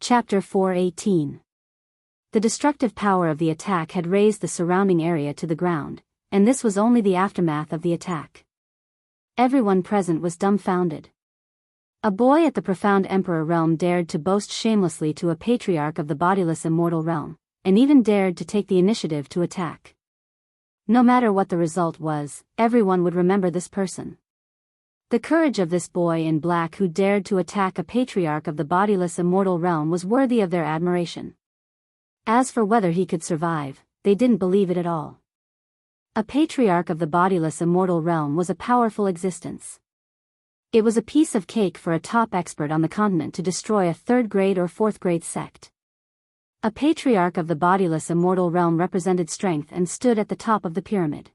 Chapter 418. The destructive power of the attack had razed the surrounding area to the ground, and this was only the aftermath of the attack. Everyone present was dumbfounded. A boy at the profound Emperor realm dared to boast shamelessly to a patriarch of the bodiless immortal realm, and even dared to take the initiative to attack. No matter what the result was, everyone would remember this person. The courage of this boy in black who dared to attack a patriarch of the bodiless immortal realm was worthy of their admiration. As for whether he could survive, they didn't believe it at all. A patriarch of the bodiless immortal realm was a powerful existence. It was a piece of cake for a top expert on the continent to destroy a third-grade or fourth-grade sect. A patriarch of the bodiless immortal realm represented strength and stood at the top of the pyramid.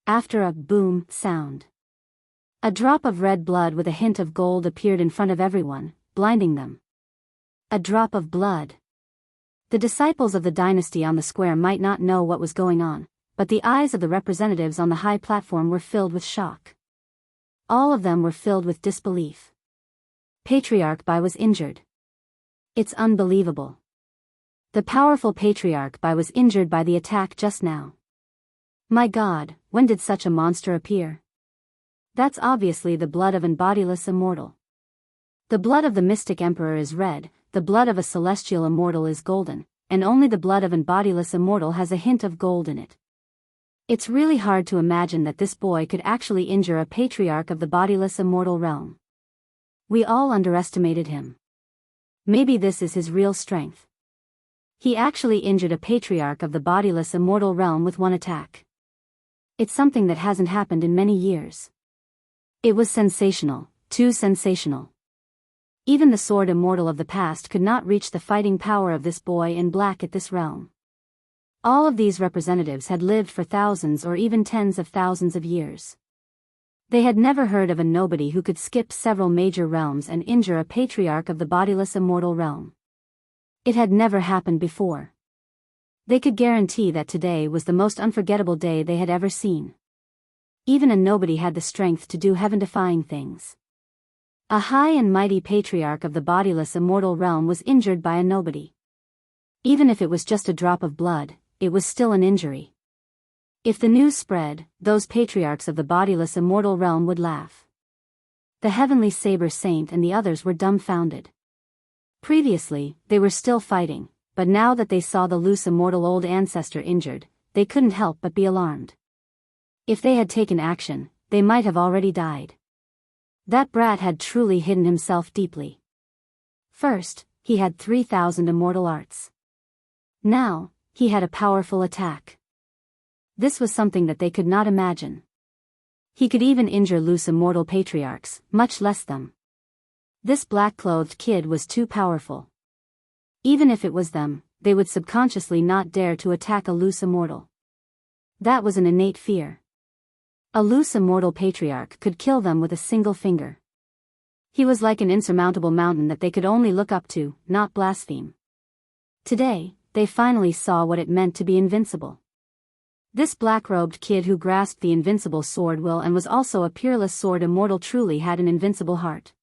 After a boom sound, a drop of red blood with a hint of gold appeared in front of everyone, blinding them. A drop of blood. The disciples of the dynasty on the square might not know what was going on, but the eyes of the representatives on the high platform were filled with shock. All of them were filled with disbelief. Patriarch Bai was injured. It's unbelievable. The powerful Patriarch Bai was injured by the attack just now. My God, when did such a monster appear? That's obviously the blood of an bodiless immortal. The blood of the mystic emperor is red, the blood of a celestial immortal is golden, and only the blood of an bodiless immortal has a hint of gold in it. It's really hard to imagine that this boy could actually injure a patriarch of the bodiless immortal realm. We all underestimated him. Maybe this is his real strength. He actually injured a patriarch of the bodiless immortal realm with one attack. It's something that hasn't happened in many years. It was sensational, too sensational. Even the sword immortal of the past could not reach the fighting power of this boy in black at this realm. All of these representatives had lived for thousands or even tens of thousands of years. They had never heard of a nobody who could skip several major realms and injure a patriarch of the bodiless immortal realm. It had never happened before. They could guarantee that today was the most unforgettable day they had ever seen. Even a nobody had the strength to do heaven-defying things. A high and mighty patriarch of the bodiless immortal realm was injured by a nobody. Even if it was just a drop of blood, it was still an injury. If the news spread, those patriarchs of the bodiless immortal realm would laugh. The heavenly saber saint and the others were dumbfounded. Previously, they were still fighting, but now that they saw the loose immortal old ancestor injured, they couldn't help but be alarmed. If they had taken action, they might have already died. That brat had truly hidden himself deeply. First, he had 3,000 immortal arts. Now, he had a powerful attack. This was something that they could not imagine. He could even injure loose immortal patriarchs, much less them. This black-clothed kid was too powerful. Even if it was them, they would subconsciously not dare to attack a loose immortal. That was an innate fear. A loose immortal patriarch could kill them with a single finger. He was like an insurmountable mountain that they could only look up to, not blaspheme. Today, they finally saw what it meant to be invincible. This black-robed kid who grasped the invincible sword will and was also a peerless sword immortal truly had an invincible heart.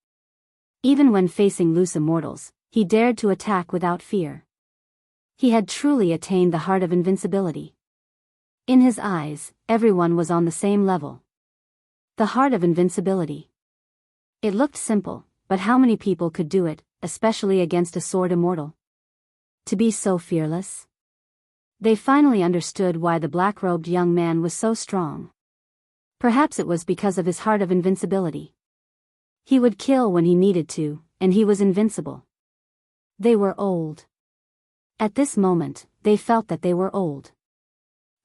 Even when facing loose immortals, he dared to attack without fear. He had truly attained the heart of invincibility. In his eyes, everyone was on the same level. The heart of invincibility. It looked simple, but how many people could do it, especially against a sword immortal? To be so fearless? They finally understood why the black-robed young man was so strong. Perhaps it was because of his heart of invincibility. He would kill when he needed to, and he was invincible. They were old. At this moment, they felt that they were old.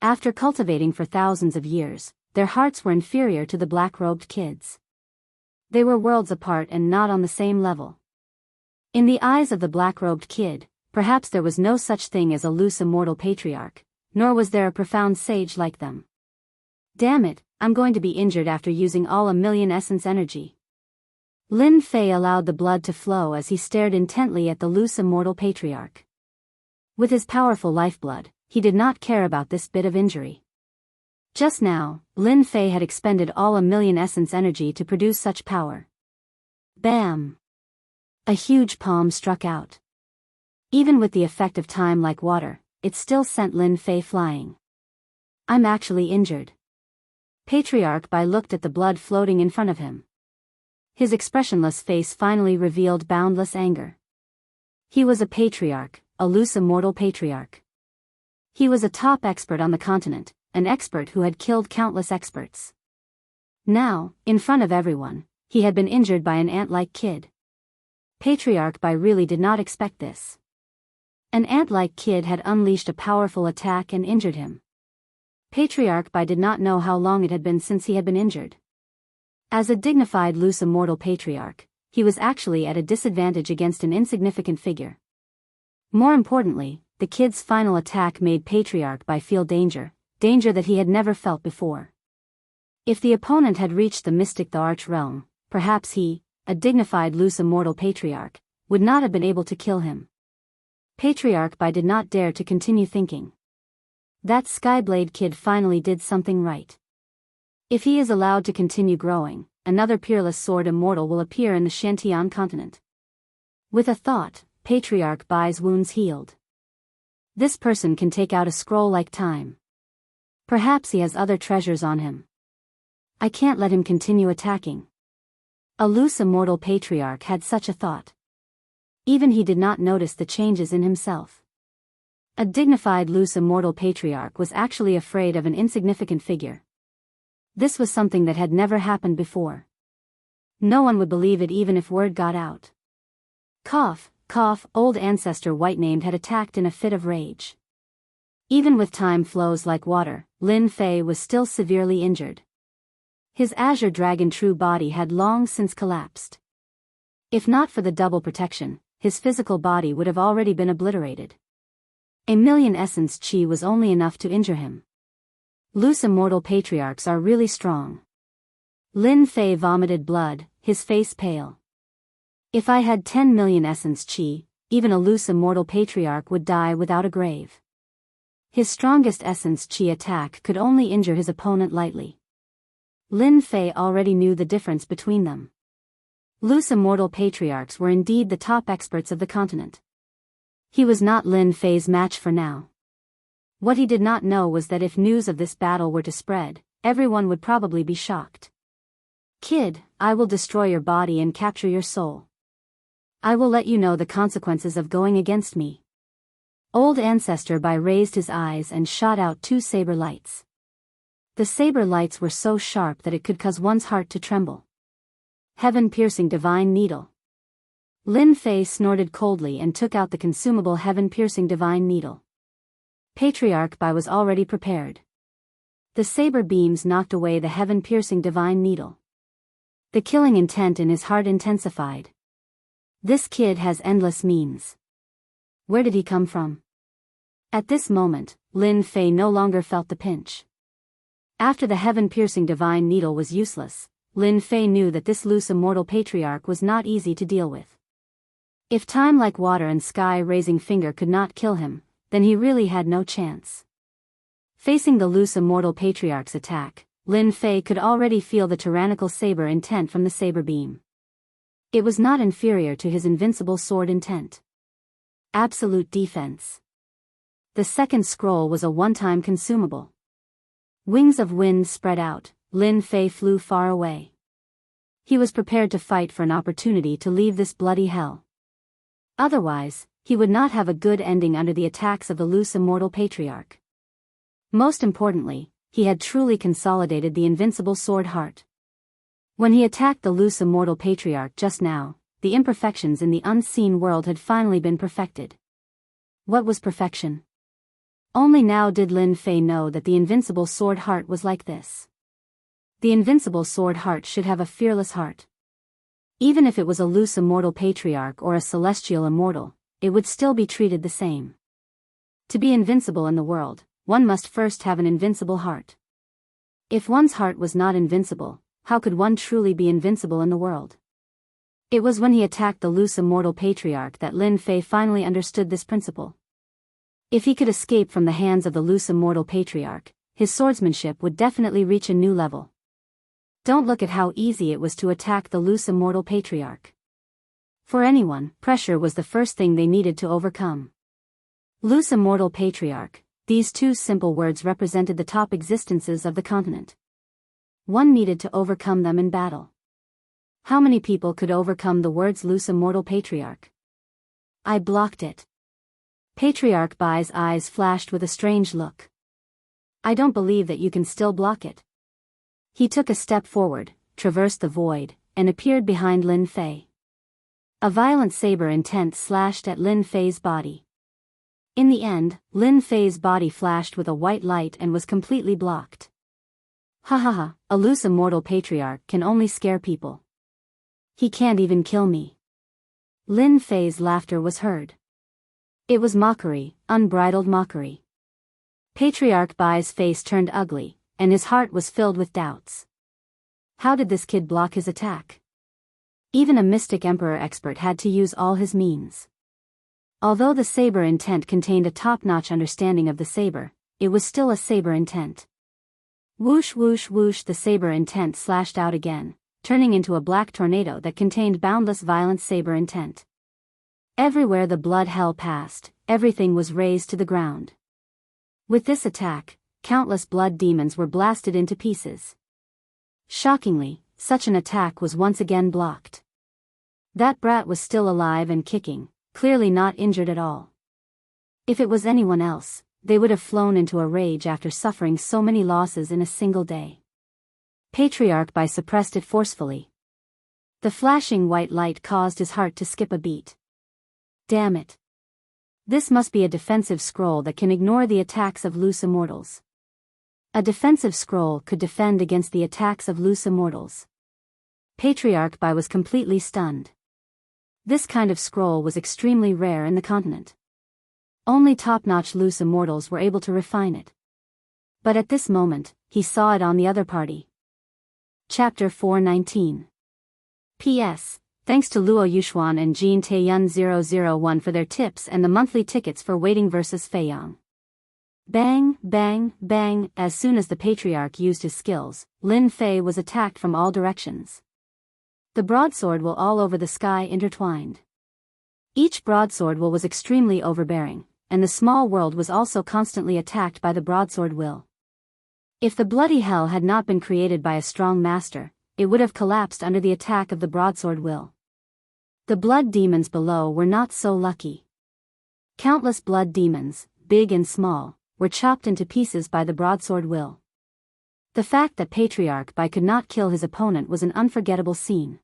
After cultivating for thousands of years, their hearts were inferior to the black-robed kids. They were worlds apart and not on the same level. In the eyes of the black-robed kid, perhaps there was no such thing as a loose immortal patriarch, nor was there a profound sage like them. Damn it, I'm going to be injured after using all 1,000,000 essence energy. Lin Fei allowed the blood to flow as he stared intently at the loose immortal patriarch. With his powerful lifeblood, he did not care about this bit of injury. Just now, Lin Fei had expended all 1,000,000 essence energy to produce such power. Bam! A huge palm struck out. Even with the effect of time like water, it still sent Lin Fei flying. I'm actually injured. Patriarch Bai looked at the blood floating in front of him. His expressionless face finally revealed boundless anger. He was a patriarch, a loose immortal patriarch. He was a top expert on the continent, an expert who had killed countless experts. Now, in front of everyone, he had been injured by an ant-like kid. Patriarch Bai really did not expect this. An ant-like kid had unleashed a powerful attack and injured him. Patriarch Bai did not know how long it had been since he had been injured. As a dignified loose immortal patriarch, he was actually at a disadvantage against an insignificant figure. More importantly, the kid's final attack made Patriarch Bai feel danger that he had never felt before. If the opponent had reached the mystic the Arch realm, perhaps he, a dignified loose immortal patriarch, would not have been able to kill him. Patriarch Bai did not dare to continue thinking. That Skyblade kid finally did something right. If he is allowed to continue growing, another peerless sword immortal will appear in the Shantian continent. With a thought, Patriarch Bai's wounds healed. This person can take out a scroll like time. Perhaps he has other treasures on him. I can't let him continue attacking. A loose immortal patriarch had such a thought. Even he did not notice the changes in himself. A dignified loose immortal patriarch was actually afraid of an insignificant figure. This was something that had never happened before. No one would believe it even if word got out. Cough, cough, old ancestor White-named had attacked in a fit of rage. Even with time flows like water, Lin Fei was still severely injured. His azure dragon true body had long since collapsed. If not for the double protection, his physical body would have already been obliterated. 1,000,000 essence chi was only enough to injure him. Loose immortal patriarchs are really strong. Lin Fei vomited blood, his face pale. If I had 10 million essence chi, even a loose immortal patriarch would die without a grave. His strongest essence chi attack could only injure his opponent lightly. Lin Fei already knew the difference between them. Loose immortal patriarchs were indeed the top experts of the continent. He was not Lin Fei's match for now. What he did not know was that if news of this battle were to spread, everyone would probably be shocked. Kid, I will destroy your body and capture your soul. I will let you know the consequences of going against me. Old Ancestor Bai raised his eyes and shot out 2 saber lights. The saber lights were so sharp that it could cause one's heart to tremble. Heaven-piercing divine needle. Lin Fei snorted coldly and took out the consumable heaven-piercing divine needle. Patriarch Bai was already prepared. The saber beams knocked away the heaven-piercing divine needle. The killing intent in his heart intensified. This kid has endless means. Where did he come from? At this moment, Lin Fei no longer felt the pinch. After the heaven-piercing divine needle was useless, Lin Fei knew that this loose immortal patriarch was not easy to deal with. If time like water and sky-raising finger could not kill him, then he really had no chance. Facing the loose immortal patriarch's attack, Lin Fei could already feel the tyrannical saber intent from the saber beam. It was not inferior to his invincible sword intent. Absolute defense. The second scroll was a one-time consumable. Wings of wind spread out, Lin Fei flew far away. He was prepared to fight for an opportunity to leave this bloody hell. Otherwise, he would not have a good ending under the attacks of the loose immortal patriarch. Most importantly, he had truly consolidated the invincible sword heart. When he attacked the loose immortal patriarch just now, the imperfections in the unseen world had finally been perfected. What was perfection? Only now did Lin Fei know that the invincible sword heart was like this. The invincible sword heart should have a fearless heart. Even if it was a loose immortal patriarch or a celestial immortal, it would still be treated the same. To be invincible in the world, one must first have an invincible heart. If one's heart was not invincible, how could one truly be invincible in the world? It was when he attacked the loose immortal patriarch that Lin Fei finally understood this principle. If he could escape from the hands of the loose immortal patriarch, his swordsmanship would definitely reach a new level. Don't look at how easy it was to attack the loose immortal patriarch. For anyone, pressure was the first thing they needed to overcome. Loose immortal patriarch, these two simple words represented the top existences of the continent. One needed to overcome them in battle. How many people could overcome the words loose immortal patriarch? I blocked it. Patriarch Bai's eyes flashed with a strange look. I don't believe that you can still block it. He took a step forward, traversed the void, and appeared behind Lin Fei. A violent saber intent slashed at Lin Fei's body. In the end, Lin Fei's body flashed with a white light and was completely blocked. Ha ha ha, a loose immortal patriarch can only scare people. He can't even kill me. Lin Fei's laughter was heard. It was mockery, unbridled mockery. Patriarch Bai's face turned ugly, and his heart was filled with doubts. How did this kid block his attack? Even a mystic emperor expert had to use all his means. Although the saber intent contained a top-notch understanding of the saber, it was still a saber intent. Whoosh whoosh whoosh, the saber intent slashed out again, turning into a black tornado that contained boundless violent saber intent. Everywhere the blood hell passed, everything was razed to the ground. With this attack, countless blood demons were blasted into pieces. Shockingly, such an attack was once again blocked. That brat was still alive and kicking, clearly not injured at all. If it was anyone else, they would have flown into a rage after suffering so many losses in a single day. Patriarch Bai suppressed it forcefully. The flashing white light caused his heart to skip a beat. Damn it. This must be a defensive scroll that can ignore the attacks of loose immortals. A defensive scroll could defend against the attacks of loose immortals. Patriarch Bai was completely stunned. This kind of scroll was extremely rare in the continent. Only top-notch loose immortals were able to refine it. But at this moment, he saw it on the other party. Chapter 419. P.S. Thanks to Luo Yuxuan and Jean Taeyun 001 for their tips and the monthly tickets for Waiting vs. Feiyang. Bang, bang, bang, as soon as the patriarch used his skills, Lin Fei was attacked from all directions. The broadsword will all over the sky intertwined. Each broadsword will was extremely overbearing, and the small world was also constantly attacked by the broadsword will. If the bloody hell had not been created by a strong master, it would have collapsed under the attack of the broadsword will. The blood demons below were not so lucky. Countless blood demons, big and small, were chopped into pieces by the broadsword will. The fact that Patriarch Bai could not kill his opponent was an unforgettable scene.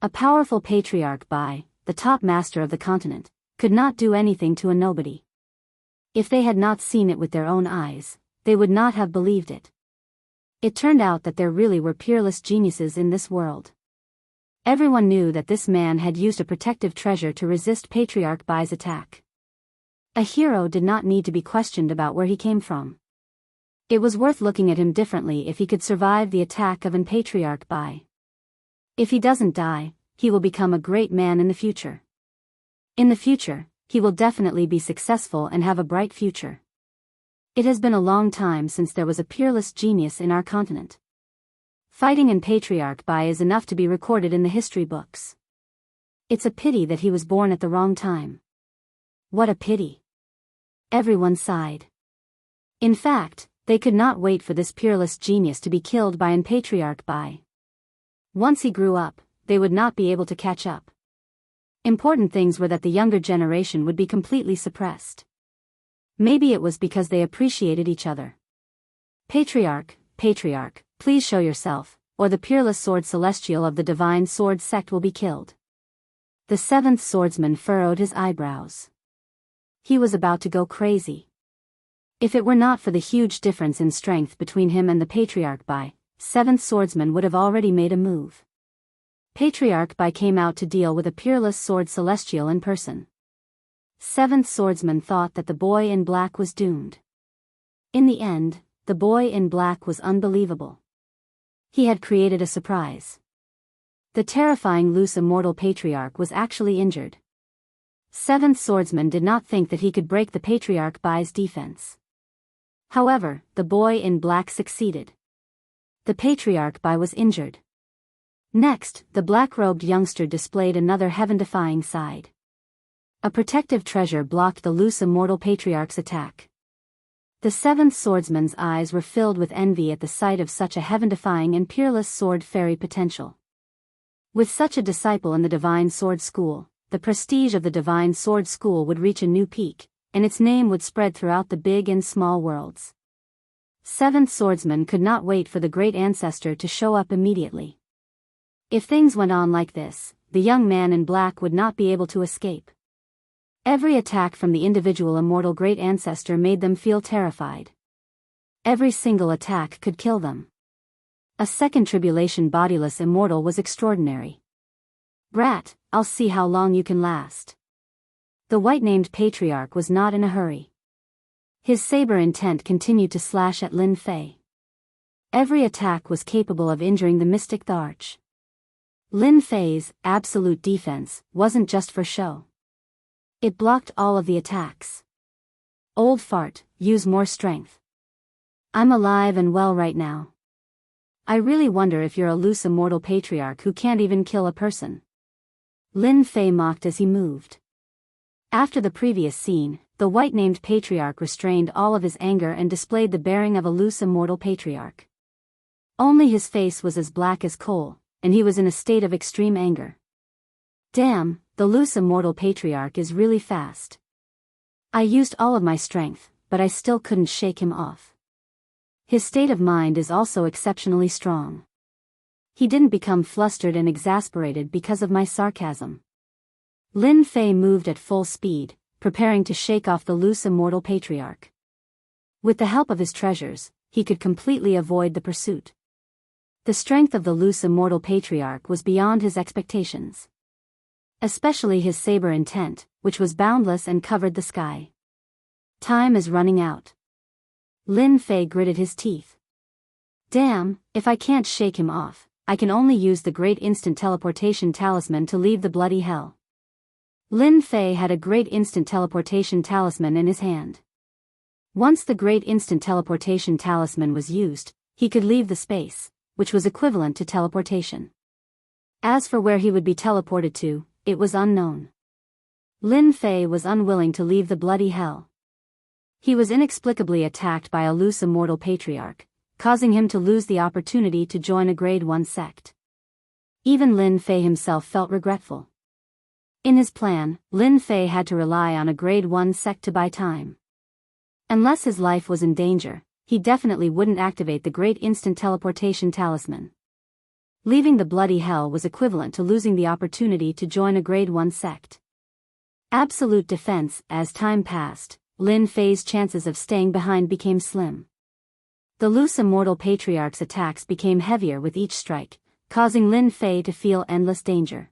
A powerful Patriarch Bai, the top master of the continent, could not do anything to a nobody. If they had not seen it with their own eyes, they would not have believed it. It turned out that there really were peerless geniuses in this world. Everyone knew that this man had used a protective treasure to resist Patriarch Bai's attack. A hero did not need to be questioned about where he came from. It was worth looking at him differently if he could survive the attack of an Patriarch Bai. If he doesn't die, he will become a great man in the future. In the future, he will definitely be successful and have a bright future. It has been a long time since there was a peerless genius in our continent. Fighting in Patriarch Bai is enough to be recorded in the history books. It's a pity that he was born at the wrong time. What a pity. Everyone sighed. In fact, they could not wait for this peerless genius to be killed by an Patriarch Bai. Once he grew up, they would not be able to catch up. Important things were that the younger generation would be completely suppressed. Maybe it was because they appreciated each other. Patriarch, please show yourself, or the peerless sword celestial of the divine sword sect will be killed. The seventh swordsman furrowed his eyebrows. He was about to go crazy. If it were not for the huge difference in strength between him and the Patriarch Bai, seventh swordsman would have already made a move. Patriarch Bai came out to deal with a peerless sword celestial in person. Seventh swordsman thought that the boy in black was doomed. In the end, the boy in black was unbelievable. He had created a surprise. The terrifying loose immortal patriarch was actually injured. Seventh swordsman did not think that he could break the Patriarch Bai's defense. However, the boy in black succeeded. The Patriarch Bai was injured. Next, the black-robed youngster displayed another heaven-defying side. A protective treasure blocked the loose immortal patriarch's attack. The seventh swordsman's eyes were filled with envy at the sight of such a heaven-defying and peerless sword fairy potential. With such a disciple in the Divine Sword School, the prestige of the Divine Sword School would reach a new peak, and its name would spread throughout the big and small worlds. Seventh swordsman could not wait for the great ancestor to show up immediately. If things went on like this, the young man in black would not be able to escape. Every attack from the individual immortal great ancestor made them feel terrified. Every single attack could kill them. A second tribulation bodiless immortal was extraordinary. Brat, I'll see how long you can last. The white-named patriarch was not in a hurry. His saber intent continued to slash at Lin Fei. Every attack was capable of injuring the mystic Tharch. Lin Fei's absolute defense wasn't just for show. It blocked all of the attacks. Old fart, use more strength. I'm alive and well right now. I really wonder if you're a loose immortal patriarch who can't even kill a person. Lin Fei mocked as he moved. After the previous scene, the white-named patriarch restrained all of his anger and displayed the bearing of a loose immortal patriarch. Only his face was as black as coal, and he was in a state of extreme anger. Damn, the loose immortal patriarch is really fast. I used all of my strength, but I still couldn't shake him off. His state of mind is also exceptionally strong. He didn't become flustered and exasperated because of my sarcasm. Lin Fei moved at full speed, preparing to shake off the loose immortal patriarch. With the help of his treasures, he could completely avoid the pursuit. The strength of the loose immortal patriarch was beyond his expectations. Especially his saber intent, which was boundless and covered the sky. Time is running out. Lin Fei gritted his teeth. Damn, if I can't shake him off, I can only use the great instant teleportation talisman to leave the bloody hell. Lin Fei had a great instant teleportation talisman in his hand. Once the great instant teleportation talisman was used, he could leave the space, which was equivalent to teleportation. As for where he would be teleported to, it was unknown. Lin Fei was unwilling to leave the bloody hell. He was inexplicably attacked by a loose immortal patriarch, causing him to lose the opportunity to join a grade 1 sect. Even Lin Fei himself felt regretful. In his plan, Lin Fei had to rely on a grade 1 sect to buy time. Unless his life was in danger, he definitely wouldn't activate the great instant teleportation talisman. Leaving the bloody hell was equivalent to losing the opportunity to join a grade 1 sect. Absolute defense. As time passed, Lin Fei's chances of staying behind became slim. The loose immortal patriarch's attacks became heavier with each strike, causing Lin Fei to feel endless danger.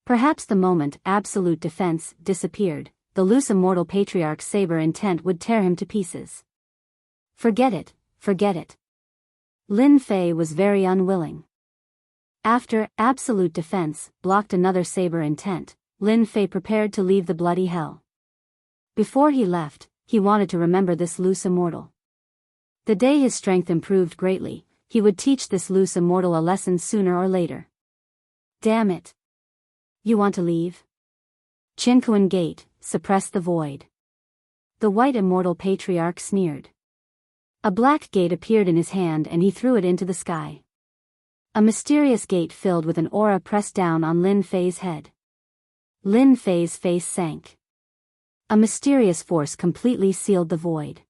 Perhaps the moment absolute defense disappeared, the loose immortal patriarch's saber intent would tear him to pieces. Forget it, forget it. Lin Fei was very unwilling. After absolute defense blocked another saber intent, Lin Fei prepared to leave the bloody hell. Before he left, he wanted to remember this loose immortal. The day his strength improved greatly, he would teach this loose immortal a lesson sooner or later. Damn it. You want to leave? Qinkuan Gate, suppress the void. The white immortal patriarch sneered. A black gate appeared in his hand and he threw it into the sky. A mysterious gate filled with an aura pressed down on Lin Fei's head. Lin Fei's face sank. A mysterious force completely sealed the void.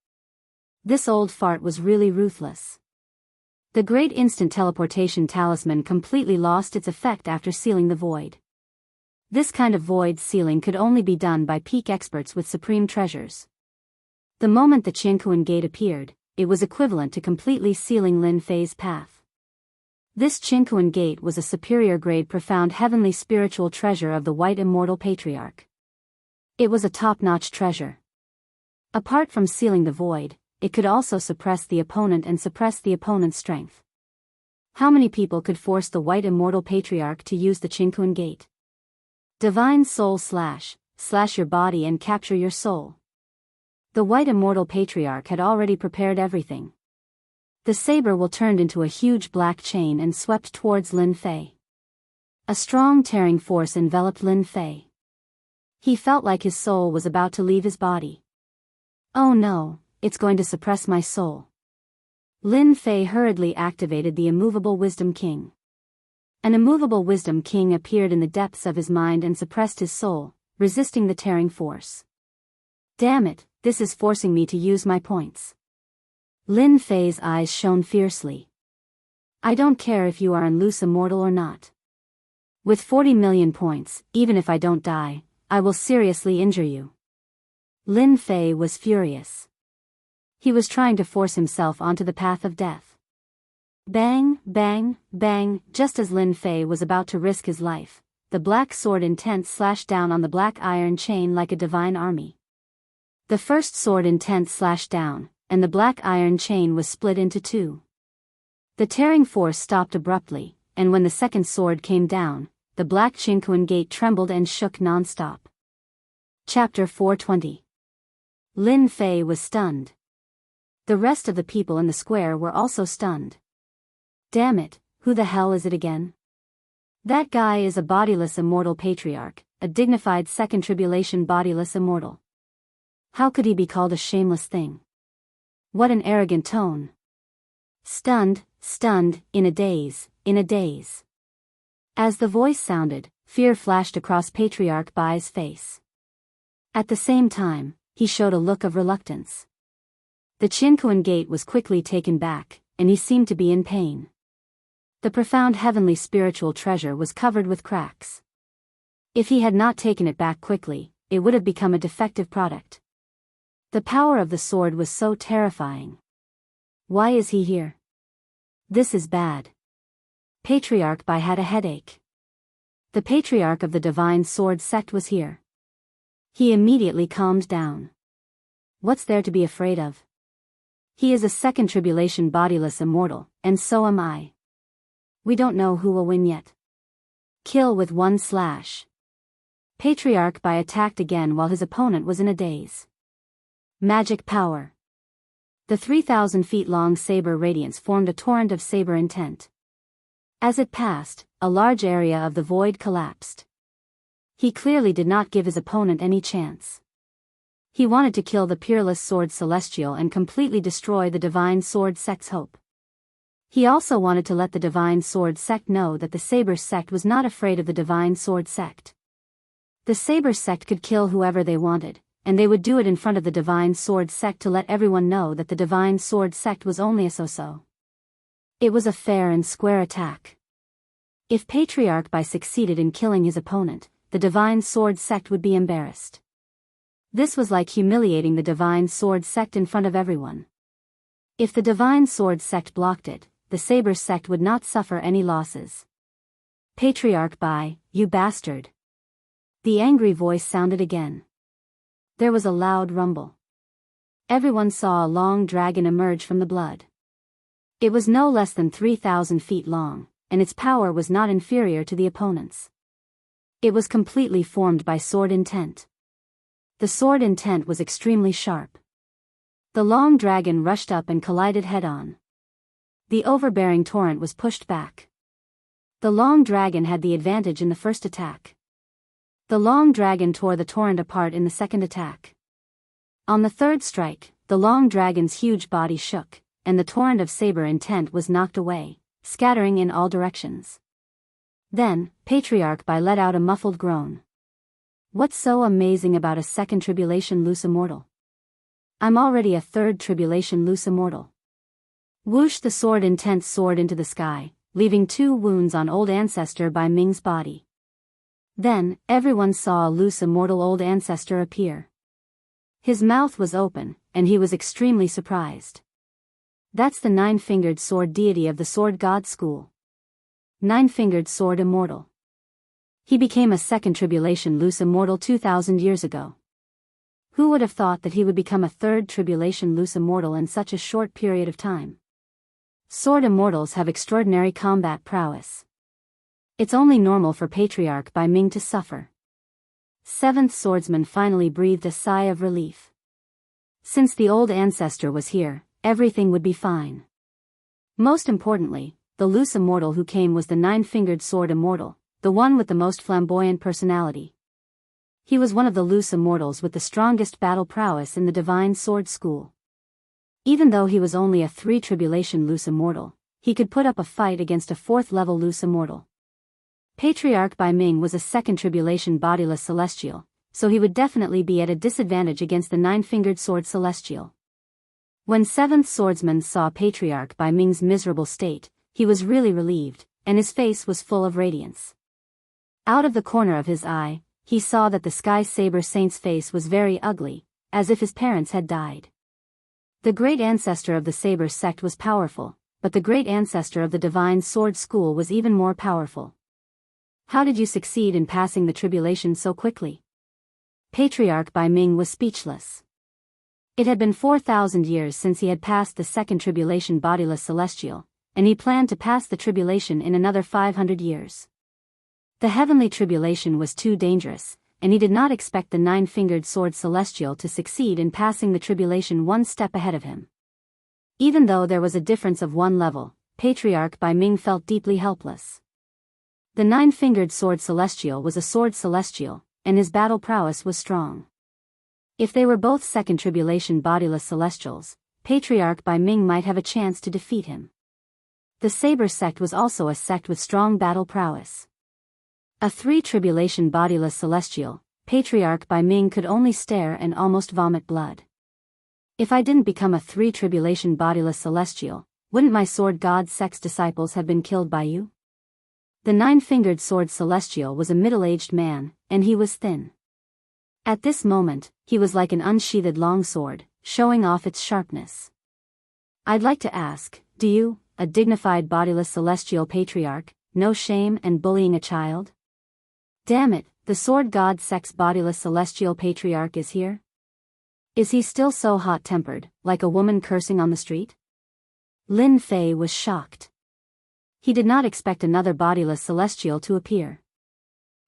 This old fart was really ruthless. The great instant teleportation talisman completely lost its effect after sealing the void. This kind of void sealing could only be done by peak experts with supreme treasures. The moment the Qinkuan Gate appeared, it was equivalent to completely sealing Lin Fei's path. This Qinkuan Gate was a superior grade profound heavenly spiritual treasure of the white immortal patriarch. It was a top-notch treasure. Apart from sealing the void, it could also suppress the opponent and suppress the opponent's strength. How many people could force the white immortal patriarch to use the Qinkuan Gate? Divine soul slash your body and capture your soul. The white immortal patriarch had already prepared everything. The saber will turned into a huge black chain and swept towards Lin Fei. A strong tearing force enveloped Lin Fei. He felt like his soul was about to leave his body. Oh no, it's going to suppress my soul. Lin Fei hurriedly activated the immovable Wisdom King. An immovable Wisdom King appeared in the depths of his mind and suppressed his soul, resisting the tearing force. Damn it, this is forcing me to use my points. Lin Fei's eyes shone fiercely. I don't care if you are an loose immortal or not. With 40 million points, even if I don't die, I will seriously injure you. Lin Fei was furious. He was trying to force himself onto the path of death. Bang, bang, bang, just as Lin Fei was about to risk his life, the black sword intent slashed down on the black iron chain like a divine army. The first sword intent slashed down, and the black iron chain was split into two. The tearing force stopped abruptly, and when the second sword came down, the black Qinquan gate trembled and shook non-stop. Chapter 420. Lin Fei was stunned. The rest of the people in the square were also stunned. Damn it, who the hell is it again? That guy is a bodiless immortal patriarch, a dignified second tribulation bodiless immortal. How could he be called a shameless thing? What an arrogant tone. Stunned, in a daze, in a daze. As the voice sounded, fear flashed across Patriarch Bai's face. At the same time, he showed a look of reluctance. The Qinquan gate was quickly taken back, and he seemed to be in pain. The profound heavenly spiritual treasure was covered with cracks. If he had not taken it back quickly, it would have become a defective product. The power of the sword was so terrifying. Why is he here? This is bad. Patriarch Bai had a headache. The patriarch of the Divine Sword sect was here. He immediately calmed down. What's there to be afraid of? He is a second tribulation bodiless immortal, and so am I. We don't know who will win yet. Kill with one slash. Patriarch Bai attacked again while his opponent was in a daze. Magic power. The 3,000 feet long saber radiance formed a torrent of saber intent. As it passed, a large area of the void collapsed. He clearly did not give his opponent any chance. He wanted to kill the peerless sword celestial and completely destroy the Divine Sword sect's hope. He also wanted to let the Divine Sword sect know that the Saber sect was not afraid of the Divine Sword sect. The Saber sect could kill whoever they wanted, and they would do it in front of the Divine Sword sect to let everyone know that the Divine Sword sect was only a so-so. It was a fair and square attack. If Patriarch Bai succeeded in killing his opponent, the Divine Sword sect would be embarrassed. This was like humiliating the Divine Sword sect in front of everyone. If the Divine Sword sect blocked it, the Saber sect would not suffer any losses. Patriarch Bai, you bastard. The angry voice sounded again. There was a loud rumble. Everyone saw a long dragon emerge from the blood. It was no less than 3,000 feet long, and its power was not inferior to the opponent's. It was completely formed by sword intent. The sword intent was extremely sharp. The long dragon rushed up and collided head-on. The overbearing torrent was pushed back. The long dragon had the advantage in the first attack. The long dragon tore the torrent apart in the second attack. On the third strike, the long dragon's huge body shook, and the torrent of saber intent was knocked away, scattering in all directions. Then, Patriarch Bai let out a muffled groan. What's so amazing about a second tribulation loose immortal? I'm already a third tribulation loose immortal. Whoosh, the sword intent soared into the sky, leaving 2 wounds on old ancestor Bai Ming's body. Then, everyone saw a loose immortal old ancestor appear. His mouth was open, and he was extremely surprised. That's the 9-fingered sword deity of the sword god school. 9-fingered sword immortal. He became a second tribulation loose immortal 2,000 years ago. Who would have thought that he would become a third tribulation loose immortal in such a short period of time? Sword immortals have extraordinary combat prowess. It's only normal for Patriarch Bai Ming to suffer. 7th swordsman finally breathed a sigh of relief. Since the old ancestor was here, everything would be fine. Most importantly, the loose immortal who came was the 9-fingered sword immortal, the one with the most flamboyant personality. He was one of the loose immortals with the strongest battle prowess in the divine sword school. Even though he was only a 3 tribulation loose immortal, he could put up a fight against a 4th level loose immortal. Patriarch Bai Ming was a 2nd tribulation bodiless celestial, so he would definitely be at a disadvantage against the 9-fingered sword celestial. When 7th swordsman saw Patriarch Bai Ming's miserable state, he was really relieved, and his face was full of radiance. Out of the corner of his eye, he saw that the Sky Saber Saint's face was very ugly, as if his parents had died. The great ancestor of the Saber sect was powerful, but the great ancestor of the Divine Sword School was even more powerful. How did you succeed in passing the tribulation so quickly? Patriarch Bai Ming was speechless. It had been 4,000 years since he had passed the 2nd tribulation bodiless celestial, and he planned to pass the tribulation in another 500 years. The heavenly tribulation was too dangerous, and he did not expect the 9-fingered sword celestial to succeed in passing the tribulation one step ahead of him. Even though there was a difference of 1 level, Patriarch Bai Ming felt deeply helpless. The 9-fingered sword celestial was a sword celestial, and his battle prowess was strong. If they were both 2nd tribulation bodiless celestials, Patriarch Bai Ming might have a chance to defeat him. The Saber sect was also a sect with strong battle prowess. A 3 tribulation bodiless celestial, Patriarch Bai Ming could only stare and almost vomit blood. If I didn't become a 3 tribulation bodiless celestial, wouldn't my sword god sect's disciples have been killed by you? The 9-fingered sword celestial was a middle-aged man, and he was thin. At this moment, he was like an unsheathed longsword, showing off its sharpness. I'd like to ask, do you, a dignified bodiless celestial patriarch, know shame and bullying a child? Damn it, the sword god sect's bodiless celestial patriarch is here? Is he still so hot-tempered, like a woman cursing on the street? Lin Fei was shocked. He did not expect another bodiless celestial to appear.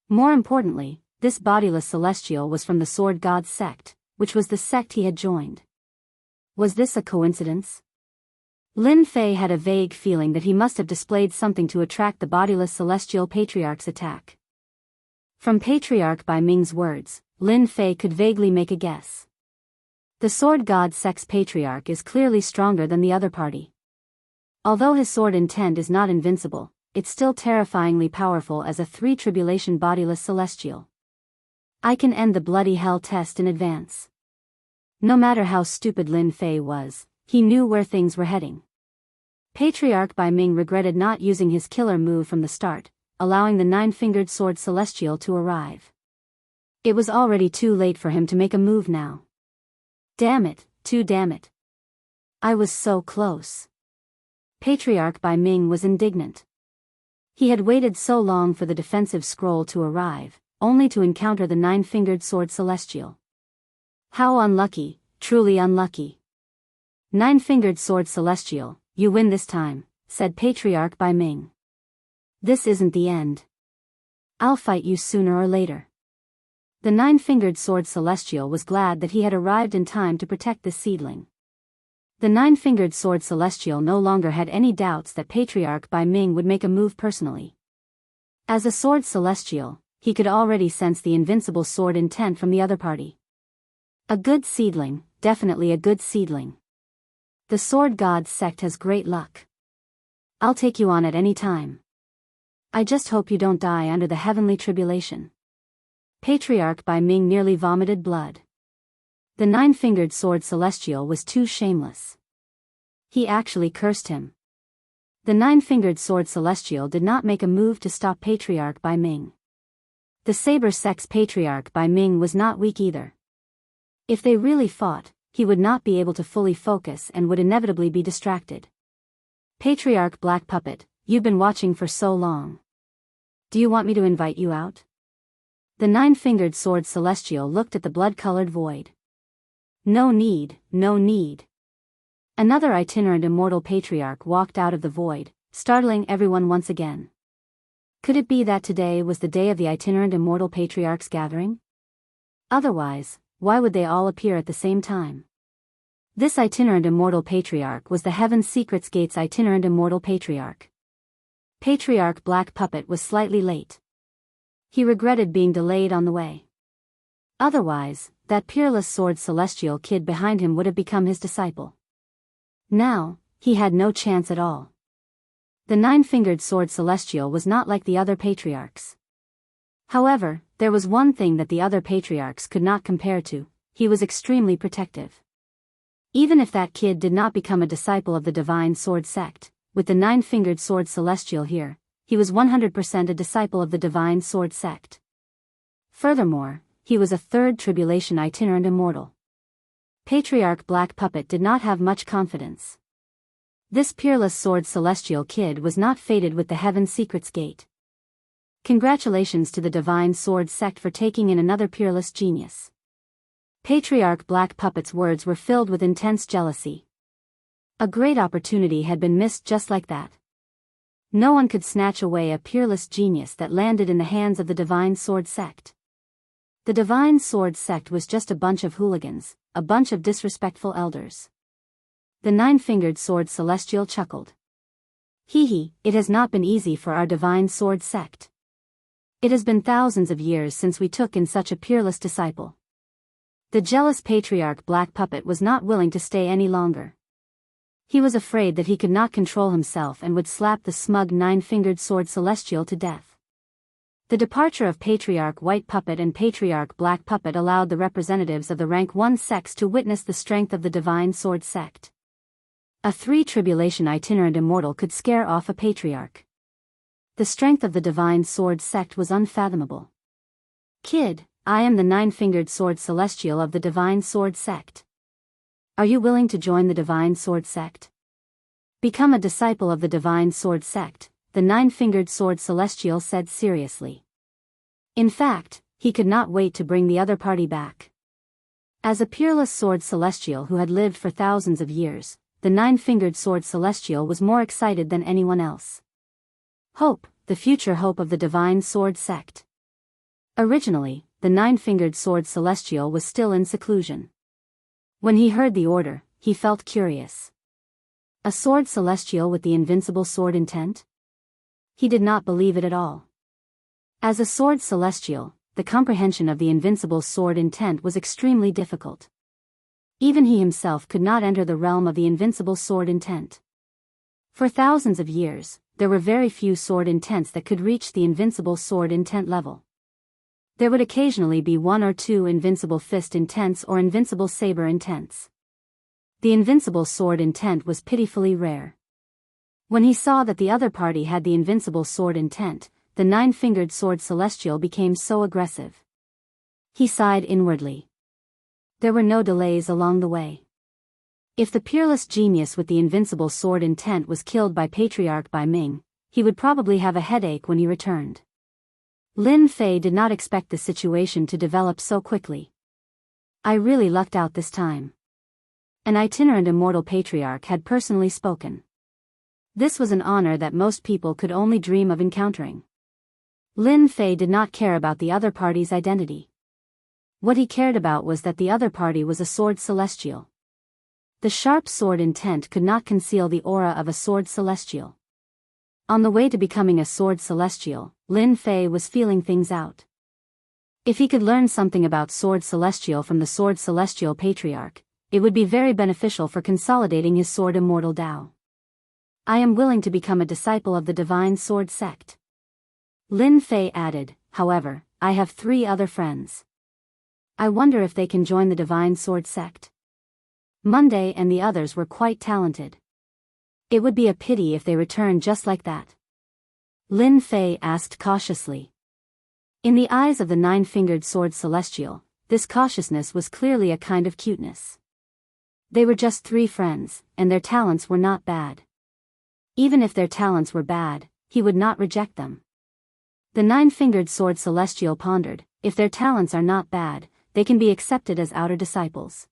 More importantly, this bodiless celestial was from the sword god sect, which was the sect he had joined. Was this a coincidence? Lin Fei had a vague feeling that he must have displayed something to attract the bodiless celestial patriarch's attack. From Patriarch Bai Ming's words, Lin Fei could vaguely make a guess. The sword god sect's patriarch is clearly stronger than the other party. Although his sword intent is not invincible, it's still terrifyingly powerful as a 3 tribulation bodiless celestial. I can end the bloody hell test in advance. No matter how stupid Lin Fei was, he knew where things were heading. Patriarch Bai Ming regretted not using his killer move from the start, allowing the 9-fingered sword celestial to arrive. It was already too late for him to make a move now. Damn it, damn it. I was so close. Patriarch Bai Ming was indignant. He had waited so long for the defensive scroll to arrive, only to encounter the 9-fingered sword celestial. How unlucky, truly unlucky. 9-fingered sword celestial, you win this time, said Patriarch Bai Ming. This isn't the end. I'll fight you sooner or later. The 9-fingered sword celestial was glad that he had arrived in time to protect the seedling. The 9-fingered sword celestial no longer had any doubts that Patriarch Bai Ming would make a move personally. As a sword celestial, he could already sense the invincible sword intent from the other party. A good seedling, definitely a good seedling. The sword god sect has great luck. I'll take you on at any time. I just hope you don't die under the heavenly tribulation. Patriarch Bai Ming nearly vomited blood. The 9-fingered sword celestial was too shameless. He actually cursed him. The 9-fingered sword celestial did not make a move to stop Patriarch Bai Ming. The Saber sect's Patriarch Bai Ming was not weak either. If they really fought, he would not be able to fully focus and would inevitably be distracted. Patriarch Black Puppet, you've been watching for so long. Do you want me to invite you out? The 9-fingered sword celestial looked at the blood-colored void. No need, no need. Another itinerant immortal patriarch walked out of the void, startling everyone once again. Could it be that today was the day of the itinerant immortal patriarch's gathering? Otherwise, why would they all appear at the same time? This itinerant immortal patriarch was the Heaven Secrets Gate's itinerant immortal patriarch. Patriarch Black Puppet was slightly late. He regretted being delayed on the way. Otherwise, that peerless sword celestial kid behind him would have become his disciple. Now, he had no chance at all. The nine-fingered sword celestial was not like the other patriarchs. However, there was one thing that the other patriarchs could not compare to: he was extremely protective. Even if that kid did not become a disciple of the divine sword sect, with the nine-fingered sword celestial here, he was 100% a disciple of the divine sword sect. Furthermore, he was a third tribulation itinerant immortal. Patriarch Black Puppet did not have much confidence. This peerless sword celestial kid was not fated with the Heaven Secrets Gate. Congratulations to the divine sword sect for taking in another peerless genius. Patriarch Black Puppet's words were filled with intense jealousy. A great opportunity had been missed just like that. No one could snatch away a peerless genius that landed in the hands of the divine sword sect. The divine sword sect was just a bunch of hooligans, a bunch of disrespectful elders. The nine-fingered sword celestial chuckled. Hee hee, it has not been easy for our divine sword sect. It has been thousands of years since we took in such a peerless disciple. The jealous patriarch Black Puppet was not willing to stay any longer. He was afraid that he could not control himself and would slap the smug nine-fingered sword celestial to death. The departure of Patriarch White Puppet and Patriarch Black Puppet allowed the representatives of the rank 1 sects to witness the strength of the divine sword sect. A three-tribulation itinerant immortal could scare off a patriarch. The strength of the divine sword sect was unfathomable. Kid, I am the nine-fingered sword celestial of the divine sword sect. Are you willing to join the divine sword sect? Become a disciple of the divine sword sect, the nine-fingered sword celestial said seriously. In fact, he could not wait to bring the other party back. As a peerless sword celestial who had lived for thousands of years, the nine-fingered sword celestial was more excited than anyone else. Hope, the future hope of the divine sword sect. Originally, the nine-fingered sword celestial was still in seclusion. When he heard the order, he felt curious. A sword celestial with the invincible sword intent? He did not believe it at all. As a sword celestial, the comprehension of the invincible sword intent was extremely difficult. Even he himself could not enter the realm of the invincible sword intent. For thousands of years, there were very few sword intents that could reach the invincible sword intent level. There would occasionally be one or two invincible fist intents or invincible saber intents. The invincible sword intent was pitifully rare. When he saw that the other party had the invincible sword intent, the nine-fingered sword celestial became so aggressive. He sighed inwardly. There were no delays along the way. If the peerless genius with the invincible sword intent was killed by Patriarch Bai Ming, he would probably have a headache when he returned. Lin Fei did not expect the situation to develop so quickly. I really lucked out this time. An itinerant immortal patriarch had personally spoken. This was an honor that most people could only dream of encountering. Lin Fei did not care about the other party's identity. What he cared about was that the other party was a sword celestial. The sharp sword intent could not conceal the aura of a sword celestial. On the way to becoming a sword celestial, Lin Fei was feeling things out. If he could learn something about sword celestial from the sword celestial patriarch, it would be very beneficial for consolidating his sword immortal Tao. I am willing to become a disciple of the divine sword sect. Lin Fei added, however, I have 3 other friends. I wonder if they can join the divine sword sect. Monday and the others were quite talented. It would be a pity if they returned just like that. Lin Fei asked cautiously. In the eyes of the nine-fingered sword celestial, this cautiousness was clearly a kind of cuteness. They were just 3 friends, and their talents were not bad. Even if their talents were bad, he would not reject them. The nine-fingered sword celestial pondered, if their talents are not bad, they can be accepted as outer disciples.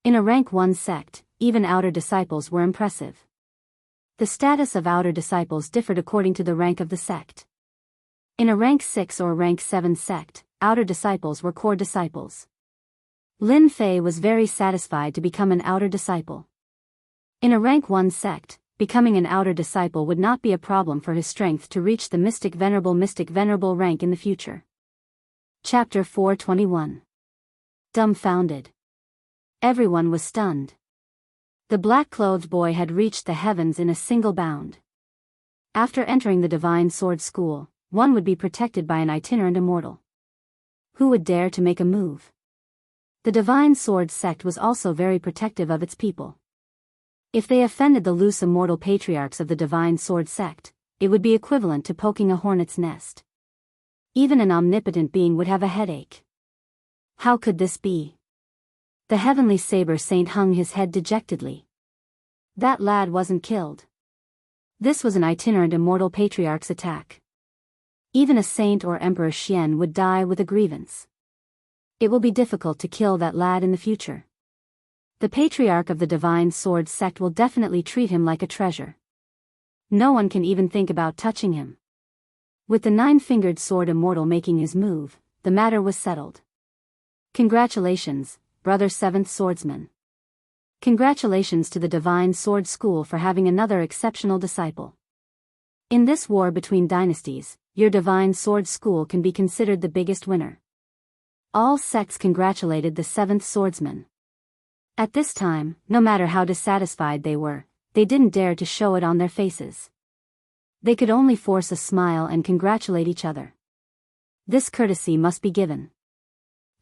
In a rank 1 sect, even outer disciples were impressive. The status of outer disciples differed according to the rank of the sect. In a rank 6 or rank 7 sect, outer disciples were core disciples. Lin Fei was very satisfied to become an outer disciple. In a rank 1 sect, becoming an outer disciple would not be a problem for his strength to reach the mystic venerable rank in the future. Chapter 421. Dumbfounded. Everyone was stunned. The black-clothed boy had reached the heavens in a single bound. After entering the Divine Sword School, one would be protected by an itinerant immortal. Who would dare to make a move? The Divine Sword sect was also very protective of its people. If they offended the loose immortal patriarchs of the Divine Sword sect, it would be equivalent to poking a hornet's nest. Even an omnipotent being would have a headache. How could this be? The heavenly saber saint hung his head dejectedly. That lad wasn't killed. This was an itinerant immortal patriarch's attack. Even a saint or Emperor Xian would die with a grievance. It will be difficult to kill that lad in the future. The patriarch of the Divine Sword sect will definitely treat him like a treasure. No one can even think about touching him. With the nine-fingered sword immortal making his move, the matter was settled. Congratulations, brother seventh swordsman. Congratulations to the Divine Sword School for having another exceptional disciple. In this war between dynasties, your Divine Sword School can be considered the biggest winner. All sects congratulated the seventh swordsman. At this time, no matter how dissatisfied they were, they didn't dare to show it on their faces. They could only force a smile and congratulate each other. This courtesy must be given.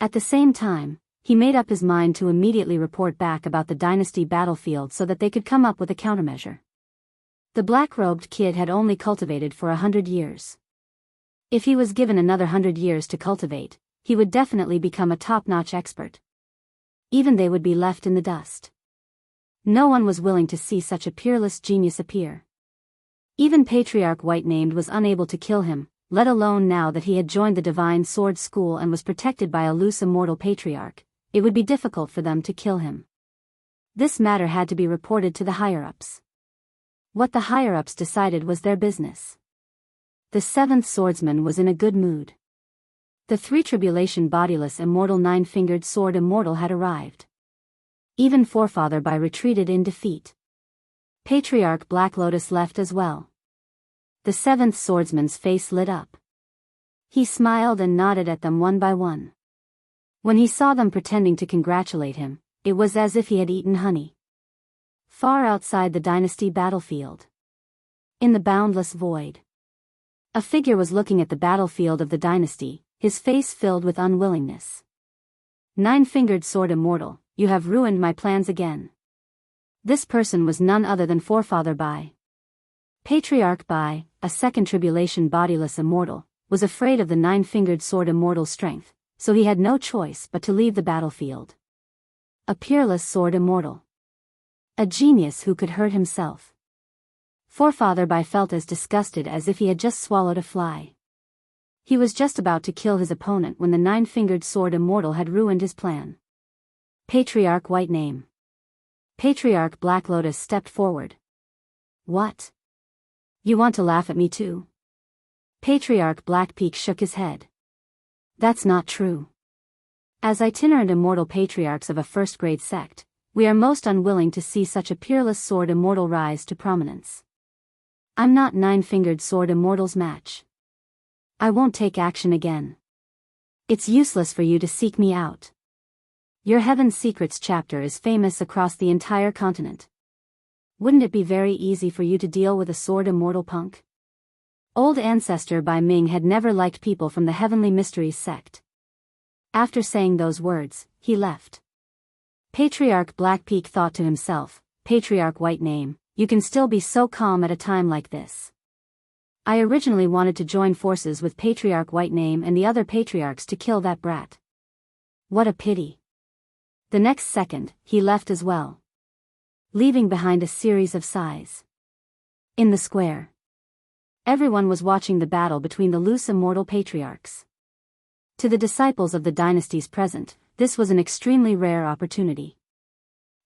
At the same time, he made up his mind to immediately report back about the dynasty battlefield so that they could come up with a countermeasure. The black-robed kid had only cultivated for 100 years. If he was given another 100 years to cultivate, he would definitely become a top-notch expert. Even they would be left in the dust. No one was willing to see such a peerless genius appear. Even Patriarch White-Named was unable to kill him, let alone now that he had joined the Divine Sword School and was protected by a loose immortal patriarch. It would be difficult for them to kill him. This matter had to be reported to the higher-ups. What the higher-ups decided was their business. The seventh swordsman was in a good mood. The three-tribulation bodiless immortal nine-fingered sword immortal had arrived. Even Forefather Bai retreated in defeat. Patriarch Black Lotus left as well. The seventh swordsman's face lit up. He smiled and nodded at them one by one. When he saw them pretending to congratulate him, it was as if he had eaten honey. Far outside the dynasty battlefield. In the boundless void. A figure was looking at the battlefield of the dynasty, his face filled with unwillingness. Nine-fingered sword immortal, you have ruined my plans again. This person was none other than Forefather Bai. Patriarch Bai, a second tribulation bodiless immortal, was afraid of the nine-fingered sword immortal's strength, so he had no choice but to leave the battlefield. A peerless sword immortal. A genius who could hurt himself. Forefather Bai felt as disgusted as if he had just swallowed a fly. He was just about to kill his opponent when the nine-fingered sword immortal had ruined his plan. Patriarch White-Name. Patriarch Black Lotus stepped forward. What? You want to laugh at me too? Patriarch Black Peak shook his head. That's not true. As itinerant immortal patriarchs of a first-grade sect, we are most unwilling to see such a peerless sword immortal rise to prominence. I'm not nine-fingered sword immortal's match. I won't take action again. It's useless for you to seek me out. Your Heaven Secrets chapter is famous across the entire continent. Wouldn't it be very easy for you to deal with a sword immortal punk? Old Ancestor Bai Ming had never liked people from the Heavenly Mysteries sect. After saying those words, he left. Patriarch Black Peak thought to himself, Patriarch White-Name, you can still be so calm at a time like this. I originally wanted to join forces with Patriarch White-Name and the other patriarchs to kill that brat. What a pity. The next second, he left as well. Leaving behind a series of sighs. In the square. Everyone was watching the battle between the loose immortal patriarchs. To the disciples of the dynasties present, this was an extremely rare opportunity.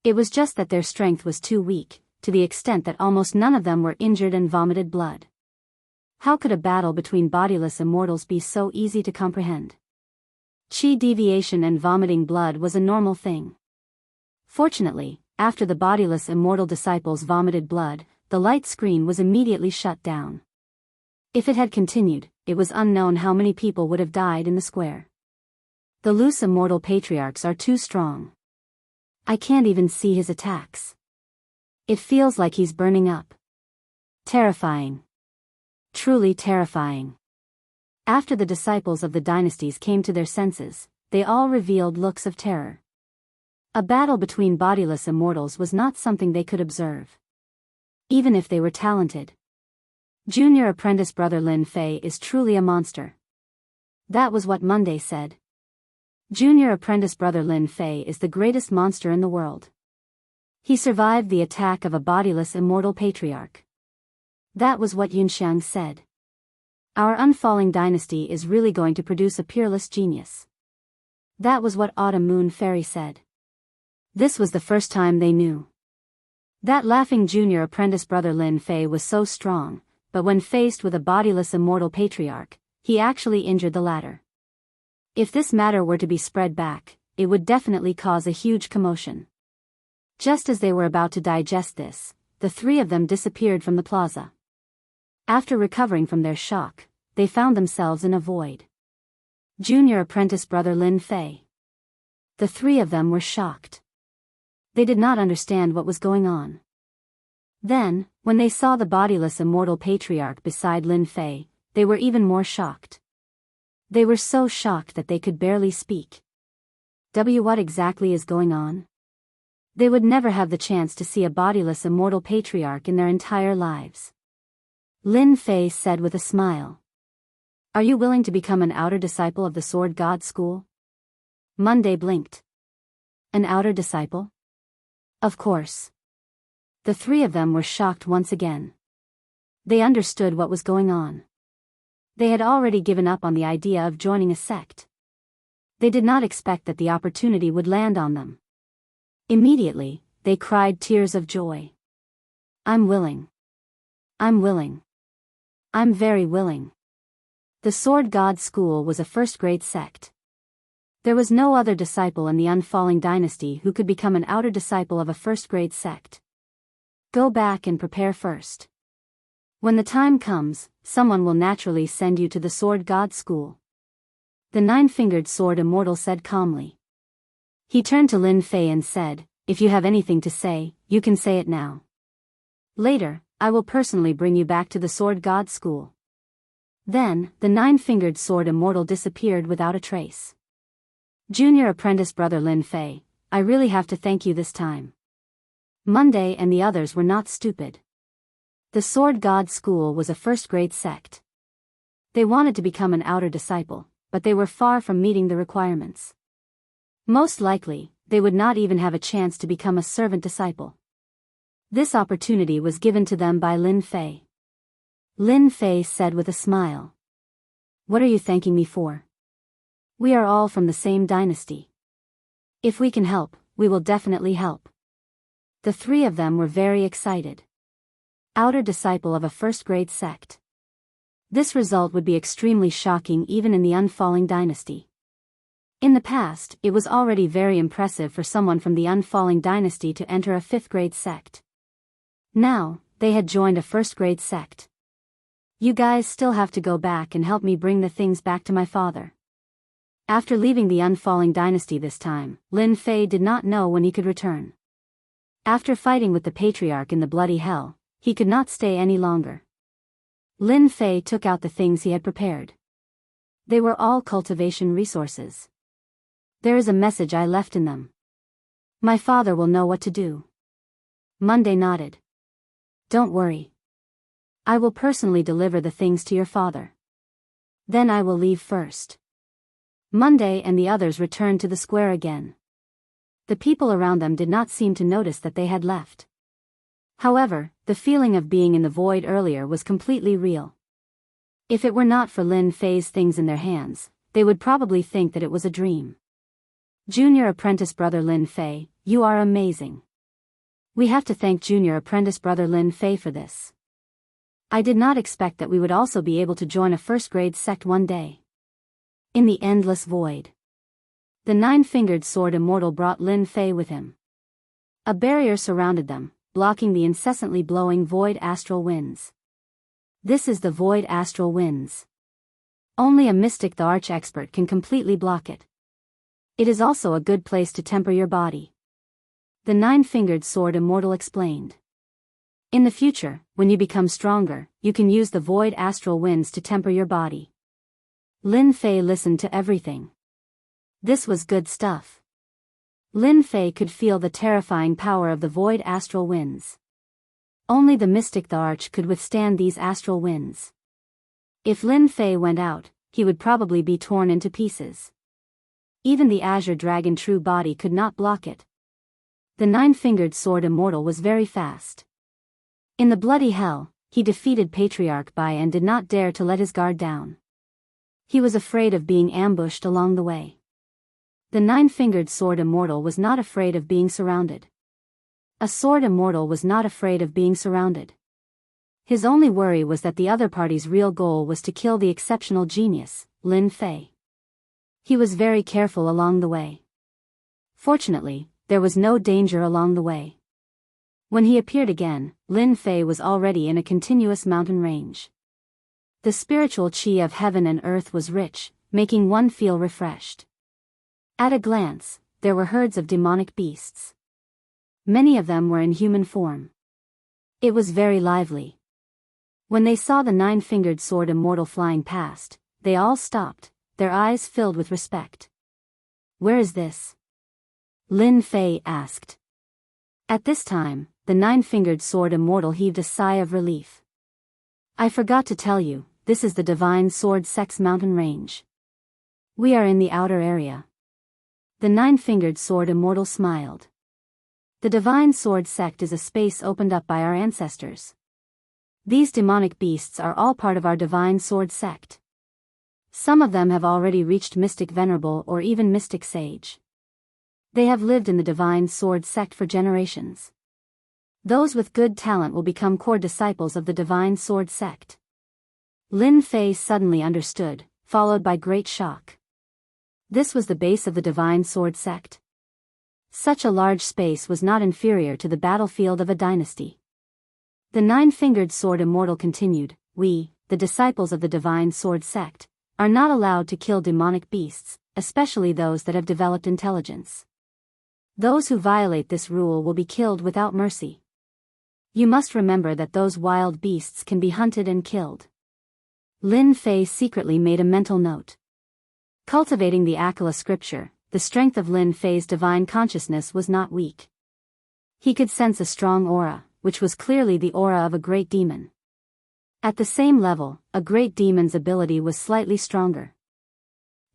It was just that their strength was too weak, to the extent that almost none of them were injured and vomited blood. How could a battle between bodiless immortals be so easy to comprehend? Chi deviation and vomiting blood was a normal thing. Fortunately, after the bodiless immortal disciples vomited blood, the light screen was immediately shut down. If it had continued, it was unknown how many people would have died in the square. The loose immortal patriarchs are too strong. I can't even see his attacks. It feels like he's burning up. Terrifying. Truly terrifying. After the disciples of the dynasties came to their senses, they all revealed looks of terror. A battle between bodiless immortals was not something they could observe, even if they were talented. Junior apprentice brother Lin Fei is truly a monster. That was what Monday said. Junior apprentice brother Lin Fei is the greatest monster in the world. He survived the attack of a bodiless immortal patriarch. That was what Yunxiang said. Our unfalling dynasty is really going to produce a peerless genius. That was what Autumn Moon Fairy said. This was the first time they knew. That laughing junior apprentice brother Lin Fei was so strong, but when faced with a bodiless immortal patriarch, he actually injured the latter. If this matter were to be spread back, it would definitely cause a huge commotion. Just as they were about to digest this, the three of them disappeared from the plaza. After recovering from their shock, they found themselves in a void. Junior apprentice brother Lin Fei. The three of them were shocked. They did not understand what was going on. Then, when they saw the bodiless immortal patriarch beside Lin Fei, they were even more shocked. They were so shocked that they could barely speak. What exactly is going on? They would never have the chance to see a bodiless immortal patriarch in their entire lives. Lin Fei said with a smile. Are you willing to become an outer disciple of the Sword God School? Monday blinked. An outer disciple? Of course. The three of them were shocked once again. They understood what was going on. They had already given up on the idea of joining a sect. They did not expect that the opportunity would land on them. Immediately, they cried tears of joy. I'm willing. I'm willing. I'm very willing. The Sword God School was a first-grade sect. There was no other disciple in the unfalling dynasty who could become an outer disciple of a first-grade sect. Go back and prepare first. When the time comes, someone will naturally send you to the Sword God School. The nine-fingered sword immortal said calmly. He turned to Lin Fei and said, if you have anything to say, you can say it now. Later, I will personally bring you back to the Sword God School. Then, the nine-fingered sword immortal disappeared without a trace. Junior apprentice brother Lin Fei, I really have to thank you this time. Monday and the others were not stupid. The Sword God School was a first-grade sect. They wanted to become an outer disciple, but they were far from meeting the requirements. Most likely, they would not even have a chance to become a servant disciple. This opportunity was given to them by Lin Fei. Lin Fei said with a smile. What are you thanking me for? We are all from the same dynasty. If we can help, we will definitely help. The three of them were very excited. Outer disciple of a first-grade sect. This result would be extremely shocking even in the unfalling dynasty. In the past, it was already very impressive for someone from the unfalling dynasty to enter a fifth-grade sect. Now, they had joined a first-grade sect. You guys still have to go back and help me bring the things back to my father. After leaving the unfalling dynasty this time, Lin Fei did not know when he could return. After fighting with the patriarch in the bloody hell, he could not stay any longer. Lin Fei took out the things he had prepared. They were all cultivation resources. There is a message I left in them. My father will know what to do. Monday nodded. Don't worry. I will personally deliver the things to your father. Then I will leave first. Monday and the others returned to the square again. The people around them did not seem to notice that they had left. However, the feeling of being in the void earlier was completely real. If it were not for Lin Fei's things in their hands, they would probably think that it was a dream. Junior apprentice brother Lin Fei, you are amazing. We have to thank junior apprentice brother Lin Fei for this. I did not expect that we would also be able to join a first-grade sect one day. In the endless void. The nine-fingered sword immortal brought Lin Fei with him. A barrier surrounded them, blocking the incessantly blowing void astral winds. This is the void astral winds. Only a mystic the arch-expert can completely block it. It is also a good place to temper your body. The nine-fingered sword immortal explained. In the future, when you become stronger, you can use the void astral winds to temper your body. Lin Fei listened to everything. This was good stuff. Lin Fei could feel the terrifying power of the void astral winds. Only the mystic the arch could withstand these astral winds. If Lin Fei went out, he would probably be torn into pieces. Even the azure dragon true body could not block it. The nine-fingered sword immortal was very fast. In the bloody hell, he defeated Patriarch Bai and did not dare to let his guard down. He was afraid of being ambushed along the way. The nine-fingered sword immortal was not afraid of being surrounded. A sword immortal was not afraid of being surrounded. His only worry was that the other party's real goal was to kill the exceptional genius, Lin Fei. He was very careful along the way. Fortunately, there was no danger along the way. When he appeared again, Lin Fei was already in a continuous mountain range. The spiritual qi of heaven and earth was rich, making one feel refreshed. At a glance, there were herds of demonic beasts. Many of them were in human form. It was very lively. When they saw the nine-fingered sword immortal flying past, they all stopped, their eyes filled with respect. "Where is this?" Lin Fei asked. At this time, the nine-fingered sword immortal heaved a sigh of relief. "I forgot to tell you, this is the Divine Sword Sect's mountain range. We are in the outer area." The nine-fingered sword immortal smiled. The Divine Sword Sect is a space opened up by our ancestors. These demonic beasts are all part of our Divine Sword Sect. Some of them have already reached Mystic Venerable or even Mystic Sage. They have lived in the Divine Sword Sect for generations. Those with good talent will become core disciples of the Divine Sword Sect. Lin Fei suddenly understood, followed by great shock. This was the base of the Divine Sword Sect. Such a large space was not inferior to the battlefield of a dynasty. The nine-fingered sword immortal continued, "We, the disciples of the Divine Sword Sect, are not allowed to kill demonic beasts, especially those that have developed intelligence. Those who violate this rule will be killed without mercy. You must remember that those wild beasts can be hunted and killed." Lin Fei secretly made a mental note. Cultivating the Akala scripture, the strength of Lin Fei's divine consciousness was not weak. He could sense a strong aura, which was clearly the aura of a great demon. At the same level, a great demon's ability was slightly stronger.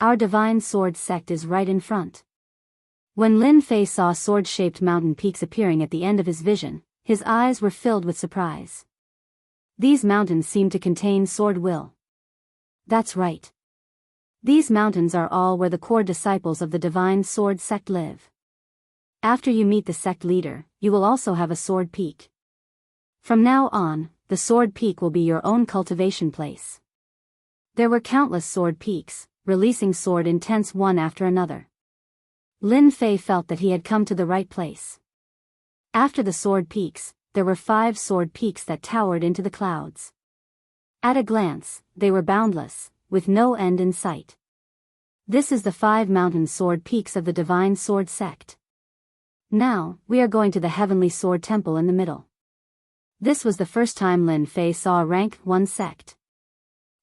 Our Divine Sword Sect is right in front. When Lin Fei saw sword-shaped mountain peaks appearing at the end of his vision, his eyes were filled with surprise. These mountains seemed to contain sword will. That's right. These mountains are all where the core disciples of the Divine Sword Sect live. After you meet the sect leader, you will also have a sword peak. From now on, the sword peak will be your own cultivation place. There were countless sword peaks, releasing sword intents one after another. Lin Fei felt that he had come to the right place. After the sword peaks, there were 5 sword peaks that towered into the clouds. At a glance, they were boundless, with no end in sight. This is the 5 mountain sword peaks of the Divine Sword Sect. Now, we are going to the Heavenly Sword Temple in the middle. This was the first time Lin Fei saw a rank 1 sect.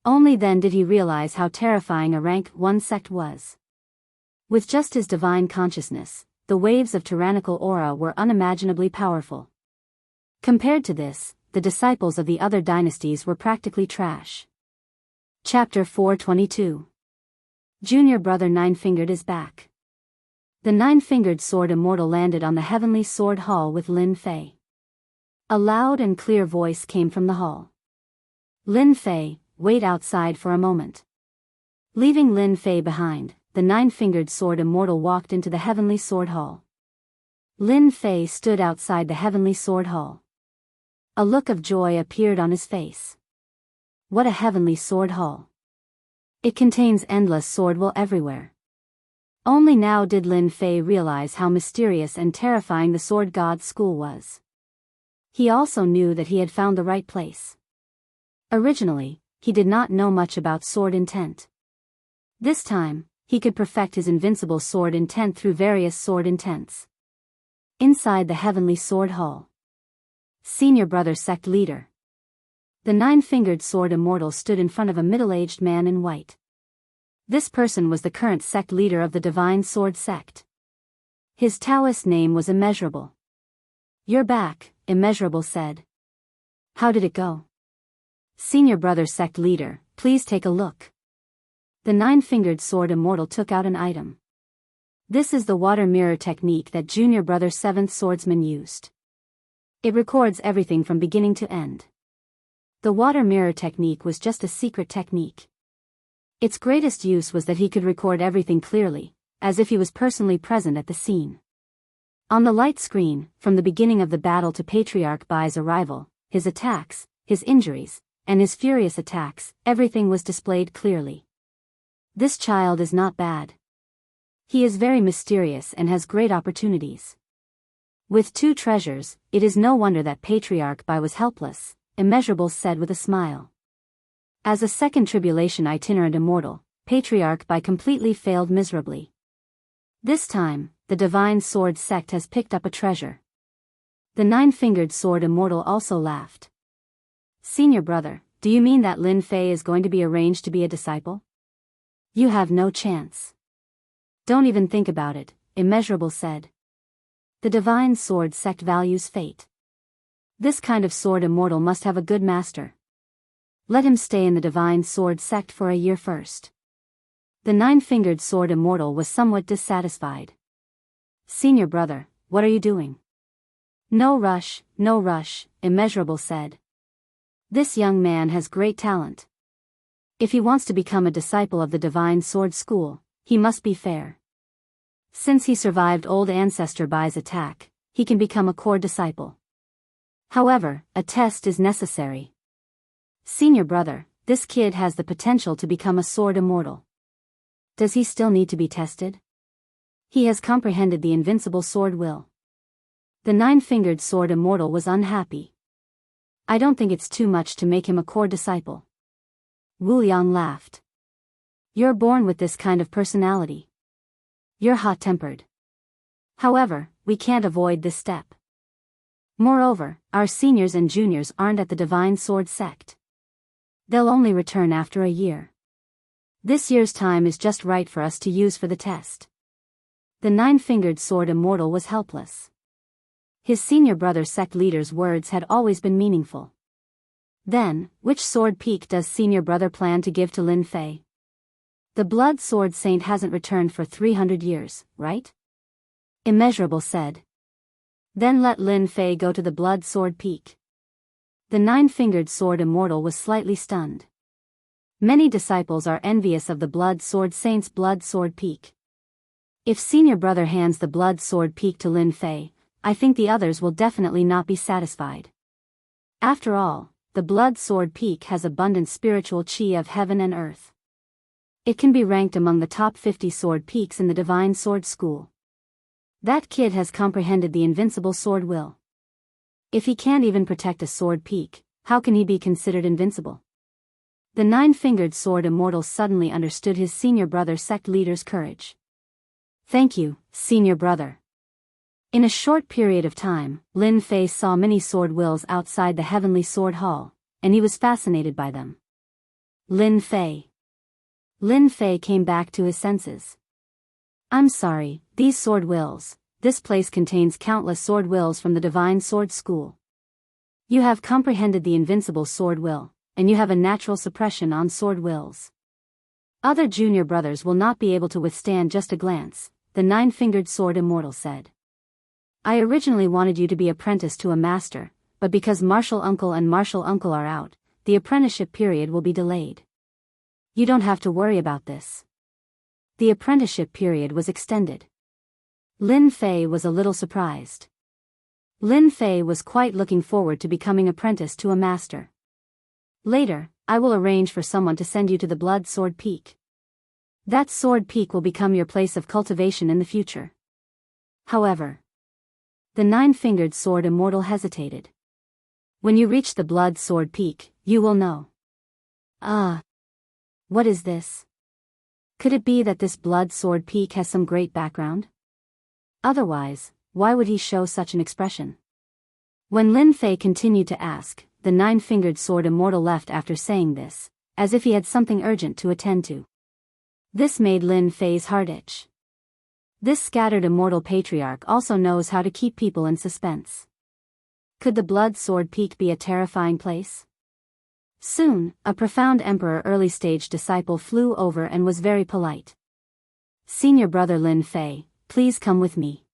Only then did he realize how terrifying a rank 1 sect was. With just his divine consciousness, the waves of tyrannical aura were unimaginably powerful. Compared to this, the disciples of the other dynasties were practically trash. Chapter 422. Junior Brother Nine-Fingered is back. The nine-fingered sword immortal landed on the Heavenly Sword Hall with Lin Fei. A loud and clear voice came from the hall. "Lin Fei, wait outside for a moment." Leaving Lin Fei behind, the nine-fingered sword immortal walked into the Heavenly Sword Hall. Lin Fei stood outside the Heavenly Sword Hall. A look of joy appeared on his face. What a heavenly sword hall! It contains endless sword will everywhere. Only now did Lin Fei realize how mysterious and terrifying the sword god's school was. He also knew that he had found the right place. Originally, he did not know much about sword intent. This time, he could perfect his invincible sword intent through various sword intents. Inside the Heavenly Sword Hall. Senior Brother Sect Leader. The nine-fingered sword immortal stood in front of a middle-aged man in white. This person was the current sect leader of the Divine Sword Sect. His Taoist name was Immeasurable. "You're back," Immeasurable said. "How did it go?" "Senior Brother Sect Leader, please take a look." The nine-fingered sword immortal took out an item. This is the water mirror technique that Junior Brother Seventh Swordsman used. It records everything from beginning to end. The water mirror technique was just a secret technique. Its greatest use was that he could record everything clearly, as if he was personally present at the scene. On the light screen, from the beginning of the battle to Patriarch Bai's arrival, his attacks, his injuries, and his furious attacks, everything was displayed clearly. This child is not bad. He is very mysterious and has great opportunities. With two treasures, it is no wonder that Patriarch Bai was helpless, Immeasurable said with a smile. As a second tribulation itinerant immortal, Patriarch Bai completely failed miserably. This time, the Divine Sword Sect has picked up a treasure. The nine-fingered sword immortal also laughed. "Senior Brother, do you mean that Lin Fei is going to be arranged to be a disciple?" "You have no chance." "Don't even think about it," Immeasurable said. The Divine Sword Sect values fate. This kind of sword immortal must have a good master. Let him stay in the Divine Sword Sect for a year first. The nine-fingered sword immortal was somewhat dissatisfied. "Senior Brother, what are you doing?" No rush, Immeasurable said. This young man has great talent. If he wants to become a disciple of the Divine Sword School, he must be fair. Since he survived old ancestor Bai's attack, he can become a core disciple. However, a test is necessary. "Senior Brother, this kid has the potential to become a sword immortal. Does he still need to be tested?" "He has comprehended the invincible sword will." The nine-fingered sword immortal was unhappy. "I don't think it's too much to make him a core disciple." Wu Yang laughed. "You're born with this kind of personality. You're hot-tempered. However, we can't avoid this step. Moreover, our seniors and juniors aren't at the Divine Sword Sect. They'll only return after a year. This year's time is just right for us to use for the test." The nine-fingered sword immortal was helpless. His senior brother sect leader's words had always been meaningful. "Then, which sword peak does senior brother plan to give to Lin Fei? The Blood Sword Saint hasn't returned for 300 years, right?" Immeasurable said. "Then let Lin Fei go to the Blood Sword Peak." The nine-fingered sword immortal was slightly stunned. Many disciples are envious of the Blood Sword Saint's Blood Sword Peak. If senior brother hands the Blood Sword Peak to Lin Fei, I think the others will definitely not be satisfied. After all, the Blood Sword Peak has abundant spiritual chi of heaven and earth. It can be ranked among the top 50 sword peaks in the Divine Sword School. That kid has comprehended the invincible sword will. If he can't even protect a sword peak, how can he be considered invincible? The nine-fingered sword immortal suddenly understood his senior brother sect leader's courage. "Thank you, senior brother." In a short period of time, Lin Fei saw many sword wills outside the Heavenly Sword Hall, and he was fascinated by them. Lin Fei. Lin Fei came back to his senses. "I'm sorry, these sword wills. This place contains countless sword wills from the Divine Sword School. You have comprehended the invincible sword will, and you have a natural suppression on sword wills. Other junior brothers will not be able to withstand just a glance," the nine-fingered sword immortal said. "I originally wanted you to be apprenticed to a master, but because Martial Uncle and Martial Uncle are out, the apprenticeship period will be delayed. You don't have to worry about this." The apprenticeship period was extended. Lin Fei was a little surprised. Lin Fei was quite looking forward to becoming apprenticed to a master. "Later, I will arrange for someone to send you to the Blood Sword Peak. That sword peak will become your place of cultivation in the future." However, the nine-fingered sword immortal hesitated. When you reach the Blood Sword Peak, you will know. Ah. What is this? Could it be that this Blood Sword Peak has some great background? Otherwise, why would he show such an expression? When Lin Fei continued to ask, the nine-fingered sword immortal left after saying this, as if he had something urgent to attend to. This made Lin Fei's heart itch. This scattered immortal patriarch also knows how to keep people in suspense. Could the Blood Sword Peak be a terrifying place? Soon, a profound emperor early-stage disciple flew over and was very polite. Senior brother Lin Fei, please come with me.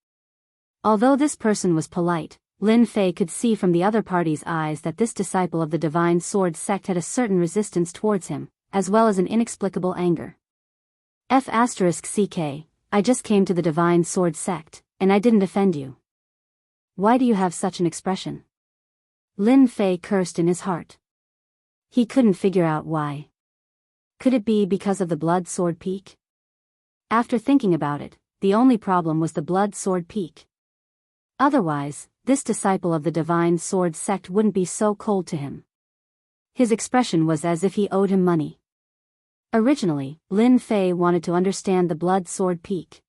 Although this person was polite, Lin Fei could see from the other party's eyes that this disciple of the Divine Sword sect had a certain resistance towards him, as well as an inexplicable anger. *CK, I just came to the Divine Sword sect, and I didn't offend you. Why do you have such an expression? Lin Fei cursed in his heart. He couldn't figure out why. Could it be because of the Blood Sword Peak? After thinking about it, the only problem was the Blood Sword Peak. Otherwise, this disciple of the Divine Sword sect wouldn't be so cold to him. His expression was as if he owed him money. Originally, Lin Fei wanted to understand the Blood Sword Peak.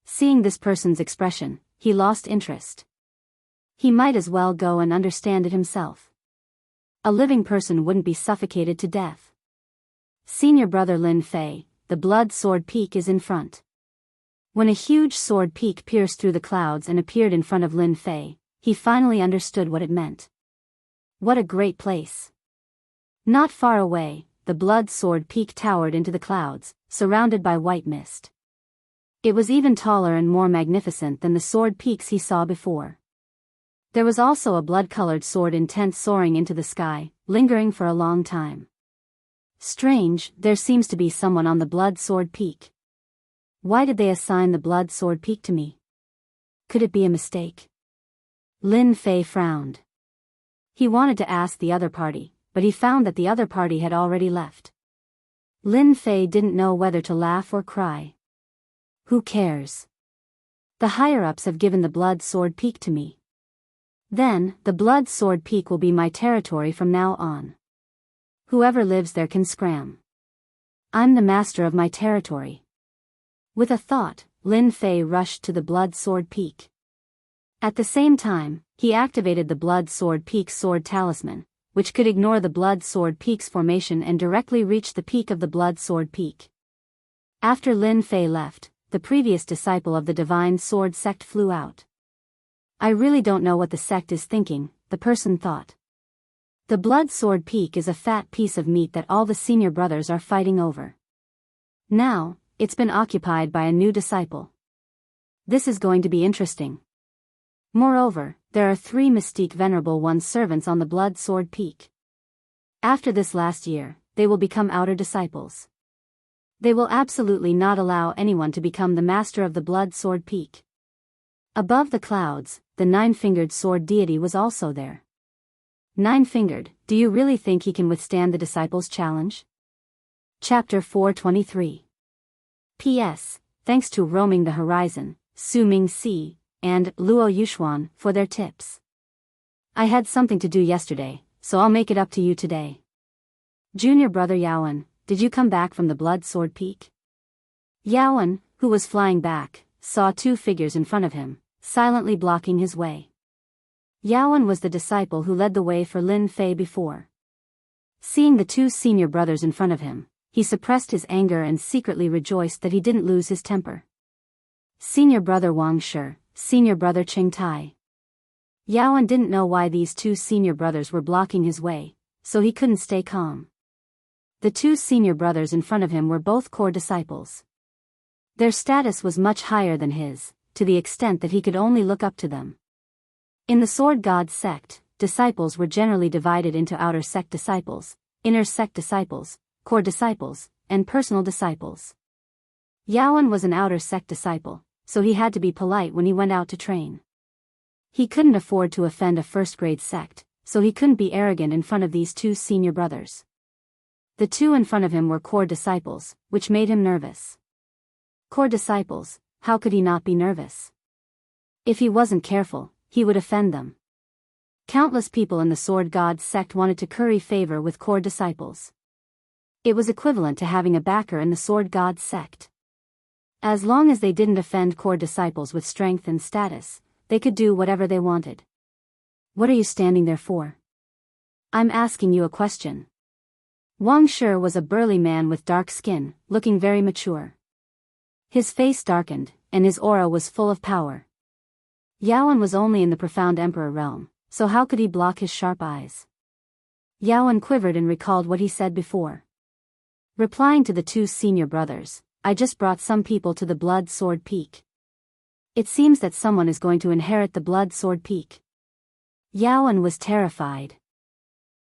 Seeing this person's expression, he lost interest. He might as well go and understand it himself. A living person wouldn't be suffocated to death. Senior brother Lin Fei, the Blood Sword Peak is in front. When a huge sword peak pierced through the clouds and appeared in front of Lin Fei, he finally understood what it meant. What a great place. Not far away, the Blood Sword Peak towered into the clouds, surrounded by white mist. It was even taller and more magnificent than the sword peaks he saw before. There was also a blood-colored sword intent soaring into the sky, lingering for a long time. Strange, there seems to be someone on the Blood Sword Peak. Why did they assign the Blood Sword Peak to me? Could it be a mistake? Lin Fei frowned. He wanted to ask the other party, but he found that the other party had already left. Lin Fei didn't know whether to laugh or cry. Who cares? The higher-ups have given the Blood Sword Peak to me. Then, the Blood Sword Peak will be my territory from now on. Whoever lives there can scram. I'm the master of my territory. With a thought, Lin Fei rushed to the Blood Sword Peak. At the same time, he activated the Blood Sword Peak's sword talisman, which could ignore the Blood Sword Peak's formation and directly reach the peak of the Blood Sword Peak. After Lin Fei left, the previous disciple of the Divine Sword sect flew out. I really don't know what the sect is thinking, the person thought. The Blood Sword Peak is a fat piece of meat that all the senior brothers are fighting over. Now, it's been occupied by a new disciple. This is going to be interesting. Moreover, there are 3 Mystique Venerable One's servants on the Blood Sword Peak. After this last year, they will become outer disciples. They will absolutely not allow anyone to become the master of the Blood Sword Peak. Above the clouds, the 9-fingered sword deity was also there. 9-fingered, do you really think he can withstand the disciples' challenge? Chapter 423. P.S. Thanks to Roaming the Horizon, Su Ming Si, and Luo Yuxuan for their tips. I had something to do yesterday, so I'll make it up to you today. Junior brother Yaowen, did you come back from the Blood Sword Peak? Yaowen, who was flying back, saw 2 figures in front of him, silently blocking his way. Yaowen was the disciple who led the way for Lin Fei before. Seeing the 2 senior brothers in front of him, he suppressed his anger and secretly rejoiced that he didn't lose his temper. Senior brother Wang Shi, senior brother Qing Tai. Yaowen didn't know why these 2 senior brothers were blocking his way, so he couldn't stay calm. The 2 senior brothers in front of him were both core disciples. Their status was much higher than his, to the extent that he could only look up to them. In the Sword God sect, disciples were generally divided into outer sect disciples, inner sect disciples, core disciples, and personal disciples. Yaowen was an outer sect disciple, so he had to be polite when he went out to train. He couldn't afford to offend a first-grade sect, so he couldn't be arrogant in front of these 2 senior brothers. The 2 in front of him were core disciples, which made him nervous. Core disciples, how could he not be nervous? If he wasn't careful, he would offend them. Countless people in the Sword God sect wanted to curry favor with core disciples. It was equivalent to having a backer in the Sword God sect. As long as they didn't offend core disciples with strength and status, they could do whatever they wanted. What are you standing there for? I'm asking you a question. Wang Shi was a burly man with dark skin, looking very mature. His face darkened, and his aura was full of power. Yaowen was only in the profound emperor realm, so how could he block his sharp eyes? Yaowen quivered and recalled what he said before. Replying to the two senior brothers, I just brought some people to the Blood Sword Peak. It seems that someone is going to inherit the Blood Sword Peak. Yaowen was terrified.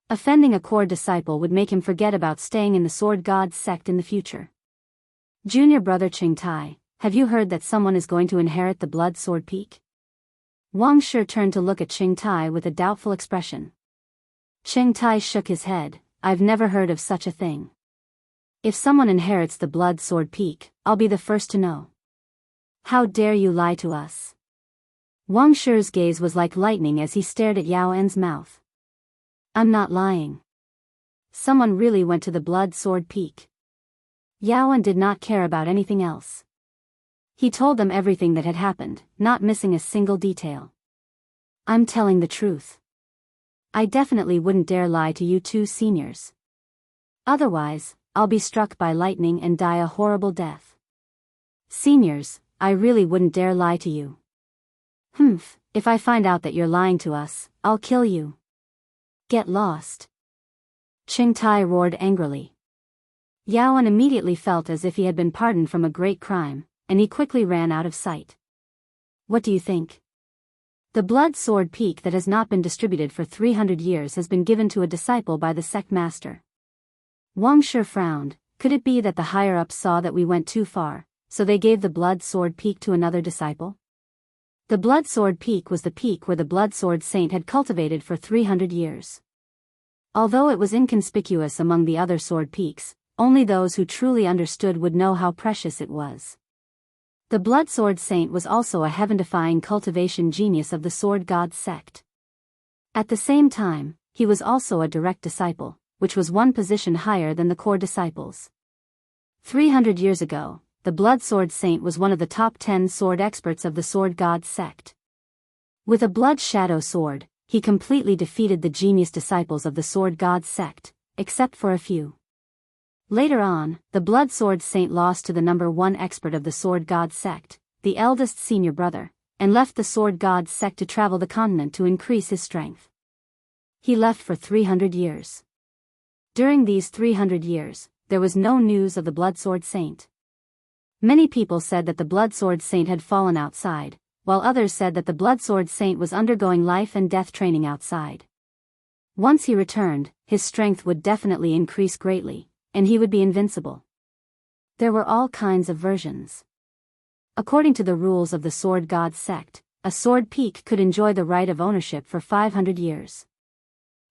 Offending a core disciple would make him forget about staying in the Sword God sect in the future. Junior brother Qingtai, have you heard that someone is going to inherit the Blood Sword Peak? Wang Shi turned to look at Qingtai with a doubtful expression. Qingtai shook his head. I've never heard of such a thing. If someone inherits the Blood Sword Peak, I'll be the first to know. How dare you lie to us? Wang Shi's gaze was like lightning as he stared at Yaowen's mouth. I'm not lying. Someone really went to the Blood Sword Peak. Yaowen did not care about anything else. He told them everything that had happened, not missing a single detail. I'm telling the truth. I definitely wouldn't dare lie to you two seniors. Otherwise, I'll be struck by lightning and die a horrible death. Seniors, I really wouldn't dare lie to you. If I find out that you're lying to us, I'll kill you. Get lost. Qingtai roared angrily. Yaowen immediately felt as if he had been pardoned from a great crime, and he quickly ran out of sight. What do you think? The Blood Sword Peak that has not been distributed for 300 years has been given to a disciple by the sect master. Wang Shi frowned. Could it be that the higher-ups saw that we went too far, so they gave the Blood Sword Peak to another disciple? The Blood Sword Peak was the peak where the Blood Sword Saint had cultivated for 300 years. Although it was inconspicuous among the other sword peaks, only those who truly understood would know how precious it was. The Blood Sword Saint was also a heaven-defying cultivation genius of the Sword God sect. At the same time, he was also a direct disciple, which was one position higher than the core disciples. 300 years ago, the Blood Sword Saint was one of the top 10 sword experts of the Sword God sect. With a blood shadow sword, he completely defeated the genius disciples of the Sword God sect, except for a few. Later on, the Blood Sword Saint lost to the number 1 expert of the Sword God sect, the eldest senior brother, and left the Sword God sect to travel the continent to increase his strength. He left for 300 years. During these 300 years, there was no news of the Blood Sword Saint. Many people said that the Blood Sword Saint had fallen outside, while others said that the Blood Sword Saint was undergoing life and death training outside. Once he returned, his strength would definitely increase greatly, and he would be invincible. There were all kinds of versions. According to the rules of the Sword God sect, a sword peak could enjoy the right of ownership for 500 years.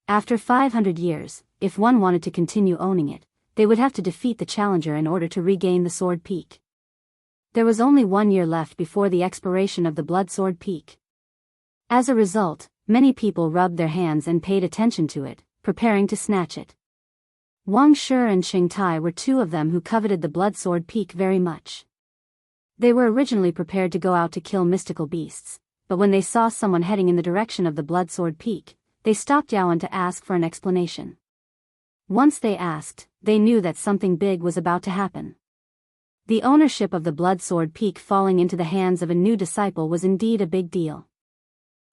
After 500 years, if one wanted to continue owning it, they would have to defeat the challenger in order to regain the sword peak. There was only 1 year left before the expiration of the Blood Sword Peak. As a result, many people rubbed their hands and paid attention to it, preparing to snatch it. Wang Shi and Qingtai were two of them who coveted the Blood Sword Peak very much. They were originally prepared to go out to kill mystical beasts, but when they saw someone heading in the direction of the Blood Sword Peak, they stopped Yaowen to ask for an explanation. Once they asked, they knew that something big was about to happen. The ownership of the Blood Sword Peak falling into the hands of a new disciple was indeed a big deal.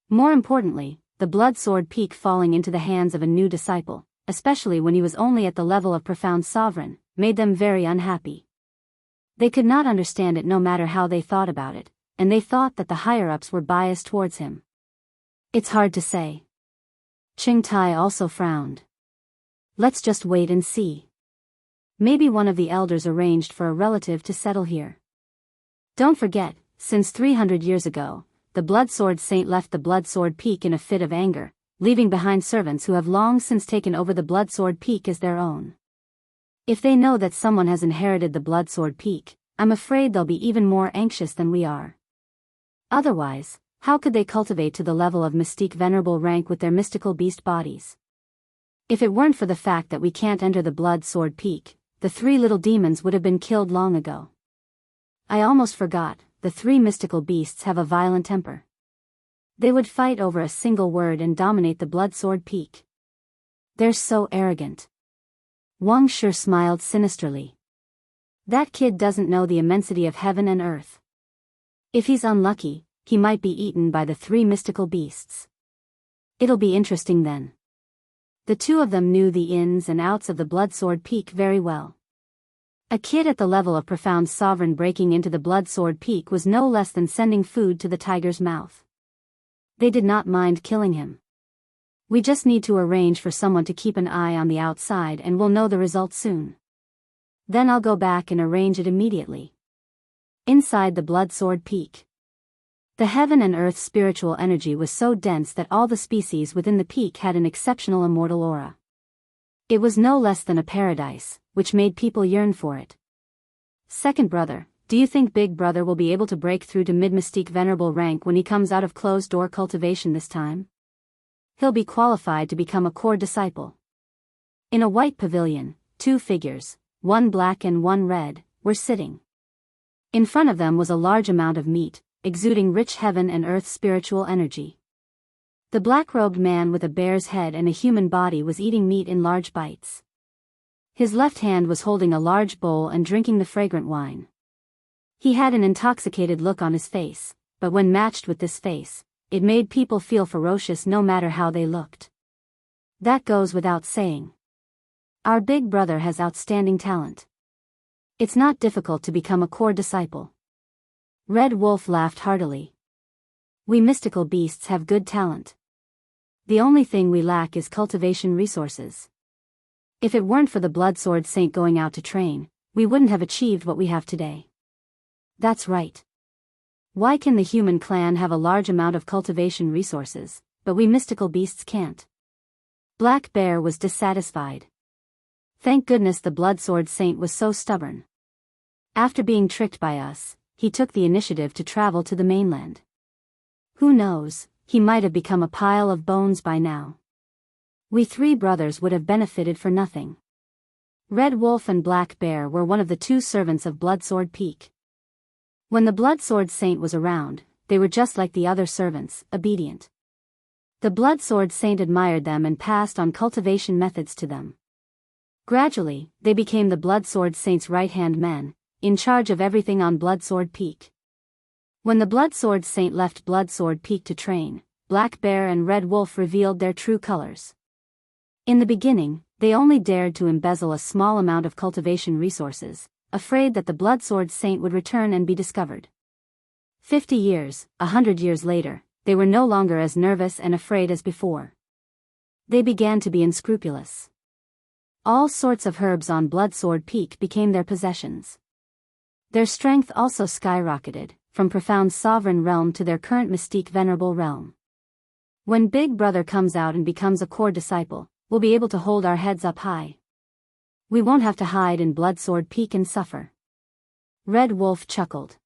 More importantly, the Blood Sword Peak falling into the hands of a new disciple, especially when he was only at the level of profound sovereign, made them very unhappy. They could not understand it no matter how they thought about it, and they thought that the higher-ups were biased towards him. It's hard to say. Qingtai also frowned. Let's just wait and see. Maybe one of the elders arranged for a relative to settle here. Don't forget, since 300 years ago, the Blood Sword Saint left the Blood Sword Peak in a fit of anger, leaving behind servants who have long since taken over the Blood Sword Peak as their own. If they know that someone has inherited the Blood Sword Peak, I'm afraid they'll be even more anxious than we are. Otherwise, How could they cultivate to the level of mystique venerable rank with their mystical beast bodies? If it weren't for the fact that we can't enter the blood sword peak, the 3 little demons would have been killed long ago. I almost forgot, the 3 mystical beasts have a violent temper. They would fight over a single word and dominate the blood sword peak. They're so arrogant. Wang Shi smiled sinisterly. That kid doesn't know the immensity of heaven and earth. If he's unlucky, he might be eaten by the 3 mystical beasts. It'll be interesting then. The 2 of them knew the ins and outs of the blood sword peak very well. A kid at the level of profound sovereign breaking into the blood sword peak was no less than sending food to the tiger's mouth. They did not mind killing him. We just need to arrange for someone to keep an eye on the outside and we'll know the result soon. Then I'll go back and arrange it immediately. Inside the blood sword peak. The heaven and earth spiritual energy was so dense that all the species within the peak had an exceptional immortal aura. It was no less than a paradise, which made people yearn for it. Second brother, do you think Big Brother will be able to break through to mid-mystique venerable rank when he comes out of closed-door cultivation this time? He'll be qualified to become a core disciple. In a white pavilion, 2 figures, one black and one red, were sitting. In front of them was a large amount of meat, exuding rich heaven and earth spiritual energy. The black-robed man with a bear's head and a human body was eating meat in large bites. His left hand was holding a large bowl and drinking the fragrant wine. He had an intoxicated look on his face, but when matched with this face, it made people feel ferocious no matter how they looked. That goes without saying. Our big brother has outstanding talent. It's not difficult to become a core disciple. Red Wolf laughed heartily. We mystical beasts have good talent. The only thing we lack is cultivation resources. If it weren't for the Blood Sword Saint going out to train, we wouldn't have achieved what we have today. That's right. Why can the human clan have a large amount of cultivation resources, but we mystical beasts can't? Black Bear was dissatisfied. Thank goodness the Blood Sword Saint was so stubborn. After being tricked by us, he took the initiative to travel to the mainland. Who knows, he might have become a pile of bones by now. We 3 brothers would have benefited for nothing. Red Wolf and Black Bear were one of the 2 servants of Blood Sword Peak. When the Blood Sword Saint was around, they were just like the other servants, obedient. The Blood Sword Saint admired them and passed on cultivation methods to them. Gradually, they became the Blood Sword Saint's right-hand men, in charge of everything on Blood Sword Peak. When the Blood Sword Saint left Blood Sword Peak to train, Black Bear and Red Wolf revealed their true colors. In the beginning, they only dared to embezzle a small amount of cultivation resources, afraid that the Blood Sword Saint would return and be discovered. 50 years, 100 years later, they were no longer as nervous and afraid as before. They began to be unscrupulous. All sorts of herbs on Blood Sword Peak became their possessions. Their strength also skyrocketed, from profound sovereign realm to their current mystique venerable realm. When Big Brother comes out and becomes a core disciple, we'll be able to hold our heads up high. We won't have to hide in Blood Sword Peak and suffer. Red Wolf chuckled.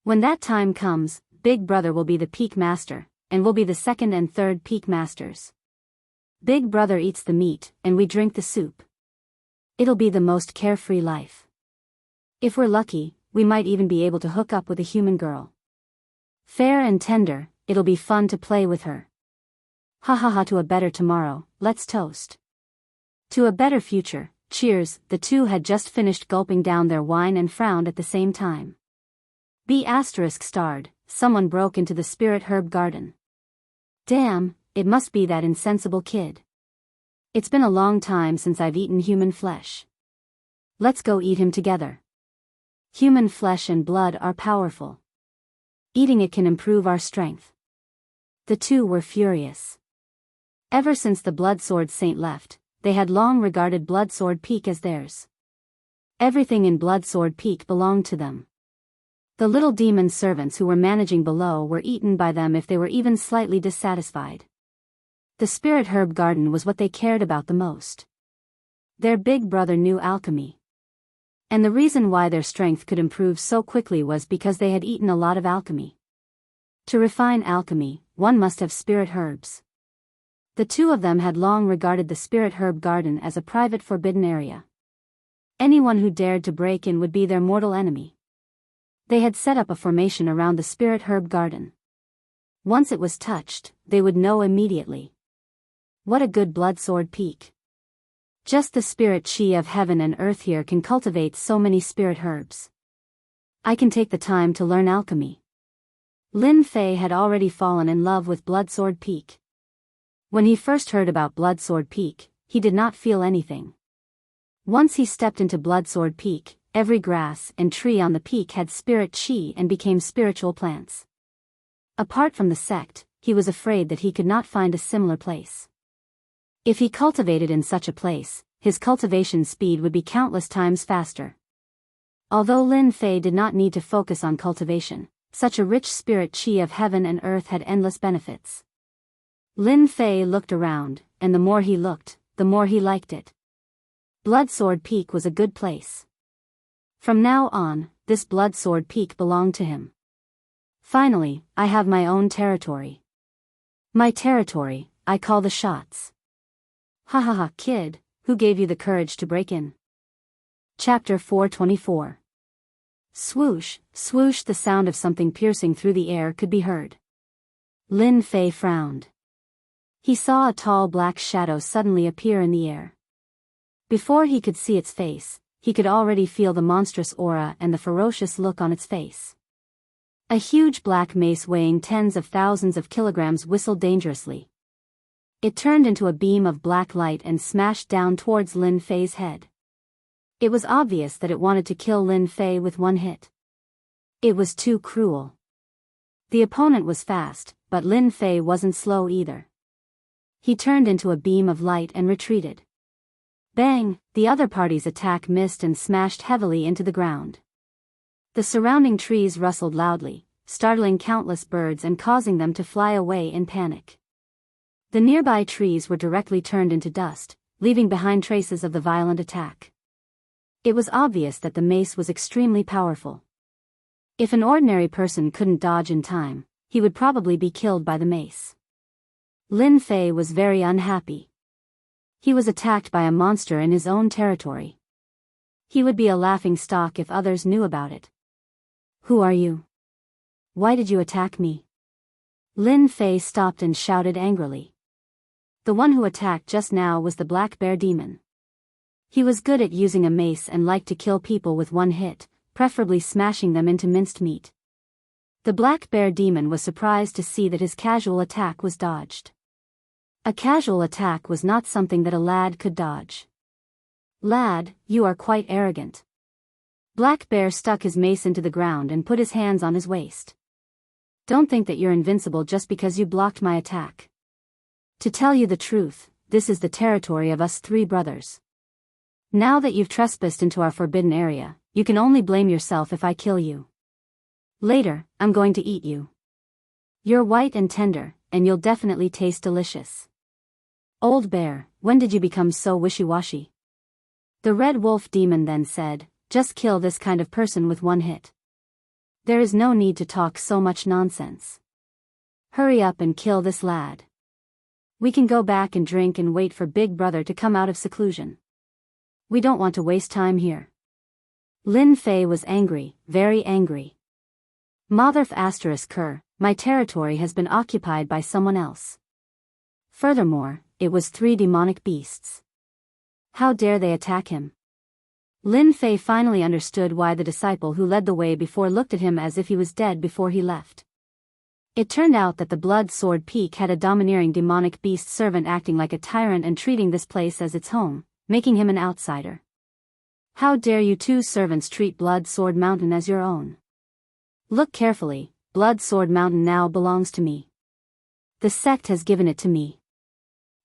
When that time comes, Big Brother will be the Peak Master, and we'll be the 2nd and 3rd Peak Masters. Big Brother eats the meat, and we drink the soup. It'll be the most carefree life. If we're lucky, we might even be able to hook up with a human girl. Fair and tender, it'll be fun to play with her. Ha ha ha, to a better tomorrow, let's toast. To a better future. Cheers. The 2 had just finished gulping down their wine and frowned at the same time. ****, someone broke into the spirit herb garden. Damn, it must be that insensible kid. It's been a long time since I've eaten human flesh. Let's go eat him together. Human flesh and blood are powerful. Eating it can improve our strength. The 2 were furious. Ever since the Blood Sword Saint left, they had long regarded Blood Sword Peak as theirs. Everything in Blood Sword Peak belonged to them. The little demon servants who were managing below were eaten by them if they were even slightly dissatisfied. The spirit herb garden was what they cared about the most. Their big brother knew alchemy. And the reason why their strength could improve so quickly was because they had eaten a lot of alchemy. To refine alchemy, one must have spirit herbs. The two of them had long regarded the spirit herb garden as a private forbidden area. Anyone who dared to break in would be their mortal enemy. They had set up a formation around the spirit herb garden. Once it was touched, they would know immediately. What a good blood sword peak. Just the spirit chi of heaven and earth here can cultivate so many spirit herbs. I can take the time to learn alchemy. Lin Fei had already fallen in love with Blood Sword Peak. When he first heard about Blood Sword Peak, he did not feel anything. Once he stepped into Blood Sword Peak, every grass and tree on the peak had spirit chi and became spiritual plants. Apart from the sect, he was afraid that he could not find a similar place. If he cultivated in such a place, his cultivation speed would be countless times faster. Although Lin Fei did not need to focus on cultivation, such a rich spirit chi of heaven and earth had endless benefits. Lin Fei looked around, and the more he looked, the more he liked it. Blood Sword Peak was a good place. From now on, this Blood Sword Peak belonged to him. Finally, I have my own territory. My territory, I call the shots. Ha ha ha, kid, who gave you the courage to break in? Chapter 424. Swoosh, swoosh, the sound of something piercing through the air could be heard. Lin Fei frowned. He saw a tall black shadow suddenly appear in the air. Before he could see its face, he could already feel the monstrous aura and the ferocious look on its face. A huge black mace weighing tens of thousands of kilograms whistled dangerously. It turned into a beam of black light and smashed down towards Lin Fei's head. It was obvious that it wanted to kill Lin Fei with one hit. It was too cruel. The opponent was fast, but Lin Fei wasn't slow either. He turned into a beam of light and retreated. Bang! The other party's attack missed and smashed heavily into the ground. The surrounding trees rustled loudly, startling countless birds and causing them to fly away in panic. The nearby trees were directly turned into dust, leaving behind traces of the violent attack. It was obvious that the mace was extremely powerful. If an ordinary person couldn't dodge in time, he would probably be killed by the mace. Lin Fei was very unhappy. He was attacked by a monster in his own territory. He would be a laughing stock if others knew about it. Who are you? Why did you attack me? Lin Fei stopped and shouted angrily. The one who attacked just now was the Black Bear Demon. He was good at using a mace and liked to kill people with one hit, preferably smashing them into minced meat. The Black Bear Demon was surprised to see that his casual attack was dodged. A casual attack was not something that a lad could dodge. Lad, you are quite arrogant. Black Bear stuck his mace into the ground and put his hands on his waist. Don't think that you're invincible just because you blocked my attack. To tell you the truth, this is the territory of us three brothers. Now that you've trespassed into our forbidden area, you can only blame yourself if I kill you. Later, I'm going to eat you. You're white and tender, and you'll definitely taste delicious. Old Bear, when did you become so wishy-washy? The Red Wolf Demon then said, just kill this kind of person with one hit. There is no need to talk so much nonsense. Hurry up and kill this lad. We can go back and drink and wait for Big Brother to come out of seclusion. We don't want to waste time here. Lin Fei was angry, very angry. Motherf ***, my territory has been occupied by someone else. Furthermore, it was 3 demonic beasts. How dare they attack him? Lin Fei finally understood why the disciple who led the way before looked at him as if he was dead before he left. It turned out that the Blood Sword Peak had a domineering demonic beast servant acting like a tyrant and treating this place as its home, making him an outsider. How dare you 2 servants treat Blood Sword Mountain as your own? Look carefully, Blood Sword Mountain now belongs to me. The sect has given it to me.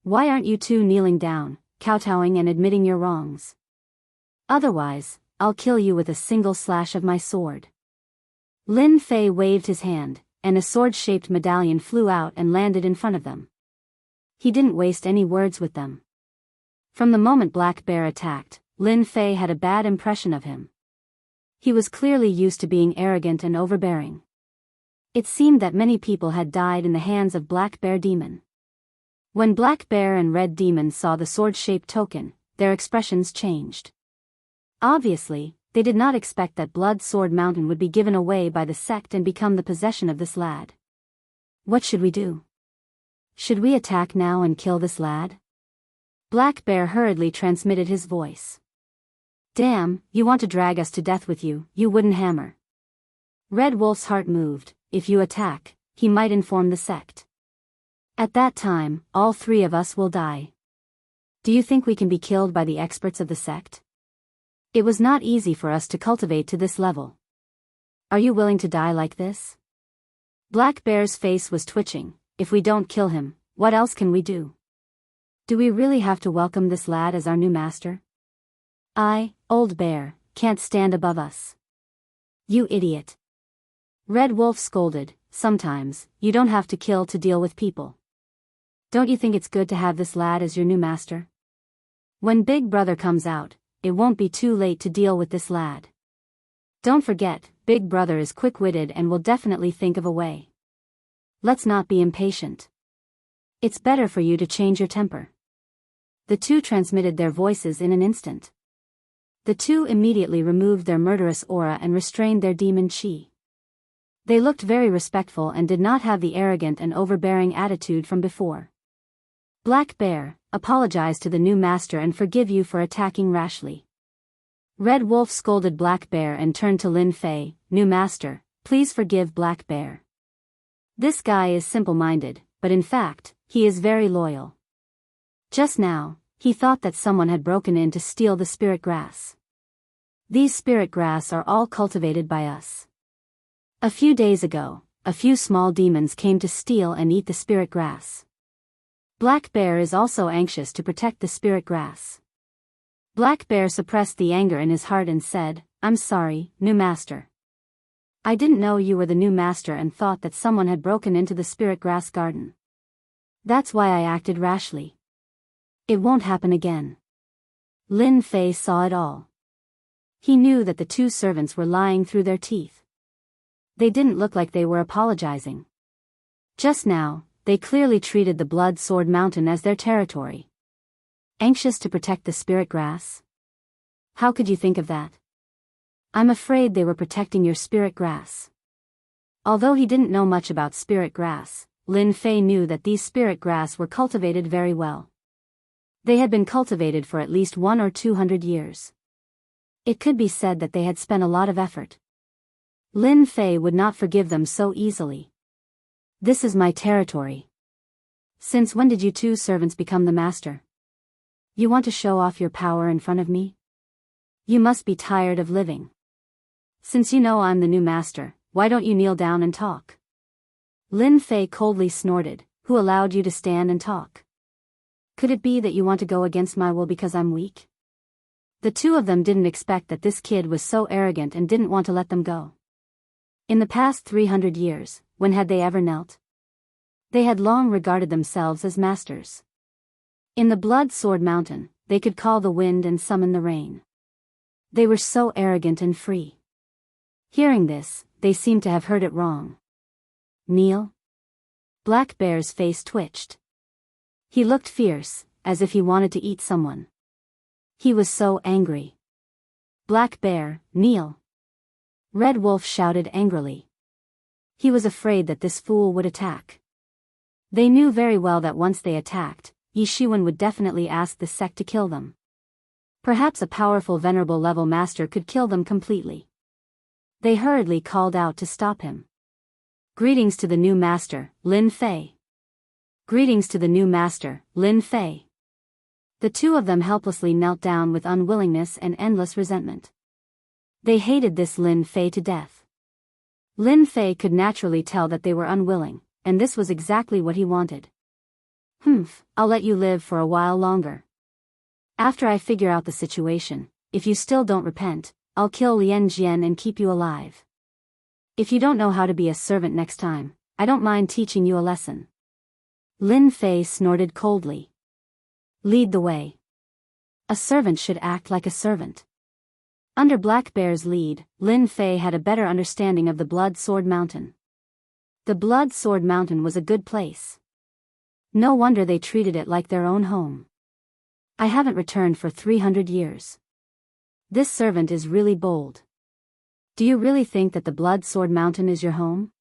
Why aren't you 2 kneeling down, kowtowing and admitting your wrongs? Otherwise, I'll kill you with a single slash of my sword. Lin Fei waved his hand, and a sword-shaped medallion flew out and landed in front of them. He didn't waste any words with them. From the moment Black Bear attacked, Lin Fei had a bad impression of him. He was clearly used to being arrogant and overbearing. It seemed that many people had died in the hands of Black Bear Demon. When Black Bear and Red Demon saw the sword-shaped token, their expressions changed. Obviously, they did not expect that Blood Sword Mountain would be given away by the sect and become the possession of this lad. What should we do? Should we attack now and kill this lad? Black Bear hurriedly transmitted his voice. Damn, you want to drag us to death with you, you wooden hammer. Red Wolf's heart moved. If you attack, he might inform the sect. At that time, all three of us will die. Do you think we can be killed by the experts of the sect? It was not easy for us to cultivate to this level. Are you willing to die like this? Black Bear's face was twitching. If we don't kill him, what else can we do? Do we really have to welcome this lad as our new master? Old Bear, can't stand above us. You idiot. Red Wolf scolded. Sometimes, you don't have to kill to deal with people. Don't you think it's good to have this lad as your new master? When Big Brother comes out, it won't be too late to deal with this lad. Don't forget, Big Brother is quick-witted and will definitely think of a way. Let's not be impatient. It's better for you to change your temper. The two transmitted their voices in an instant. The two immediately removed their murderous aura and restrained their demon chi. They looked very respectful and did not have the arrogant and overbearing attitude from before. Black Bear, apologize to the new master and forgive you for attacking rashly. Red Wolf scolded Black Bear and turned to Lin Fei. New master, please forgive Black Bear. This guy is simple-minded, but in fact, he is very loyal. Just now, he thought that someone had broken in to steal the spirit grass. These spirit grass are all cultivated by us. A few days ago, a few small demons came to steal and eat the spirit grass. Black Bear is also anxious to protect the spirit grass. Black Bear suppressed the anger in his heart and said, I'm sorry, new master. I didn't know you were the new master and thought that someone had broken into the spirit grass garden. That's why I acted rashly. It won't happen again. Lin Fei saw it all. He knew that the two servants were lying through their teeth. They didn't look like they were apologizing. Just now, they clearly treated the Blood Sword Mountain as their territory. Anxious to protect the spirit grass? How could you think of that? I'm afraid they were protecting your spirit grass. Although he didn't know much about spirit grass, Lin Fei knew that these spirit grass were cultivated very well. They had been cultivated for at least 100 or 200 years. It could be said that they had spent a lot of effort. Lin Fei would not forgive them so easily. This is my territory. Since when did you two servants become the master? You want to show off your power in front of me? You must be tired of living. Since you know I'm the new master, why don't you kneel down and talk? Lin Fei coldly snorted. Who allowed you to stand and talk? Could it be that you want to go against my will because I'm weak? The two of them didn't expect that this kid was so arrogant and didn't want to let them go. In the past 300 years, when had they ever knelt? They had long regarded themselves as masters. In the Blood Sword Mountain, they could call the wind and summon the rain. They were so arrogant and free. Hearing this, they seemed to have heard it wrong. Kneel? Black Bear's face twitched. He looked fierce, as if he wanted to eat someone. He was so angry. Black Bear, kneel! Red Wolf shouted angrily. He was afraid that this fool would attack. They knew very well that once they attacked, Yi Shiwen would definitely ask the sect to kill them. Perhaps a powerful venerable level master could kill them completely. They hurriedly called out to stop him. Greetings to the new master, Lin Fei. Greetings to the new master, Lin Fei. The two of them helplessly knelt down with unwillingness and endless resentment. They hated this Lin Fei to death. Lin Fei could naturally tell that they were unwilling, and this was exactly what he wanted. I'll let you live for a while longer. After I figure out the situation, if you still don't repent, I'll kill Lien Jian and keep you alive. If you don't know how to be a servant next time, I don't mind teaching you a lesson. Lin Fei snorted coldly. Lead the way. A servant should act like a servant. Under Black Bear's lead, Lin Fei had a better understanding of the Blood Sword Mountain. The Blood Sword Mountain was a good place. No wonder they treated it like their own home. I haven't returned for 300 years. This servant is really bold. Do you really think that the Blood Sword Mountain is your home?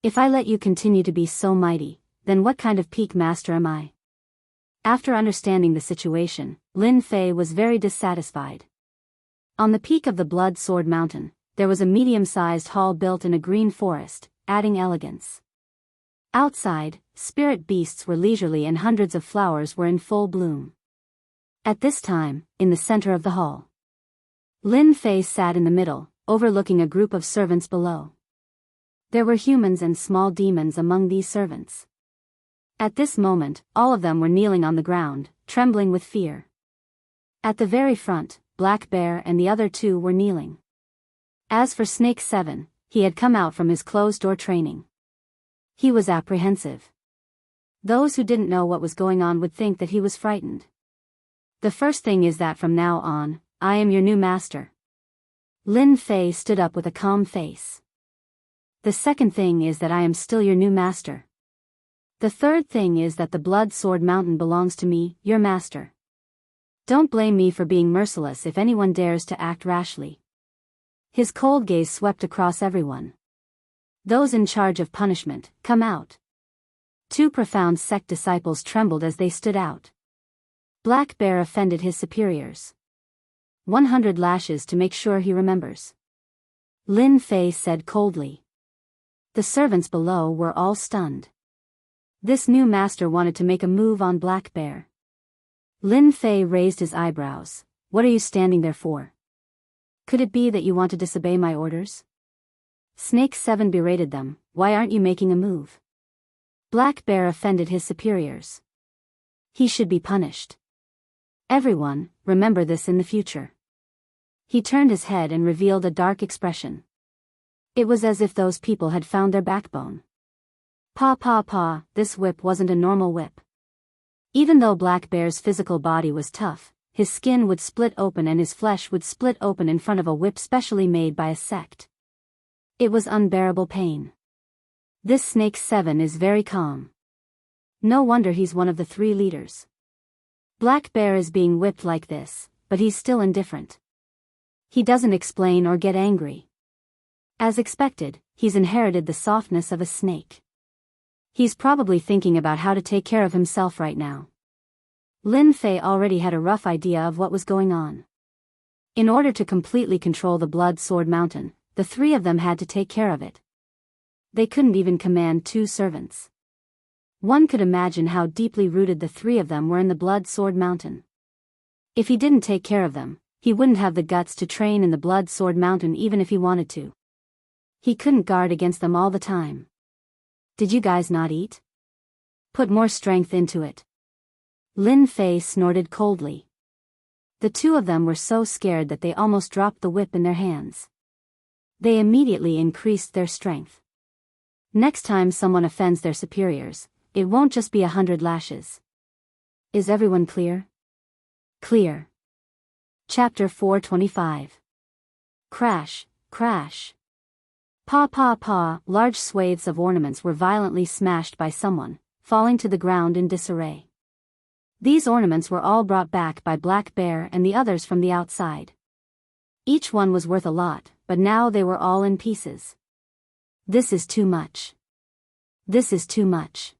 If I let you continue to be so mighty, then what kind of peak master am I? After understanding the situation, Lin Fei was very dissatisfied. On the peak of the Blood Sword Mountain, there was a medium-sized hall built in a green forest, adding elegance. Outside, spirit beasts were leisurely and hundreds of flowers were in full bloom. At this time, in the center of the hall, Lin Fei sat in the middle, overlooking a group of servants below. There were humans and small demons among these servants. At this moment, all of them were kneeling on the ground, trembling with fear. At the very front, Black Bear and the other two were kneeling. As for Snake 7, he had come out from his closed-door training. He was apprehensive. Those who didn't know what was going on would think that he was frightened. The first thing is that from now on, I am your new master. Lin Fei stood up with a calm face. The second thing is that I am still your new master. The third thing is that the Blood Sword Mountain belongs to me, your master. Don't blame me for being merciless if anyone dares to act rashly. His cold gaze swept across everyone. Those in charge of punishment, come out. 2 profound sect disciples trembled as they stood out. Black Bear offended his superiors. 100 lashes to make sure he remembers. Lin Fei said coldly. The servants below were all stunned. This new master wanted to make a move on Black Bear. Lin Fei raised his eyebrows. What are you standing there for? Could it be that you want to disobey my orders? Snake 7 berated them. Why aren't you making a move? Black Bear offended his superiors. He should be punished. Everyone, remember this in the future. He turned his head and revealed a dark expression. It was as if those people had found their backbone. Pa, this whip wasn't a normal whip. Even though Black Bear's physical body was tough, his skin would split open and his flesh would split open in front of a whip specially made by a sect. It was unbearable pain. This Snake 7 is very calm. No wonder he's one of the 3 leaders. Black Bear is being whipped like this, but he's still indifferent. He doesn't explain or get angry. As expected, he's inherited the softness of a snake. He's probably thinking about how to take care of himself right now. Lin Fei already had a rough idea of what was going on. In order to completely control the Blood Sword Mountain, the 3 of them had to take care of it. They couldn't even command 2 servants. One could imagine how deeply rooted the 3 of them were in the Blood Sword Mountain. If he didn't take care of them, he wouldn't have the guts to train in the Blood Sword Mountain even if he wanted to. He couldn't guard against them all the time. Did you guys not eat? Put more strength into it. Lin Fei snorted coldly. The 2 of them were so scared that they almost dropped the whip in their hands. They immediately increased their strength. Next time someone offends their superiors, it won't just be 100 lashes. Is everyone clear? Clear. Chapter 425. Crash, crash. Pa, large swathes of ornaments were violently smashed by someone, falling to the ground in disarray. These ornaments were all brought back by Black Bear and the others from the outside. Each one was worth a lot, but now they were all in pieces. This is too much. This is too much.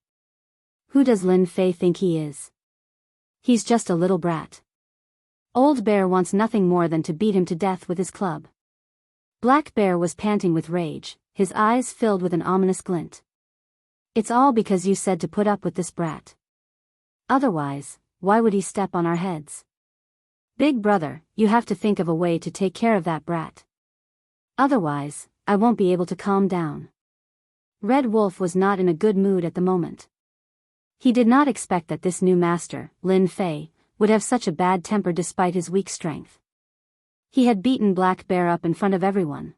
Who does Lin Fei think he is? He's just a little brat. Old Bear wants nothing more than to beat him to death with his club. Black Bear was panting with rage, his eyes filled with an ominous glint. It's all because you said to put up with this brat. Otherwise, why would he step on our heads? Big brother, you have to think of a way to take care of that brat. Otherwise, I won't be able to calm down. Red Wolf was not in a good mood at the moment. He did not expect that this new master, Lin Fei, would have such a bad temper despite his weak strength. He had beaten Black Bear up in front of everyone.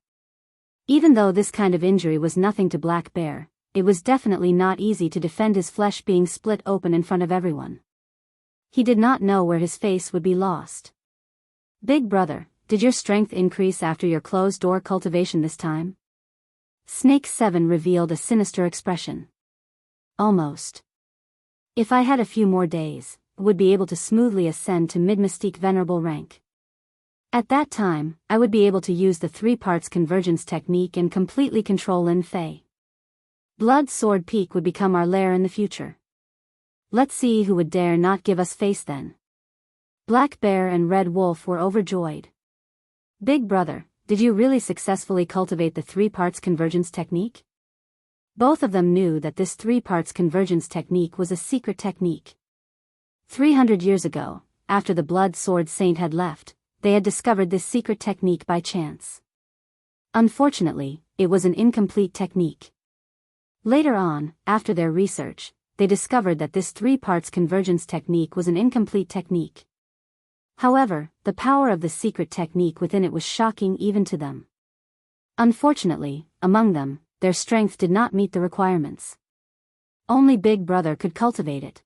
Even though this kind of injury was nothing to Black Bear, it was definitely not easy to defend his flesh being split open in front of everyone. He did not know where his face would be lost. Big brother, did your strength increase after your closed-door cultivation this time? Snake 7 revealed a sinister expression. Almost. If I had a few more days, would be able to smoothly ascend to mid-mystique venerable rank. At that time, I would be able to use the 3 parts convergence technique and completely control Lin Fei. Blood Sword Peak would become our lair in the future. Let's see who would dare not give us face then. Black Bear and Red Wolf were overjoyed. Big Brother, did you really successfully cultivate the 3 parts convergence technique? Both of them knew that this 3 parts convergence technique was a secret technique. 300 years ago, after the Blood Sword Saint had left, they had discovered this secret technique by chance. Unfortunately, it was an incomplete technique. Later on, after their research, they discovered that this 3 parts convergence technique was an incomplete technique. However, the power of the secret technique within it was shocking even to them. Unfortunately, among them, their strength did not meet the requirements. Only Big Brother could cultivate it.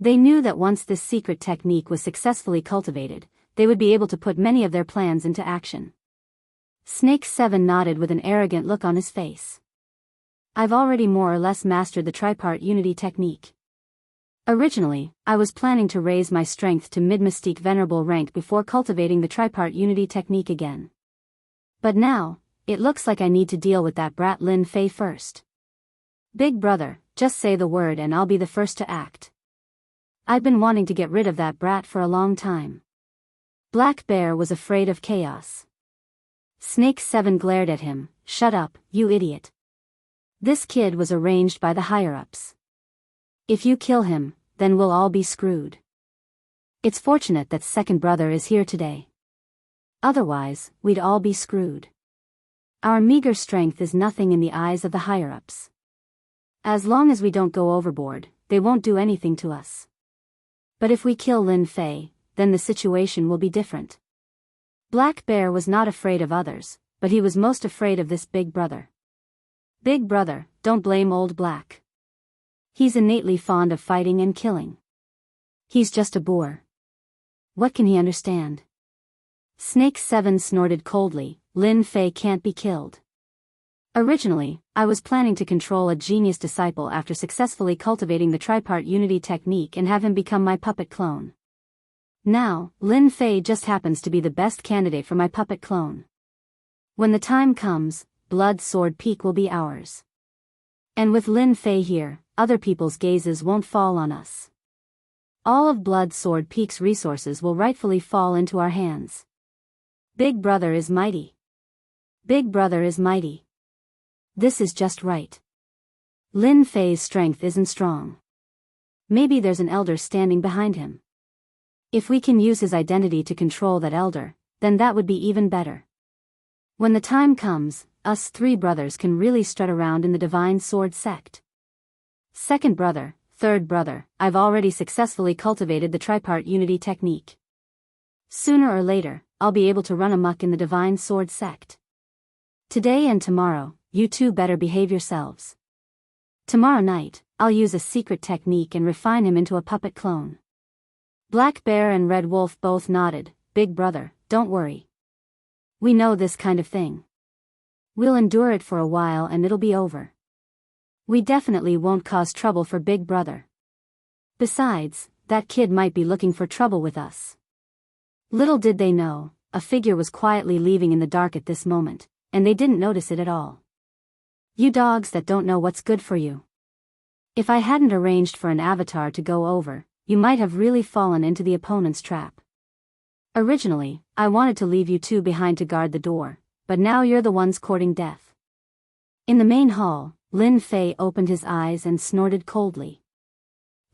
They knew that once this secret technique was successfully cultivated, they would be able to put many of their plans into action. Snake 7 nodded with an arrogant look on his face. I've already more or less mastered the tripart unity technique. Originally, I was planning to raise my strength to mid-mystique venerable rank before cultivating the tripart unity technique again. But now, it looks like I need to deal with that brat Lin Fei first. Big Brother, just say the word and I'll be the first to act. I've been wanting to get rid of that brat for a long time. Black Bear was afraid of chaos. Snake 7 glared at him. Shut up, you idiot. This kid was arranged by the higher-ups. If you kill him, then we'll all be screwed. It's fortunate that second brother is here today. Otherwise, we'd all be screwed. Our meager strength is nothing in the eyes of the higher-ups. As long as we don't go overboard, they won't do anything to us. But if we kill Lin Fei, then the situation will be different. Black Bear was not afraid of others, but he was most afraid of this Big Brother. Big Brother, don't blame old Black. He's innately fond of fighting and killing. He's just a boor. What can he understand? Snake 7 snorted coldly. Lin Fei can't be killed. Originally, I was planning to control a genius disciple after successfully cultivating the tripart unity technique and have him become my puppet clone. Now, Lin Fei just happens to be the best candidate for my puppet clone. When the time comes, Blood Sword Peak will be ours. And with Lin Fei here, other people's gazes won't fall on us. All of Blood Sword Peak's resources will rightfully fall into our hands. Big Brother is mighty. Big Brother is mighty. This is just right. Lin Fei's strength isn't strong. Maybe there's an elder standing behind him. If we can use his identity to control that elder, then that would be even better. When the time comes, us 3 brothers can really strut around in the Divine Sword sect. Second brother, third brother, I've already successfully cultivated the tripart unity technique. Sooner or later, I'll be able to run amok in the Divine Sword sect. Today and tomorrow, you 2 better behave yourselves. Tomorrow night, I'll use a secret technique and refine him into a puppet clone. Black Bear and Red Wolf both nodded. Big Brother, don't worry. We know this kind of thing. We'll endure it for a while and it'll be over. We definitely won't cause trouble for Big Brother. Besides, that kid might be looking for trouble with us. Little did they know, a figure was quietly leaving in the dark at this moment, and they didn't notice it at all. You dogs that don't know what's good for you. If I hadn't arranged for an avatar to go over, you might have really fallen into the opponent's trap. Originally, I wanted to leave you 2 behind to guard the door, but now you're the ones courting death. In the main hall, Lin Fei opened his eyes and snorted coldly.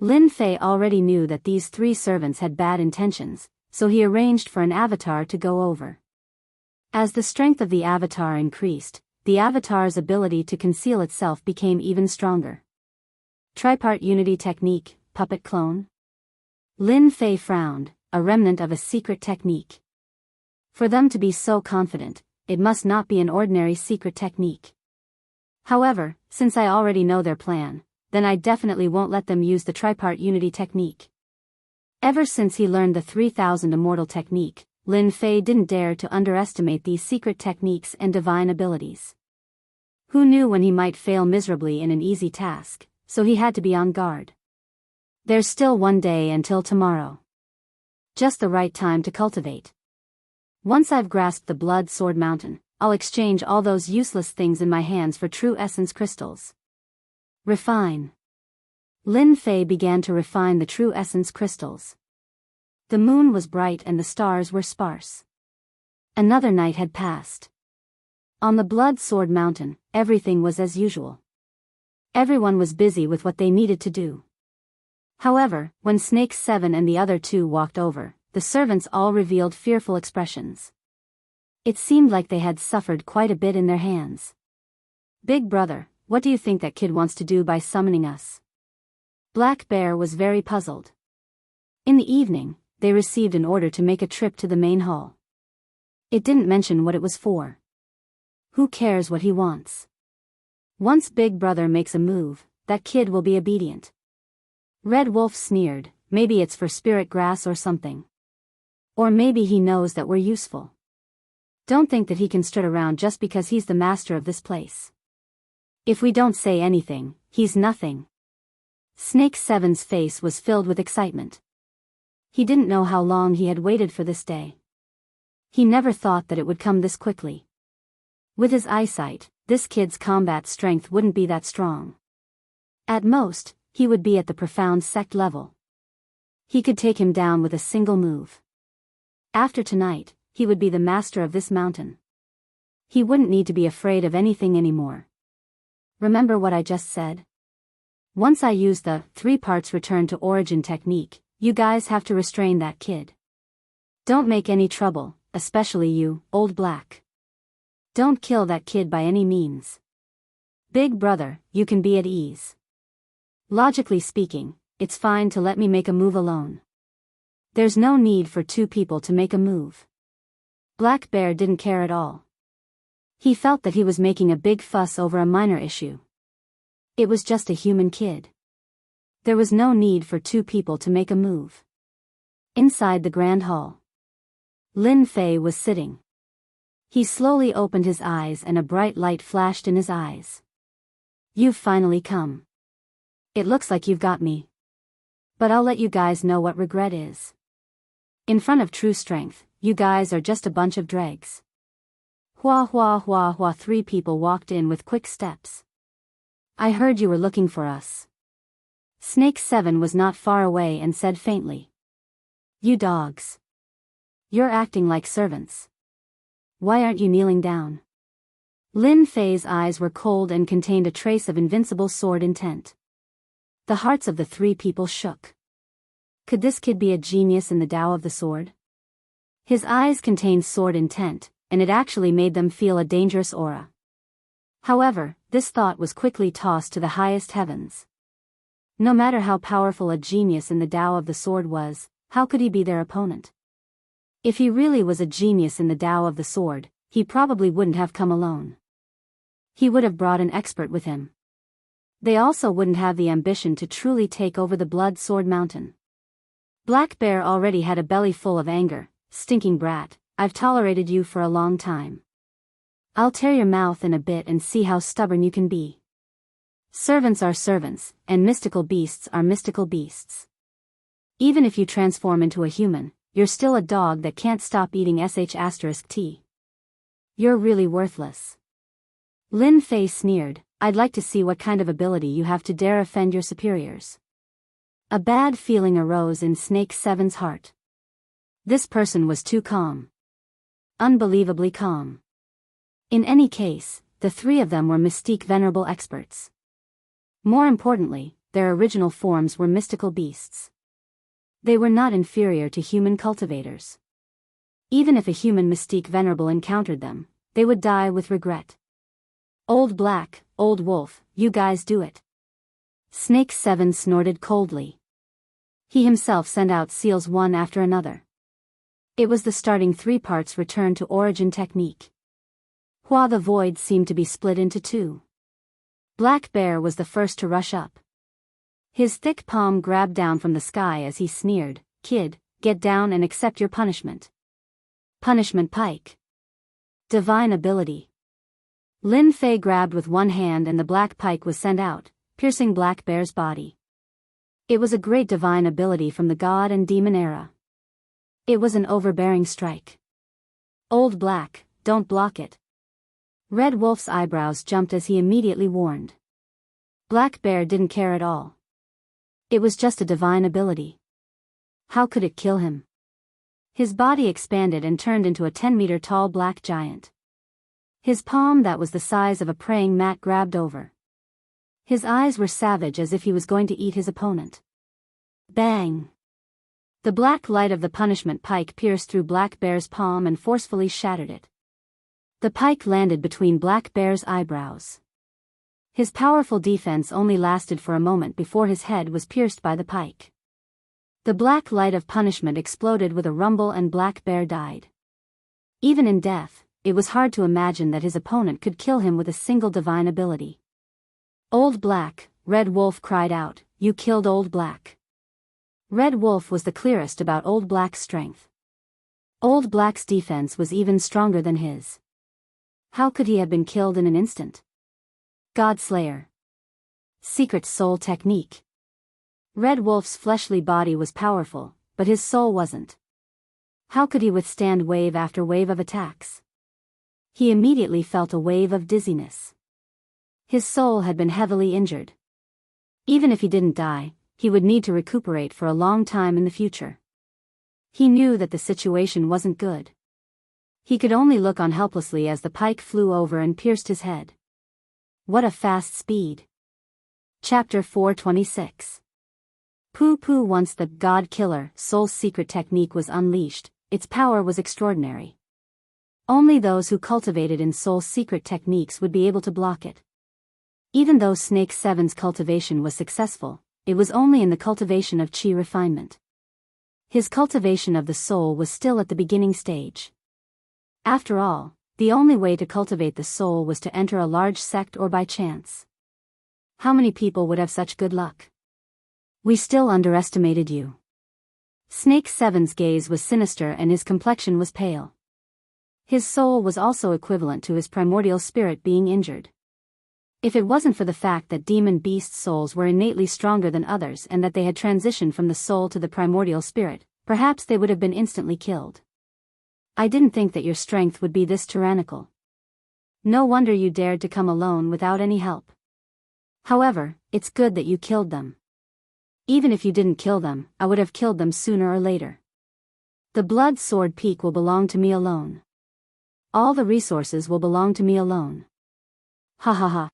Lin Fei already knew that these 3 servants had bad intentions, so he arranged for an avatar to go over. As the strength of the avatar increased, the avatar's ability to conceal itself became even stronger. Tripart unity technique, puppet clone? Lin Fei frowned, a remnant of a secret technique. For them to be so confident, it must not be an ordinary secret technique. However, since I already know their plan, then I definitely won't let them use the tripart unity technique. Ever since he learned the 3000 immortal technique, Lin Fei didn't dare to underestimate these secret techniques and divine abilities. Who knew when he might fail miserably in an easy task, so he had to be on guard. There's still one day until tomorrow. Just the right time to cultivate. Once I've grasped the blood sword mountain, I'll exchange all those useless things in my hands for true essence crystals. Refine. Lin Fei began to refine the true essence crystals. The moon was bright and the stars were sparse. Another night had passed. On the blood sword mountain, everything was as usual. Everyone was busy with what they needed to do. However, when Snake 7 and the other two walked over, the servants all revealed fearful expressions. It seemed like they had suffered quite a bit in their hands. Big brother, what do you think that kid wants to do by summoning us? Black Bear was very puzzled. In the evening, they received an order to make a trip to the main hall. It didn't mention what it was for. Who cares what he wants? Once Big Brother makes a move, that kid will be obedient. Red Wolf sneered, maybe it's for spirit grass or something. Or maybe he knows that we're useful. Don't think that he can strut around just because he's the master of this place. If we don't say anything, he's nothing. Snake 7's face was filled with excitement. He didn't know how long he had waited for this day. He never thought that it would come this quickly. With his eyesight, this kid's combat strength wouldn't be that strong. At most, he would be at the profound sect level. He could take him down with a single move. After tonight, he would be the master of this mountain. He wouldn't need to be afraid of anything anymore. Remember what I just said? Once I use the 3 parts return to origin technique, you guys have to restrain that kid. Don't make any trouble, especially you, Old Black. Don't kill that kid by any means. Big brother, you can be at ease. Logically speaking, it's fine to let me make a move alone. There's no need for 2 people to make a move. Black Bear didn't care at all. He felt that he was making a big fuss over a minor issue. It was just a human kid. There was no need for 2 people to make a move. Inside the grand hall, Lin Fei was sitting. He slowly opened his eyes and a bright light flashed in his eyes. You've finally come. It looks like you've got me. But I'll let you guys know what regret is. In front of true strength, you guys are just a bunch of dregs. Hua hua hua hua. 3 people walked in with quick steps. I heard you were looking for us. Snake 7 was not far away and said faintly. You dogs. You're acting like servants. Why aren't you kneeling down? Lin Fei's eyes were cold and contained a trace of invincible sword intent. The hearts of the 3 people shook. Could this kid be a genius in the Tao of the sword? His eyes contained sword intent, and it actually made them feel a dangerous aura. However, this thought was quickly tossed to the highest heavens. No matter how powerful a genius in the Tao of the sword was, how could he be their opponent? If he really was a genius in the Tao of the sword, he probably wouldn't have come alone. He would have brought an expert with him. They also wouldn't have the ambition to truly take over the blood sword mountain. Black Bear already had a belly full of anger. Stinking brat, I've tolerated you for a long time. I'll tear your mouth in a bit and see how stubborn you can be. Servants are servants, and mystical beasts are mystical beasts. Even if you transform into a human, you're still a dog that can't stop eating sh*t. You're really worthless. Lin Fei sneered, I'd like to see what kind of ability you have to dare offend your superiors. A bad feeling arose in Snake 7's heart. This person was too calm. Unbelievably calm. In any case, the 3 of them were mystique venerable experts. More importantly, their original forms were mystical beasts. They were not inferior to human cultivators. Even if a human mystique venerable encountered them, they would die with regret. Old Black, Old Wolf, you guys do it. Snake 7 snorted coldly. He himself sent out seals one after another. It was the starting 3 parts return to origin technique. Hua the void seemed to be split into 2. Black Bear was the first to rush up. His thick palm grabbed down from the sky as he sneered, Kid, get down and accept your punishment. Punishment pike. Divine ability. Lin Fei grabbed with one hand and the black pike was sent out, piercing Black Bear's body. It was a great divine ability from the god and demon era. It was an overbearing strike. Old Black, don't block it. Red Wolf's eyebrows jumped as he immediately warned. Black Bear didn't care at all. It was just a divine ability. How could it kill him? His body expanded and turned into a 10-meter tall black giant. His palm that was the size of a praying mat grabbed over. His eyes were savage as if he was going to eat his opponent. Bang! The black light of the punishment pike pierced through Black Bear's palm and forcefully shattered it. The pike landed between Black Bear's eyebrows. His powerful defense only lasted for a moment before his head was pierced by the pike. The black light of punishment exploded with a rumble and Black Bear died. Even in death, it was hard to imagine that his opponent could kill him with a single divine ability. Old Black, Red Wolf cried out, "You killed Old Black." Red Wolf was the clearest about Old Black's strength. Old Black's defense was even stronger than his. How could he have been killed in an instant? God Slayer. Secret Soul Technique. Red Wolf's fleshly body was powerful, but his soul wasn't. How could he withstand wave after wave of attacks? He immediately felt a wave of dizziness. His soul had been heavily injured. Even if he didn't die, he would need to recuperate for a long time in the future. He knew that the situation wasn't good. He could only look on helplessly as the pike flew over and pierced his head. What a fast speed. Chapter 426. Pooh Pooh. Once the God Killer Soul's secret technique was unleashed, its power was extraordinary. Only those who cultivated in Soul's secret techniques would be able to block it. Even though Snake 7's cultivation was successful, it was only in the cultivation of chi refinement. His cultivation of the soul was still at the beginning stage. After all, the only way to cultivate the soul was to enter a large sect or by chance. How many people would have such good luck? We still underestimated you. Snake 7's gaze was sinister and his complexion was pale. His soul was also equivalent to his primordial spirit being injured. If it wasn't for the fact that demon beast souls were innately stronger than others and that they had transitioned from the soul to the primordial spirit, perhaps they would have been instantly killed. I didn't think that your strength would be this tyrannical. No wonder you dared to come alone without any help. However, it's good that you killed them. Even if you didn't kill them, I would have killed them sooner or later. The blood sword peak will belong to me alone. All the resources will belong to me alone. Ha ha ha.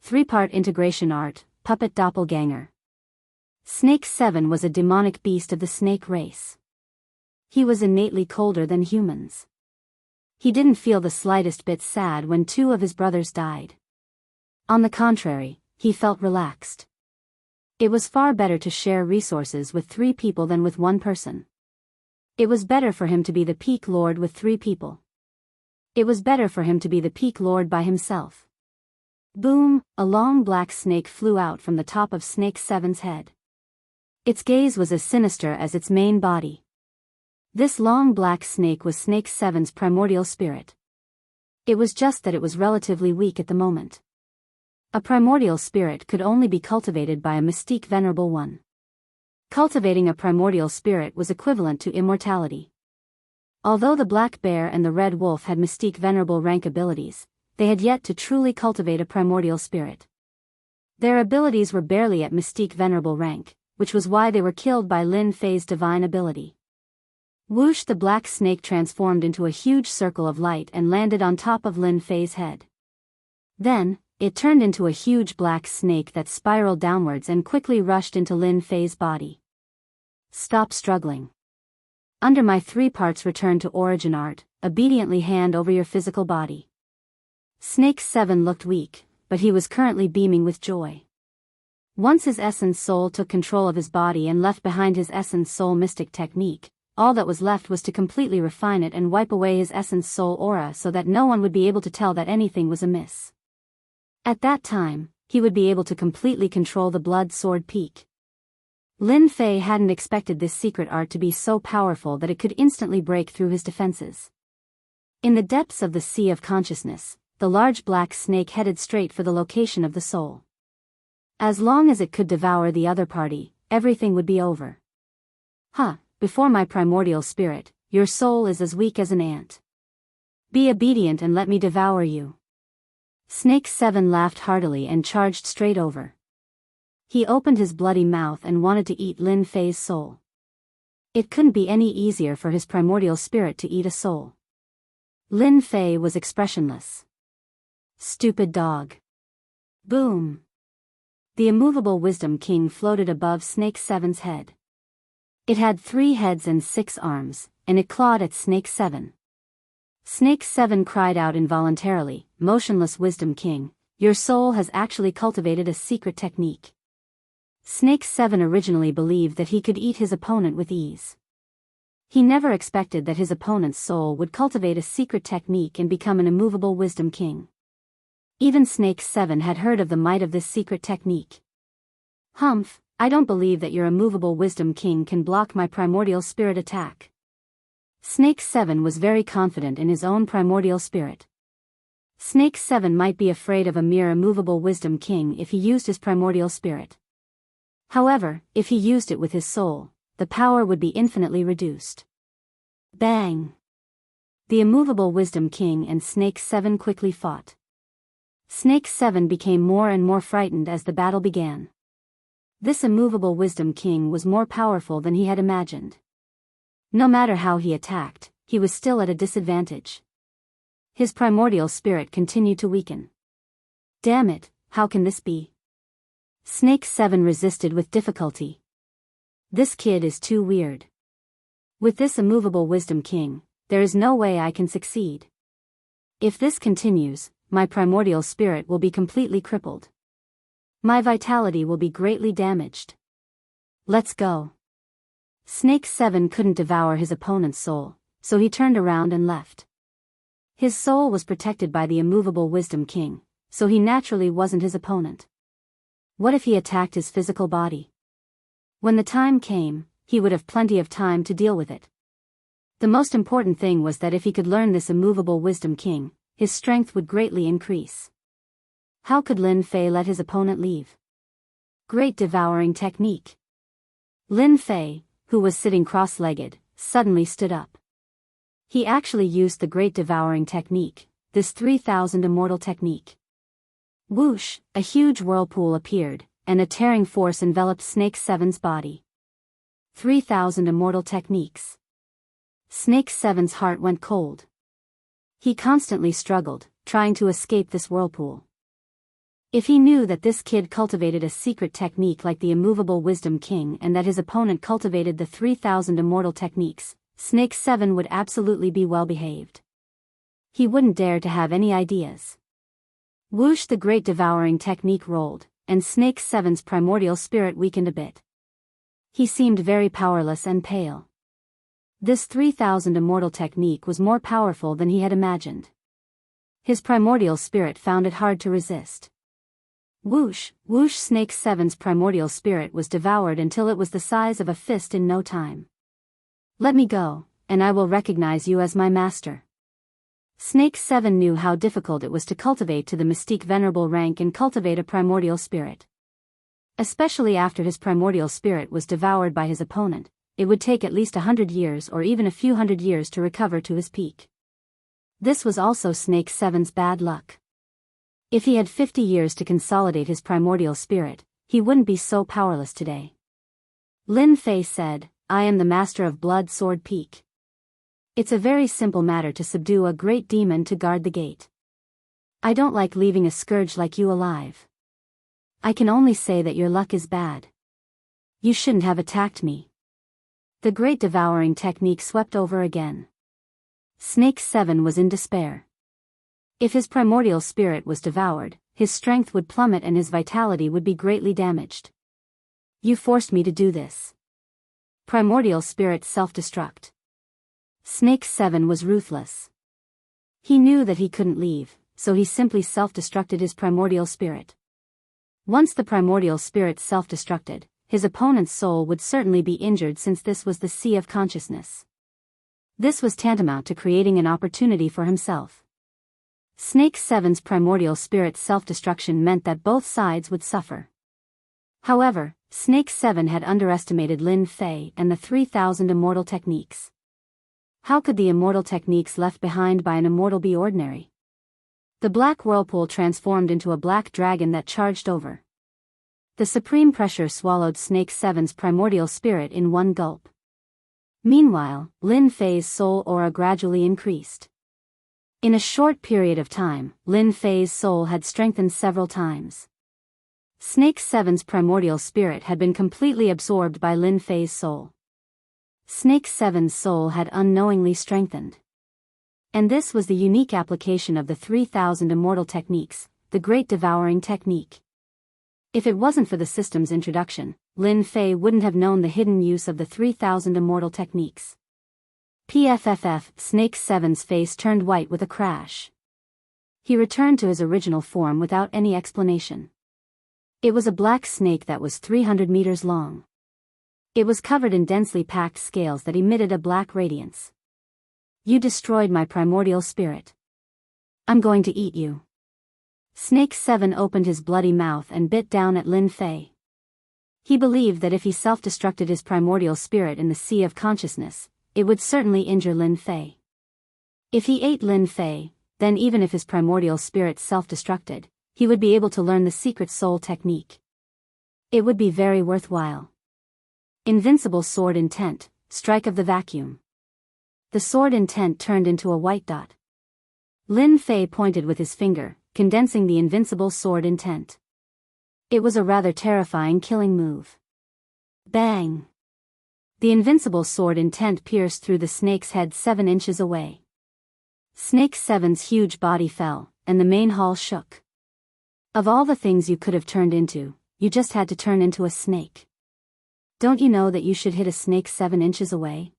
3-part integration art, puppet doppelganger. Snake 7 was a demonic beast of the snake race. He was innately colder than humans. He didn't feel the slightest bit sad when 2 of his brothers died. On the contrary, he felt relaxed. It was far better to share resources with 3 people than with 1 person. It was better for him to be the Peak Lord with 3 people. It was better for him to be the Peak Lord by himself. Boom, a long black snake flew out from the top of Snake 7's head. Its gaze was as sinister as its main body. This long black snake was Snake 7's primordial spirit. It was just that it was relatively weak at the moment. A primordial spirit could only be cultivated by a mystique venerable one. Cultivating a primordial spirit was equivalent to immortality. Although the Black Bear and the Red Wolf had mystique venerable rank abilities, they had yet to truly cultivate a primordial spirit. Their abilities were barely at mystique venerable rank, which was why they were killed by Lin Fei's divine ability. Whoosh! The black snake transformed into a huge circle of light and landed on top of Lin Fei's head. Then, it turned into a huge black snake that spiraled downwards and quickly rushed into Lin Fei's body. Stop struggling. Under my 3 parts return to origin art, obediently hand over your physical body. Snake 7 looked weak, but he was currently beaming with joy. Once his essence soul took control of his body and left behind his essence soul mystic technique, all that was left was to completely refine it and wipe away his essence soul aura so that no one would be able to tell that anything was amiss. At that time, he would be able to completely control the blood sword peak. Lin Fei hadn't expected this secret art to be so powerful that it could instantly break through his defenses. In the depths of the sea of consciousness, the large black snake headed straight for the location of the soul. As long as it could devour the other party, everything would be over. Before my primordial spirit, your soul is as weak as an ant. Be obedient and let me devour you. Snake 7 laughed heartily and charged straight over. He opened his bloody mouth and wanted to eat Lin Fei's soul. It couldn't be any easier for his primordial spirit to eat a soul. Lin Fei was expressionless. Stupid dog. Boom. The immovable Wisdom King floated above Snake 7's head. It had 3 heads and 6 arms, and it clawed at Snake 7. Snake 7 cried out involuntarily, "Motionless Wisdom King, your soul has actually cultivated a secret technique." Snake 7 originally believed that he could eat his opponent with ease. He never expected that his opponent's soul would cultivate a secret technique and become an immovable Wisdom King. Even Snake 7 had heard of the might of this secret technique. "Humph, I don't believe that your immovable Wisdom King can block my primordial spirit attack." Snake 7 was very confident in his own primordial spirit. Snake 7 might be afraid of a mere immovable Wisdom King if he used his primordial spirit. However, if he used it with his soul, the power would be infinitely reduced. Bang! The immovable Wisdom King and Snake 7 quickly fought. Snake 7 became more and more frightened as the battle began. This immovable Wisdom King was more powerful than he had imagined. No matter how he attacked, he was still at a disadvantage. His primordial spirit continued to weaken. Damn it, how can this be? Snake 7 resisted with difficulty. This kid is too weird. With this immovable Wisdom King, there is no way I can succeed. If this continues, my primordial spirit will be completely crippled. My vitality will be greatly damaged. Let's go. Snake 7 couldn't devour his opponent's soul, so he turned around and left. His soul was protected by the immovable Wisdom King, so he naturally wasn't his opponent. What if he attacked his physical body? When the time came, he would have plenty of time to deal with it. The most important thing was that if he could learn this immovable Wisdom King, his strength would greatly increase. How could Lin Fei let his opponent leave? Great devouring technique. Lin Fei, who was sitting cross-legged, suddenly stood up. He actually used the Great Devouring Technique, this 3000 immortal technique. Whoosh, a huge whirlpool appeared, and a tearing force enveloped Snake 7's body. 3000 immortal techniques. Snake 7's heart went cold. He constantly struggled, trying to escape this whirlpool. If he knew that this kid cultivated a secret technique like the immovable Wisdom King and that his opponent cultivated the 3000 immortal techniques, Snake 7 would absolutely be well behaved. He wouldn't dare to have any ideas. Whoosh, the Great Devouring Technique rolled, and Snake 7's primordial spirit weakened a bit. He seemed very powerless and pale. This 3000 immortal technique was more powerful than he had imagined. His primordial spirit found it hard to resist. Whoosh, whoosh, Snake 7's primordial spirit was devoured until it was the size of a fist in no time. Let me go, and I will recognize you as my master. Snake 7 knew how difficult it was to cultivate to the mystique venerable rank and cultivate a primordial spirit. Especially after his primordial spirit was devoured by his opponent, it would take at least 100 years or even a few hundred years to recover to his peak. This was also Snake 7's bad luck. If he had 50 years to consolidate his primordial spirit, he wouldn't be so powerless today. Lin Fei said, I am the master of Blood Sword Peak. It's a very simple matter to subdue a great demon to guard the gate. I don't like leaving a scourge like you alive. I can only say that your luck is bad. You shouldn't have attacked me. The Great Devouring Technique swept over again. Snake 7 was in despair. If his primordial spirit was devoured, his strength would plummet and his vitality would be greatly damaged. You forced me to do this. Primordial spirit self-destruct. Snake 7 was ruthless. He knew that he couldn't leave, so he simply self-destructed his primordial spirit. Once the primordial spirit self-destructed, his opponent's soul would certainly be injured since this was the sea of consciousness. This was tantamount to creating an opportunity for himself. Snake 7's primordial spirit's self-destruction meant that both sides would suffer. However, Snake 7 had underestimated Lin Fei and the 3,000 immortal techniques. How could the immortal techniques left behind by an immortal be ordinary? The black whirlpool transformed into a black dragon that charged over. The supreme pressure swallowed Snake 7's primordial spirit in one gulp. Meanwhile, Lin Fei's soul aura gradually increased. In a short period of time, Lin Fei's soul had strengthened several times. Snake 7's primordial spirit had been completely absorbed by Lin Fei's soul. Snake 7's soul had unknowingly strengthened. And this was the unique application of the 3,000 immortal techniques, the Great Devouring Technique. If it wasn't for the system's introduction, Lin Fei wouldn't have known the hidden use of the 3,000 immortal techniques. PFFF, Snake 7's face turned white with a crash. He returned to his original form without any explanation. It was a black snake that was 300 meters long. It was covered in densely packed scales that emitted a black radiance. You destroyed my primordial spirit. I'm going to eat you. Snake 7 opened his bloody mouth and bit down at Lin Fei. He believed that if he self-destructed his primordial spirit in the sea of consciousness, it would certainly injure Lin Fei. If he ate Lin Fei, then even if his primordial spirit self-destructed, he would be able to learn the secret soul technique. It would be very worthwhile. Invincible sword intent, strike of the vacuum. The sword intent turned into a white dot. Lin Fei pointed with his finger, condensing the invincible sword intent. It was a rather terrifying killing move. Bang! The invincible sword intent pierced through the snake's head 7 inches away. Snake 7's huge body fell, and the main hall shook. Of all the things you could have turned into, you just had to turn into a snake. Don't you know that you should hit a snake 7 inches away?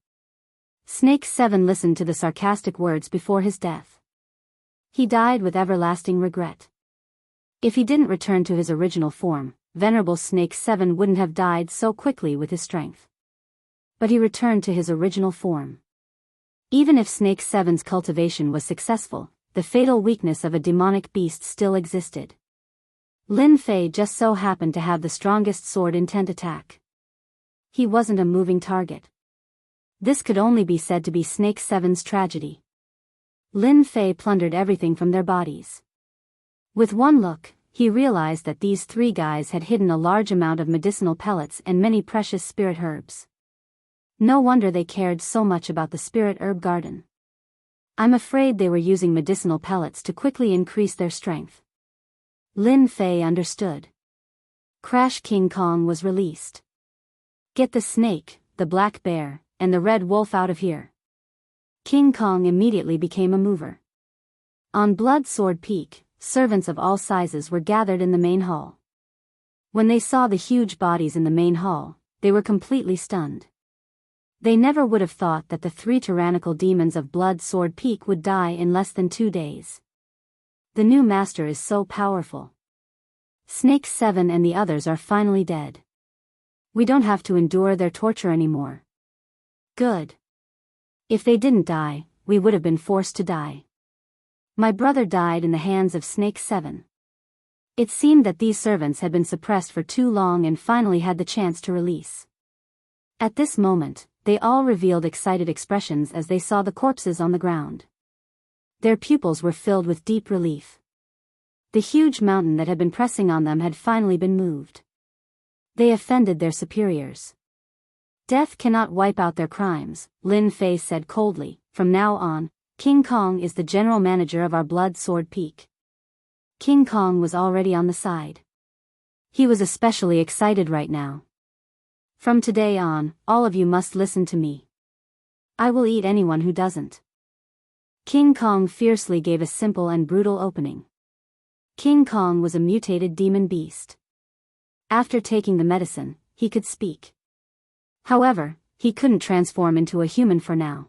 Snake 7 listened to the sarcastic words before his death. He died with everlasting regret. If he didn't return to his original form, Venerable Snake 7 wouldn't have died so quickly with his strength. But he returned to his original form. Even if Snake 7's cultivation was successful, the fatal weakness of a demonic beast still existed. Lin Fei just so happened to have the strongest sword intent attack. He wasn't a moving target. This could only be said to be Snake 7's tragedy. Lin Fei plundered everything from their bodies. With one look, he realized that these 3 guys had hidden a large amount of medicinal pellets and many precious spirit herbs. No wonder they cared so much about the spirit herb garden. I'm afraid they were using medicinal pellets to quickly increase their strength. Lin Fei understood. Crash King Kong was released. Get the snake, the black bear, and the red wolf out of here. King Kong immediately became a mover. On Blood Sword Peak, servants of all sizes were gathered in the main hall. When they saw the huge bodies in the main hall, they were completely stunned. They never would have thought that the 3 tyrannical demons of Blood Sword Peak would die in less than 2 days. The new master is so powerful. Snake 7 and the others are finally dead. We don't have to endure their torture anymore. Good. If they didn't die, we would have been forced to die. My brother died in the hands of Snake 7. It seemed that these servants had been suppressed for too long and finally had the chance to release. At this moment, they all revealed excited expressions as they saw the corpses on the ground. Their pupils were filled with deep relief. The huge mountain that had been pressing on them had finally been moved. They offended their superiors. Death cannot wipe out their crimes, Lin Fei said coldly. From now on, King Kong is the general manager of our Blood Sword Peak. King Kong was already on the side. He was especially excited right now. From today on, all of you must listen to me. I will eat anyone who doesn't. King Kong fiercely gave a simple and brutal opening. King Kong was a mutated demon beast. After taking the medicine, he could speak. However, he couldn't transform into a human for now.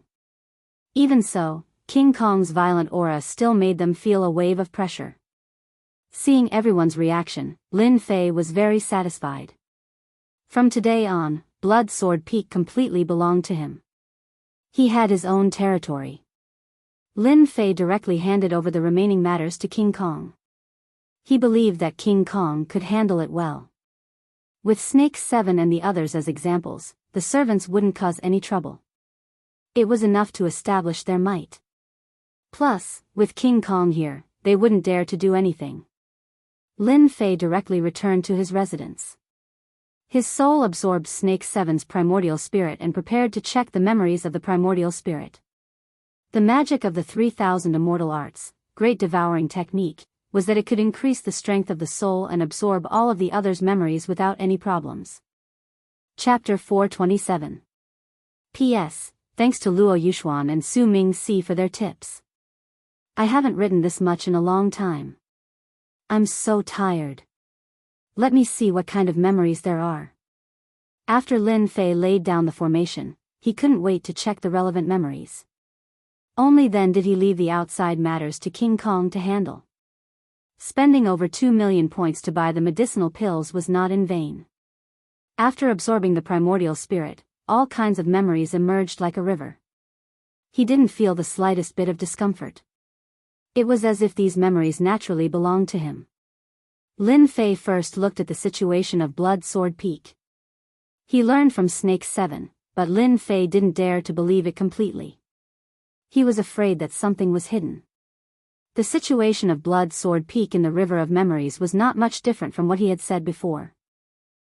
Even so, King Kong's violent aura still made them feel a wave of pressure. Seeing everyone's reaction, Lin Fei was very satisfied. From today on, Blood Sword Peak completely belonged to him. He had his own territory. Lin Fei directly handed over the remaining matters to King Kong. He believed that King Kong could handle it well. With Snake 7 and the others as examples, the servants wouldn't cause any trouble. It was enough to establish their might. Plus, with King Kong here, they wouldn't dare to do anything. Lin Fei directly returned to his residence. His soul absorbed Snake 7's primordial spirit and prepared to check the memories of the primordial spirit. The magic of the 3000 immortal arts, great devouring technique, was that it could increase the strength of the soul and absorb all of the others' memories without any problems. Chapter 427. P.S. Thanks to Luo Yuxuan and Su Ming Si for their tips. I haven't written this much in a long time. I'm so tired. Let me see what kind of memories there are. After Lin Fei laid down the formation, he couldn't wait to check the relevant memories. Only then did he leave the outside matters to King Kong to handle. Spending over 2 million points to buy the medicinal pills was not in vain. After absorbing the primordial spirit, all kinds of memories emerged like a river. He didn't feel the slightest bit of discomfort. It was as if these memories naturally belonged to him. Lin Fei first looked at the situation of Blood Sword Peak. He learned from Snake 7, but Lin Fei didn't dare to believe it completely. He was afraid that something was hidden. The situation of Blood Sword Peak in the River of Memories was not much different from what he had said before.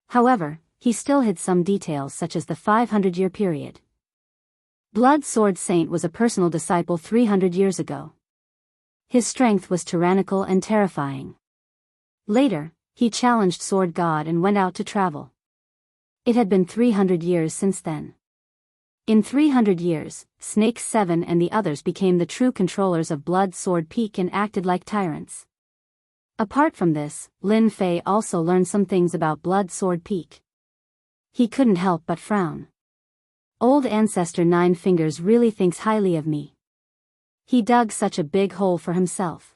However, he still hid some details such as the 500-year period. Blood Sword Saint was a personal disciple 300 years ago. His strength was tyrannical and terrifying. Later, he challenged Sword God and went out to travel. It had been 300 years since then. In 300 years, Snake 7 and the others became the true controllers of Blood Sword Peak and acted like tyrants. Apart from this, Lin Fei also learned some things about Blood Sword Peak. He couldn't help but frown. Old Ancestor Nine Fingers really thinks highly of me. He dug such a big hole for himself.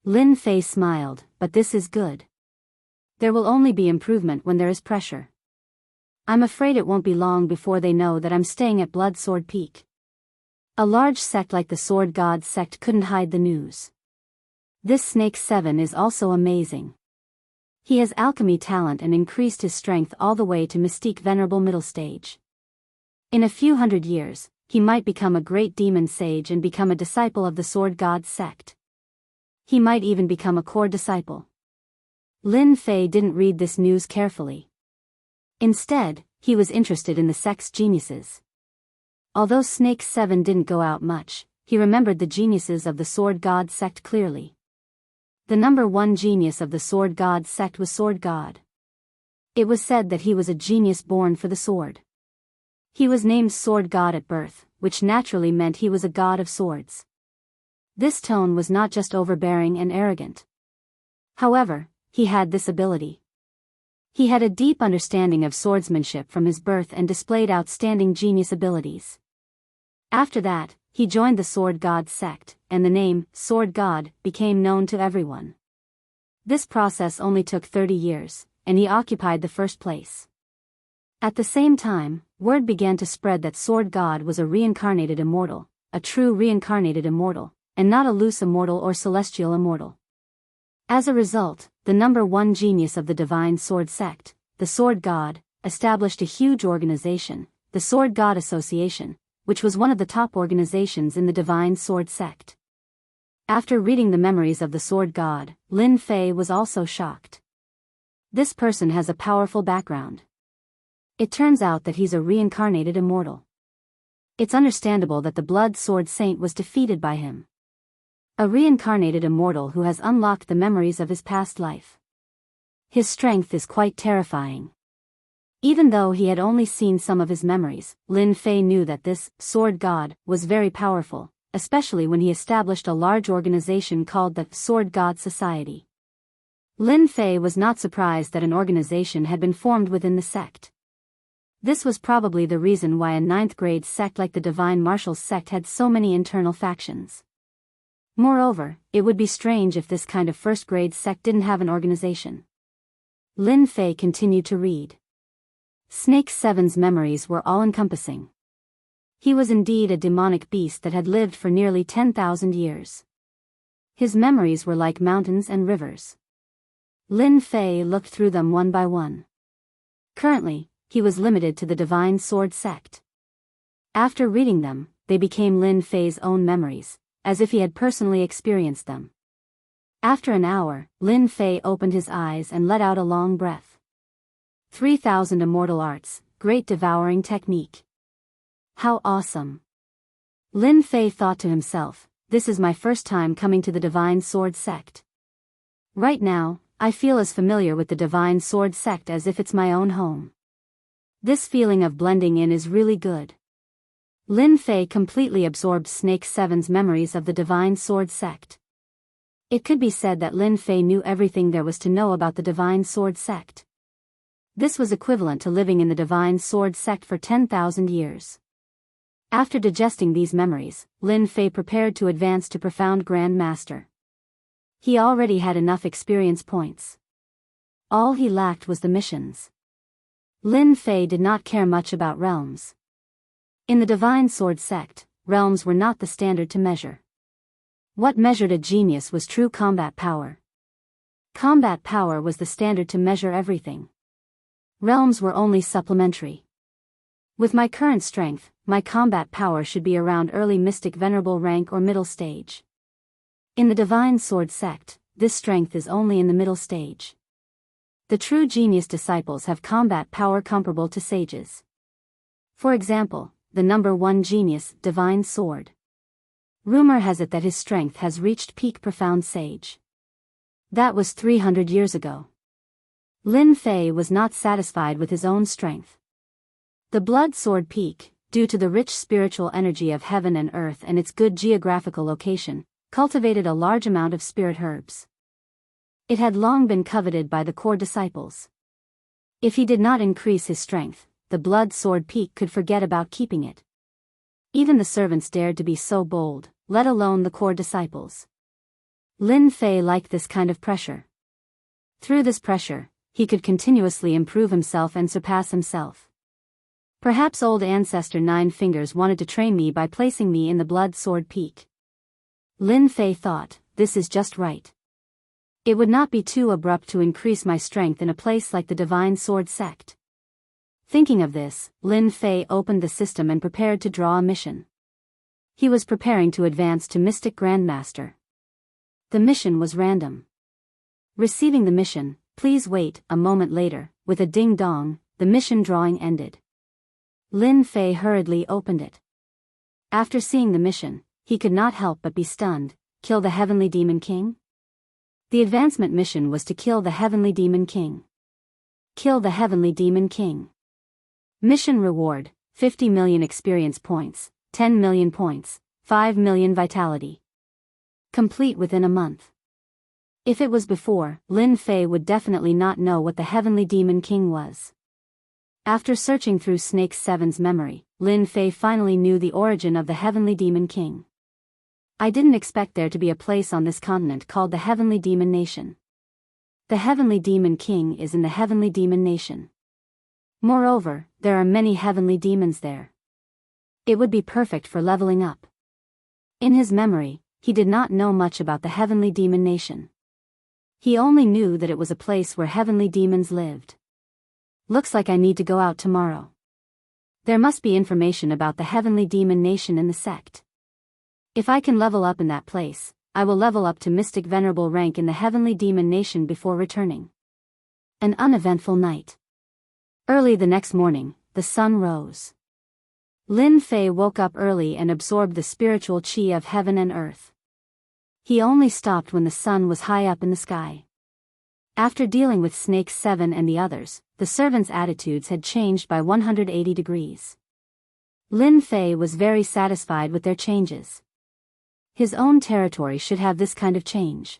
Lin Fei smiled, but this is good. There will only be improvement when there is pressure. I'm afraid it won't be long before they know that I'm staying at Blood Sword Peak. A large sect like the Sword God sect couldn't hide the news. This Snake 7 is also amazing. He has alchemy talent and increased his strength all the way to Mystique Venerable Middle Stage. In a few hundred years, he might become a great demon sage and become a disciple of the Sword God sect. He might even become a core disciple. Lin Fei didn't read this news carefully. Instead, he was interested in the sect's geniuses. Although Snake 7 didn't go out much, he remembered the geniuses of the Sword God sect clearly. The number one genius of the Sword God sect was Sword God. It was said that he was a genius born for the sword. He was named Sword God at birth, which naturally meant he was a god of swords. This tone was not just overbearing and arrogant. However, he had this ability. He had a deep understanding of swordsmanship from his birth and displayed outstanding genius abilities. After that, he joined the Sword God sect, and the name, Sword God, became known to everyone. This process only took 30 years, and he occupied the first place. At the same time, word began to spread that Sword God was a reincarnated immortal, a true reincarnated immortal, and not a loose immortal or celestial immortal. As a result, the number one genius of the Divine Sword sect, the Sword God, established a huge organization, the Sword God Association, which was one of the top organizations in the Divine Sword sect. After reading the memories of the Sword God, Lin Fei was also shocked. This person has a powerful background. It turns out that he's a reincarnated immortal. It's understandable that the Blood Sword Saint was defeated by him. A reincarnated immortal who has unlocked the memories of his past life. His strength is quite terrifying. Even though he had only seen some of his memories, Lin Fei knew that this Sword God was very powerful, especially when he established a large organization called the Sword God Society. Lin Fei was not surprised that an organization had been formed within the sect. This was probably the reason why a 9th grade sect like the Divine Martials sect had so many internal factions. Moreover, it would be strange if this kind of first-grade sect didn't have an organization. Lin Fei continued to read. Snake 7's memories were all-encompassing. He was indeed a demonic beast that had lived for nearly 10,000 years. His memories were like mountains and rivers. Lin Fei looked through them one by one. Currently, he was limited to the Divine Sword sect. After reading them, they became Lin Fei's own memories, as if he had personally experienced them. After an hour, Lin Fei opened his eyes and let out a long breath. 3,000 immortal arts, great devouring technique. How awesome! Lin Fei thought to himself, this is my first time coming to the Divine Sword sect. Right now, I feel as familiar with the Divine Sword sect as if it's my own home. This feeling of blending in is really good. Lin Fei completely absorbed Snake 7's memories of the Divine Sword sect. It could be said that Lin Fei knew everything there was to know about the Divine Sword sect. This was equivalent to living in the Divine Sword sect for 10,000 years. After digesting these memories, Lin Fei prepared to advance to Profound Grand Master. He already had enough experience points. All he lacked was the missions. Lin Fei did not care much about realms. In the Divine Sword sect, realms were not the standard to measure. What measured a genius was true combat power. Combat power was the standard to measure everything. Realms were only supplementary. With my current strength, my combat power should be around early mystic venerable rank or middle stage. In the Divine Sword sect, this strength is only in the middle stage. The true genius disciples have combat power comparable to sages. For example, the number 1 genius, Divine Sword. Rumor has it that his strength has reached peak profound sage. That was 300 years ago. Lin Fei was not satisfied with his own strength. The Blood Sword Peak, due to the rich spiritual energy of heaven and earth and its good geographical location, cultivated a large amount of spirit herbs. It had long been coveted by the core disciples. If he did not increase his strength, the Blood Sword Peak could forget about keeping it. Even the servants dared to be so bold, let alone the core disciples. Lin Fei liked this kind of pressure. Through this pressure, he could continuously improve himself and surpass himself. Perhaps old ancestor Nine Fingers wanted to train me by placing me in the Blood Sword Peak. Lin Fei thought, this is just right. It would not be too abrupt to increase my strength in a place like the Divine Sword sect. Thinking of this, Lin Fei opened the system and prepared to draw a mission. He was preparing to advance to Mystic Grandmaster. The mission was random. Receiving the mission, please wait. A moment later, with a ding-dong, the mission drawing ended. Lin Fei hurriedly opened it. After seeing the mission, he could not help but be stunned. Kill the Heavenly Demon King? The advancement mission was to kill the Heavenly Demon King. Kill the Heavenly Demon King. Mission reward, 50 million experience points, 10 million points, 5 million vitality. Complete within a month. If it was before, Lin Fei would definitely not know what the Heavenly Demon King was. After searching through Snake 7's memory, Lin Fei finally knew the origin of the Heavenly Demon King. I didn't expect there to be a place on this continent called the Heavenly Demon Nation. The Heavenly Demon King is in the Heavenly Demon Nation. Moreover, there are many heavenly demons there. It would be perfect for leveling up. In his memory, he did not know much about the Heavenly Demon Nation. He only knew that it was a place where heavenly demons lived. Looks like I need to go out tomorrow. There must be information about the Heavenly Demon Nation in the sect. If I can level up in that place, I will level up to Mystic Venerable rank in the Heavenly Demon Nation before returning. An uneventful night. Early the next morning, the sun rose. Lin Fei woke up early and absorbed the spiritual chi of heaven and earth. He only stopped when the sun was high up in the sky. After dealing with Snake 7 and the others, the servants' attitudes had changed by 180 degrees. Lin Fei was very satisfied with their changes. His own territory should have this kind of change.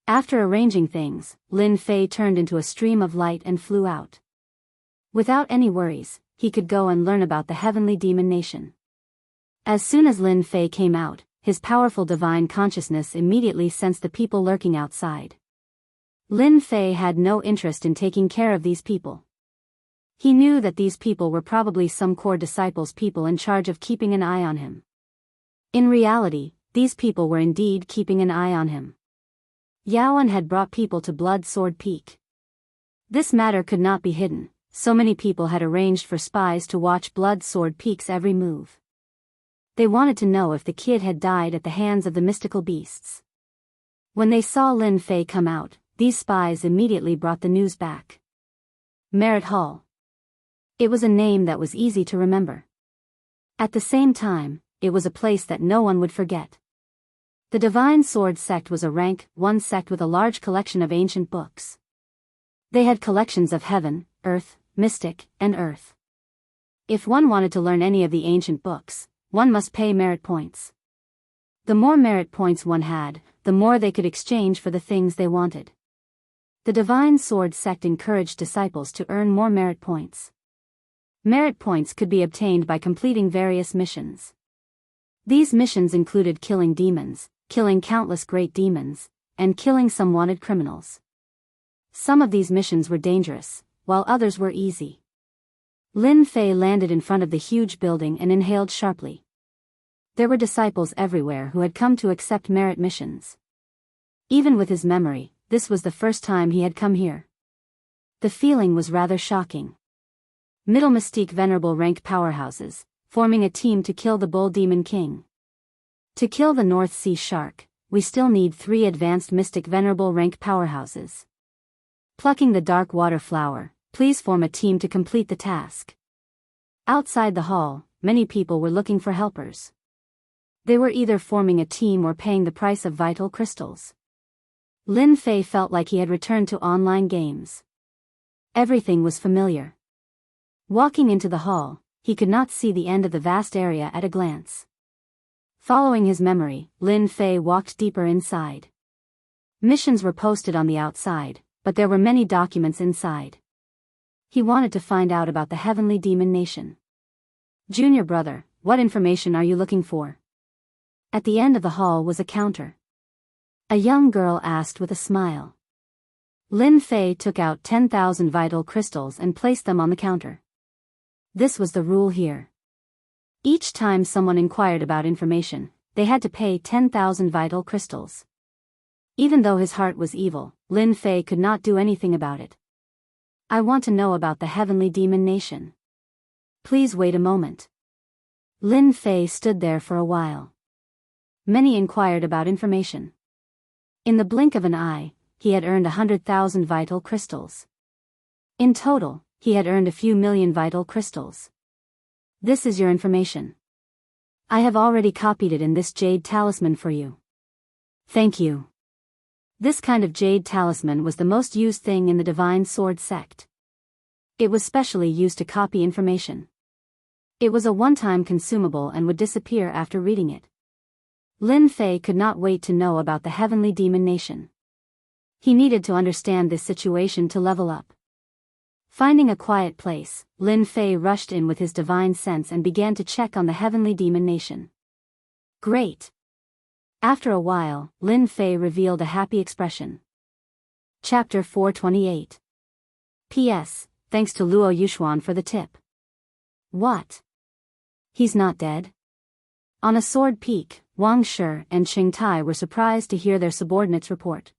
After arranging things, Lin Fei turned into a stream of light and flew out. Without any worries, he could go and learn about the Heavenly Demon Nation. As soon as Lin Fei came out, his powerful divine consciousness immediately sensed the people lurking outside. Lin Fei had no interest in taking care of these people. He knew that these people were probably some core disciples, people in charge of keeping an eye on him. In reality, these people were indeed keeping an eye on him. Yaoan had brought people to Blood Sword Peak. This matter could not be hidden, so many people had arranged for spies to watch Blood Sword Peak's every move. They wanted to know if the kid had died at the hands of the mystical beasts. When they saw Lin Fei come out, these spies immediately brought the news back. Merit Hall. It was a name that was easy to remember. At the same time, it was a place that no one would forget. The Divine Sword Sect was a rank 1 sect with a large collection of ancient books. They had collections of heaven, earth, mystic, and earth. If one wanted to learn any of the ancient books, one must pay merit points. The more merit points one had, the more they could exchange for the things they wanted. The Divine Sword Sect encouraged disciples to earn more merit points. Merit points could be obtained by completing various missions. These missions included killing demons, killing countless great demons, and killing some wanted criminals. Some of these missions were dangerous, while others were easy. Lin Fei landed in front of the huge building and inhaled sharply. There were disciples everywhere who had come to accept merit missions. Even with his memory, this was the first time he had come here. The feeling was rather shocking. Middle Mystique Venerable rank powerhouses, forming a team to kill the Bull Demon King. To kill the North Sea Shark, we still need 3 advanced Mystic Venerable rank powerhouses. Plucking the Dark Water Flower, please form a team to complete the task. Outside the hall, many people were looking for helpers. They were either forming a team or paying the price of vital crystals. Lin Fei felt like he had returned to online games. Everything was familiar. Walking into the hall, he could not see the end of the vast area at a glance. Following his memory, Lin Fei walked deeper inside. Missions were posted on the outside, but there were many documents inside. He wanted to find out about the Heavenly Demon Nation. Junior brother, what information are you looking for? At the end of the hall was a counter. A young girl asked with a smile. Lin Fei took out 10,000 vital crystals and placed them on the counter. This was the rule here. Each time someone inquired about information, they had to pay 10,000 vital crystals. Even though his heart was evil, Lin Fei could not do anything about it. I want to know about the Heavenly Demon Nation. Please wait a moment. Lin Fei stood there for a while. Many inquired about information. In the blink of an eye, he had earned 100,000 vital crystals. In total, he had earned a few million vital crystals. This is your information. I have already copied it in this jade talisman for you. Thank you. This kind of jade talisman was the most used thing in the Divine Sword Sect. It was specially used to copy information. It was a one-time consumable and would disappear after reading it. Lin Fei could not wait to know about the Heavenly Demon Nation. He needed to understand this situation to level up. Finding a quiet place, Lin Fei rushed in with his divine sense and began to check on the Heavenly Demon Nation. Great! After a while, Lin Fei revealed a happy expression. Chapter 428. P.S. Thanks to Luo Yuxuan for the tip. What? He's not dead? On a sword peak, Wang Shi and Qing Tai were surprised to hear their subordinates report.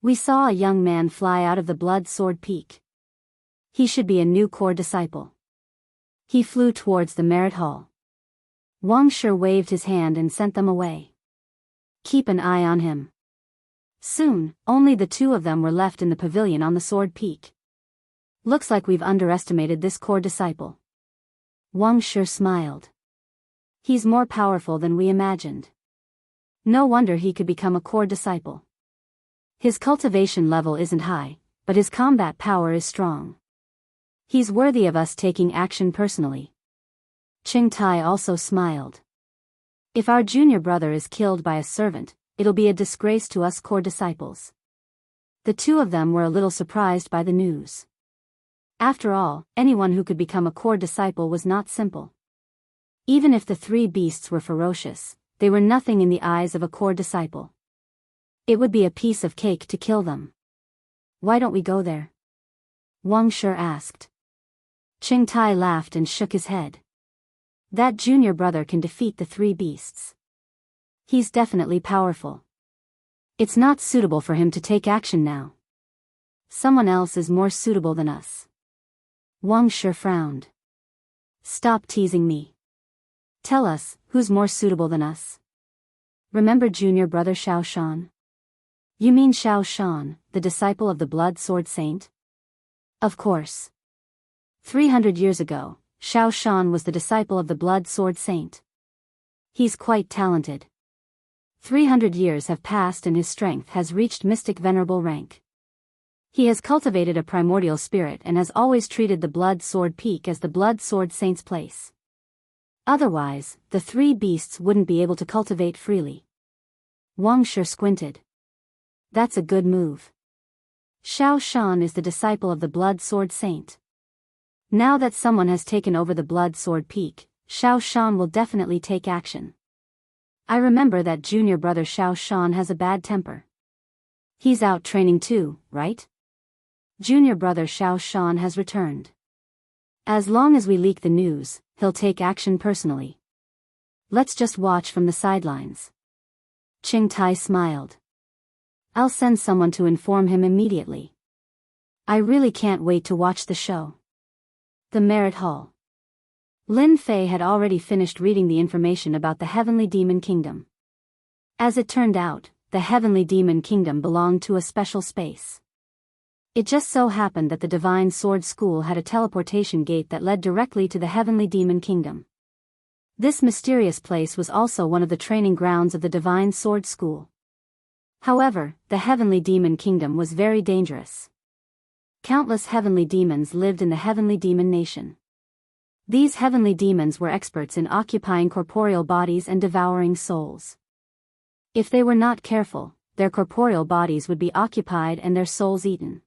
We saw a young man fly out of the Blood Sword Peak. He should be a new core disciple. He flew towards the Merit Hall. Wang Shi waved his hand and sent them away. Keep an eye on him. Soon, only the 2 of them were left in the pavilion on the Sword Peak. Looks like we've underestimated this core disciple. Wang Shi smiled. He's more powerful than we imagined. No wonder he could become a core disciple. His cultivation level isn't high, but his combat power is strong. He's worthy of us taking action personally. Qing Tai also smiled. If our junior brother is killed by a servant, it'll be a disgrace to us core disciples. The 2 of them were a little surprised by the news. After all, anyone who could become a core disciple was not simple. Even if the 3 beasts were ferocious, they were nothing in the eyes of a core disciple. It would be a piece of cake to kill them. Why don't we go there? Wang Shi asked. Qing Tai laughed and shook his head. That junior brother can defeat the three beasts. He's definitely powerful. It's not suitable for him to take action now. Someone else is more suitable than us. Wang Shi frowned. Stop teasing me. Tell us, who's more suitable than us? Remember junior brother Xiao Shan? You mean Xiao Shan, the disciple of the Blood Sword Saint? Of course. 300 years ago, Xiao Shan was the disciple of the Blood Sword Saint. He's quite talented. 300 years have passed and his strength has reached mystic venerable rank. He has cultivated a primordial spirit and has always treated the Blood Sword Peak as the Blood Sword Saint's place. Otherwise, the three beasts wouldn't be able to cultivate freely. Wang Shi squinted. That's a good move. Xiao Shan is the disciple of the Blood Sword Saint. Now that someone has taken over the Blood Sword Peak, Xiao Shan will definitely take action. I remember that junior brother Xiao Shan has a bad temper. He's out training too, right? Junior brother Xiao Shan has returned. As long as we leak the news, he'll take action personally. Let's just watch from the sidelines. Qing Tai smiled. I'll send someone to inform him immediately. I really can't wait to watch the show. The Merit Hall. Lin Fei had already finished reading the information about the Heavenly Demon Kingdom. As it turned out, the Heavenly Demon Kingdom belonged to a special space. It just so happened that the Divine Sword School had a teleportation gate that led directly to the Heavenly Demon Kingdom. This mysterious place was also one of the training grounds of the Divine Sword School. However, the Heavenly Demon Kingdom was very dangerous. Countless heavenly demons lived in the Heavenly Demon Nation. These heavenly demons were experts in occupying corporeal bodies and devouring souls. If they were not careful, their corporeal bodies would be occupied and their souls eaten.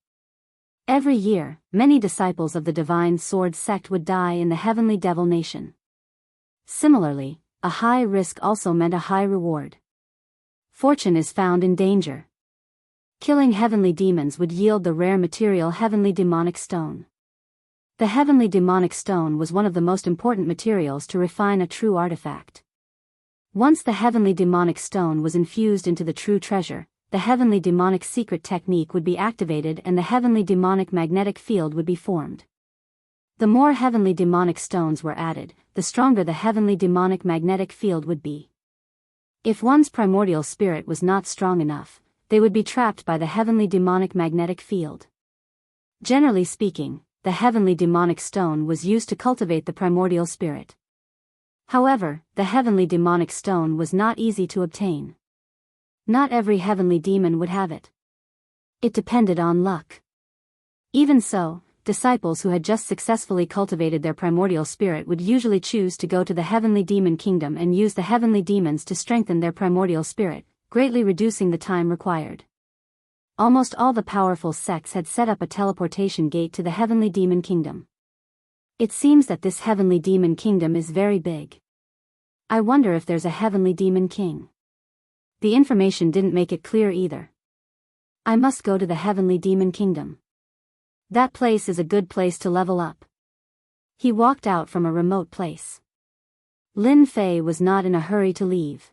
Every year, many disciples of the Divine Sword sect would die in the Heavenly Devil Nation. Similarly, a high risk also meant a high reward. Fortune is found in danger. Killing heavenly demons would yield the rare material Heavenly Demonic Stone. The Heavenly Demonic Stone was one of the most important materials to refine a true artifact. Once the Heavenly Demonic Stone was infused into the true treasure, the Heavenly Demonic Secret Technique would be activated and the Heavenly Demonic Magnetic Field would be formed. The more Heavenly Demonic Stones were added, the stronger the Heavenly Demonic Magnetic Field would be. If one's primordial spirit was not strong enough, they would be trapped by the Heavenly Demonic Magnetic Field. Generally speaking, the Heavenly Demonic Stone was used to cultivate the primordial spirit. However, the Heavenly Demonic Stone was not easy to obtain. Not every heavenly demon would have it. It depended on luck. Even so, disciples who had just successfully cultivated their primordial spirit would usually choose to go to the Heavenly Demon Kingdom and use the heavenly demons to strengthen their primordial spirit, greatly reducing the time required. Almost all the powerful sects had set up a teleportation gate to the Heavenly Demon Kingdom. It seems that this Heavenly Demon Kingdom is very big. I wonder if there's a Heavenly Demon King. The information didn't make it clear either. I must go to the Heavenly Demon Kingdom. That place is a good place to level up. He walked out from a remote place. Lin Fei was not in a hurry to leave.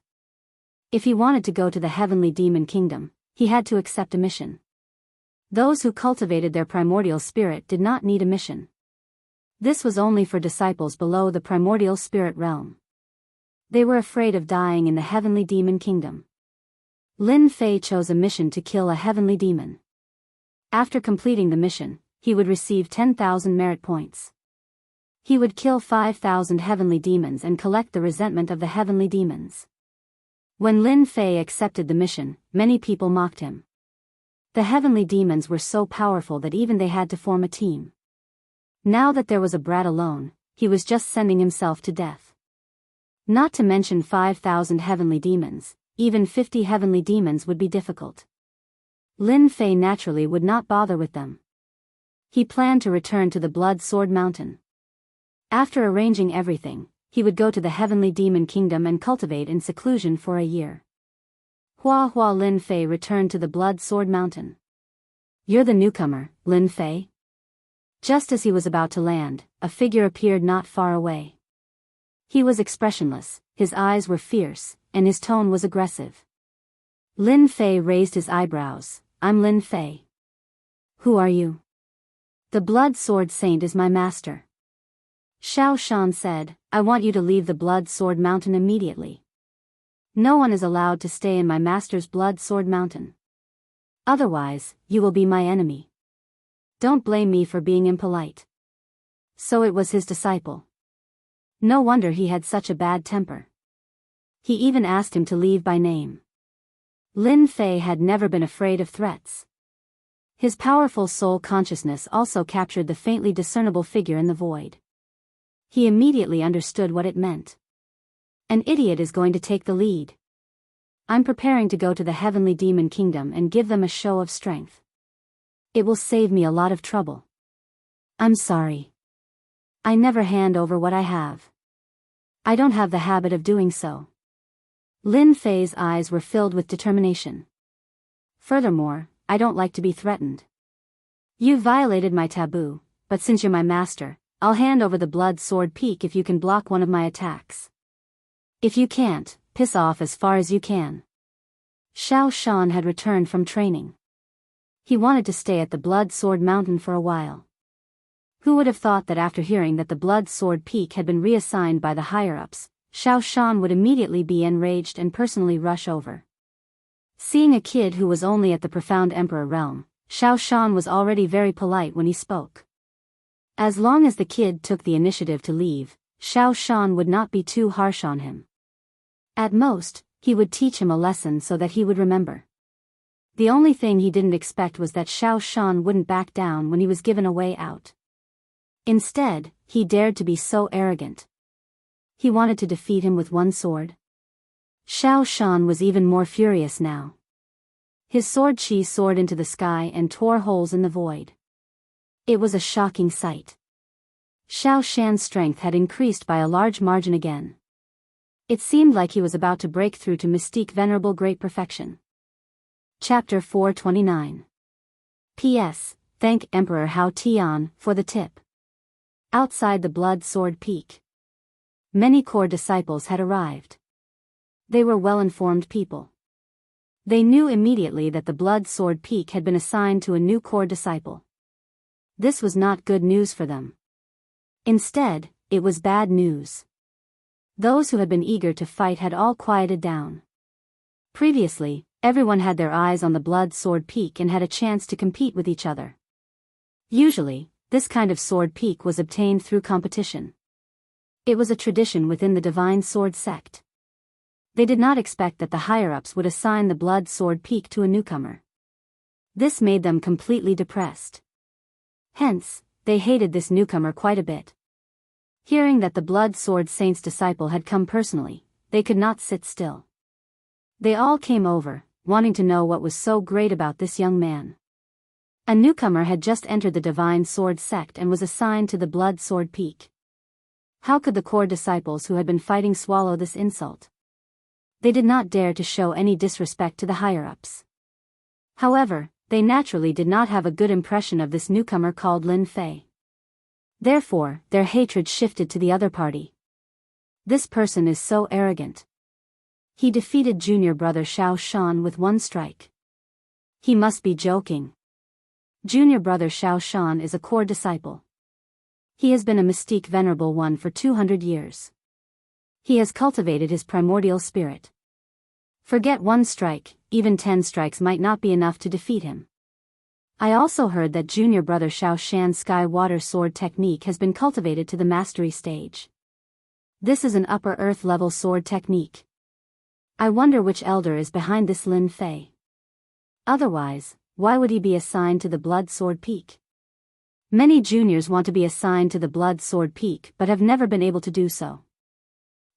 If he wanted to go to the Heavenly Demon Kingdom, he had to accept a mission. Those who cultivated their primordial spirit did not need a mission. This was only for disciples below the primordial spirit realm. They were afraid of dying in the Heavenly Demon Kingdom. Lin Fei chose a mission to kill a heavenly demon. After completing the mission, he would receive 10,000 merit points. He would kill 5,000 heavenly demons and collect the resentment of the heavenly demons. When Lin Fei accepted the mission, many people mocked him. The heavenly demons were so powerful that even they had to form a team. Now that there was a brat alone, he was just sending himself to death. Not to mention 5,000 heavenly demons, even 50 heavenly demons would be difficult. Lin Fei naturally would not bother with them. He planned to return to the Blood Sword Mountain. After arranging everything, he would go to the Heavenly Demon Kingdom and cultivate in seclusion for a year. Lin Fei returned to the Blood Sword Mountain. You're the newcomer, Lin Fei? Just as he was about to land, a figure appeared not far away. He was expressionless, his eyes were fierce, and his tone was aggressive. Lin Fei raised his eyebrows. "I'm Lin Fei. Who are you?" "The Blood Sword Saint is my master." Xiao Shan said, "I want you to leave the Blood Sword Mountain immediately. No one is allowed to stay in my master's Blood Sword Mountain. Otherwise, you will be my enemy. Don't blame me for being impolite." So it was his disciple. No wonder he had such a bad temper. He even asked him to leave by name. Lin Fei had never been afraid of threats. His powerful soul consciousness also captured the faintly discernible figure in the void. He immediately understood what it meant. An idiot is going to take the lead. I'm preparing to go to the Heavenly Demon Kingdom and give them a show of strength. It will save me a lot of trouble. I'm sorry. I never hand over what I have. I don't have the habit of doing so. Lin Fei's eyes were filled with determination. Furthermore, I don't like to be threatened. You violated my taboo, but since you're my master, I'll hand over the Blood Sword Peak if you can block one of my attacks. If you can't, piss off as far as you can. Xiao Shan had returned from training. He wanted to stay at the Blood Sword Mountain for a while. Who would have thought that after hearing that the Blood Sword Peak had been reassigned by the higher-ups, Xiao Shan would immediately be enraged and personally rush over. Seeing a kid who was only at the Profound Emperor realm, Xiao Shan was already very polite when he spoke. As long as the kid took the initiative to leave, Xiao Shan would not be too harsh on him. At most, he would teach him a lesson so that he would remember. The only thing he didn't expect was that Xiao Shan wouldn't back down when he was given a way out. Instead, he dared to be so arrogant. He wanted to defeat him with one sword. Xiao Shan was even more furious now. His sword chi soared into the sky and tore holes in the void. It was a shocking sight. Xiao Shan's strength had increased by a large margin again. It seemed like he was about to break through to mystique venerable great perfection. Chapter 429. P.S. Thank Emperor Hao Tian for the tip. Outside the Blood Sword Peak, many core disciples had arrived. They were well-informed people. They knew immediately that the Blood Sword Peak had been assigned to a new core disciple. This was not good news for them. Instead, it was bad news. Those who had been eager to fight had all quieted down. Previously, everyone had their eyes on the Blood Sword Peak and had a chance to compete with each other. Usually, this kind of sword peak was obtained through competition. It was a tradition within the Divine Sword sect. They did not expect that the higher-ups would assign the Blood Sword Peak to a newcomer. This made them completely depressed. Hence, they hated this newcomer quite a bit. Hearing that the Blood Sword Saint's disciple had come personally, they could not sit still. They all came over, wanting to know what was so great about this young man. A newcomer had just entered the Divine Sword sect and was assigned to the Blood Sword Peak. How could the core disciples who had been fighting swallow this insult? They did not dare to show any disrespect to the higher-ups. However, they naturally did not have a good impression of this newcomer called Lin Fei. Therefore, their hatred shifted to the other party. This person is so arrogant. He defeated junior brother Xiao Shan with one strike. He must be joking. Junior brother Xiao Shan is a core disciple. He has been a mystique venerable one for 200 years. He has cultivated his primordial spirit. Forget one strike, even 10 strikes might not be enough to defeat him. I also heard that junior brother Xiao Shan's sky water sword technique has been cultivated to the mastery stage. This is an upper earth level sword technique. I wonder which elder is behind this Lin Fei. Otherwise, why would he be assigned to the Blood Sword Peak? Many juniors want to be assigned to the Blood Sword Peak but have never been able to do so.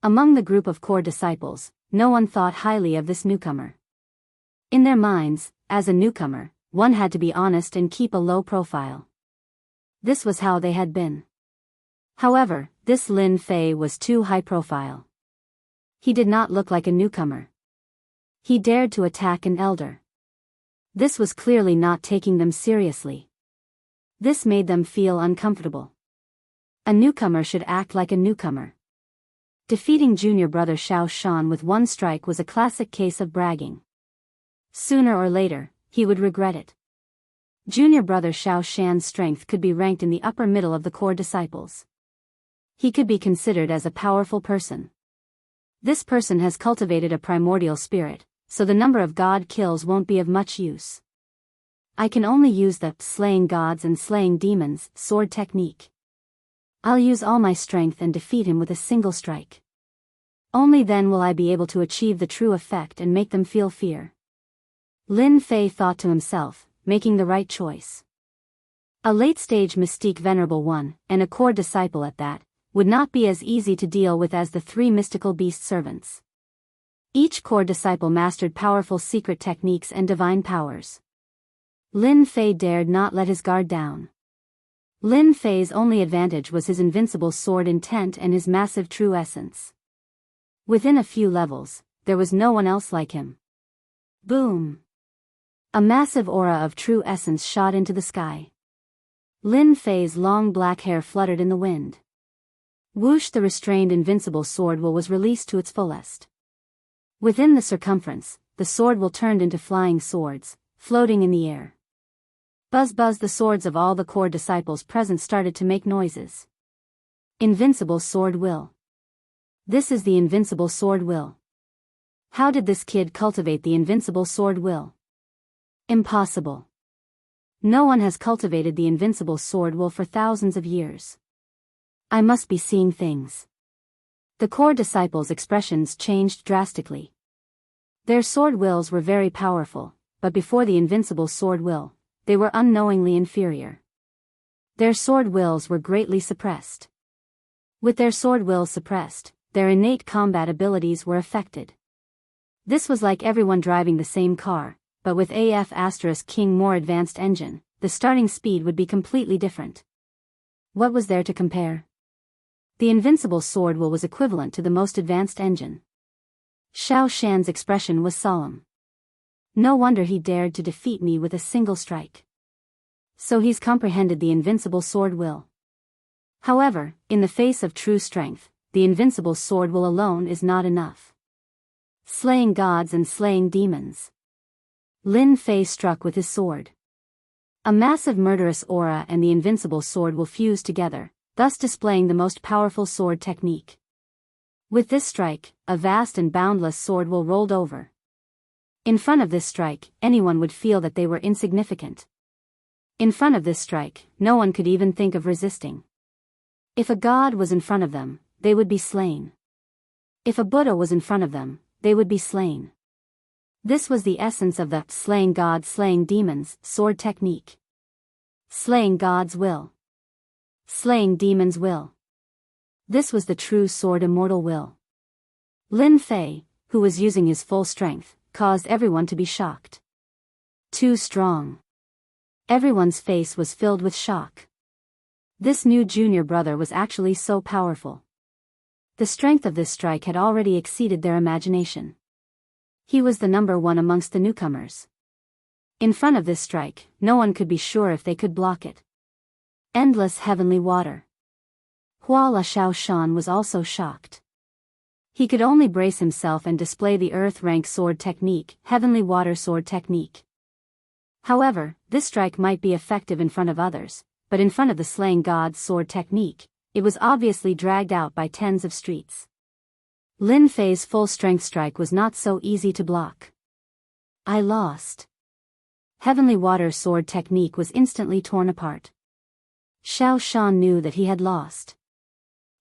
Among the group of core disciples, no one thought highly of this newcomer. In their minds, as a newcomer, one had to be honest and keep a low profile. This was how they had been. However, this Lin Fei was too high profile. He did not look like a newcomer. He dared to attack an elder. This was clearly not taking them seriously. This made them feel uncomfortable. A newcomer should act like a newcomer. Defeating junior brother Xiao Shan with one strike was a classic case of bragging. Sooner or later, he would regret it. Junior brother Xiao Shan's strength could be ranked in the upper middle of the core disciples. He could be considered as a powerful person. This person has cultivated a primordial spirit, so the number of god kills won't be of much use. I can only use the slaying gods and slaying demons sword technique. I'll use all my strength and defeat him with a single strike. Only then will I be able to achieve the true effect and make them feel fear. Lin Fei thought to himself, making the right choice. A late-stage mystique venerable one, and a core disciple at that, would not be as easy to deal with as the three mystical beast servants. Each core disciple mastered powerful secret techniques and divine powers. Lin Fei dared not let his guard down. Lin Fei's only advantage was his invincible sword intent and his massive true essence. Within a few levels, there was no one else like him. Boom! A massive aura of true essence shot into the sky. Lin Fei's long black hair fluttered in the wind. Whoosh! The restrained invincible sword will was released to its fullest. Within the circumference, the sword will turned into flying swords, floating in the air. Buzz buzz, the swords of all the core disciples present started to make noises. Invincible sword will. This is the invincible sword will. How did this kid cultivate the invincible sword will? Impossible. No one has cultivated the invincible sword will for thousands of years. I must be seeing things. The core disciples' expressions changed drastically. Their sword wills were very powerful, but before the invincible sword will, they were unknowingly inferior. Their sword wills were greatly suppressed. With their sword wills suppressed, their innate combat abilities were affected. This was like everyone driving the same car, but with King more advanced engine, the starting speed would be completely different. What was there to compare? The invincible sword will was equivalent to the most advanced engine. Xiao Shan's expression was solemn. No wonder he dared to defeat me with a single strike. So he's comprehended the invincible sword will. However, in the face of true strength, the invincible sword will alone is not enough. Slaying gods and slaying demons. Lin Fei struck with his sword. A massive murderous aura and the invincible sword will fuse together, thus displaying the most powerful sword technique. With this strike, a vast and boundless sword will rolled over. In front of this strike, anyone would feel that they were insignificant. In front of this strike, no one could even think of resisting. If a god was in front of them, they would be slain. If a Buddha was in front of them, they would be slain. This was the essence of the slaying gods, slaying demons sword technique. Slaying gods will. Slaying demons will. This was the true sword immortal will. Lin Fei, who was using his full strength, caused everyone to be shocked. Too strong. Everyone's face was filled with shock. This new junior brother was actually so powerful. The strength of this strike had already exceeded their imagination. He was the number one amongst the newcomers. In front of this strike, no one could be sure if they could block it. Endless heavenly water. Hua La Xiao Shan was also shocked. He could only brace himself and display the earth rank sword technique, heavenly water sword technique. However, this strike might be effective in front of others, but in front of the slaying gods sword technique, it was obviously dragged out by tens of streets. Lin Fei's full strength strike was not so easy to block. I lost. Heavenly water sword technique was instantly torn apart. Xiao Shan knew that he had lost.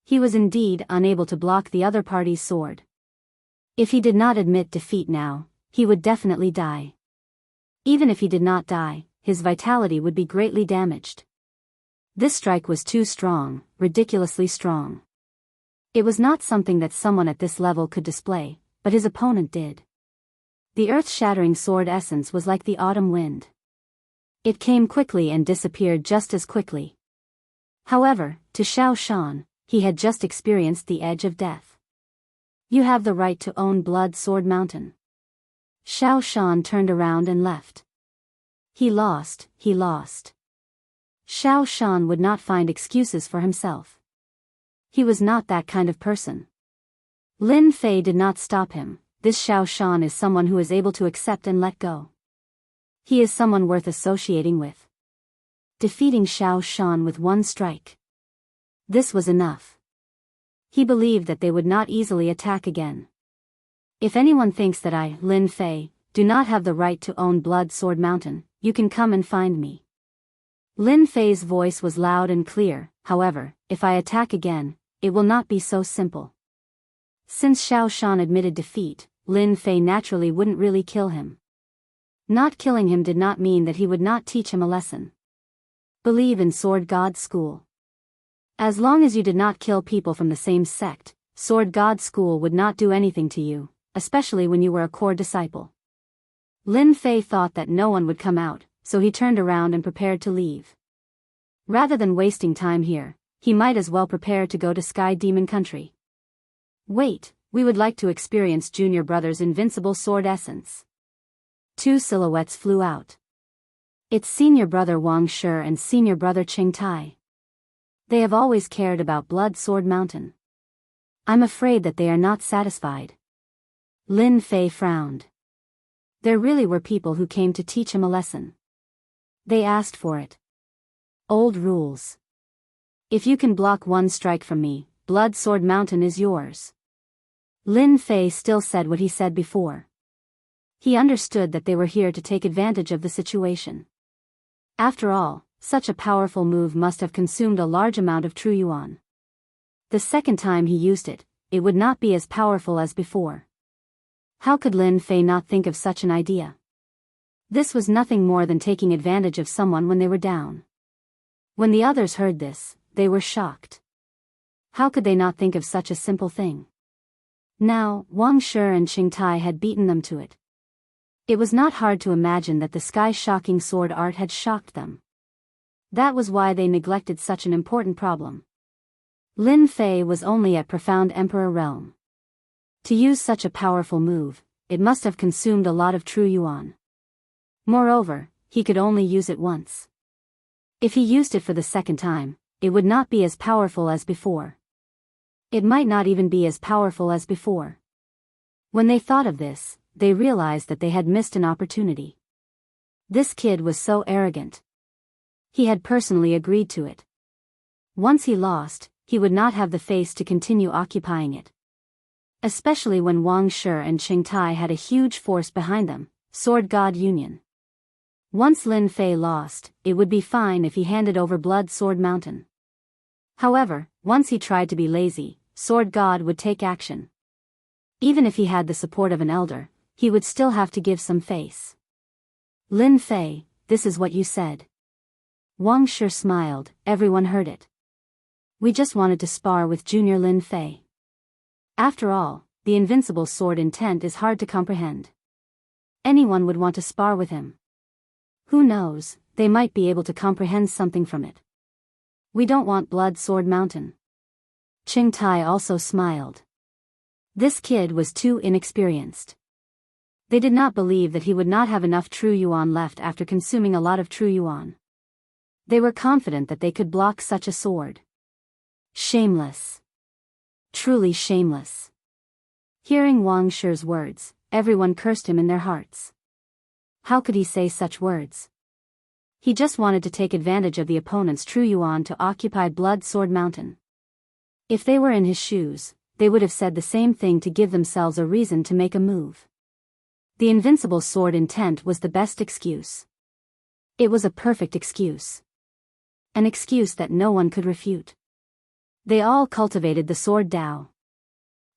He was indeed unable to block the other party's sword. If he did not admit defeat now, he would definitely die. Even if he did not die, his vitality would be greatly damaged. This strike was too strong, ridiculously strong. It was not something that someone at this level could display, but his opponent did. The earth-shattering sword essence was like the autumn wind. It came quickly and disappeared just as quickly. However, to Xiao Shan, he had just experienced the edge of death. You have the right to own Blood Sword Mountain. Xiao Shan turned around and left. He lost, he lost. Xiao Shan would not find excuses for himself. He was not that kind of person. Lin Fei did not stop him. This Xiao Shan is someone who is able to accept and let go. He is someone worth associating with. Defeating Xiao Shan with one strike. This was enough. He believed that they would not easily attack again. If anyone thinks that I, Lin Fei, do not have the right to own Blood Sword Mountain, you can come and find me. Lin Fei's voice was loud and clear. However, if I attack again, it will not be so simple. Since Xiao Shan admitted defeat, Lin Fei naturally wouldn't really kill him. Not killing him did not mean that he would not teach him a lesson. Believe in Sword God School. As long as you did not kill people from the same sect, Sword God School would not do anything to you, especially when you were a core disciple. Lin Fei thought that no one would come out, so he turned around and prepared to leave. Rather than wasting time here, he might as well prepare to go to Sky Demon Country. Wait, we would like to experience Junior Brother's invincible sword essence. Two silhouettes flew out. It's Senior Brother Wang Shi and Senior Brother Qing Tai. They have always cared about Blood Sword Mountain. I'm afraid that they are not satisfied. Lin Fei frowned. There really were people who came to teach him a lesson. They asked for it. Old rules. If you can block one strike from me, Blood Sword Mountain is yours. Lin Fei still said what he said before. He understood that they were here to take advantage of the situation. After all, such a powerful move must have consumed a large amount of true yuan. The second time he used it, it would not be as powerful as before. How could Lin Fei not think of such an idea? This was nothing more than taking advantage of someone when they were down. When the others heard this, they were shocked. How could they not think of such a simple thing? Now, Wang Shi and Qing Tai had beaten them to it. It was not hard to imagine that the sky-shocking sword art had shocked them. That was why they neglected such an important problem. Lin Fei was only at Profound Emperor realm. To use such a powerful move, it must have consumed a lot of true yuan. Moreover, he could only use it once. If he used it for the second time, it would not be as powerful as before. It might not even be as powerful as before. When they thought of this, they realized that they had missed an opportunity. This kid was so arrogant. He had personally agreed to it. Once he lost, he would not have the face to continue occupying it. Especially when Wang Shi and Qing Tai had a huge force behind them, Sword God Union. Once Lin Fei lost, it would be fine if he handed over Blood Sword Mountain. However, once he tried to be lazy, Sword God would take action. Even if he had the support of an elder, he would still have to give some face. Lin Fei, this is what you said. Wang Shi smiled, everyone heard it. We just wanted to spar with Junior Lin Fei. After all, the invincible sword intent is hard to comprehend. Anyone would want to spar with him. Who knows, they might be able to comprehend something from it. We don't want Blood Sword Mountain. Qing Tai also smiled. This kid was too inexperienced. They did not believe that he would not have enough true yuan left after consuming a lot of true yuan. They were confident that they could block such a sword. Shameless. Truly shameless. Hearing Wang Shi's words, everyone cursed him in their hearts. How could he say such words? He just wanted to take advantage of the opponent's true yuan to occupy Blood Sword Mountain. If they were in his shoes, they would have said the same thing to give themselves a reason to make a move. The invincible sword intent was the best excuse. It was a perfect excuse. An excuse that no one could refute. They all cultivated the sword Dao.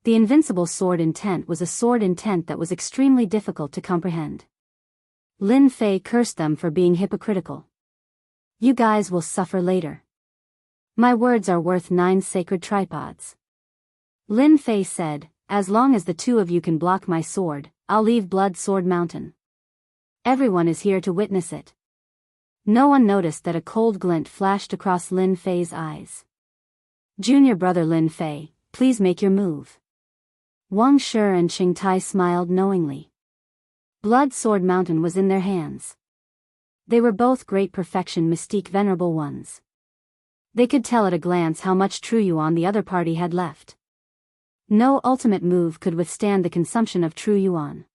The invincible sword intent was a sword intent that was extremely difficult to comprehend. Lin Fei cursed them for being hypocritical. You guys will suffer later. My words are worth 9 sacred tripods. Lin Fei said, as long as the two of you can block my sword, I'll leave Blood Sword Mountain. Everyone is here to witness it. No one noticed that a cold glint flashed across Lin Fei's eyes. Junior brother Lin Fei, please make your move. Wang Shi and Qing Tai smiled knowingly. Blood Sword Mountain was in their hands. They were both great perfection mystique venerable ones. They could tell at a glance how much true yuan the other party had left. No ultimate move could withstand the consumption of true yuan.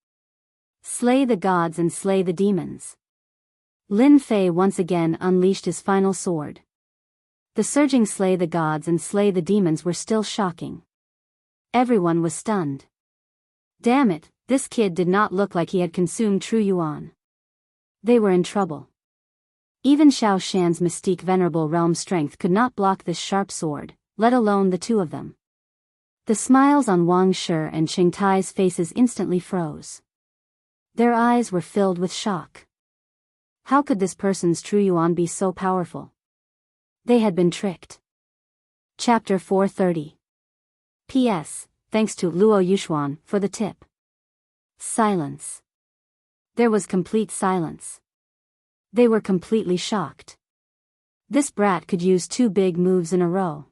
Slay the gods and slay the demons. Lin Fei once again unleashed his final sword. The surging slay the gods and slay the demons were still shocking. Everyone was stunned. Damn it, this kid did not look like he had consumed true yuan. They were in trouble. Even Xiao Shan's mystique venerable realm strength could not block this sharp sword, let alone the two of them. The smiles on Wang Shi and Qing Tai's faces instantly froze. Their eyes were filled with shock. How could this person's true yuan be so powerful? They had been tricked. Chapter 430. P.S. Thanks to Luo Yushuan for the tip. Silence. There was complete silence. They were completely shocked. This brat could use 2 big moves in a row.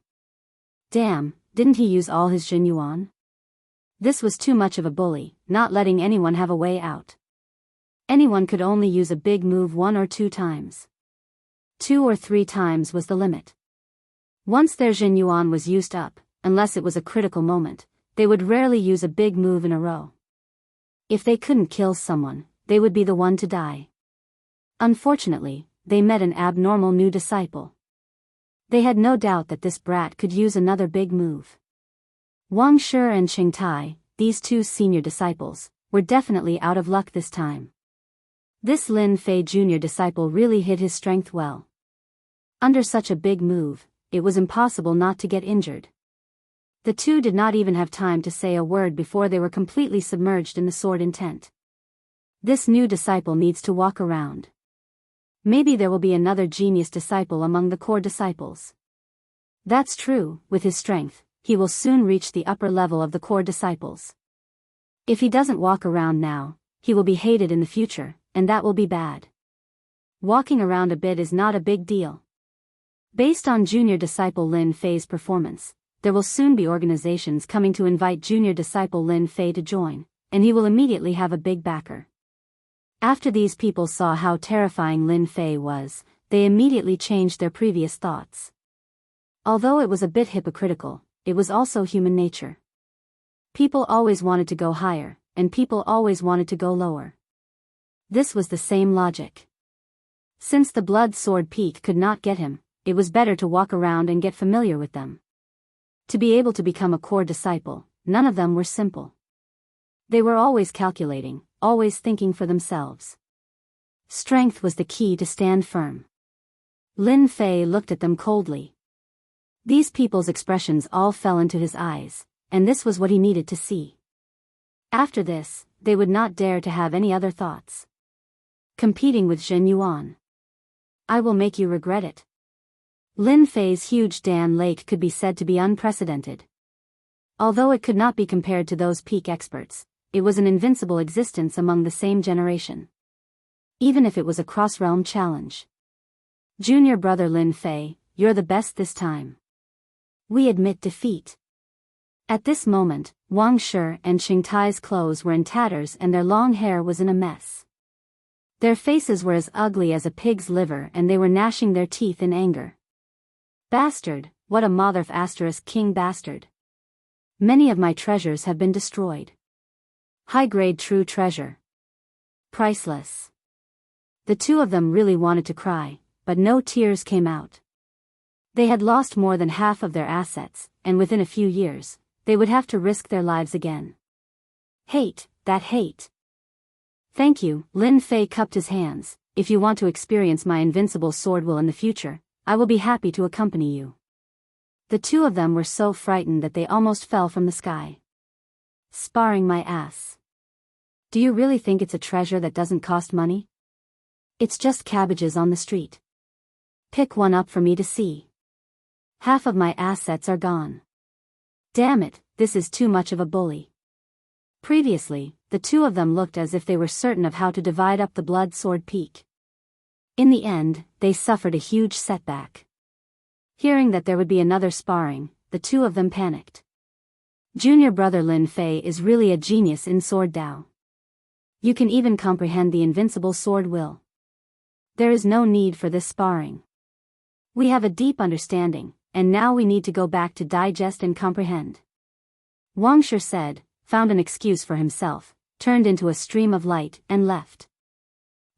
Damn, didn't he use all his Jin Yuan? This was too much of a bully, not letting anyone have a way out. Anyone could only use a big move 1 or 2 times. 2 or 3 times was the limit. Once their Jin Yuan was used up, unless it was a critical moment, they would rarely use a big move in a row. If they couldn't kill someone, they would be the one to die. Unfortunately, they met an abnormal new disciple. They had no doubt that this brat could use another big move. Wang Shi and Qing Tai, these 2 senior disciples, were definitely out of luck this time. This Lin Fei junior disciple really hid his strength well. Under such a big move, it was impossible not to get injured. The 2 did not even have time to say a word before they were completely submerged in the sword intent. This new disciple needs to walk around. Maybe there will be another genius disciple among the core disciples. That's true, with his strength, he will soon reach the upper level of the core disciples. If he doesn't walk around now, he will be hated in the future, and that will be bad. Walking around a bit is not a big deal. Based on junior disciple Lin Fei's performance, there will soon be organizations coming to invite junior disciple Lin Fei to join, and he will immediately have a big backer. After these people saw how terrifying Lin Fei was, they immediately changed their previous thoughts. Although it was a bit hypocritical, it was also human nature. People always wanted to go higher, and people always wanted to go lower. This was the same logic. Since the blood sword peak could not get him, it was better to walk around and get familiar with them. To be able to become a core disciple, none of them were simple. They were always calculating, always thinking for themselves. Strength was the key to stand firm. Lin Fei looked at them coldly. These people's expressions all fell into his eyes, and this was what he needed to see. After this, they would not dare to have any other thoughts. Competing with Jin Yuan. I will make you regret it. Lin Fei's huge Dan Lake could be said to be unprecedented. Although it could not be compared to those peak experts, it was an invincible existence among the same generation. Even if it was a cross-realm challenge. Junior brother Lin Fei, you're the best this time. We admit defeat. At this moment, Wang Shi and Qing Tai's clothes were in tatters and their long hair was in a mess. Their faces were as ugly as a pig's liver and they were gnashing their teeth in anger. Bastard, what a motherf asterisk king bastard. Many of my treasures have been destroyed. High-grade true treasure. Priceless. The 2 of them really wanted to cry, but no tears came out. They had lost more than half of their assets, and within a few years, they would have to risk their lives again. Hate, that hate. Thank you, Lin Fei cupped his hands. If you want to experience my invincible sword will in the future, I will be happy to accompany you. The 2 of them were so frightened that they almost fell from the sky. Sparring my ass. Do you really think it's a treasure that doesn't cost money? It's just cabbages on the street. Pick one up for me to see. Half of my assets are gone. Damn it, this is too much of a bully. Previously, the 2 of them looked as if they were certain of how to divide up the blood sword peak. In the end, they suffered a huge setback. Hearing that there would be another sparring, the 2 of them panicked. Junior brother Lin Fei is really a genius in sword Dao. You can even comprehend the invincible sword will. There is no need for this sparring. We have a deep understanding, and now we need to go back to digest and comprehend. Wang Shi said, found an excuse for himself, turned into a stream of light, and left.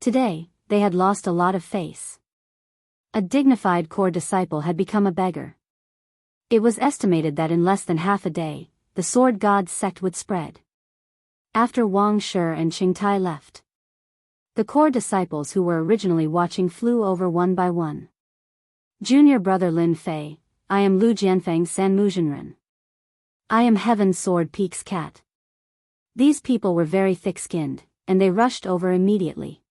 Today, they had lost a lot of face. A dignified core disciple had become a beggar. It was estimated that in less than half a day, the Sword God sect would spread. After Wang Shi and Qingtai left, the core disciples who were originally watching flew over one by one. Junior brother Lin Fei, I am Lu Jianfeng San Muzhenren. I am Heaven's Sword Peak's cat. These people were very thick-skinned, and they rushed over immediately.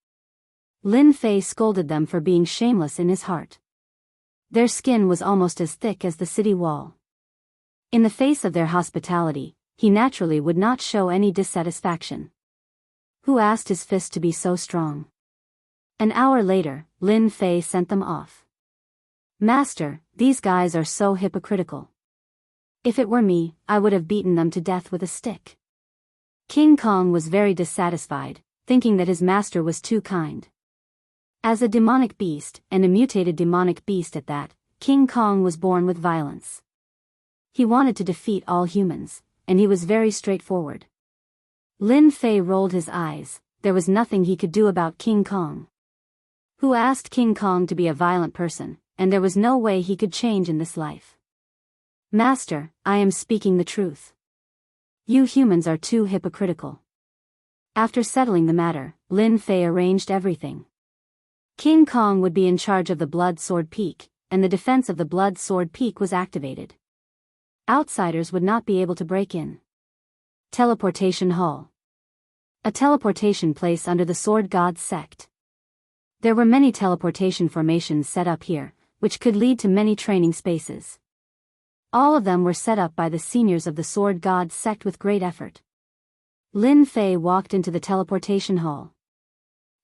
Lin Fei scolded them for being shameless in his heart. Their skin was almost as thick as the city wall. In the face of their hospitality, he naturally would not show any dissatisfaction. Who asked his fist to be so strong? An hour later, Lin Fei sent them off. Master, these guys are so hypocritical. If it were me, I would have beaten them to death with a stick. King Kong was very dissatisfied, thinking that his master was too kind. As a demonic beast, and a mutated demonic beast at that, King Kong was born with violence. He wanted to defeat all humans, and he was very straightforward. Lin Fei rolled his eyes. There was nothing he could do about King Kong. Who asked King Kong to be a violent person, and there was no way he could change in this life. Master, I am speaking the truth. You humans are too hypocritical. After settling the matter, Lin Fei arranged everything. King Kong would be in charge of the Blood Sword Peak, and the defense of the Blood Sword Peak was activated. Outsiders would not be able to break in. Teleportation Hall. A teleportation place under the Sword God sect. There were many teleportation formations set up here, which could lead to many training spaces. All of them were set up by the seniors of the Sword God sect with great effort. Lin Fei walked into the teleportation hall.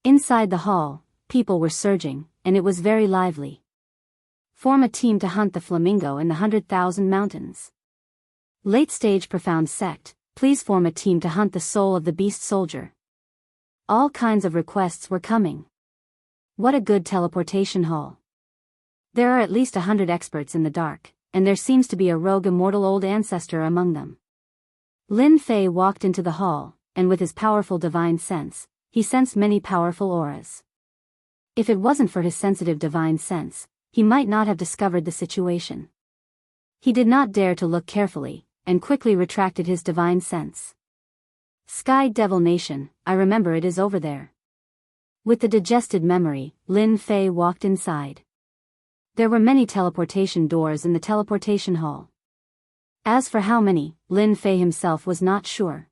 Inside the hall, people were surging, and it was very lively. Form a team to hunt the flamingo in the 100,000 mountains. Late stage profound sect, please form a team to hunt the soul of the beast soldier. All kinds of requests were coming. What a good teleportation hall. There are at least 100 experts in the dark, and there seems to be a rogue immortal old ancestor among them. Lin Fei walked into the hall, and with his powerful divine sense, he sensed many powerful auras. If it wasn't for his sensitive divine sense, he might not have discovered the situation. He did not dare to look carefully, and quickly retracted his divine sense. Sky Devil Nation, I remember it is over there. With the digested memory, Lin Fei walked inside. There were many teleportation doors in the teleportation hall. As for how many, Lin Fei himself was not sure.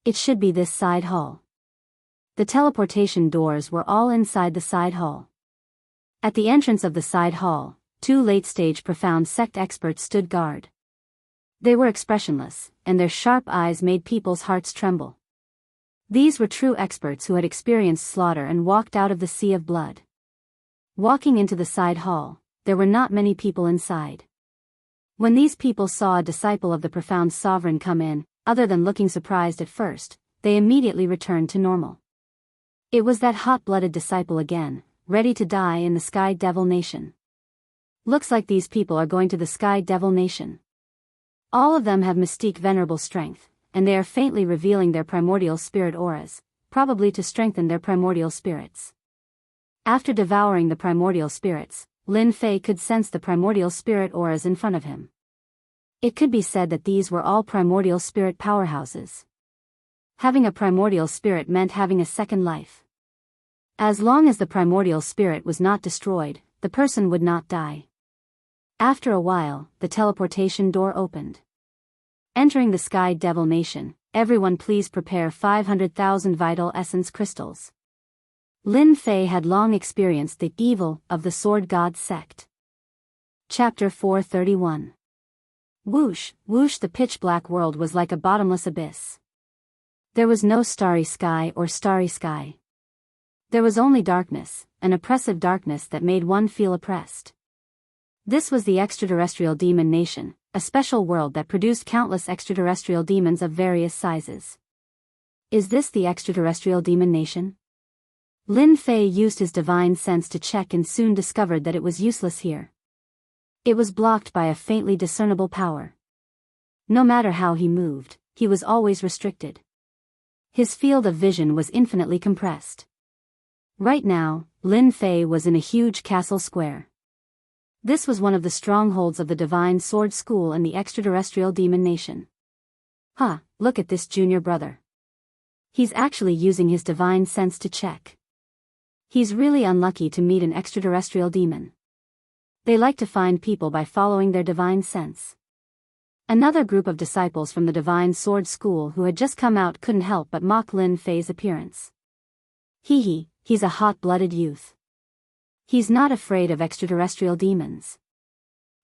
It should be this side hall. The teleportation doors were all inside the side hall. At the entrance of the side hall, 2 late-stage profound sect experts stood guard. They were expressionless, and their sharp eyes made people's hearts tremble. These were true experts who had experienced slaughter and walked out of the sea of blood. Walking into the side hall, there were not many people inside. When these people saw a disciple of the profound sovereign come in, other than looking surprised at first, they immediately returned to normal. It was that hot-blooded disciple again, ready to die in the Sky Devil Nation. Looks like these people are going to the Sky Devil Nation. All of them have mystique venerable strength, and they are faintly revealing their primordial spirit auras, probably to strengthen their primordial spirits. After devouring the primordial spirits, Lin Fei could sense the primordial spirit auras in front of him. It could be said that these were all primordial spirit powerhouses. Having a primordial spirit meant having a second life. As long as the primordial spirit was not destroyed, the person would not die. After a while, the teleportation door opened. Entering the Sky Devil Nation, everyone please prepare 500,000 vital essence crystals. Lin Fei had long experienced the evil of the Sword God sect. Chapter 431. Whoosh, whoosh, the pitch-black world was like a bottomless abyss. There was no starry sky or starry sky. There was only darkness, an oppressive darkness that made one feel oppressed. This was the extraterrestrial demon nation, a special world that produced countless extraterrestrial demons of various sizes. Is this the extraterrestrial demon nation? Lin Fei used his divine sense to check and soon discovered that it was useless here. It was blocked by a faintly discernible power. No matter how he moved, he was always restricted. His field of vision was infinitely compressed. Right now, Lin Fei was in a huge castle square. This was one of the strongholds of the Divine Sword School and the extraterrestrial demon nation. Look at this junior brother. He's actually using his divine sense to check. He's really unlucky to meet an extraterrestrial demon. They like to find people by following their divine sense. Another group of disciples from the Divine Sword School who had just come out couldn't help but mock Lin Fei's appearance. He's a hot-blooded youth. He's not afraid of extraterrestrial demons.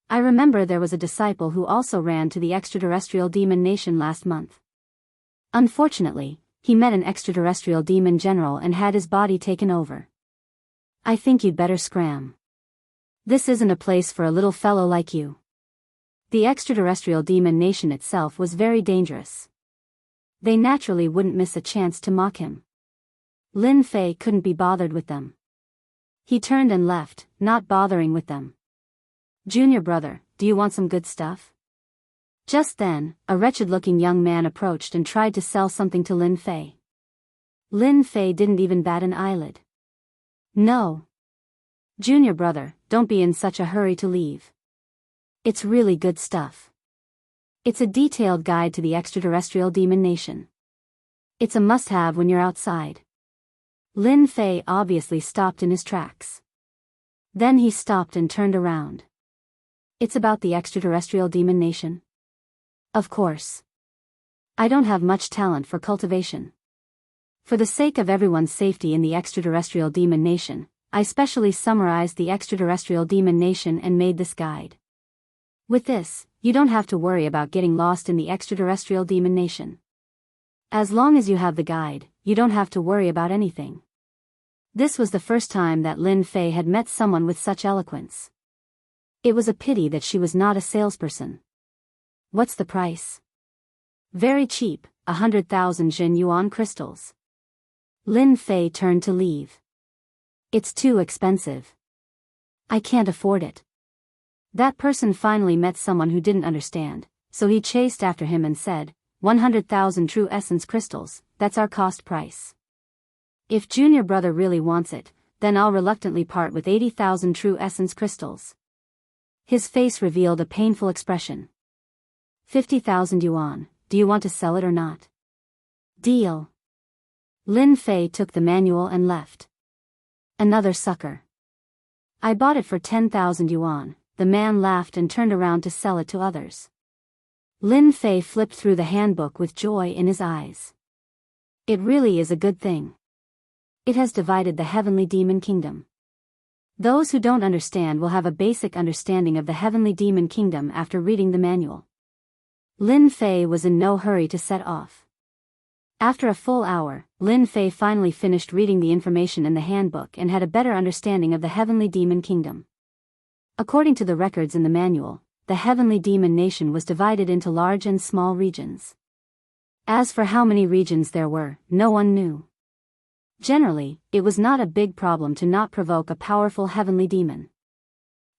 I remember there was a disciple who also ran to the extraterrestrial demon nation last month. Unfortunately, he met an extraterrestrial demon general and had his body taken over. I think you'd better scram. This isn't a place for a little fellow like you. The extraterrestrial demon nation itself was very dangerous. They naturally wouldn't miss a chance to mock him. Lin Fei couldn't be bothered with them. He turned and left, not bothering with them. Junior brother, do you want some good stuff? Just then, a wretched-looking young man approached and tried to sell something to Lin Fei. Lin Fei didn't even bat an eyelid. No. Junior brother, don't be in such a hurry to leave. It's really good stuff. It's a detailed guide to the extraterrestrial demon nation. It's a must-have when you're outside. Lin Fei obviously stopped in his tracks. Then he stopped and turned around. It's about the extraterrestrial demon nation? Of course. I don't have much talent for cultivation. For the sake of everyone's safety in the extraterrestrial demon nation, I specially summarized the extraterrestrial demon nation and made this guide. With this, you don't have to worry about getting lost in the extraterrestrial demon nation. As long as you have the guide, you don't have to worry about anything. This was the first time that Lin Fei had met someone with such eloquence. It was a pity that she was not a salesperson. What's the price? Very cheap, 100,000 Jin Yuan crystals. Lin Fei turned to leave. It's too expensive. I can't afford it. That person finally met someone who didn't understand, so he chased after him and said, 100,000 true essence crystals, that's our cost price. If junior brother really wants it, then I'll reluctantly part with 80,000 true essence crystals. His face revealed a painful expression. 50,000 yuan, do you want to sell it or not? Deal. Lin Fei took the manual and left. Another sucker. I bought it for 10,000 yuan, the man laughed and turned around to sell it to others. Lin Fei flipped through the handbook with joy in his eyes. It really is a good thing. It has divided the heavenly demon kingdom. Those who don't understand will have a basic understanding of the heavenly demon kingdom after reading the manual. Lin Fei was in no hurry to set off. After a full hour, Lin Fei finally finished reading the information in the handbook and had a better understanding of the heavenly demon kingdom. According to the records in the manual, the heavenly demon nation was divided into large and small regions. As for how many regions there were, no one knew. Generally, it was not a big problem to not provoke a powerful heavenly demon.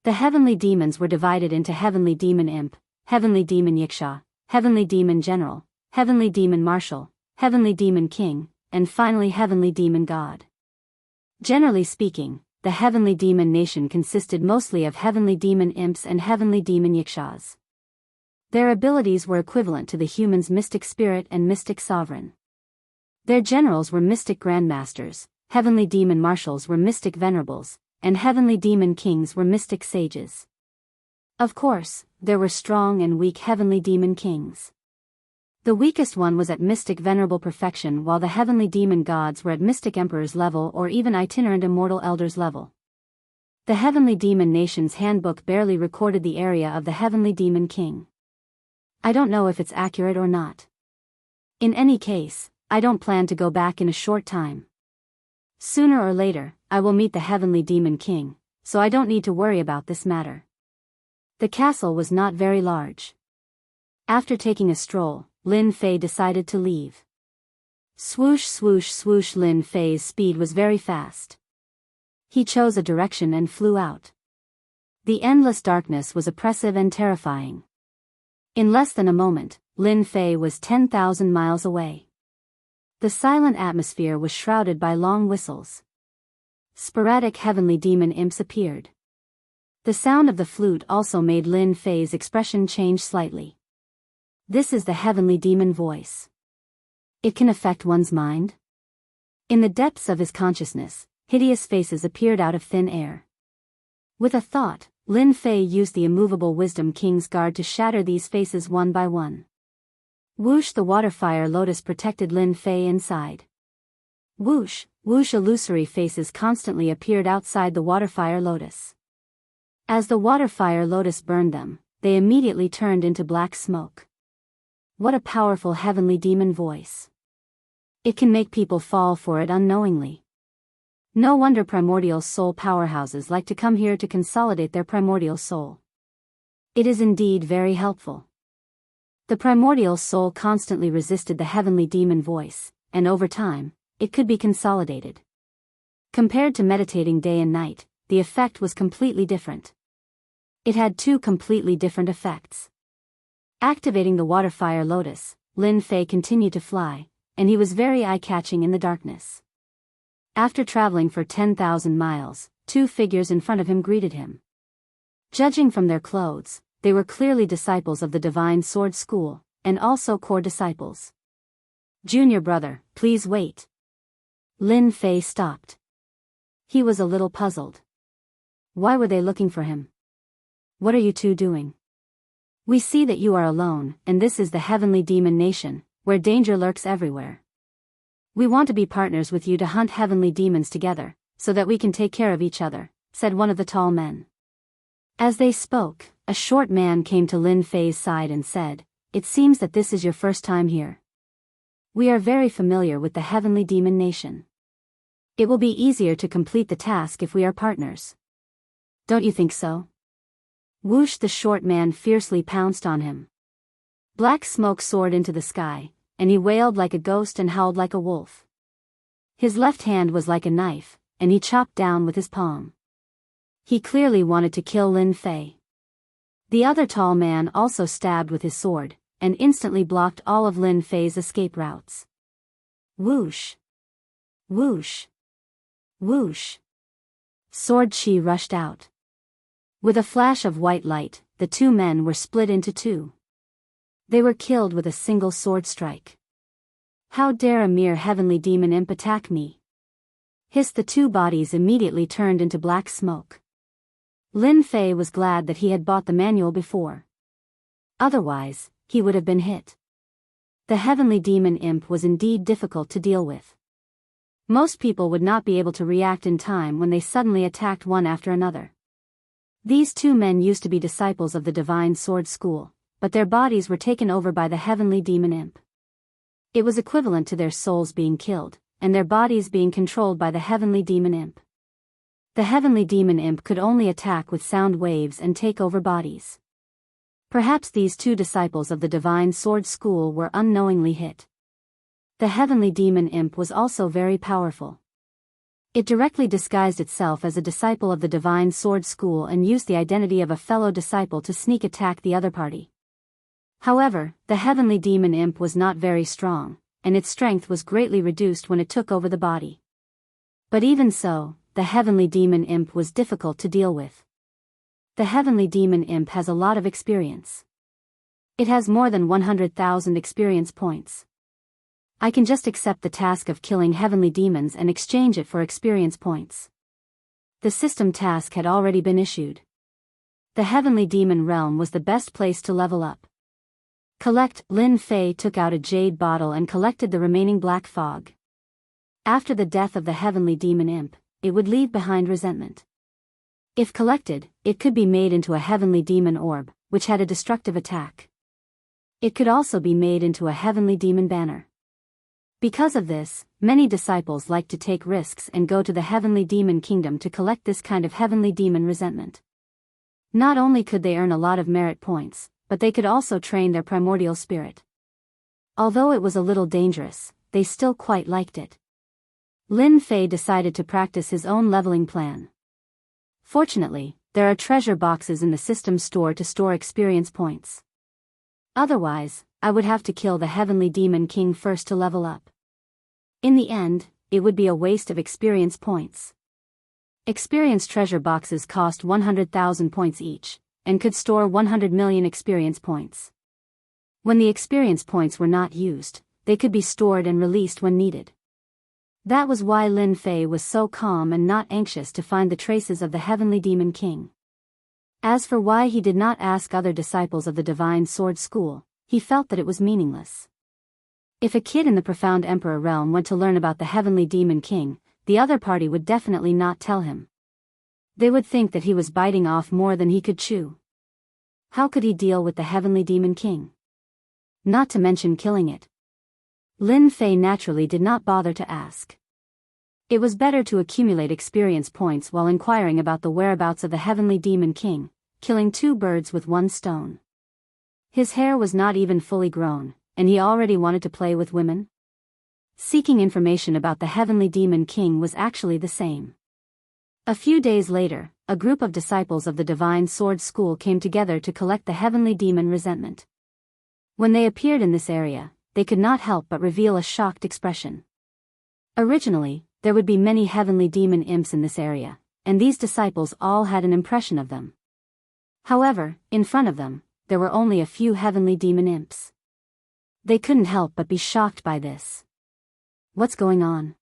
The heavenly demons were divided into heavenly demon imp, heavenly demon yiksha, heavenly demon general, heavenly demon marshal, heavenly demon king, and finally heavenly demon god. Generally speaking, the heavenly demon nation consisted mostly of heavenly demon imps and heavenly demon yikshas. Their abilities were equivalent to the human's mystic spirit and mystic sovereign. Their generals were mystic grandmasters, heavenly demon marshals were mystic venerables, and heavenly demon kings were mystic sages. Of course, there were strong and weak heavenly demon kings. The weakest one was at mystic venerable perfection, while the heavenly demon gods were at mystic emperor's level or even itinerant immortal elders level. The heavenly demon nation's handbook barely recorded the area of the heavenly demon king. I don't know if it's accurate or not. In any case, I don't plan to go back in a short time. Sooner or later, I will meet the heavenly demon king, so I don't need to worry about this matter. The castle was not very large. After taking a stroll, Lin Fei decided to leave. Swoosh swoosh swoosh. Lin Fei's speed was very fast. He chose a direction and flew out. The endless darkness was oppressive and terrifying. In less than a moment, Lin Fei was 10,000 miles away. The silent atmosphere was shrouded by long whistles. Sporadic heavenly demon imps appeared. The sound of the flute also made Lin Fei's expression change slightly. This is the heavenly demon voice. It can affect one's mind. In the depths of his consciousness, hideous faces appeared out of thin air. With a thought, Lin Fei used the immovable Wisdom King's guard to shatter these faces one by one. Whoosh! The water-fire lotus protected Lin Fei inside. Whoosh, whoosh! Illusory faces constantly appeared outside the water-fire lotus. As the water-fire lotus burned them, they immediately turned into black smoke. What a powerful heavenly demon voice. It can make people fall for it unknowingly. No wonder primordial soul powerhouses like to come here to consolidate their primordial soul. It is indeed very helpful. The primordial soul constantly resisted the heavenly demon voice, and over time, it could be consolidated. Compared to meditating day and night, the effect was completely different. It had two completely different effects. Activating the water-fire lotus, Lin Fei continued to fly, and he was very eye-catching in the darkness. After traveling for 10,000 miles, two figures in front of him greeted him. Judging from their clothes, they were clearly disciples of the Divine Sword School, and also core disciples. "Junior brother, please wait." Lin Fei stopped. He was a little puzzled. Why were they looking for him? "What are you two doing? We see that you are alone, and this is the Heavenly Demon Nation, where danger lurks everywhere. We want to be partners with you to hunt heavenly demons together, so that we can take care of each other," said one of the tall men. As they spoke, a short man came to Lin Fei's side and said, "It seems that this is your first time here. We are very familiar with the Heavenly Demon Nation. It will be easier to complete the task if we are partners. Don't you think so?" Whoosh! The short man fiercely pounced on him. Black smoke soared into the sky, and he wailed like a ghost and howled like a wolf. His left hand was like a knife, and he chopped down with his palm. He clearly wanted to kill Lin Fei. The other tall man also stabbed with his sword, and instantly blocked all of Lin Fei's escape routes. Whoosh! Whoosh! Whoosh! Sword chi rushed out. With a flash of white light, the two men were split into two. They were killed with a single sword strike. "How dare a mere heavenly demon imp attack me?" hissed the two bodies immediately turned into black smoke. Lin Fei was glad that he had bought the manual before. Otherwise, he would have been hit. The heavenly demon imp was indeed difficult to deal with. Most people would not be able to react in time when they suddenly attacked one after another. These two men used to be disciples of the Divine Sword School, but their bodies were taken over by the heavenly demon imp. It was equivalent to their souls being killed, and their bodies being controlled by the heavenly demon imp. The heavenly demon imp could only attack with sound waves and take over bodies. Perhaps these two disciples of the Divine Sword School were unknowingly hit. The heavenly demon imp was also very powerful. It directly disguised itself as a disciple of the Divine Sword School and used the identity of a fellow disciple to sneak attack the other party. However, the heavenly demon imp was not very strong, and its strength was greatly reduced when it took over the body. But even so, the heavenly demon imp was difficult to deal with. The heavenly demon imp has a lot of experience. It has more than 100,000 experience points. I can just accept the task of killing heavenly demons and exchange it for experience points. The system task had already been issued. The heavenly demon realm was the best place to level up. Collect. Lin Fei took out a jade bottle and collected the remaining black fog. After the death of the heavenly demon imp, it would leave behind resentment. If collected, it could be made into a heavenly demon orb, which had a destructive attack. It could also be made into a heavenly demon banner. Because of this, many disciples like to take risks and go to the heavenly demon kingdom to collect this kind of heavenly demon resentment. Not only could they earn a lot of merit points, but they could also train their primordial spirit. Although it was a little dangerous, they still quite liked it. Lin Fei decided to practice his own leveling plan. Fortunately, there are treasure boxes in the system store to store experience points. Otherwise, I would have to kill the Heavenly Demon King first to level up. In the end, it would be a waste of experience points. Experience treasure boxes cost 100,000 points each, and could store 100 million experience points. When the experience points were not used, they could be stored and released when needed. That was why Lin Fei was so calm and not anxious to find the traces of the Heavenly Demon King. As for why he did not ask other disciples of the Divine Sword School, he felt that it was meaningless. If a kid in the Profound Emperor realm went to learn about the Heavenly Demon King, the other party would definitely not tell him. They would think that he was biting off more than he could chew. How could he deal with the Heavenly Demon King? Not to mention killing it. Lin Fei naturally did not bother to ask. It was better to accumulate experience points while inquiring about the whereabouts of the Heavenly Demon King, killing two birds with one stone. His hair was not even fully grown, and he already wanted to play with women. Seeking information about the Heavenly Demon King was actually the same. A few days later, a group of disciples of the Divine Sword School came together to collect the Heavenly Demon Resentment. When they appeared in this area, they could not help but reveal a shocked expression. Originally, there would be many Heavenly Demon Imps in this area, and these disciples all had an impression of them. However, in front of them, there were only a few Heavenly Demon Imps. They couldn't help but be shocked by this. What's going on?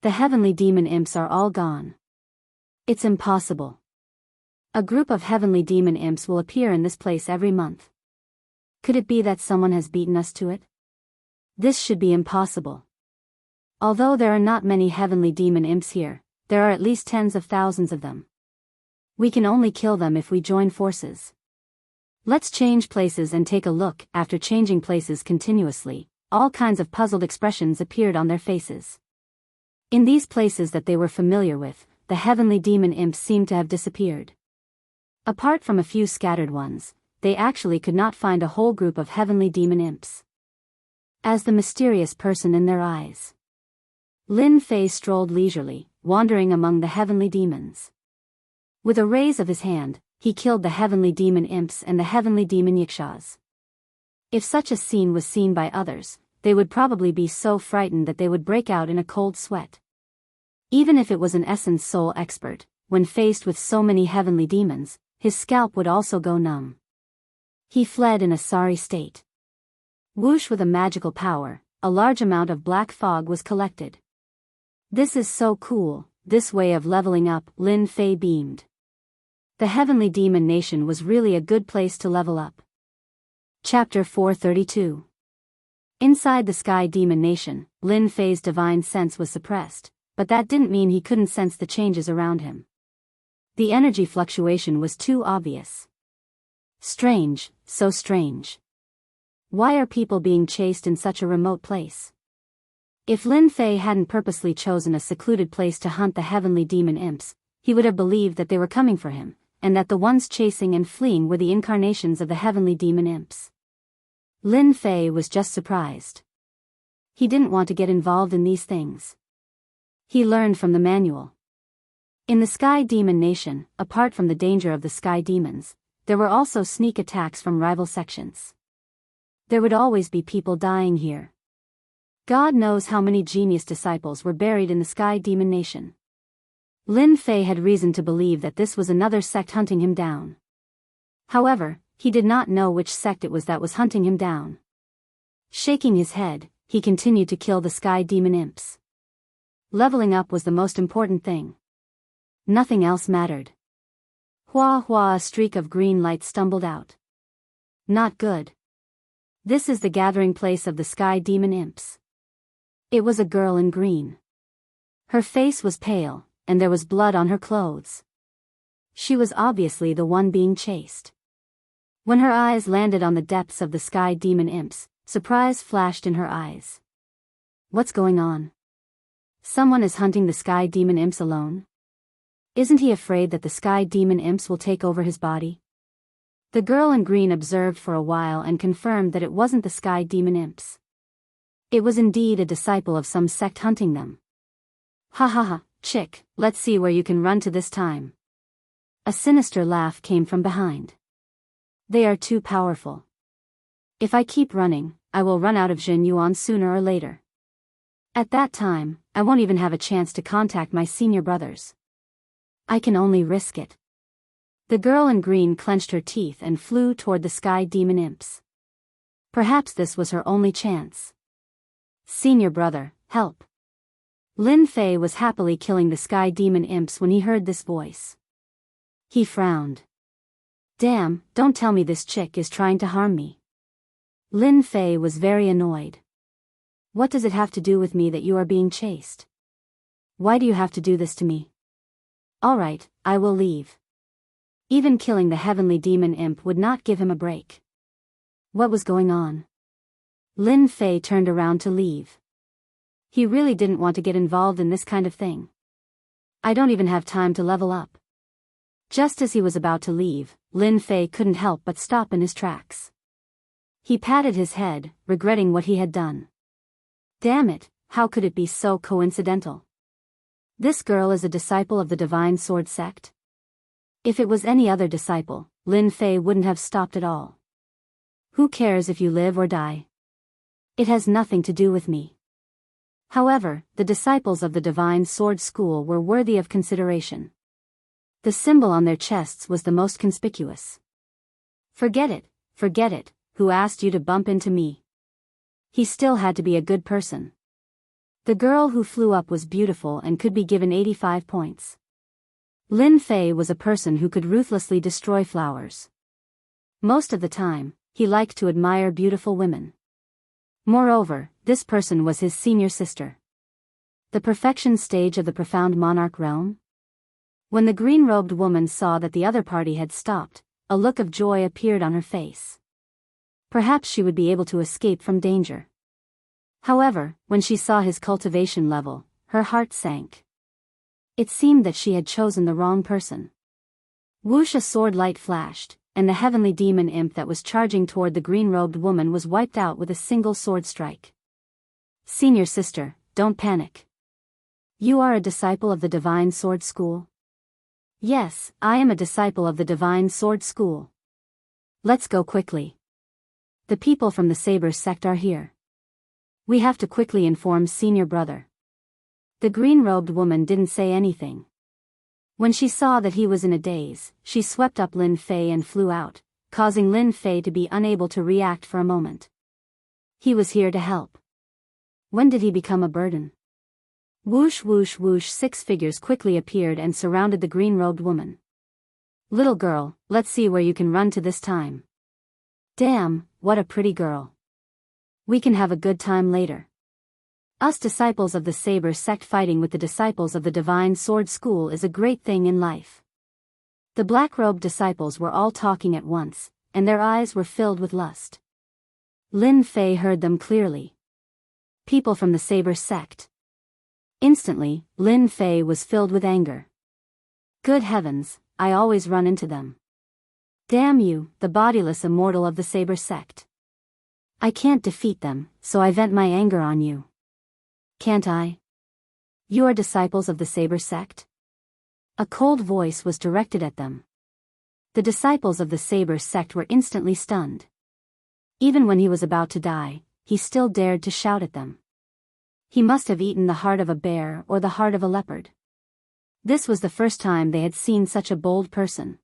The Heavenly Demon Imps are all gone. It's impossible. A group of Heavenly Demon Imps will appear in this place every month. Could it be that someone has beaten us to it? This should be impossible. Although there are not many Heavenly Demon Imps here, there are at least tens of thousands of them. We can only kill them if we join forces. Let's change places and take a look. After changing places continuously, all kinds of puzzled expressions appeared on their faces. In these places that they were familiar with, the Heavenly Demon Imps seemed to have disappeared. Apart from a few scattered ones, they actually could not find a whole group of Heavenly Demon Imps. As the mysterious person in their eyes, Lin Fei strolled leisurely, wandering among the Heavenly Demons. With a raise of his hand, he killed the Heavenly Demon Imps and the Heavenly Demon Yakshas. If such a scene was seen by others, they would probably be so frightened that they would break out in a cold sweat. Even if it was an Essence Soul expert, when faced with so many Heavenly Demons, his scalp would also go numb. He fled in a sorry state. Whoosh, with a magical power, a large amount of black fog was collected. This is so cool, this way of leveling up, Lin Fei beamed. The Heavenly Demon Nation was really a good place to level up. Chapter 432. Inside the Sky Demon Nation, Lin Fei's divine sense was suppressed, but that didn't mean he couldn't sense the changes around him. The energy fluctuation was too obvious. Strange, so strange. Why are people being chased in such a remote place? If Lin Fei hadn't purposely chosen a secluded place to hunt the Heavenly Demon Imps, he would have believed that they were coming for him, and that the ones chasing and fleeing were the incarnations of the Heavenly Demon Imps. Lin Fei was just surprised. He didn't want to get involved in these things. He learned from the manual. In the Sky Demon Nation, apart from the danger of the Sky Demons, there were also sneak attacks from rival sections. There would always be people dying here. God knows how many genius disciples were buried in the Sky Demon Nation. Lin Fei had reason to believe that this was another sect hunting him down. However, he did not know which sect it was that was hunting him down. Shaking his head, he continued to kill the Sky Demon Imps. Leveling up was the most important thing. Nothing else mattered. Hua hua, a streak of green light stumbled out. Not good. This is the gathering place of the Sky Demon Imps. It was a girl in green. Her face was pale, and there was blood on her clothes. She was obviously the one being chased. When her eyes landed on the depths of the Sky Demon Imps, surprise flashed in her eyes. What's going on? Someone is hunting the Sky Demon Imps alone? Isn't he afraid that the Sky Demon Imps will take over his body? The girl in green observed for a while and confirmed that it wasn't the Sky Demon Imps. It was indeed a disciple of some sect hunting them. Ha ha ha, chick, let's see where you can run to this time. A sinister laugh came from behind. They are too powerful. If I keep running, I will run out of Jin Yuan sooner or later. At that time, I won't even have a chance to contact my senior brothers. I can only risk it. The girl in green clenched her teeth and flew toward the sky demon imps. Perhaps this was her only chance. Senior brother, help. Lin Fei was happily killing the sky demon imps when he heard this voice. He frowned. Damn, don't tell me this chick is trying to harm me. Lin Fei was very annoyed. What does it have to do with me that you are being chased? Why do you have to do this to me? Alright, I will leave. Even killing the heavenly demon imp would not give him a break. What was going on? Lin Fei turned around to leave. He really didn't want to get involved in this kind of thing. I don't even have time to level up. Just as he was about to leave, Lin Fei couldn't help but stop in his tracks. He patted his head, regretting what he had done. Damn it, how could it be so coincidental? This girl is a disciple of the Divine Sword sect? If it was any other disciple, Lin Fei wouldn't have stopped at all. Who cares if you live or die? It has nothing to do with me. However, the disciples of the Divine Sword School were worthy of consideration. The symbol on their chests was the most conspicuous. Forget it, who asked you to bump into me? He still had to be a good person. The girl who flew up was beautiful and could be given 85 points. Lin Fei was a person who could ruthlessly destroy flowers. Most of the time, he liked to admire beautiful women. Moreover, this person was his senior sister. The perfection stage of the profound monarch realm? When the green-robed woman saw that the other party had stopped, a look of joy appeared on her face. Perhaps she would be able to escape from danger. However, when she saw his cultivation level, her heart sank. It seemed that she had chosen the wrong person. Whoosh, a sword light flashed, and the heavenly demon imp that was charging toward the green-robed woman was wiped out with a single sword strike. Senior sister, don't panic. You are a disciple of the Divine Sword School? Yes, I am a disciple of the Divine Sword School. Let's go quickly. The people from the Saber sect are here. We have to quickly inform senior brother. The green-robed woman didn't say anything. When she saw that he was in a daze, she swept up Lin Fei and flew out, causing Lin Fei to be unable to react for a moment. He was here to help. When did he become a burden? Whoosh whoosh whoosh, 6 figures quickly appeared and surrounded the green-robed woman. Little girl, let's see where you can run to this time. Damn, what a pretty girl. We can have a good time later. Us disciples of the Saber sect fighting with the disciples of the Divine Sword School is a great thing in life. The black-robed disciples were all talking at once, and their eyes were filled with lust. Lin Fei heard them clearly. People from the Saber sect. Instantly, Lin Fei was filled with anger. Good heavens, I always run into them. Damn you, the bodiless immortal of the Saber sect. I can't defeat them, so I vent my anger on you. Can't I? You are disciples of the Saber sect? A cold voice was directed at them. The disciples of the Saber sect were instantly stunned. Even when he was about to die, he still dared to shout at them. He must have eaten the heart of a bear or the heart of a leopard. This was the first time they had seen such a bold person.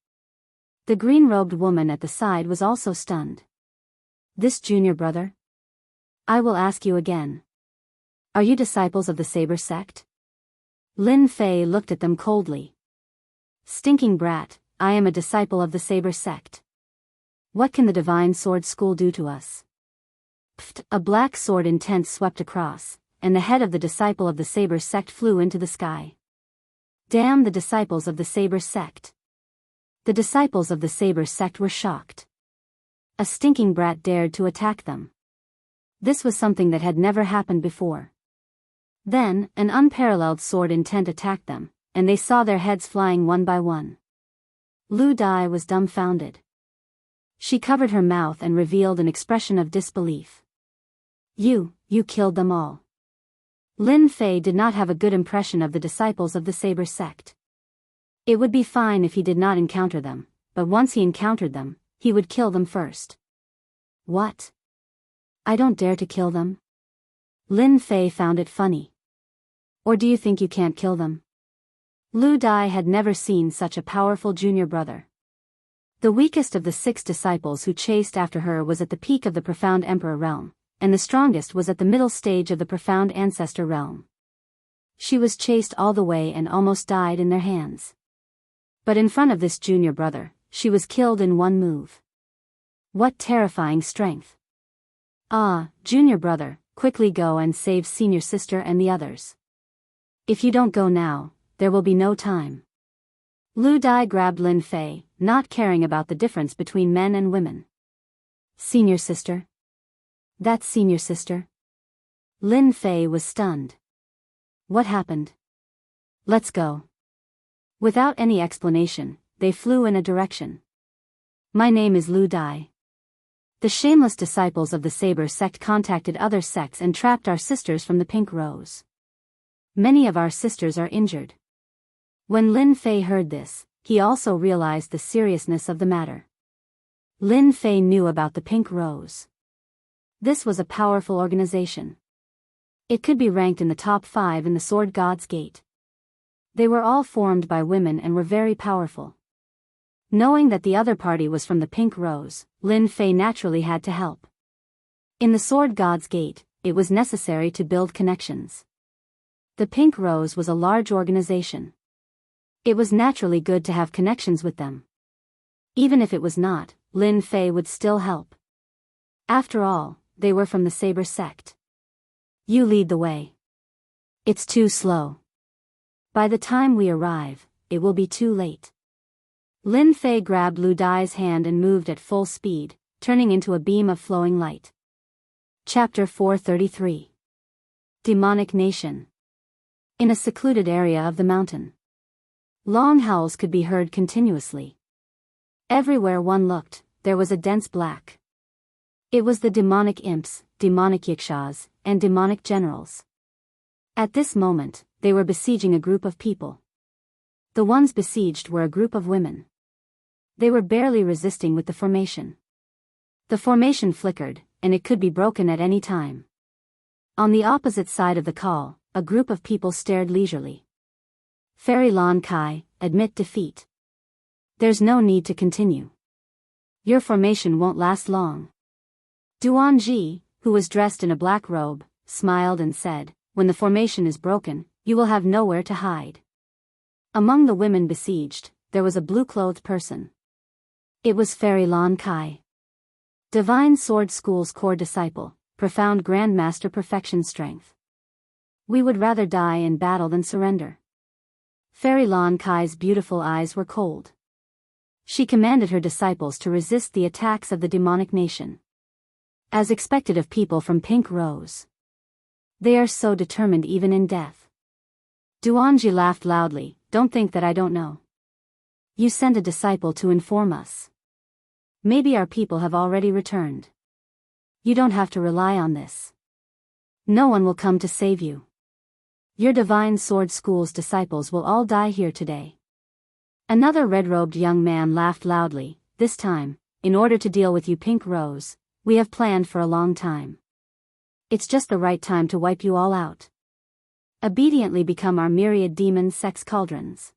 The green-robed woman at the side was also stunned. This junior brother? I will ask you again. Are you disciples of the Saber sect? Lin Fei looked at them coldly. Stinking brat, I am a disciple of the Saber sect. What can the Divine Sword School do to us? Pfft, a black sword intent swept across, and the head of the disciple of the Saber sect flew into the sky. Damn the disciples of the Saber sect. The disciples of the Saber sect were shocked. A stinking brat dared to attack them. This was something that had never happened before. Then, an unparalleled sword intent attacked them, and they saw their heads flying one by one. Lu Dai was dumbfounded. She covered her mouth and revealed an expression of disbelief. You killed them all. Lin Fei did not have a good impression of the disciples of the Saber sect. It would be fine if he did not encounter them, but once he encountered them, he would kill them first. What? I don't dare to kill them? Lin Fei found it funny. Or do you think you can't kill them? Lu Dai had never seen such a powerful junior brother. The weakest of the 6 disciples who chased after her was at the peak of the profound emperor realm, and the strongest was at the middle stage of the profound ancestor realm. She was chased all the way and almost died in their hands. But in front of this junior brother, she was killed in one move. What terrifying strength! Ah, junior brother, quickly go and save senior sister and the others. If you don't go now, there will be no time. Lu Dai grabbed Lin Fei, not caring about the difference between men and women. Senior sister? That's senior sister? Lin Fei was stunned. What happened? Let's go. Without any explanation, they flew in a direction. My name is Lu Dai. The shameless disciples of the Saber sect contacted other sects and trapped our sisters from the Pink Rose. Many of our sisters are injured. When Lin Fei heard this, he also realized the seriousness of the matter. Lin Fei knew about the Pink Rose. This was a powerful organization. It could be ranked in the top 5 in the Sword God's Gate. They were all formed by women and were very powerful. Knowing that the other party was from the Pink Rose, Lin Fei naturally had to help. In the Sword God's Gate, it was necessary to build connections. The Pink Rose was a large organization. It was naturally good to have connections with them. Even if it was not, Lin Fei would still help. After all, they were from the Saber sect. You lead the way. It's too slow. By the time we arrive, it will be too late. Lin Fei grabbed Lu Dai's hand and moved at full speed, turning into a beam of flowing light. Chapter 433. Demonic Nation. In a secluded area of the mountain. Long howls could be heard continuously. Everywhere one looked, there was a dense black. It was the demonic imps, demonic yakshas, and demonic generals. At this moment, they were besieging a group of people. The ones besieged were a group of women. They were barely resisting with the formation. The formation flickered, and it could be broken at any time. On the opposite side of the call, a group of people stared leisurely. Fairy Lan Kai, admit defeat. There's no need to continue. Your formation won't last long. Duan Ji, who was dressed in a black robe, smiled and said, when the formation is broken, you will have nowhere to hide. Among the women besieged, there was a blue-clothed person. It was Fairy Lan Kai. Divine Sword School's core disciple, profound Grandmaster Perfection Strength. We would rather die in battle than surrender. Fairy Lan Kai's beautiful eyes were cold. She commanded her disciples to resist the attacks of the demonic nation. As expected of people from Pink Rose. They are so determined even in death. Duanji laughed loudly, don't think that I don't know. You sent a disciple to inform us. Maybe our people have already returned. You don't have to rely on this. No one will come to save you. Your Divine Sword School's disciples will all die here today. Another red-robed young man laughed loudly, this time, in order to deal with you Pink Rose, we have planned for a long time. It's just the right time to wipe you all out. Obediently become our myriad demon sex cauldrons.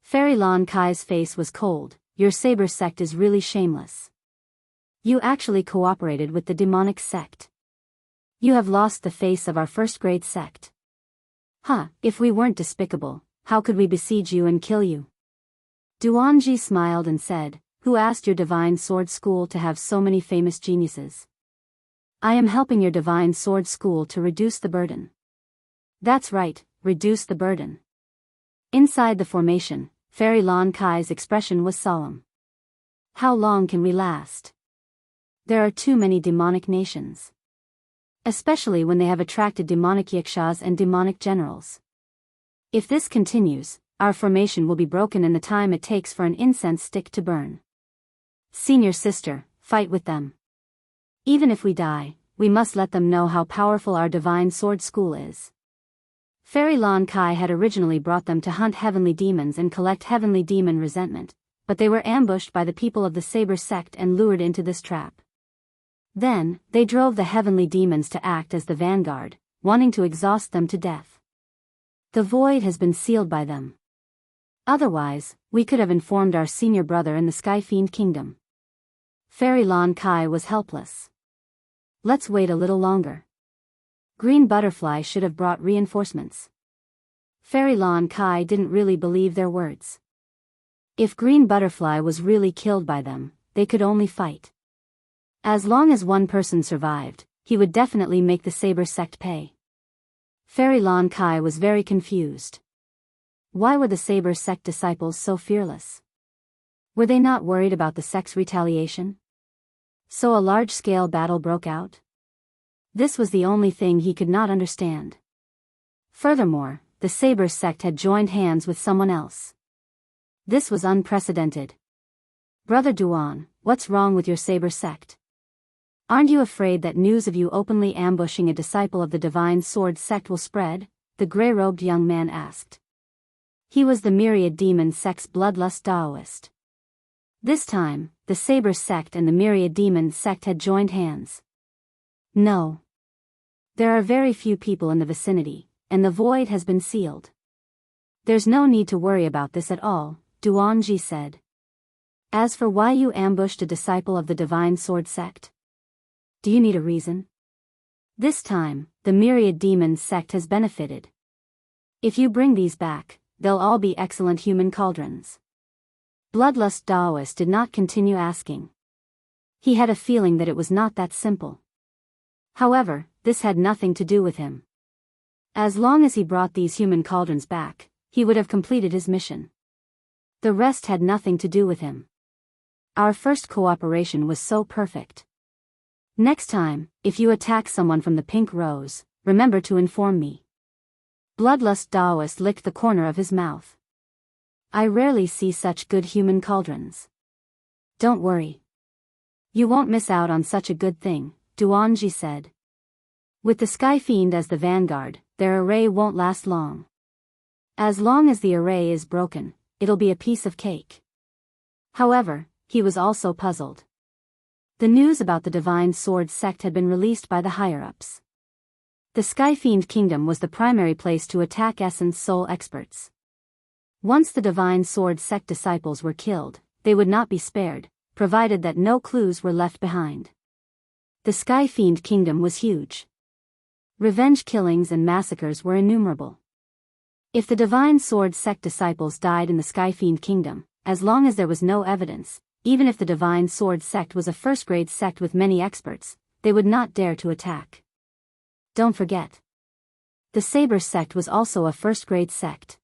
Fairy Lan Kai's face was cold, your Saber sect is really shameless. You actually cooperated with the demonic sect. You have lost the face of our first-grade sect. If we weren't despicable, how could we besiege you and kill you? Duanji smiled and said, who asked your Divine Sword School to have so many famous geniuses? I am helping your Divine Sword School to reduce the burden. That's right, reduce the burden. Inside the formation, Fairy Lan Kai's expression was solemn. How long can we last? There are too many demonic nations. Especially when they have attracted demonic yakshas and demonic generals. If this continues, our formation will be broken in the time it takes for an incense stick to burn. Senior sister, fight with them. Even if we die, we must let them know how powerful our divine sword school is. Fairy Lon Kai had originally brought them to hunt heavenly demons and collect heavenly demon resentment, but they were ambushed by the people of the Saber sect and lured into this trap. Then, they drove the heavenly demons to act as the vanguard, wanting to exhaust them to death. The void has been sealed by them. Otherwise, we could have informed our senior brother in the Sky Fiend Kingdom. Fairy Lon Kai was helpless. Let's wait a little longer. Green Butterfly should have brought reinforcements. Fairy Lon Kai didn't really believe their words. If Green Butterfly was really killed by them, they could only fight. As long as one person survived, he would definitely make the Saber sect pay. Fairy Lon Kai was very confused. Why were the Saber sect disciples so fearless? Were they not worried about the sect's retaliation? So a large-scale battle broke out? This was the only thing he could not understand. Furthermore, the Saber sect had joined hands with someone else. This was unprecedented. Brother Duan, what's wrong with your Saber sect? Aren't you afraid that news of you openly ambushing a disciple of the Divine Sword sect will spread? The gray-robed young man asked. He was the Myriad Demon sect's bloodlust Taoist. This time, the Saber sect and the Myriad Demon sect had joined hands. No. There are very few people in the vicinity, and the void has been sealed. There's no need to worry about this at all, Duanji said. As for why you ambushed a disciple of the Divine Sword sect? Do you need a reason? This time, the Myriad Demon sect has benefited. If you bring these back, they'll all be excellent human cauldrons. Bloodlust Taoist did not continue asking. He had a feeling that it was not that simple. However, this had nothing to do with him. As long as he brought these human cauldrons back, he would have completed his mission. The rest had nothing to do with him. Our first cooperation was so perfect. Next time, if you attack someone from the Pink Rose, remember to inform me. Bloodlust Taoist licked the corner of his mouth. I rarely see such good human cauldrons. Don't worry. You won't miss out on such a good thing, Duanji said. With the Sky Fiend as the vanguard, their array won't last long. As long as the array is broken, it'll be a piece of cake. However, he was also puzzled. The news about the Divine Sword sect had been released by the higher-ups. The Sky Fiend Kingdom was the primary place to attack Essence Soul experts. Once the Divine Sword sect disciples were killed, they would not be spared, provided that no clues were left behind. The Sky Fiend Kingdom was huge. Revenge killings and massacres were innumerable. If the Divine Sword sect disciples died in the Sky Fiend Kingdom, as long as there was no evidence, even if the Divine Sword sect was a first-grade sect with many experts, they would not dare to attack. Don't forget. The Saber sect was also a first-grade sect.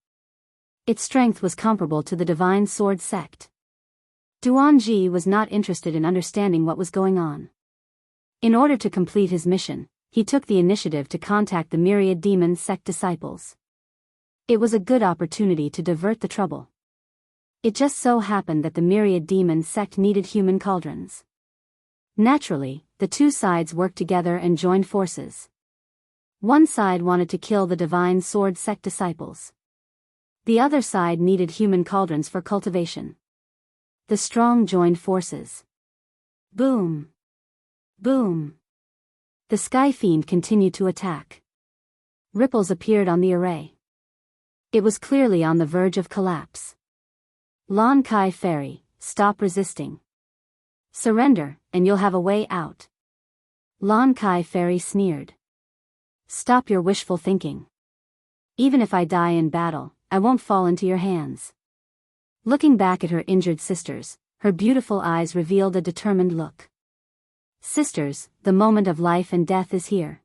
Its strength was comparable to the Divine Sword sect. Duanji was not interested in understanding what was going on. In order to complete his mission, he took the initiative to contact the Myriad Demon sect disciples. It was a good opportunity to divert the trouble. It just so happened that the Myriad Demon sect needed human cauldrons. Naturally, the two sides worked together and joined forces. One side wanted to kill the Divine Sword sect disciples. The other side needed human cauldrons for cultivation. The strong joined forces. Boom! Boom! The Sky Fiend continued to attack. Ripples appeared on the array. It was clearly on the verge of collapse. Lon Kai Fairy, stop resisting. Surrender, and you'll have a way out. Lon Kai Fairy sneered. Stop your wishful thinking. Even if I die in battle, I won't fall into your hands. Looking back at her injured sisters, her beautiful eyes revealed a determined look. Sisters, the moment of life and death is here.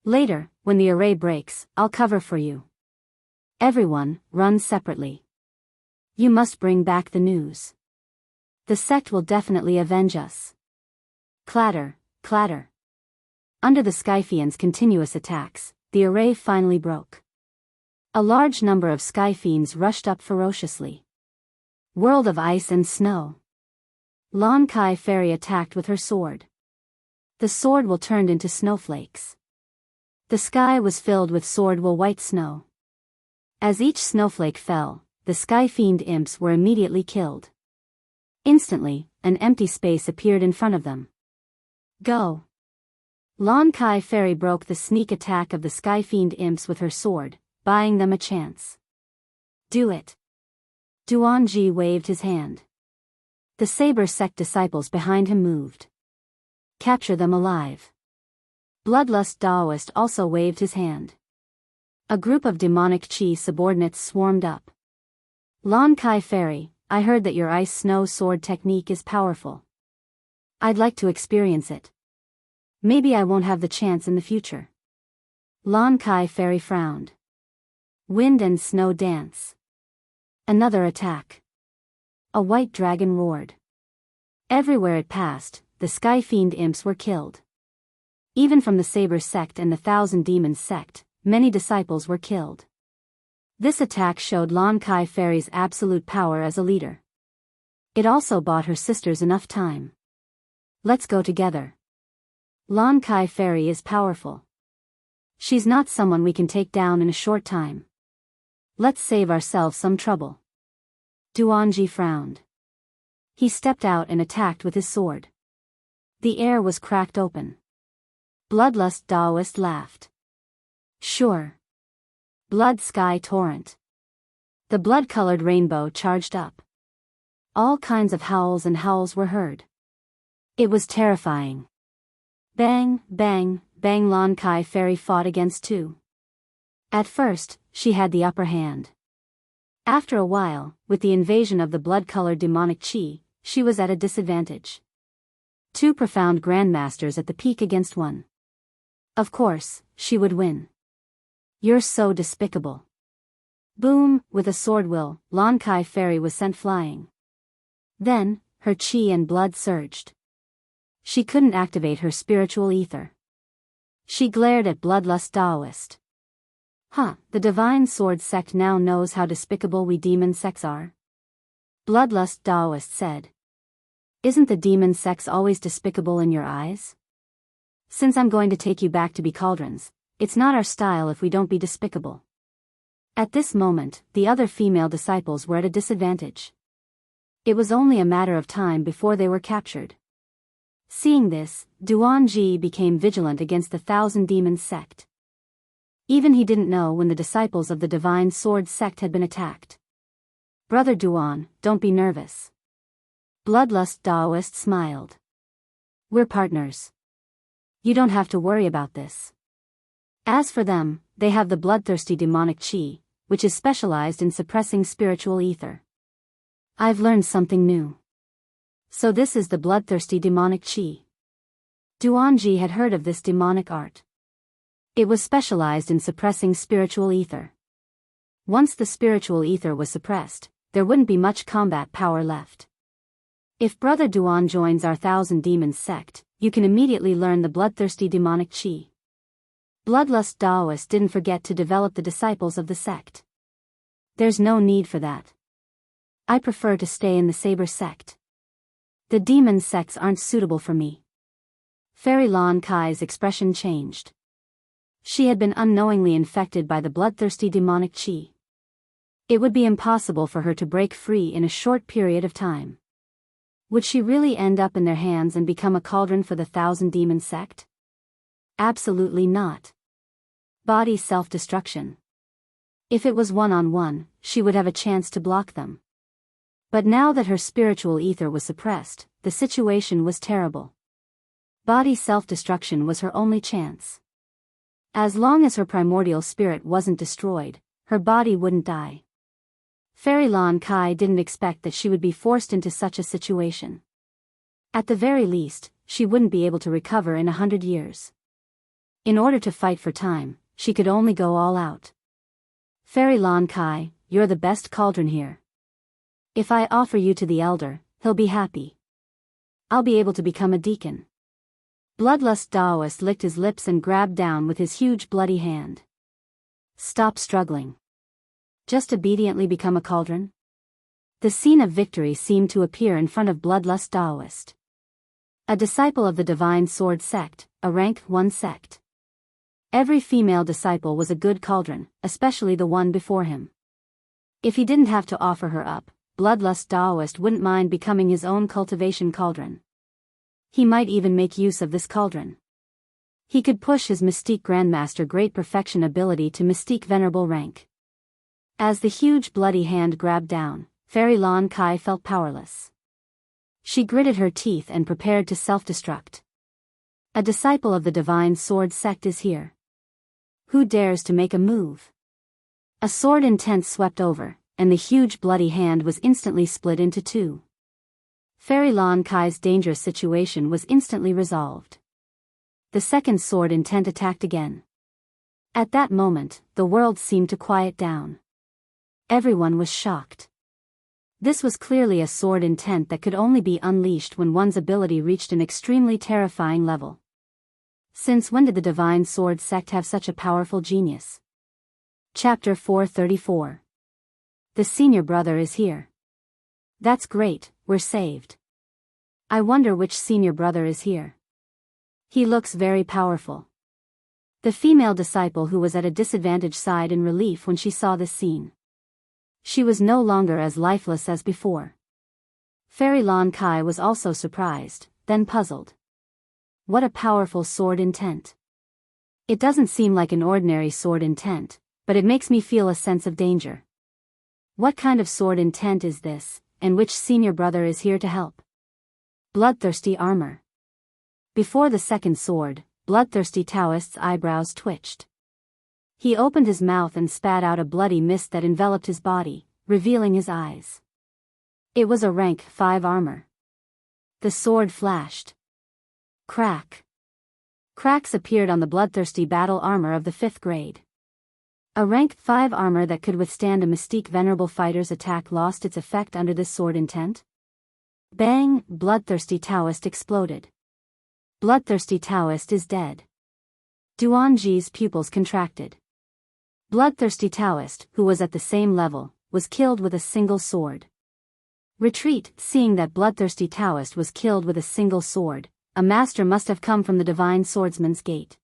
Later, when the array breaks, I'll cover for you. Everyone, run separately. You must bring back the news. The sect will definitely avenge us. Clatter, clatter. Under the Skyfiend's continuous attacks, the array finally broke. A large number of Skyfiends rushed up ferociously. World of ice and snow. Lon Kai Fairy attacked with her sword. The sword will turned into snowflakes. The sky was filled with sword will white snow. As each snowflake fell, the sky fiend imps were immediately killed. Instantly, an empty space appeared in front of them. Go! Lon Kai Fairy broke the sneak attack of the sky fiend imps with her sword, buying them a chance. Do it! Duanji waved his hand. The Saber Sect disciples behind him moved. Capture them alive. Bloodlust Daoist also waved his hand. A group of demonic chi subordinates swarmed up. Lon Kai Fairy, I heard that your ice snow sword technique is powerful. I'd like to experience it. Maybe I won't have the chance in the future. Lon Kai Fairy frowned. Wind and snow dance. Another attack. A white dragon roared. Everywhere it passed, the sky fiend imps were killed. Even from the Saber Sect and the Thousand Demons Sect, many disciples were killed. This attack showed Lon Kai Fairy's absolute power as a leader. It also bought her sisters enough time. Let's go together. Lon Kai Fairy is powerful. She's not someone we can take down in a short time. Let's save ourselves some trouble. Duanji frowned. He stepped out and attacked with his sword. The air was cracked open. Bloodlust Daoist laughed. Sure. Blood Sky Torrent. The blood-colored rainbow charged up. All kinds of howls were heard. It was terrifying. Bang, bang, bang. Lon Kai Fairy fought against two. At first, she had the upper hand. After a while, with the invasion of the blood-colored demonic chi, she was at a disadvantage. Two profound grandmasters at the peak against one. Of course, she would win. You're so despicable. Boom, with a sword will, Lon Kai Fairy was sent flying. Then, her chi and blood surged. She couldn't activate her spiritual ether. She glared at Bloodlust Daoist. The Divine Sword Sect now knows how despicable we demon sects are? Bloodlust Daoist said. Isn't the demon sects always despicable in your eyes? Since I'm going to take you back to be cauldrons, it's not our style if we don't be despicable. At this moment, the other female disciples were at a disadvantage. It was only a matter of time before they were captured. Seeing this, Duanji became vigilant against the Thousand Demons Sect. Even he didn't know when the disciples of the Divine Sword Sect had been attacked. Brother Duan, don't be nervous. Bloodlust Daoist smiled. We're partners. You don't have to worry about this. As for them, they have the bloodthirsty demonic chi, which is specialized in suppressing spiritual ether. I've learned something new. So this is the bloodthirsty demonic chi. Duanji had heard of this demonic art. It was specialized in suppressing spiritual ether. Once the spiritual ether was suppressed, there wouldn't be much combat power left. If Brother Duan joins our Thousand Demons Sect, you can immediately learn the bloodthirsty demonic chi. Bloodlust Daoist didn't forget to develop the disciples of the sect. There's no need for that. I prefer to stay in the Saber Sect. The demon sects aren't suitable for me. Fairy Lon Kai's expression changed. She had been unknowingly infected by the bloodthirsty demonic chi. It would be impossible for her to break free in a short period of time. Would she really end up in their hands and become a cauldron for the Thousand Demon Sect? Absolutely not. Body self-destruction. If it was one-on-one, she would have a chance to block them. But now that her spiritual ether was suppressed, the situation was terrible. Body self-destruction was her only chance. As long as her primordial spirit wasn't destroyed, her body wouldn't die. Fairy Lon Kai didn't expect that she would be forced into such a situation. At the very least, she wouldn't be able to recover in 100 years. In order to fight for time, she could only go all out. Fairy Lon Kai, you're the best cauldron here. If I offer you to the elder, he'll be happy. I'll be able to become a deacon. Bloodlust Daoist licked his lips and grabbed down with his huge bloody hand. Stop struggling. Just obediently become a cauldron? The scene of victory seemed to appear in front of Bloodlust Daoist. A disciple of the Divine Sword Sect, a rank 1 sect. Every female disciple was a good cauldron, especially the one before him. If he didn't have to offer her up, Bloodlust Taoist wouldn't mind becoming his own cultivation cauldron. He might even make use of this cauldron. He could push his Mystique Grandmaster Great Perfection ability to Mystique Venerable rank. As the huge bloody hand grabbed down, Fairy Lan Kai felt powerless. She gritted her teeth and prepared to self-destruct. A disciple of the Divine Sword Sect is here. Who dares to make a move? A sword intent swept over, and the huge bloody hand was instantly split into two. Fairy Lan Kai's dangerous situation was instantly resolved. The second sword intent attacked again. At that moment, the world seemed to quiet down. Everyone was shocked. This was clearly a sword intent that could only be unleashed when one's ability reached an extremely terrifying level. Since when did the Divine Sword Sect have such a powerful genius? Chapter 434. The senior brother is here. That's great, we're saved. I wonder which senior brother is here. He looks very powerful. The female disciple who was at a disadvantage sighed in relief when she saw this scene. She was no longer as lifeless as before. Fairy Lan Kai was also surprised, then puzzled. What a powerful sword intent. It doesn't seem like an ordinary sword intent, but it makes me feel a sense of danger. What kind of sword intent is this, and which senior brother is here to help? Bloodthirsty armor. Before the second sword, Bloodthirsty Taoist's eyebrows twitched. He opened his mouth and spat out a bloody mist that enveloped his body, revealing his eyes. It was a rank 5 armor. The sword flashed. Crack. Cracks appeared on the bloodthirsty battle armor of the 5th grade. A rank 5 armor that could withstand a Mystique Venerable fighter's attack lost its effect under this sword intent. Bang! Bloodthirsty Taoist exploded. Bloodthirsty Taoist is dead. Duanji's pupils contracted. Bloodthirsty Taoist, who was at the same level, was killed with a single sword. Retreat. Seeing that Bloodthirsty Taoist was killed with a single sword, a master must have come from the Divine Swordsman's Gate.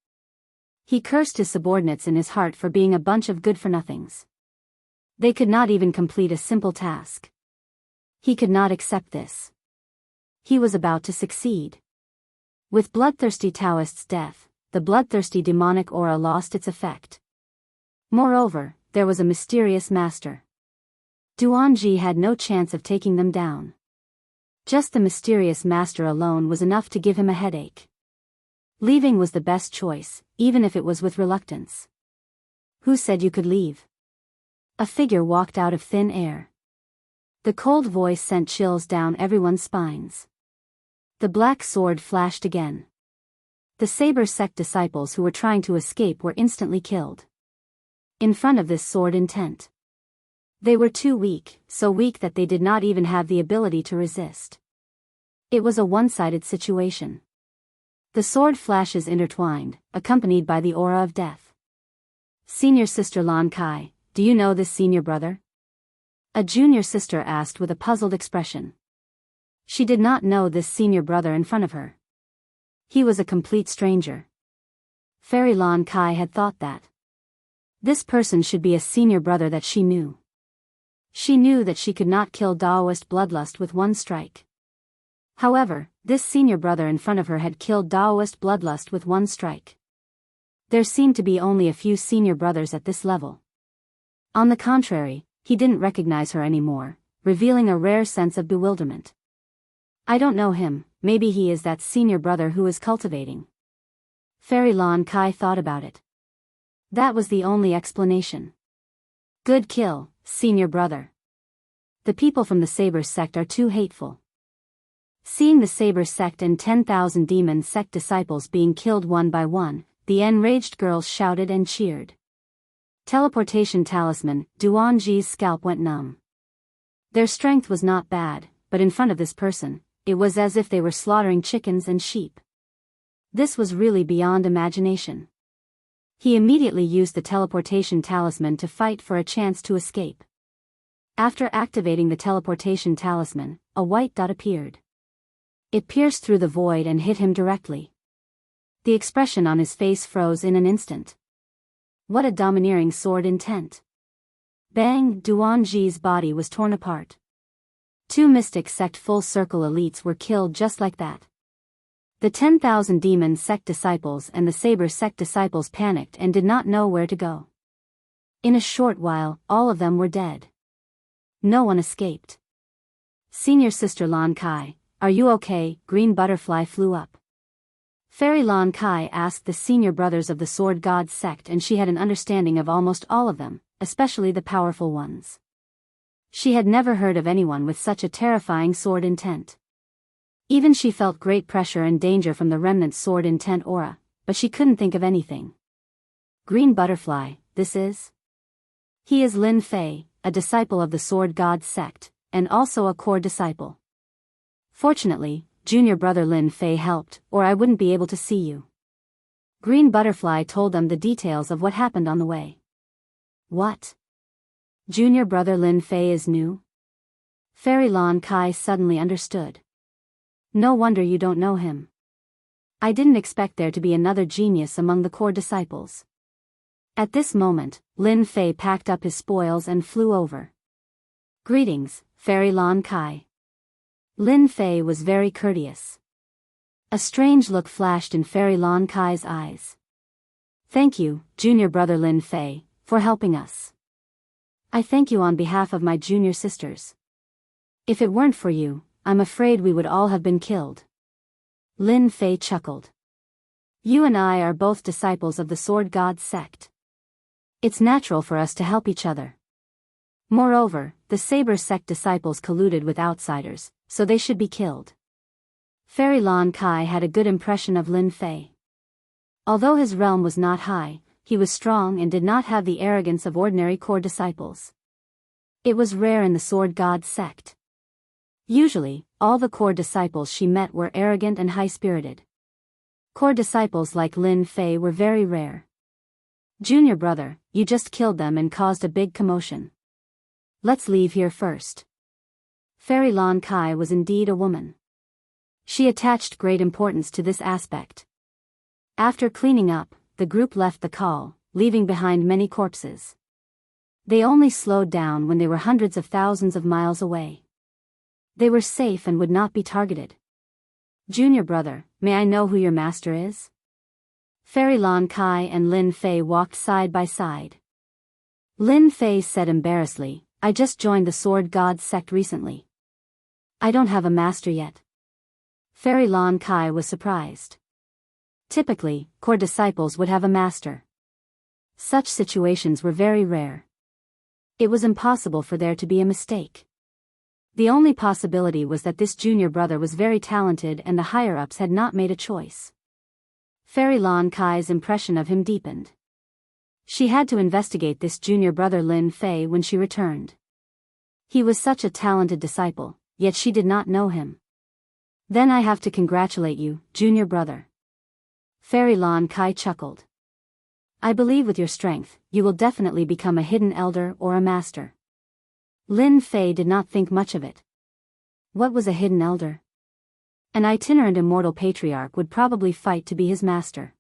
He cursed his subordinates in his heart for being a bunch of good-for-nothings. They could not even complete a simple task. He could not accept this. He was about to succeed. With Bloodthirsty Taoist's death, the bloodthirsty demonic aura lost its effect. Moreover, there was a mysterious master. Duanji had no chance of taking them down. Just the mysterious master alone was enough to give him a headache. Leaving was the best choice, even if it was with reluctance. Who said you could leave? A figure walked out of thin air. The cold voice sent chills down everyone's spines. The black sword flashed again. The Saber Sect disciples who were trying to escape were instantly killed. In front of this sword intent. They were too weak, so weak that they did not even have the ability to resist. It was a one-sided situation. The sword flashes intertwined, accompanied by the aura of death. Senior Sister Lan Kai, do you know this senior brother? A junior sister asked with a puzzled expression. She did not know this senior brother in front of her. He was a complete stranger. Fairy Lan Kai had thought that. This person should be a senior brother that she knew. She knew that she could not kill Daoist Bloodlust with one strike. However, this senior brother in front of her had killed Daoist Bloodlust with one strike. There seemed to be only a few senior brothers at this level. On the contrary, he didn't recognize her anymore, revealing a rare sense of bewilderment. I don't know him, maybe he is that senior brother who is cultivating. Fairy Lan Kai thought about it. That was the only explanation. Good kill, senior brother. The people from the Saber Sect are too hateful. Seeing the Saber Sect and 10,000 Demon Sect disciples being killed one by one, the enraged girls shouted and cheered. Teleportation talisman, Duanji's scalp went numb. Their strength was not bad, but in front of this person, it was as if they were slaughtering chickens and sheep. This was really beyond imagination. He immediately used the teleportation talisman to fight for a chance to escape. After activating the teleportation talisman, a white dot appeared. It pierced through the void and hit him directly. The expression on his face froze in an instant. What a domineering sword intent. Bang! Duanji's body was torn apart. 2 Mystic Sect Full Circle elites were killed just like that. The 10,000 Demon Sect disciples and the Saber Sect disciples panicked and did not know where to go. In a short while, all of them were dead. No one escaped. Senior Sister Lan Kai, are you okay? Green Butterfly flew up. Fairy Lan Kai asked the senior brothers of the Sword God sect, and she had an understanding of almost all of them, especially the powerful ones. She had never heard of anyone with such a terrifying sword intent. Even she felt great pressure and danger from the remnant sword intent aura, but she couldn't think of anything. Green Butterfly, this is? He is Lin Fei, a disciple of the Sword God sect, and also a core disciple. Fortunately, junior brother Lin Fei helped, or I wouldn't be able to see you. Green Butterfly told them the details of what happened on the way. What? Junior brother Lin Fei is new? Fairy Lan Kai suddenly understood. No wonder you don't know him. I didn't expect there to be another genius among the core disciples. At this moment, Lin Fei packed up his spoils and flew over. Greetings, Fairy Lan Kai. Lin Fei was very courteous. A strange look flashed in Fairy Lan Kai's eyes. Thank you, junior brother Lin Fei, for helping us. I thank you on behalf of my junior sisters. If it weren't for you, I'm afraid we would all have been killed. Lin Fei chuckled. You and I are both disciples of the Sword God sect. It's natural for us to help each other. Moreover, the Saber sect disciples colluded with outsiders, so they should be killed. Fairy Lan Kai had a good impression of Lin Fei. Although his realm was not high, he was strong and did not have the arrogance of ordinary core disciples. It was rare in the Sword God sect. Usually, all the core disciples she met were arrogant and high-spirited. Core disciples like Lin Fei were very rare. Junior brother, you just killed them and caused a big commotion. Let's leave here first. Fairy Lan Kai was indeed a woman. She attached great importance to this aspect. After cleaning up, the group left the call, leaving behind many corpses. They only slowed down when they were hundreds of thousands of miles away. They were safe and would not be targeted. Junior brother, may I know who your master is? Fairy Lan Kai and Lin Fei walked side by side. Lin Fei said embarrassedly, I just joined the Sword God sect recently. I don't have a master yet. Fairy Lan Kai was surprised. Typically, core disciples would have a master. Such situations were very rare. It was impossible for there to be a mistake. The only possibility was that this junior brother was very talented and the higher-ups had not made a choice. Fairy Lan Kai's impression of him deepened. She had to investigate this junior brother Lin Fei when she returned. He was such a talented disciple, yet she did not know him. Then I have to congratulate you, junior brother. Fairy Lan Kai chuckled. I believe with your strength, you will definitely become a hidden elder or a master. Lin Fei did not think much of it. What was a hidden elder? An itinerant immortal patriarch would probably fight to be his master.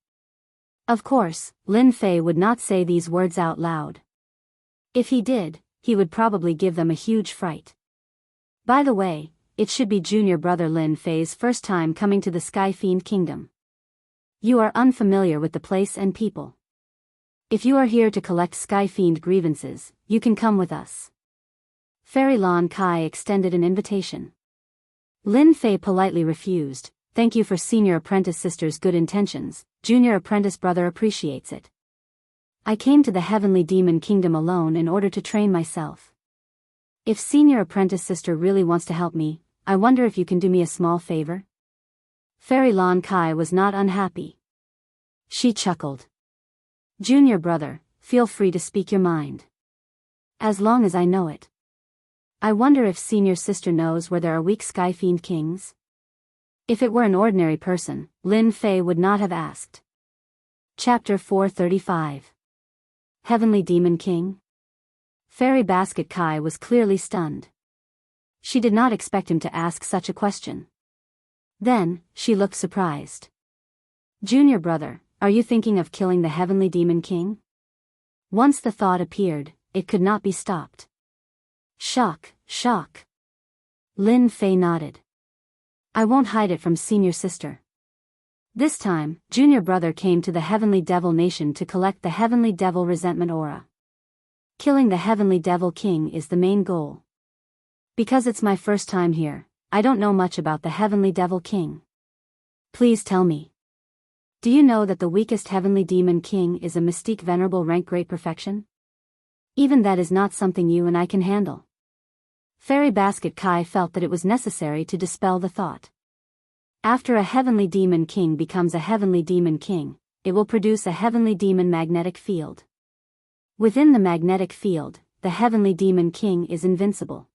Of course, Lin Fei would not say these words out loud. If he did, he would probably give them a huge fright. By the way, it should be junior brother Lin Fei's first time coming to the Sky Fiend Kingdom. You are unfamiliar with the place and people. If you are here to collect Sky Fiend grievances, you can come with us. Fairy Lan Kai extended an invitation. Lin Fei politely refused. Thank you for senior apprentice sister's good intentions, junior apprentice brother appreciates it. I came to the Heavenly Demon Kingdom alone in order to train myself. If senior apprentice sister really wants to help me, I wonder if you can do me a small favor? Fairy Lan Kai was not unhappy. She chuckled. Junior brother, feel free to speak your mind. As long as I know it. I wonder if senior sister knows where there are weak Sky Fiend kings? If it were an ordinary person, Lin Fei would not have asked. Chapter 435. Heavenly Demon King? Fairy Basket Kai was clearly stunned. She did not expect him to ask such a question. Then, she looked surprised. Junior brother, are you thinking of killing the Heavenly Demon King? Once the thought appeared, it could not be stopped. Shock, shock. Lin Fei nodded. I won't hide it from senior sister. This time, junior brother came to the Heavenly Devil Nation to collect the Heavenly Devil Resentment Aura. Killing the Heavenly Devil King is the main goal. Because it's my first time here, I don't know much about the Heavenly Devil King. Please tell me. Do you know that the weakest Heavenly Demon King is a mystique venerable rank great perfection? Even that is not something you and I can handle. Fairy Basket Kai felt that it was necessary to dispel the thought. After a Heavenly Demon King becomes a Heavenly Demon King, it will produce a Heavenly Demon magnetic field. Within the magnetic field, the Heavenly Demon King is invincible.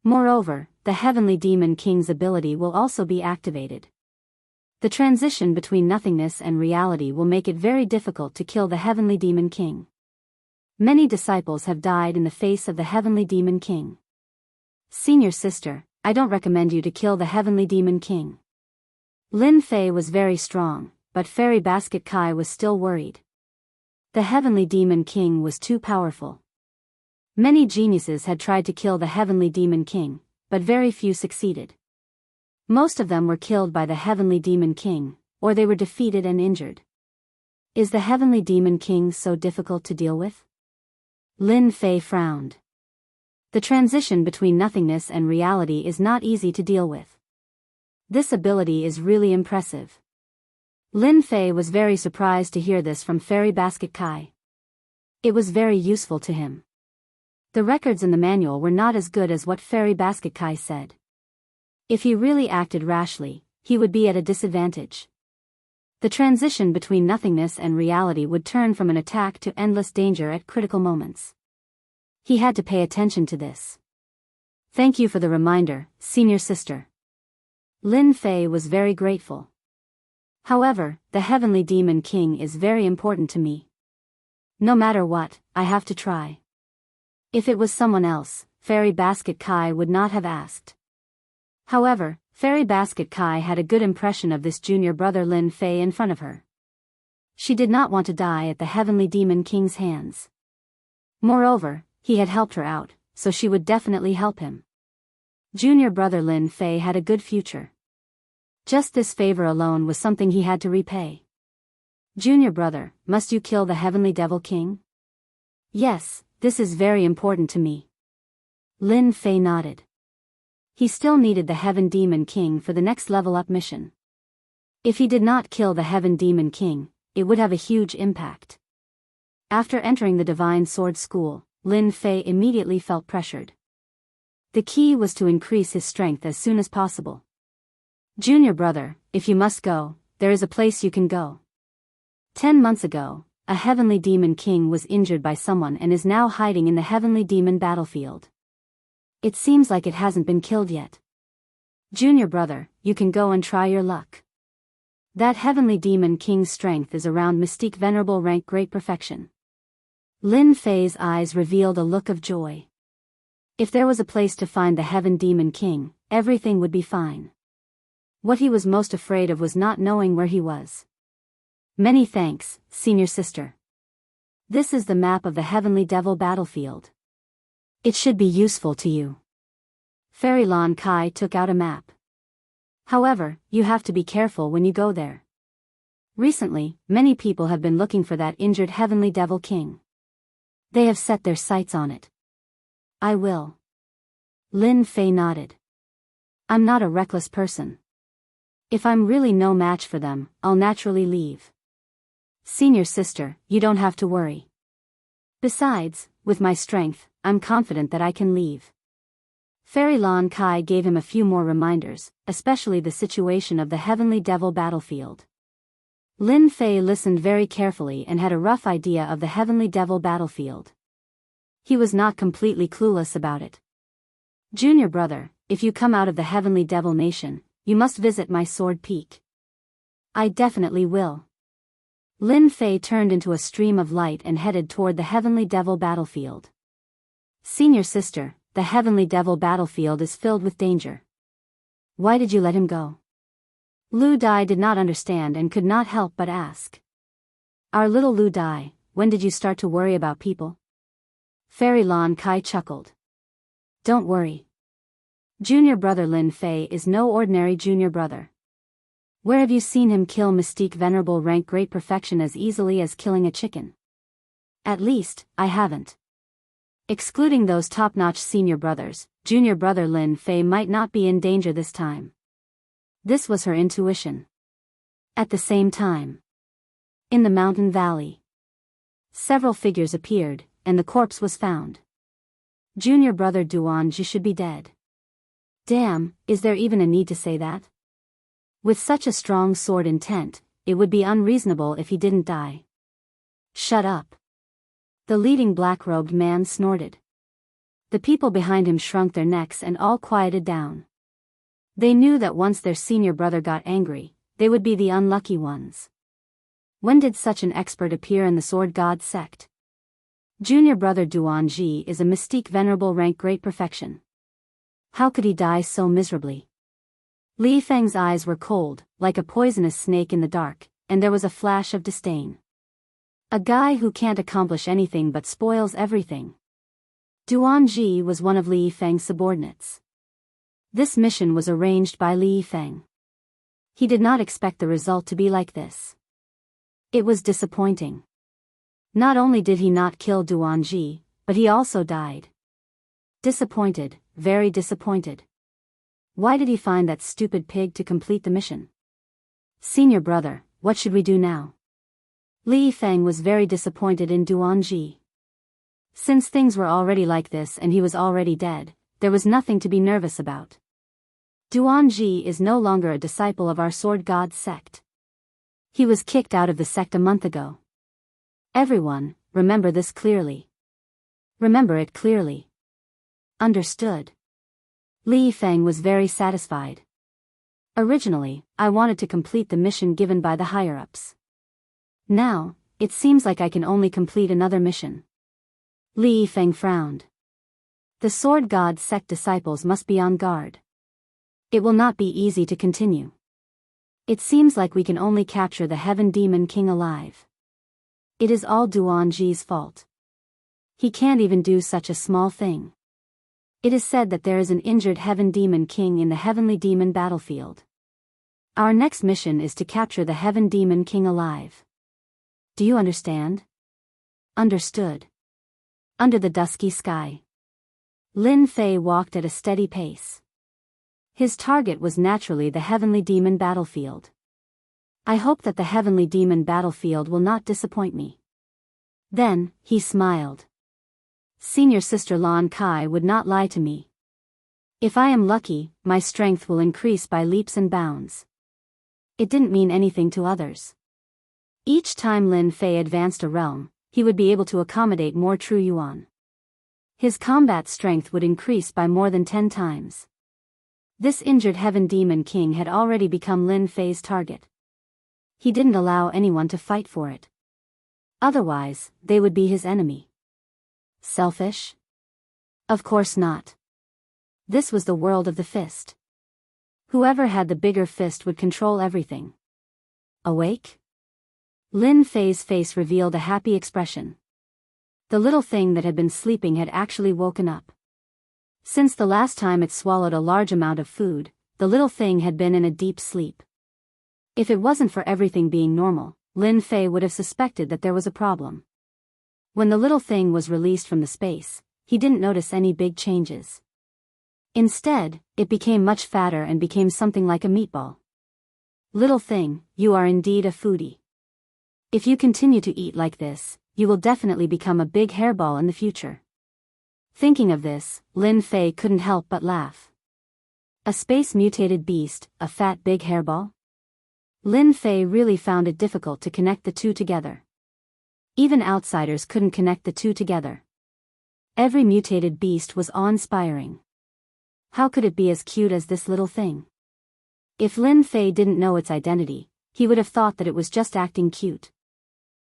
Moreover, the Heavenly Demon King's ability will also be activated. The transition between nothingness and reality will make it very difficult to kill the Heavenly Demon King. Many disciples have died in the face of the Heavenly Demon King. Senior sister, I don't recommend you to kill the Heavenly Demon King. Lin Fei was very strong, but Fairy Basket Kai was still worried. The Heavenly Demon King was too powerful. Many geniuses had tried to kill the Heavenly Demon King, but very few succeeded. Most of them were killed by the Heavenly Demon King, or they were defeated and injured. Is the Heavenly Demon King so difficult to deal with? Lin Fei frowned. The transition between nothingness and reality is not easy to deal with. This ability is really impressive. Lin Fei was very surprised to hear this from Fairy Basket Kai. It was very useful to him. The records in the manual were not as good as what Fairy Basket Kai said. If he really acted rashly, he would be at a disadvantage. The transition between nothingness and reality would turn from an attack to endless danger at critical moments. He had to pay attention to this. Thank you for the reminder, senior sister. Lin Fei was very grateful. However, the Heavenly Demon King is very important to me. No matter what, I have to try. If it was someone else, Fairy Basket Kai would not have asked. However, Fairy Basket Kai had a good impression of this junior brother Lin Fei in front of her. She did not want to die at the Heavenly Demon King's hands. Moreover, he had helped her out, so she would definitely help him. Junior brother Lin Fei had a good future. Just this favor alone was something he had to repay. Junior brother, must you kill the Heavenly Devil King? Yes, this is very important to me. Lin Fei nodded. He still needed the Heaven Demon King for the next level up mission. If he did not kill the Heaven Demon King, it would have a huge impact. After entering the Divine Sword School, Lin Fei immediately felt pressured. The key was to increase his strength as soon as possible. Junior brother, if you must go, there is a place you can go. 10 months ago, a Heavenly Demon King was injured by someone and is now hiding in the Heavenly Demon battlefield. It seems like it hasn't been killed yet. Junior brother, you can go and try your luck. That Heavenly Demon King's strength is around mystique venerable rank great perfection. Lin Fei's eyes revealed a look of joy. If there was a place to find the Heaven Demon King, everything would be fine. What he was most afraid of was not knowing where he was. Many thanks, senior sister. This is the map of the Heavenly Devil battlefield. It should be useful to you. Fairy Lon Kai took out a map. However, you have to be careful when you go there. Recently, many people have been looking for that injured Heavenly Devil King. They have set their sights on it. I will. Lin Fei nodded. I'm not a reckless person. If I'm really no match for them, I'll naturally leave. Senior sister, you don't have to worry. Besides, with my strength, I'm confident that I can leave. Fairy Lon Kai gave him a few more reminders, especially the situation of the Heavenly Devil battlefield. Lin Fei listened very carefully and had a rough idea of the Heavenly Devil battlefield. He was not completely clueless about it. Junior brother, if you come out of the Heavenly Devil Nation, you must visit my Sword Peak. I definitely will. Lin Fei turned into a stream of light and headed toward the Heavenly Devil battlefield. Senior sister, the Heavenly Devil battlefield is filled with danger. Why did you let him go? Lu Dai did not understand and could not help but ask. Our little Lu Dai, when did you start to worry about people? Fairy Lon Kai chuckled. Don't worry. Junior brother Lin Fei is no ordinary junior brother. Where have you seen him kill mystique venerable rank great perfection as easily as killing a chicken? At least, I haven't. Excluding those top-notch senior brothers, junior brother Lin Fei might not be in danger this time. This was her intuition. At the same time, in the mountain valley, several figures appeared, and the corpse was found. Junior brother Duanji should be dead. Damn, is there even a need to say that? With such a strong sword intent, it would be unreasonable if he didn't die. Shut up. The leading black-robed man snorted. The people behind him shrunk their necks and all quieted down. They knew that once their senior brother got angry, they would be the unlucky ones. When did such an expert appear in the Sword God sect? Junior brother Duanji is a mystique venerable rank great perfection. How could he die so miserably? Li Feng's eyes were cold, like a poisonous snake in the dark, and there was a flash of disdain. A guy who can't accomplish anything but spoils everything. Duanji was one of Li Feng's subordinates. This mission was arranged by Li Feng. He did not expect the result to be like this. It was disappointing. Not only did he not kill Duanji, but he also died. Disappointed, very disappointed. Why did he find that stupid pig to complete the mission? Senior brother, what should we do now? Li Feng was very disappointed in Duanji. Since things were already like this and he was already dead, there was nothing to be nervous about. Duanji is no longer a disciple of our Sword God sect. He was kicked out of the sect a month ago. Everyone, remember this clearly. Remember it clearly. Understood. Li Feng was very satisfied. Originally, I wanted to complete the mission given by the higher-ups. Now, it seems like I can only complete another mission. Li Feng frowned. The Sword God sect disciples must be on guard. It will not be easy to continue. It seems like we can only capture the Heaven Demon King alive. It is all Duanji's fault. He can't even do such a small thing. It is said that there is an injured Heaven Demon King in the Heavenly Demon battlefield. Our next mission is to capture the Heaven Demon King alive. Do you understand? Understood. Under the dusky sky, Lin Fei walked at a steady pace. His target was naturally the Heavenly Demon battlefield. I hope that the Heavenly Demon battlefield will not disappoint me. Then, he smiled. Senior Sister Lon Kai would not lie to me. If I am lucky, my strength will increase by leaps and bounds. It didn't mean anything to others. Each time Lin Fei advanced a realm, he would be able to accommodate more true yuan. His combat strength would increase by more than 10 times. This injured Heaven Demon King had already become Lin Fei's target. He didn't allow anyone to fight for it. Otherwise, they would be his enemy. Selfish? Of course not. This was the world of the fist. Whoever had the bigger fist would control everything. Awake? Lin Fei's face revealed a happy expression. The little thing that had been sleeping had actually woken up. Since the last time it swallowed a large amount of food, the little thing had been in a deep sleep. If it wasn't for everything being normal, Lin Fei would have suspected that there was a problem. When the little thing was released from the space, he didn't notice any big changes. Instead, it became much fatter and became something like a meatball. Little thing, you are indeed a foodie. If you continue to eat like this, you will definitely become a big hairball in the future. Thinking of this, Lin Fei couldn't help but laugh. A space-mutated beast, a fat big hairball? Lin Fei really found it difficult to connect the two together. Even outsiders couldn't connect the two together. Every mutated beast was awe-inspiring. How could it be as cute as this little thing? If Lin Fei didn't know its identity, he would have thought that it was just acting cute.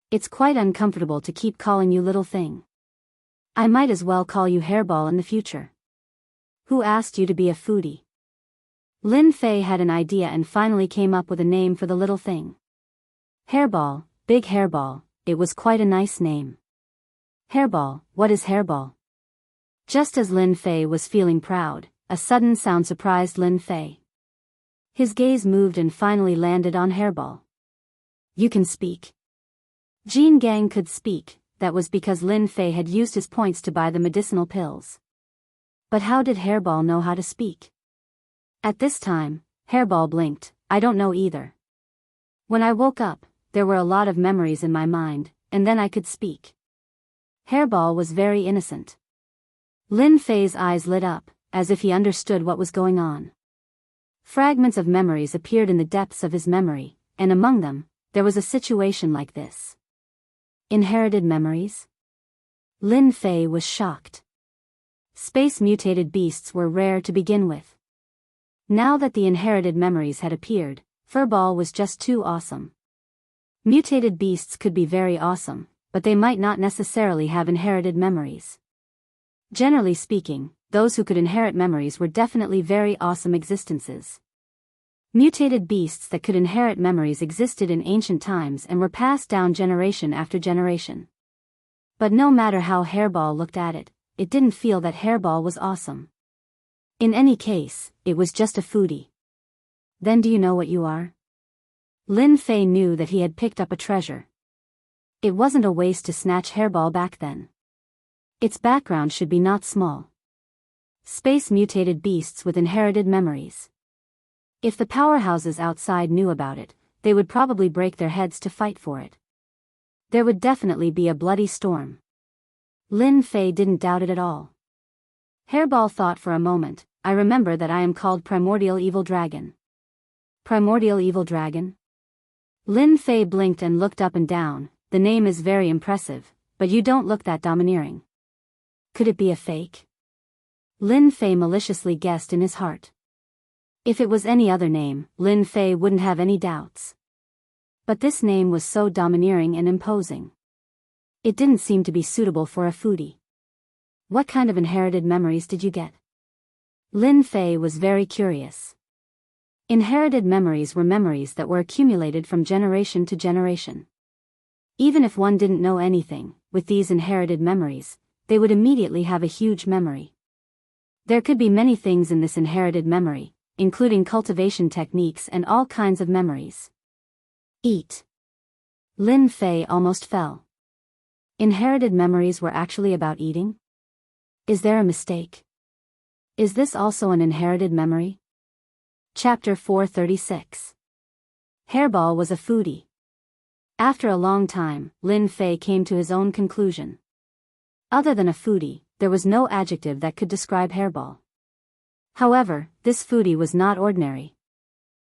It's quite uncomfortable to keep calling you little thing. I might as well call you hairball in the future. Who asked you to be a foodie? Lin Fei had an idea and finally came up with a name for the little thing. Hairball, big hairball, it was quite a nice name. Hairball, what is hairball? Just as Lin Fei was feeling proud, a sudden sound surprised Lin Fei. His gaze moved and finally landed on Hairball. You can speak. Jean Gang could speak, that was because Lin Fei had used his points to buy the medicinal pills. But how did Hairball know how to speak? At this time, Hairball blinked, I don't know either. When I woke up, there were a lot of memories in my mind, and then I could speak. Hairball was very innocent. Lin Fei's eyes lit up, as if he understood what was going on. Fragments of memories appeared in the depths of his memory, and among them, there was a situation like this. Inherited memories? Lin Fei was shocked. Space-mutated beasts were rare to begin with. Now that the inherited memories had appeared, Furball was just too awesome. Mutated beasts could be very awesome, but they might not necessarily have inherited memories. Generally speaking, those who could inherit memories were definitely very awesome existences. Mutated beasts that could inherit memories existed in ancient times and were passed down generation after generation. But no matter how Hairball looked at it, it didn't feel that Hairball was awesome. In any case, it was just a foodie. Then do you know what you are? Lin Fei knew that he had picked up a treasure. It wasn't a waste to snatch Hairball back then. Its background should be not small. Space-mutated beasts with inherited memories. If the powerhouses outside knew about it, they would probably break their heads to fight for it. There would definitely be a bloody storm. Lin Fei didn't doubt it at all. Hairball thought for a moment, I remember that I am called Primordial Evil Dragon. Primordial Evil Dragon? Lin Fei blinked and looked up and down, the name is very impressive, but you don't look that domineering. Could it be a fake? Lin Fei maliciously guessed in his heart. If it was any other name, Lin Fei wouldn't have any doubts. But this name was so domineering and imposing. It didn't seem to be suitable for a foodie. What kind of inherited memories did you get? Lin Fei was very curious. Inherited memories were memories that were accumulated from generation to generation. Even if one didn't know anything, with these inherited memories, they would immediately have a huge memory. There could be many things in this inherited memory, including cultivation techniques and all kinds of memories. Eat. Lin Fei almost fell. Inherited memories were actually about eating? Is there a mistake? Is this also an inherited memory? Chapter 436. Hairball was a foodie. After a long time, Lin Fei came to his own conclusion. Other than a foodie, there was no adjective that could describe Hairball. However, this foodie was not ordinary.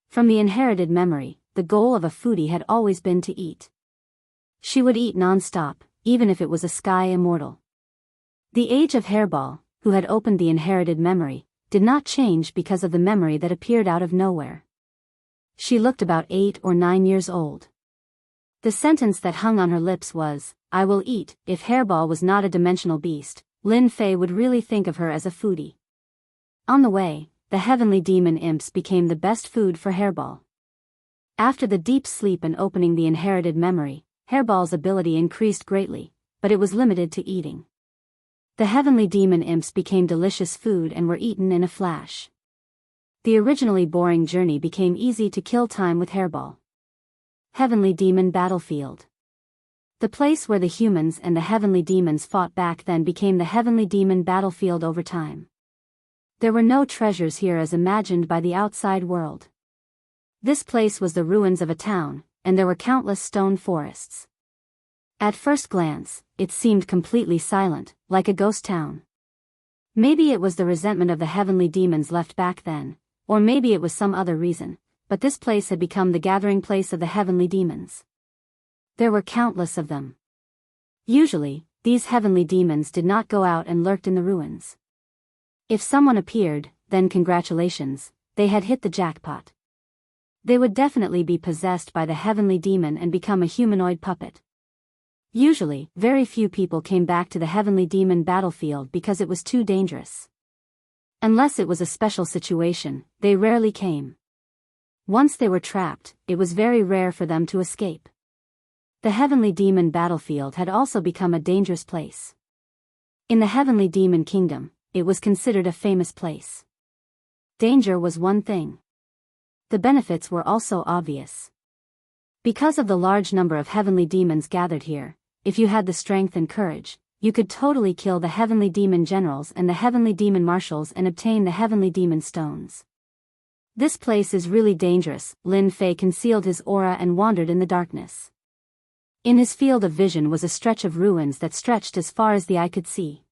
From the inherited memory, the goal of a foodie had always been to eat. She would eat non-stop, even if it was a sky immortal. The age of Hairball, who had opened the inherited memory, did not change because of the memory that appeared out of nowhere. She looked about 8 or 9 years old. The sentence that hung on her lips was, I will eat. If Hairball was not a dimensional beast, Lin Fei would really think of her as a foodie. On the way, the heavenly demon imps became the best food for Hairball. After the deep sleep and opening the inherited memory, Hairball's ability increased greatly, but it was limited to eating. The heavenly demon imps became delicious food and were eaten in a flash. The originally boring journey became easy to kill time with Hairball. Heavenly Demon Battlefield. The place where the humans and the heavenly demons fought back then became the heavenly demon battlefield over time. There were no treasures here as imagined by the outside world. This place was the ruins of a town, and there were countless stone forests. At first glance, it seemed completely silent, like a ghost town. Maybe it was the resentment of the heavenly demons left back then, or maybe it was some other reason, but this place had become the gathering place of the heavenly demons. There were countless of them. Usually, these heavenly demons did not go out and lurked in the ruins. If someone appeared, then congratulations, they had hit the jackpot. They would definitely be possessed by the heavenly demon and become a humanoid puppet. Usually, very few people came back to the heavenly demon battlefield because it was too dangerous. Unless it was a special situation, they rarely came. Once they were trapped, it was very rare for them to escape. The Heavenly Demon battlefield had also become a dangerous place. In the Heavenly Demon Kingdom, it was considered a famous place. Danger was one thing. The benefits were also obvious. Because of the large number of heavenly demons gathered here, if you had the strength and courage, you could totally kill the heavenly demon generals and the heavenly demon marshals and obtain the heavenly demon stones. This place is really dangerous. Lin Fei concealed his aura and wandered in the darkness. In his field of vision was a stretch of ruins that stretched as far as the eye could see.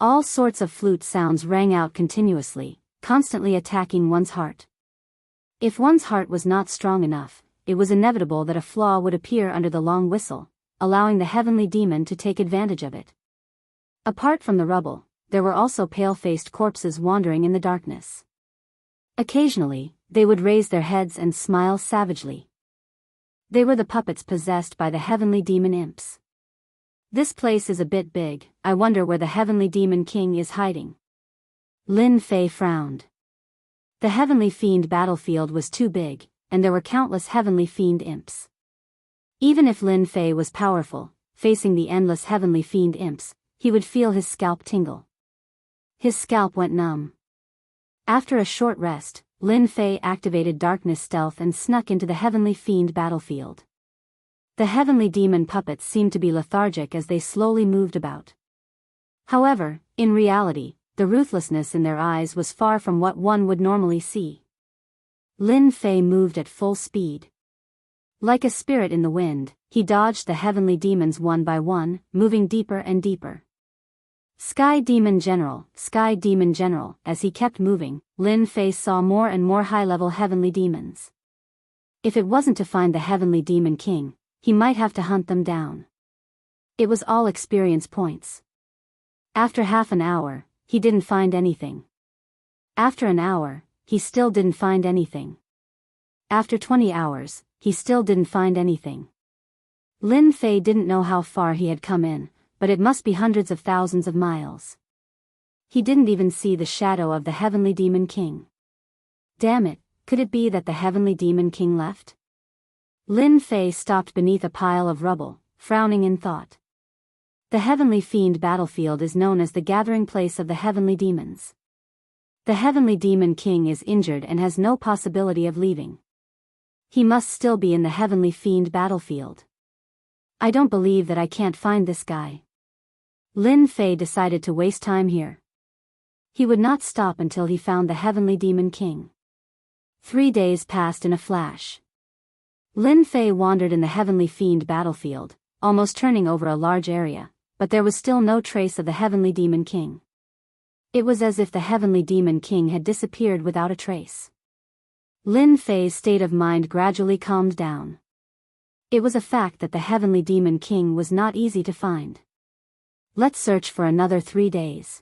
All sorts of flute sounds rang out continuously, constantly attacking one's heart. If one's heart was not strong enough, it was inevitable that a flaw would appear under the long whistle, allowing the heavenly demon to take advantage of it. Apart from the rubble, there were also pale-faced corpses wandering in the darkness. Occasionally, they would raise their heads and smile savagely. They were the puppets possessed by the heavenly demon imps. This place is a bit big. I wonder where the heavenly demon king is hiding. Lin Fei frowned. The heavenly fiend battlefield was too big, and there were countless heavenly fiend imps. Even if Lin Fei was powerful, facing the endless heavenly fiend imps, he would feel his scalp tingle. His scalp went numb. After a short rest, Lin Fei activated darkness stealth and snuck into the heavenly fiend battlefield. The heavenly demon puppets seemed to be lethargic as they slowly moved about. However, in reality, the ruthlessness in their eyes was far from what one would normally see. Lin Fei moved at full speed. Like a spirit in the wind, he dodged the heavenly demons one by one, moving deeper and deeper. Sky Demon General, Sky Demon General. As he kept moving, Lin Fei saw more and more high-level heavenly demons. If it wasn't to find the heavenly demon king, he might have to hunt them down. It was all experience points. After half an hour, he didn't find anything. After an hour, he still didn't find anything. After 20 hours, he still didn't find anything. Lin Fei didn't know how far he had come in, but it must be hundreds of thousands of miles. He didn't even see the shadow of the heavenly demon king. Damn it, could it be that the heavenly demon king left? Lin Fei stopped beneath a pile of rubble, frowning in thought. The heavenly fiend battlefield is known as the gathering place of the heavenly demons. The heavenly demon king is injured and has no possibility of leaving. He must still be in the heavenly fiend battlefield. I don't believe that I can't find this guy. Lin Fei decided to waste time here. He would not stop until he found the heavenly demon king. 3 days passed in a flash. Lin Fei wandered in the heavenly fiend battlefield, almost turning over a large area, but there was still no trace of the heavenly demon king. It was as if the heavenly demon king had disappeared without a trace. Lin Fei's state of mind gradually calmed down. It was a fact that the heavenly demon king was not easy to find. Let's search for another 3 days.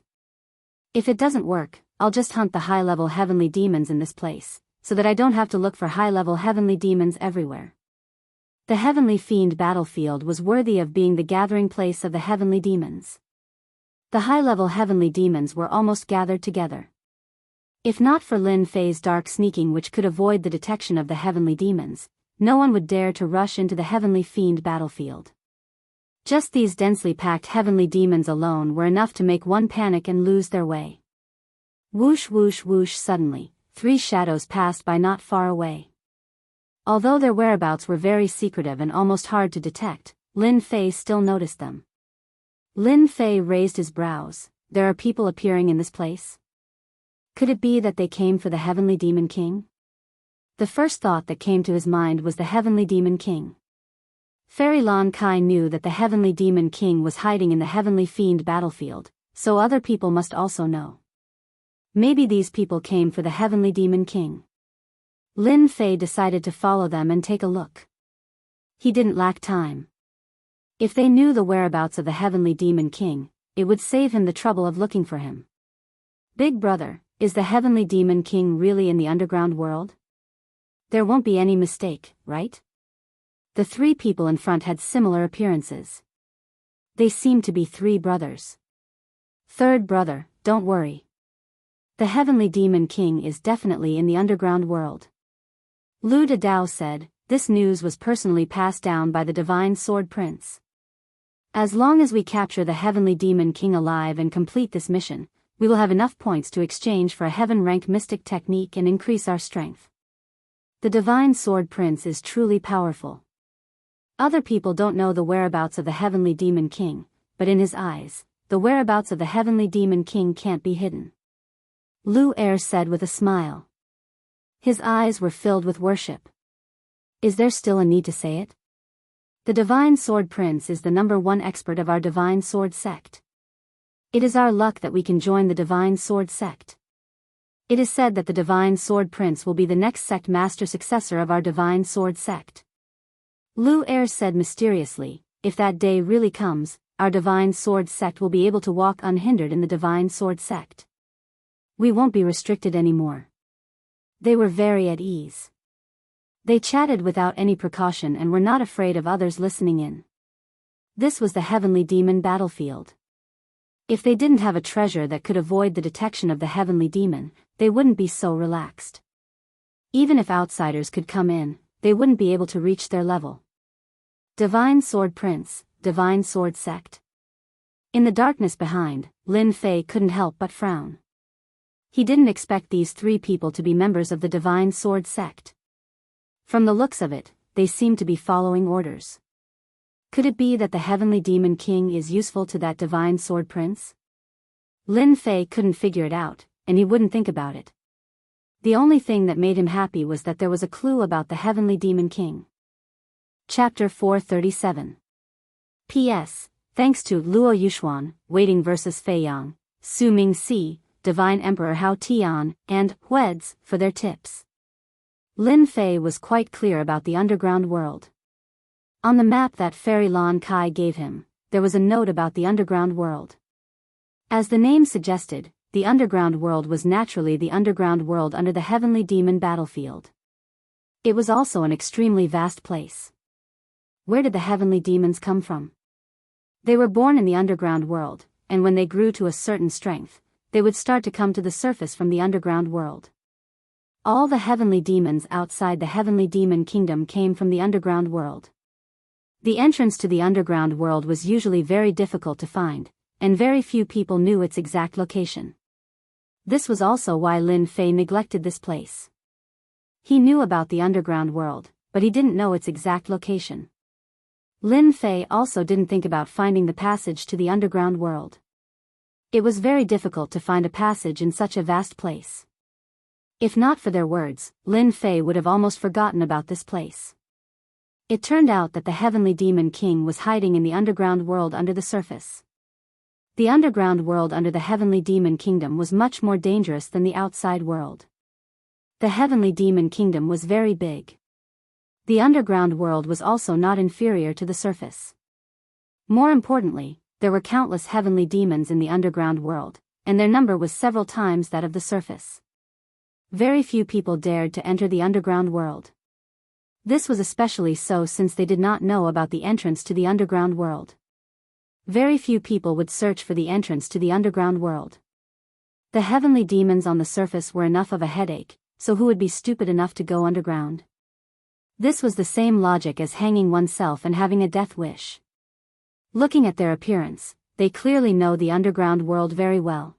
If it doesn't work, I'll just hunt the high-level heavenly demons in this place, so that I don't have to look for high-level heavenly demons everywhere. The heavenly fiend battlefield was worthy of being the gathering place of the heavenly demons. The high-level heavenly demons were almost gathered together. If not for Lin Fei's dark sneaking which could avoid the detection of the heavenly demons, no one would dare to rush into the heavenly fiend battlefield. Just these densely packed heavenly demons alone were enough to make one panic and lose their way. Whoosh whoosh whoosh. Suddenly, 3 shadows passed by not far away. Although their whereabouts were very secretive and almost hard to detect, Lin Fei still noticed them. Lin Fei raised his brows. There are people appearing in this place? Could it be that they came for the heavenly demon king? The first thought that came to his mind was the heavenly demon king. Fairy Lan Kai knew that the heavenly demon king was hiding in the heavenly fiend battlefield, so other people must also know. Maybe these people came for the heavenly demon king. Lin Fei decided to follow them and take a look. He didn't lack time. If they knew the whereabouts of the heavenly demon king, it would save him the trouble of looking for him. Big brother, is the heavenly demon king really in the underground world? There won't be any mistake, right? The 3 people in front had similar appearances. They seemed to be 3 brothers. Third brother, don't worry. The Heavenly Demon King is definitely in the underground world. Lu De Dao said, this news was personally passed down by the Divine Sword Prince. As long as we capture the Heavenly Demon King alive and complete this mission, we will have enough points to exchange for a heaven-ranked mystic technique and increase our strength. The Divine Sword Prince is truly powerful. Other people don't know the whereabouts of the Heavenly Demon King, but in his eyes, the whereabouts of the Heavenly Demon King can't be hidden. Lu Er said with a smile. His eyes were filled with worship. Is there still a need to say it? The Divine Sword Prince is the #1 expert of our Divine Sword sect. It is our luck that we can join the Divine Sword sect. It is said that the Divine Sword Prince will be the next sect master successor of our Divine Sword sect. Lu Er said mysteriously, if that day really comes, our Divine Sword sect will be able to walk unhindered in the Divine Sword sect. We won't be restricted anymore. They were very at ease. They chatted without any precaution and were not afraid of others listening in. This was the Heavenly Demon battlefield. If they didn't have a treasure that could avoid the detection of the Heavenly Demon, they wouldn't be so relaxed. Even if outsiders could come in, they wouldn't be able to reach their level. Divine Sword Prince, Divine Sword Sect. In the darkness behind, Lin Fei couldn't help but frown. He didn't expect these 3 people to be members of the Divine Sword Sect. From the looks of it, they seemed to be following orders. Could it be that the Heavenly Demon King is useful to that Divine Sword Prince? Lin Fei couldn't figure it out, and he wouldn't think about it. The only thing that made him happy was that there was a clue about the Heavenly Demon King. Chapter 437. P.S. Thanks to Luo Yuxuan, Waiting vs. Fei Yang, Su Ming Si, Divine Emperor Hao Tian, and Hueds, for their tips. Lin Fei was quite clear about the underground world. On the map that Fairy Lan Kai gave him, there was a note about the underground world. As the name suggested, the underground world was naturally the underground world under the Heavenly Demon battlefield. It was also an extremely vast place. Where did the Heavenly Demons come from? They were born in the underground world, and when they grew to a certain strength, they would start to come to the surface from the underground world. All the Heavenly Demons outside the Heavenly Demon Kingdom came from the underground world. The entrance to the underground world was usually very difficult to find, and very few people knew its exact location. This was also why Lin Fei neglected this place. He knew about the underground world, but he didn't know its exact location. Lin Fei also didn't think about finding the passage to the underground world. It was very difficult to find a passage in such a vast place. If not for their words, Lin Fei would have almost forgotten about this place. It turned out that the Heavenly Demon King was hiding in the underground world under the surface. The underground world under the Heavenly Demon Kingdom was much more dangerous than the outside world. The Heavenly Demon Kingdom was very big. The underground world was also not inferior to the surface. More importantly, there were countless heavenly demons in the underground world, and their number was several times that of the surface. Very few people dared to enter the underground world. This was especially so since they did not know about the entrance to the underground world. Very few people would search for the entrance to the underground world. The heavenly demons on the surface were enough of a headache, so who would be stupid enough to go underground? This was the same logic as hanging oneself and having a death wish. Looking at their appearance, they clearly know the underground world very well.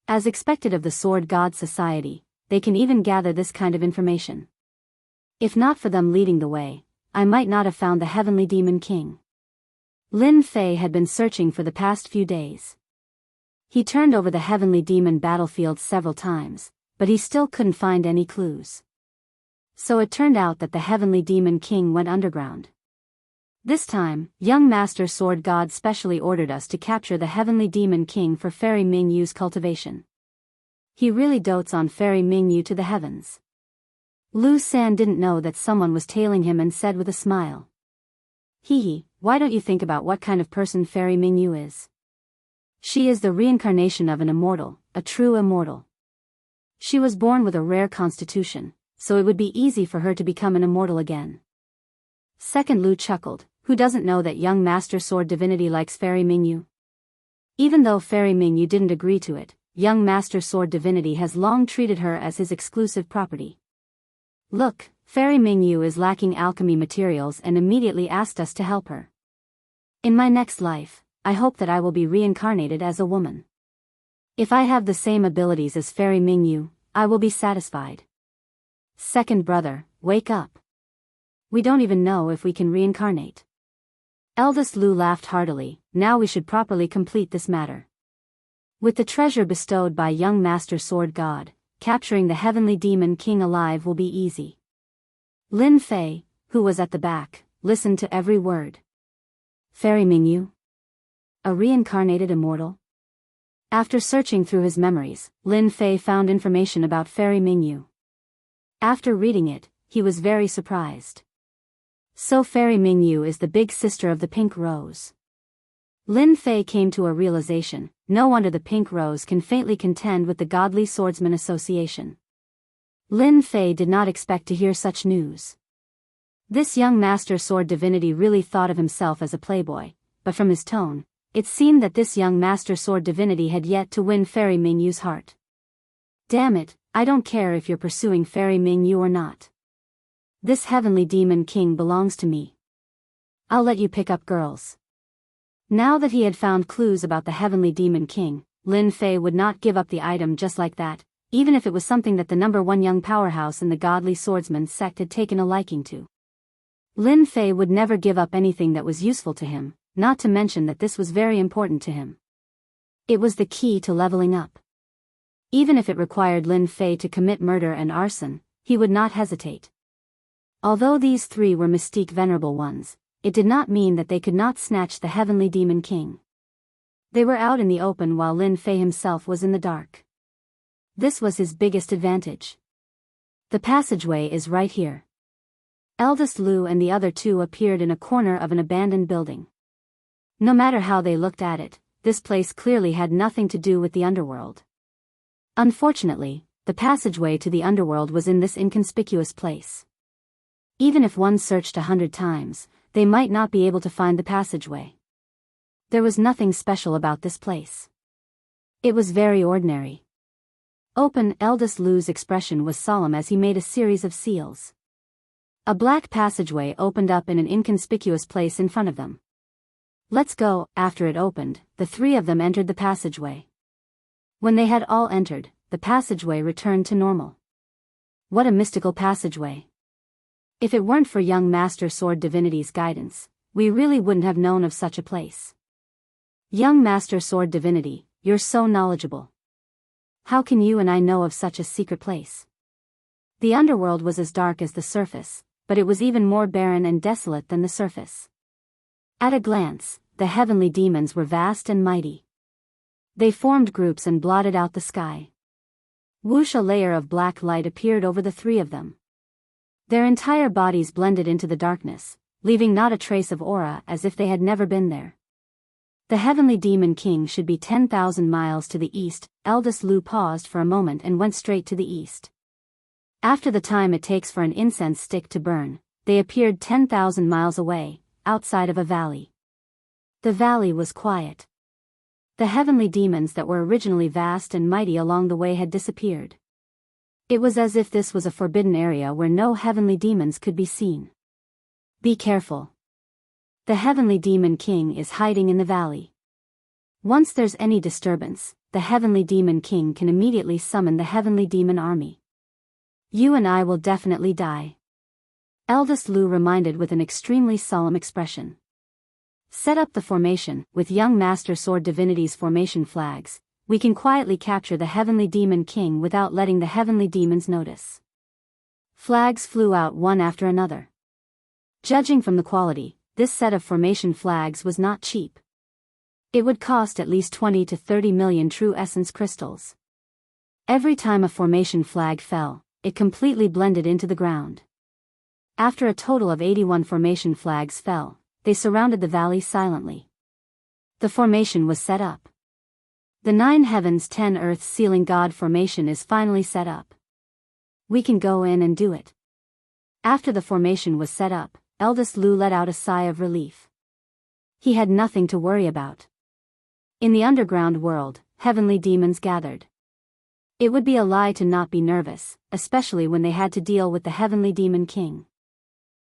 As expected of the Sword God Society, they can even gather this kind of information. If not for them leading the way, I might not have found the Heavenly Demon King. Lin Fei had been searching for the past few days. He turned over the Heavenly Demon battlefield several times, but he still couldn't find any clues. So it turned out that the Heavenly Demon King went underground. This time, young Master Sword God specially ordered us to capture the Heavenly Demon King for Fairy Ming Yu's cultivation. He really dotes on Fairy Ming Yu to the heavens. Lu San didn't know that someone was tailing him and said with a smile. Hee, why don't you think about what kind of person Fairy Ming Yu is? She is the reincarnation of an immortal, a true immortal. She was born with a rare constitution, so it would be easy for her to become an immortal again. Second Lu chuckled, who doesn't know that young Master Sword Divinity likes Fairy Ming Yu? Even though Fairy Ming Yu didn't agree to it, young Master Sword Divinity has long treated her as his exclusive property. Look, Fairy Mingyu is lacking alchemy materials and immediately asked us to help her. In my next life, I hope that I will be reincarnated as a woman. If I have the same abilities as Fairy Mingyu, I will be satisfied. Second brother, wake up. We don't even know if we can reincarnate. Eldest Lu laughed heartily. Now we should properly complete this matter. With the treasure bestowed by young Master Sword God, capturing the heavenly demon king alive will be easy. Lin Fei, who was at the back, listened to every word. Fairy Mingyu? A reincarnated immortal? After searching through his memories, Lin Fei found information about Fairy Mingyu. After reading it, he was very surprised. So Fairy Mingyu is the big sister of the Pink Rose. Lin Fei came to a realization: no wonder the Pink Rose can faintly contend with the Godly Swordsman Association. Lin Fei did not expect to hear such news. This young Master Sword Divinity really thought of himself as a playboy, but from his tone, it seemed that this young Master Sword Divinity had yet to win Fairy Mingyu's heart. Damn it, I don't care if you're pursuing Fairy Mingyu or not. This heavenly demon king belongs to me. I'll let you pick up girls. Now that he had found clues about the heavenly demon king, Lin Fei would not give up the item just like that, even if it was something that the #1 young powerhouse in the Godly Swordsman sect had taken a liking to. Lin Fei would never give up anything that was useful to him, not to mention that this was very important to him. It was the key to leveling up. Even if it required Lin Fei to commit murder and arson, he would not hesitate. Although these three were mystique venerable ones, it did not mean that they could not snatch the heavenly demon king. They were out in the open while Lin Fei himself was in the dark. This was his biggest advantage. The passageway is right here. Eldest Lu and the other two appeared in a corner of an abandoned building. No matter how they looked at it, this place clearly had nothing to do with the underworld. Unfortunately, the passageway to the underworld was in this inconspicuous place. Even if one searched 100 times, they might not be able to find the passageway. There was nothing special about this place. It was very ordinary. Eldest Lu's expression was solemn as he made a series of seals. A black passageway opened up in an inconspicuous place in front of them. Let's go. After it opened, the three of them entered the passageway. When they had all entered, the passageway returned to normal. What a mystical passageway. If it weren't for young Master Sword Divinity's guidance, we really wouldn't have known of such a place. Young Master Sword Divinity, you're so knowledgeable. How can you and I know of such a secret place? The underworld was as dark as the surface, but it was even more barren and desolate than the surface. At a glance, the heavenly demons were vast and mighty. They formed groups and blotted out the sky. Whoosh, a layer of black light appeared over the three of them. Their entire bodies blended into the darkness, leaving not a trace of aura, as if they had never been there. The heavenly demon king should be 10,000 miles to the east. Eldest Lu paused for a moment and went straight to the east. After the time it takes for an incense stick to burn, they appeared 10,000 miles away, outside of a valley. The valley was quiet. The heavenly demons that were originally vast and mighty along the way had disappeared. It was as if this was a forbidden area where no heavenly demons could be seen. Be careful. The heavenly demon king is hiding in the valley. Once there's any disturbance, the heavenly demon king can immediately summon the heavenly demon army. You and I will definitely die. Eldest Lu reminded with an extremely solemn expression. Set up the formation. With young Master Sword Divinity's formation flags, we can quietly capture the heavenly demon king without letting the heavenly demons notice. Flags flew out one after another. Judging from the quality, this set of formation flags was not cheap. It would cost at least 20 to 30 million true essence crystals. Every time a formation flag fell, it completely blended into the ground. After a total of 81 formation flags fell, they surrounded the valley silently. The formation was set up. The 9 heavens 10 earths sealing God formation is finally set up. We can go in and do it. After the formation was set up, Eldest Lu let out a sigh of relief. He had nothing to worry about. In the underground world, heavenly demons gathered. It would be a lie to not be nervous, especially when they had to deal with the heavenly demon king.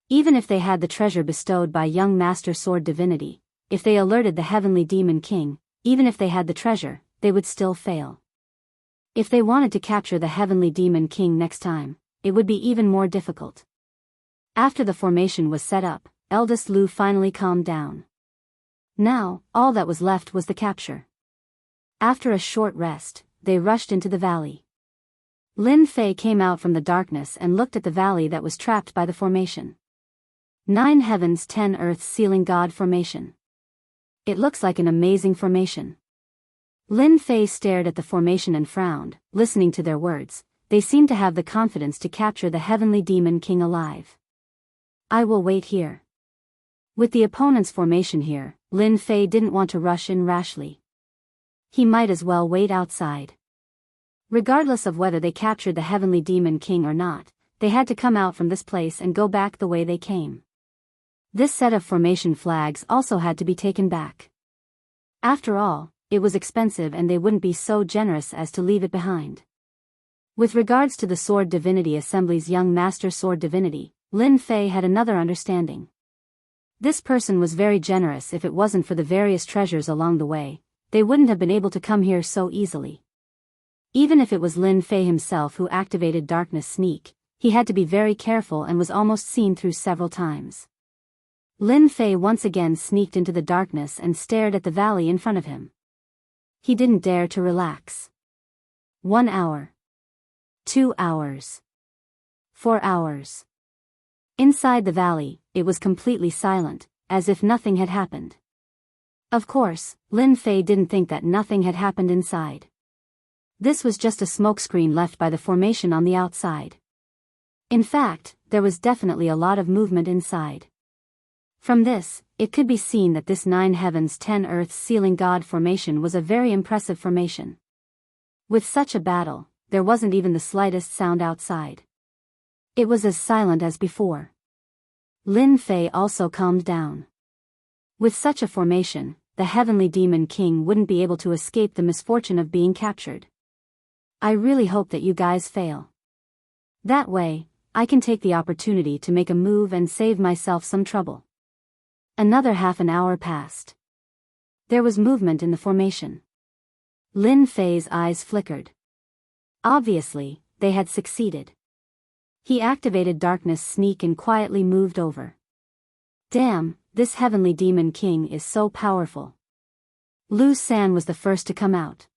Even if they had the treasure bestowed by young Master Sword Divinity, if they alerted the heavenly demon king, even if they had the treasure, they would still fail. If they wanted to capture the heavenly demon king next time, it would be even more difficult. After the formation was set up, eldest Lu finally calmed down. Now, all that was left was the capture. After a short rest, they rushed into the valley. Lin Fei came out from the darkness and looked at the valley that was trapped by the formation. 9 heavens 10 earths sealing God formation. It looks like an amazing formation. Lin Fei stared at the formation and frowned, listening to their words. They seemed to have the confidence to capture the heavenly demon king alive. I will wait here. With the opponent's formation here, Lin Fei didn't want to rush in rashly. He might as well wait outside. Regardless of whether they captured the heavenly demon king or not, they had to come out from this place and go back the way they came. This set of formation flags also had to be taken back. After all, it was expensive and they wouldn't be so generous as to leave it behind. With regards to the Sword Divinity Assembly's young Master Sword Divinity, Lin Fei had another understanding. This person was very generous. If it wasn't for the various treasures along the way, they wouldn't have been able to come here so easily. Even if it was Lin Fei himself who activated Darkness Sneak, he had to be very careful and was almost seen through several times. Lin Fei once again sneaked into the darkness and stared at the valley in front of him. He didn't dare to relax. 1 hour. 2 hours. 4 hours. Inside the valley, it was completely silent, as if nothing had happened. Of course, Lin Fei didn't think that nothing had happened inside. This was just a smokescreen left by the formation on the outside. In fact, there was definitely a lot of movement inside. From this, it could be seen that this 9 heavens 10 earths sealing God formation was a very impressive formation. With such a battle, there wasn't even the slightest sound outside. It was as silent as before. Lin Fei also calmed down. With such a formation, the heavenly demon king wouldn't be able to escape the misfortune of being captured. I really hope that you guys fail. That way, I can take the opportunity to make a move and save myself some trouble. Another half an hour passed. There was movement in the formation. Lin Fei's eyes flickered. Obviously, they had succeeded. He activated Darkness Sneak and quietly moved over. Damn, this heavenly demon king is so powerful. Lu San was the first to come out.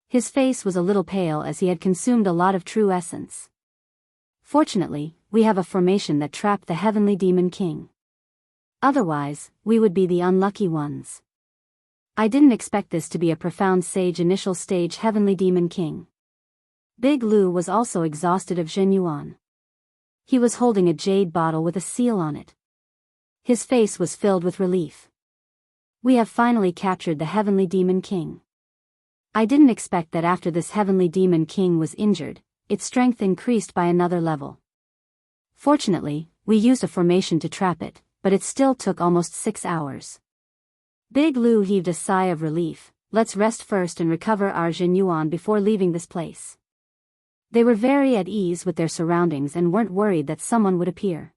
His face was a little pale as he had consumed a lot of true essence. Fortunately, we have a formation that trapped the heavenly demon king. Otherwise, we would be the unlucky ones. I didn't expect this to be a profound sage initial stage heavenly demon king. Big Lu was also exhausted of Zhen Yuan. He was holding a jade bottle with a seal on it. His face was filled with relief. We have finally captured the heavenly demon king. I didn't expect that after this heavenly demon king was injured, its strength increased by another level. Fortunately, we used a formation to trap it, but it still took almost 6 hours. Big Lu heaved a sigh of relief. Let's rest first and recover our Zhen Yuan before leaving this place. They were very at ease with their surroundings and weren't worried that someone would appear.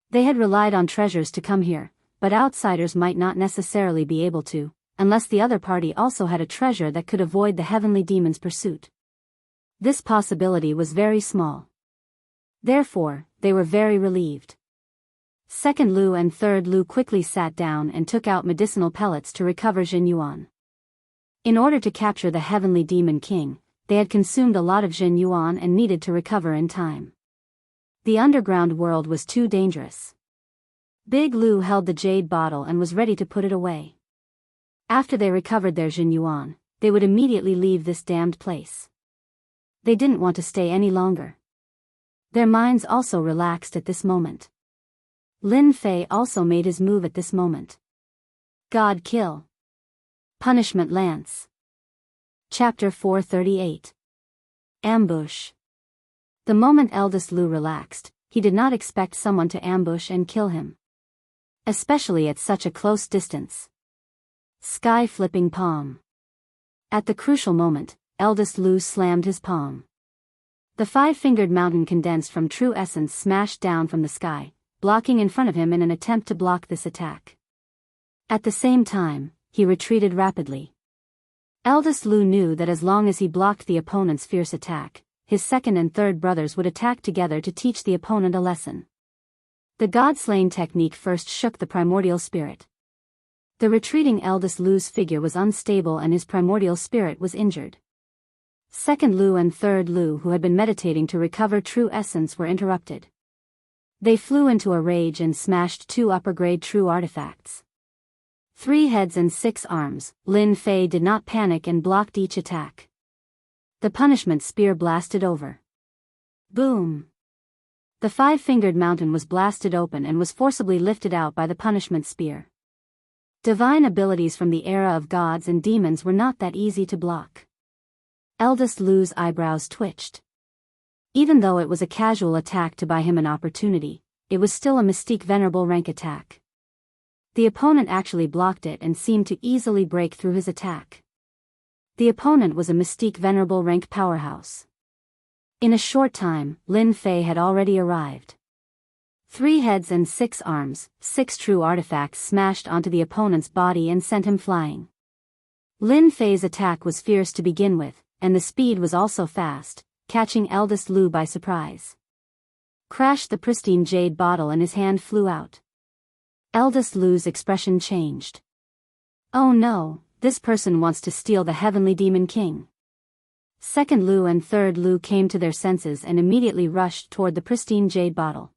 They had relied on treasures to come here, but outsiders might not necessarily be able to, unless the other party also had a treasure that could avoid the heavenly demon's pursuit. This possibility was very small. Therefore, they were very relieved. Second Lu and Third Lu quickly sat down and took out medicinal pellets to recover Zhen Yuan. In order to capture the heavenly demon king, they had consumed a lot of Zhen Yuan and needed to recover in time. The underground world was too dangerous. Big Lu held the jade bottle and was ready to put it away. After they recovered their Zhen Yuan, they would immediately leave this damned place. They didn't want to stay any longer. Their minds also relaxed at this moment. Lin Fei also made his move at this moment. God kill. Punishment Lance. Chapter 438. Ambush. The moment eldest Lu relaxed, he did not expect someone to ambush and kill him. Especially at such a close distance. Sky flipping palm. At the crucial moment, eldest Lu slammed his palm. The five-fingered mountain condensed from true essence smashed down from the sky, blocking in front of him in an attempt to block this attack. At the same time, he retreated rapidly. Eldest Lu knew that as long as he blocked the opponent's fierce attack, his second and third brothers would attack together to teach the opponent a lesson. The God-slaying technique first shook the primordial spirit. The retreating eldest Lu's figure was unstable and his primordial spirit was injured. Second Lu and third Lu, who had been meditating to recover true essence, were interrupted. They flew into a rage and smashed two upper-grade true artifacts. 3 heads and 6 arms, Lin Fei did not panic and blocked each attack. The punishment spear blasted over. Boom! The five-fingered mountain was blasted open and was forcibly lifted out by the punishment spear. Divine abilities from the era of gods and demons were not that easy to block. Eldest Lu's eyebrows twitched. Even though it was a casual attack to buy him an opportunity, it was still a Mystique Venerable rank attack. The opponent actually blocked it and seemed to easily break through his attack. The opponent was a Mystique Venerable rank powerhouse. In a short time, Lin Fei had already arrived. 3 heads and 6 arms, 6 true artifacts smashed onto the opponent's body and sent him flying. Lin Fei's attack was fierce to begin with, and the speed was also fast, catching eldest Lu by surprise. Crashed the pristine jade bottle and his hand flew out. Eldest Lu's expression changed. Oh no, this person wants to steal the Heavenly Demon King. Second Lu and third Lu came to their senses and immediately rushed toward the pristine jade bottle.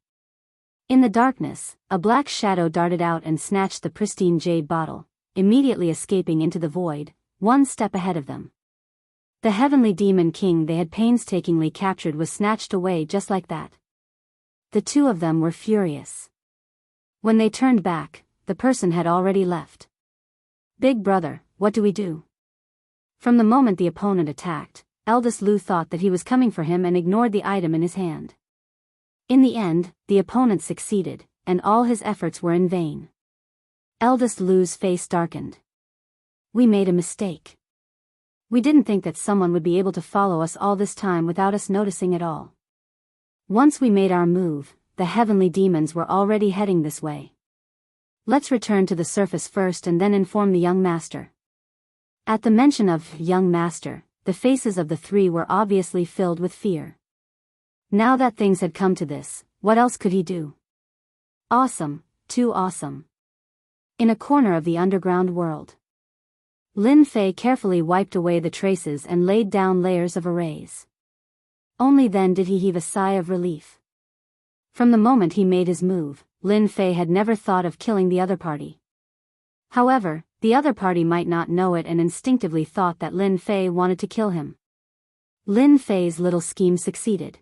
In the darkness, a black shadow darted out and snatched the pristine jade bottle, immediately escaping into the void, one step ahead of them. The Heavenly Demon King they had painstakingly captured was snatched away just like that. The two of them were furious. When they turned back, the person had already left. Big brother, what do we do? From the moment the opponent attacked, eldest Lu thought that he was coming for him and ignored the item in his hand. In the end, the opponent succeeded, and all his efforts were in vain. Eldest Lu's face darkened. We made a mistake. We didn't think that someone would be able to follow us all this time without us noticing at all. Once we made our move, the heavenly demons were already heading this way. Let's return to the surface first and then inform the young master. At the mention of young master, the faces of the three were obviously filled with fear. Now that things had come to this, what else could he do? Awesome, too awesome. In a corner of the underground world, Lin Fei carefully wiped away the traces and laid down layers of arrays. Only then did he heave a sigh of relief. From the moment he made his move, Lin Fei had never thought of killing the other party. However, the other party might not know it and instinctively thought that Lin Fei wanted to kill him. Lin Fei's little scheme succeeded.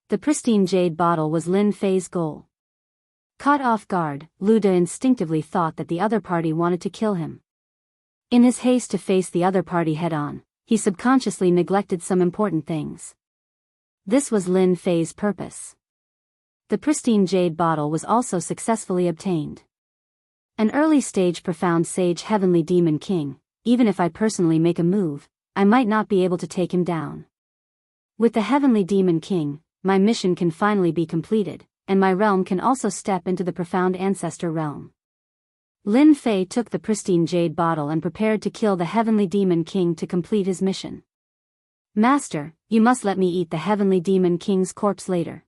The pristine jade bottle was Lin Fei's goal. Caught off guard, Lu De instinctively thought that the other party wanted to kill him. In his haste to face the other party head-on, he subconsciously neglected some important things. This was Lin Fei's purpose. The pristine jade bottle was also successfully obtained. An early-stage profound sage Heavenly Demon King, even if I personally make a move, I might not be able to take him down. With the Heavenly Demon King, my mission can finally be completed, and my realm can also step into the profound ancestor realm. Lin Fei took the pristine jade bottle and prepared to kill the Heavenly Demon King to complete his mission. Master, you must let me eat the Heavenly Demon King's corpse later.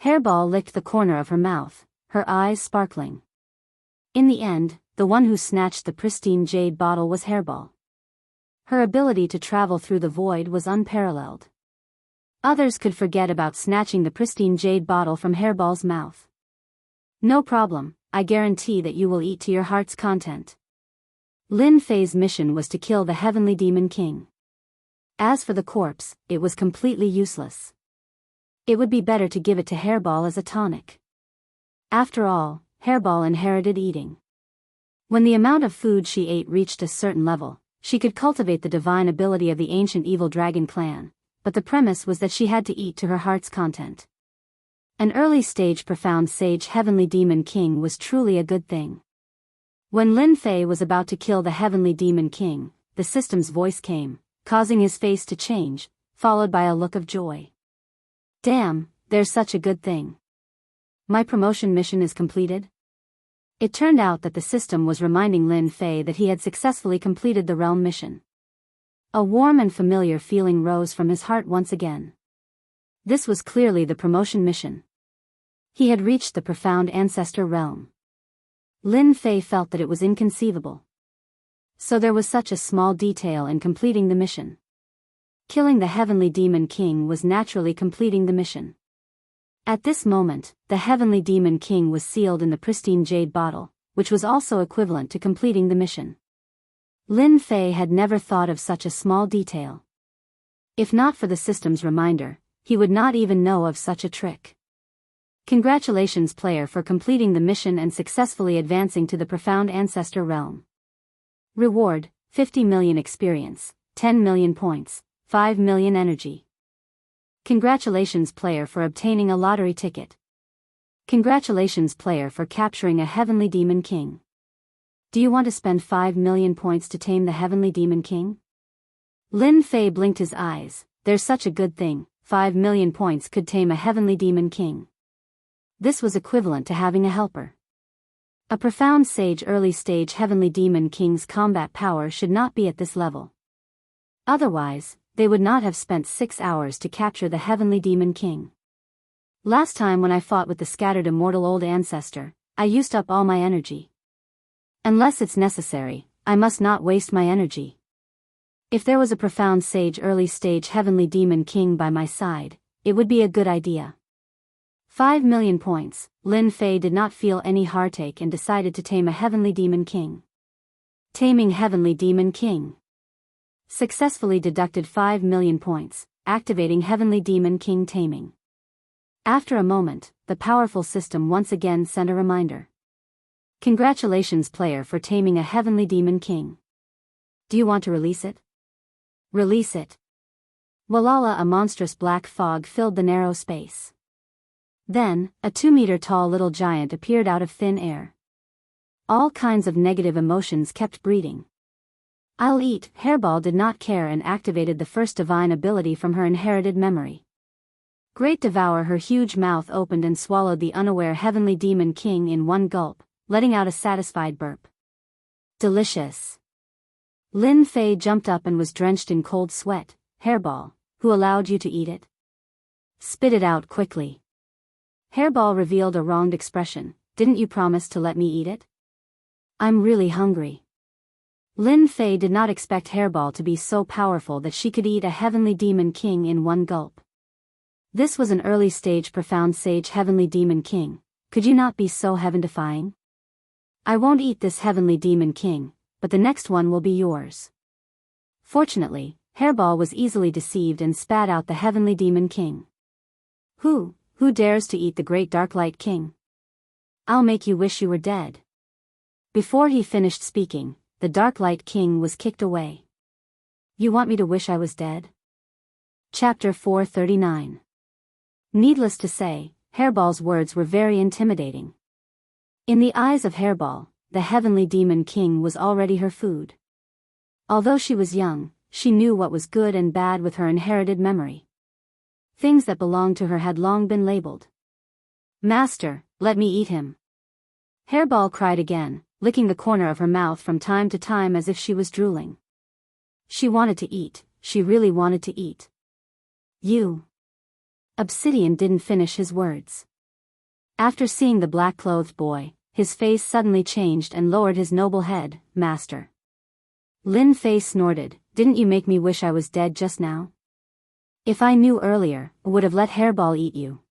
Hairball licked the corner of her mouth, her eyes sparkling. In the end, the one who snatched the pristine jade bottle was Hairball. Her ability to travel through the void was unparalleled. Others could forget about snatching the pristine jade bottle from Hairball's mouth. No problem, I guarantee that you will eat to your heart's content. Lin Fei's mission was to kill the Heavenly Demon King. As for the corpse, it was completely useless. It would be better to give it to Hairball as a tonic. After all, Hairball inherited eating. When the amount of food she ate reached a certain level, she could cultivate the divine ability of the ancient evil dragon clan, but the premise was that she had to eat to her heart's content. An early-stage profound sage Heavenly Demon King was truly a good thing. When Lin Fei was about to kill the Heavenly Demon King, the system's voice came, causing his face to change, followed by a look of joy. Damn, there's such a good thing. My promotion mission is completed? It turned out that the system was reminding Lin Fei that he had successfully completed the realm mission. A warm and familiar feeling rose from his heart once again. This was clearly the promotion mission. He had reached the profound ancestor realm. Lin Fei felt that it was inconceivable. So there was such a small detail in completing the mission. Killing the Heavenly Demon King was naturally completing the mission. At this moment, the Heavenly Demon King was sealed in the pristine jade bottle, which was also equivalent to completing the mission. Lin Fei had never thought of such a small detail. If not for the system's reminder, he would not even know of such a trick. Congratulations, player, for completing the mission and successfully advancing to the profound ancestor realm. Reward, 50 million experience, 10 million points, 5 million energy. Congratulations, player, for obtaining a lottery ticket. Congratulations, player, for capturing a Heavenly Demon King. Do you want to spend 5 million points to tame the Heavenly Demon King? Lin Fei blinked his eyes. There's such a good thing, 5 million points could tame a Heavenly Demon King. This was equivalent to having a helper. A profound sage early stage Heavenly Demon King's combat power should not be at this level. Otherwise, they would not have spent 6 hours to capture the Heavenly Demon King. Last time when I fought with the scattered immortal old ancestor, I used up all my energy. Unless it's necessary, I must not waste my energy. If there was a profound sage early stage Heavenly Demon King by my side, it would be a good idea. 5 million points, Lin Fei did not feel any heartache and decided to tame a Heavenly Demon King. Taming Heavenly Demon King. Successfully deducted 5 million points, activating Heavenly Demon King taming. After a moment, the powerful system once again sent a reminder. Congratulations, player, for taming a Heavenly Demon King. Do you want to release it? Release it. Walala, a monstrous black fog filled the narrow space. Then, a 2-meter-tall little giant appeared out of thin air. All kinds of negative emotions kept breeding. I'll eat. Hairball did not care and activated the first divine ability from her inherited memory. Great Devour. Her huge mouth opened and swallowed the unaware Heavenly Demon King in one gulp, letting out a satisfied burp. Delicious. Lin Fei jumped up and was drenched in cold sweat. Hairball, who allowed you to eat it? Spit it out quickly. Hairball revealed a wronged expression. Didn't you promise to let me eat it? I'm really hungry. Lin Fei did not expect Hairball to be so powerful that she could eat a Heavenly Demon King in one gulp. This was an early stage profound sage Heavenly Demon King. Could you not be so heaven-defying? I won't eat this Heavenly Demon King, but the next one will be yours. Fortunately, Hairball was easily deceived and spat out the Heavenly Demon King. Who dares to eat the great Dark Light King? I'll make you wish you were dead. Before he finished speaking, the Dark Light King was kicked away. You want me to wish I was dead? Chapter 439. Needless to say, Hairball's words were very intimidating. In the eyes of Hairball, the Heavenly Demon King was already her food. Although she was young, she knew what was good and bad with her inherited memory. Things that belonged to her had long been labeled. Master, let me eat him. Hairball cried again, licking the corner of her mouth from time to time as if she was drooling. She wanted to eat, she really wanted to eat. You. Obsidian didn't finish his words. After seeing the black-clothed boy, his face suddenly changed and lowered his noble head. Master. Lin Fei snorted, didn't you make me wish I was dead just now? If I knew earlier, I would have let Hairball eat you.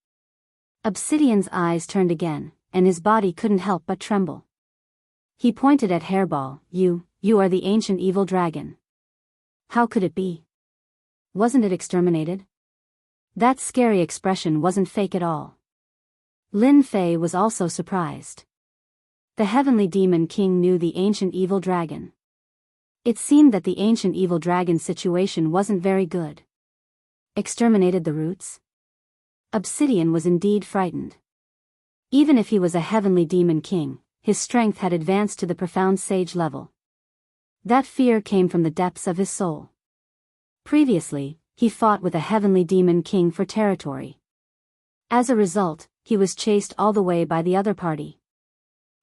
Obsidian's eyes turned again, and his body couldn't help but tremble. He pointed at Hairball. You are the ancient evil dragon. How could it be? Wasn't it exterminated? That scary expression wasn't fake at all. Lin Fei was also surprised. The Heavenly Demon King knew the ancient evil dragon. It seemed that the ancient evil dragon situation wasn't very good. Exterminated the roots? Obsidian was indeed frightened. Even if he was a Heavenly Demon King, his strength had advanced to the profound sage level. That fear came from the depths of his soul. Previously, he fought with a heavenly demon king for territory. As a result, he was chased all the way by the other party.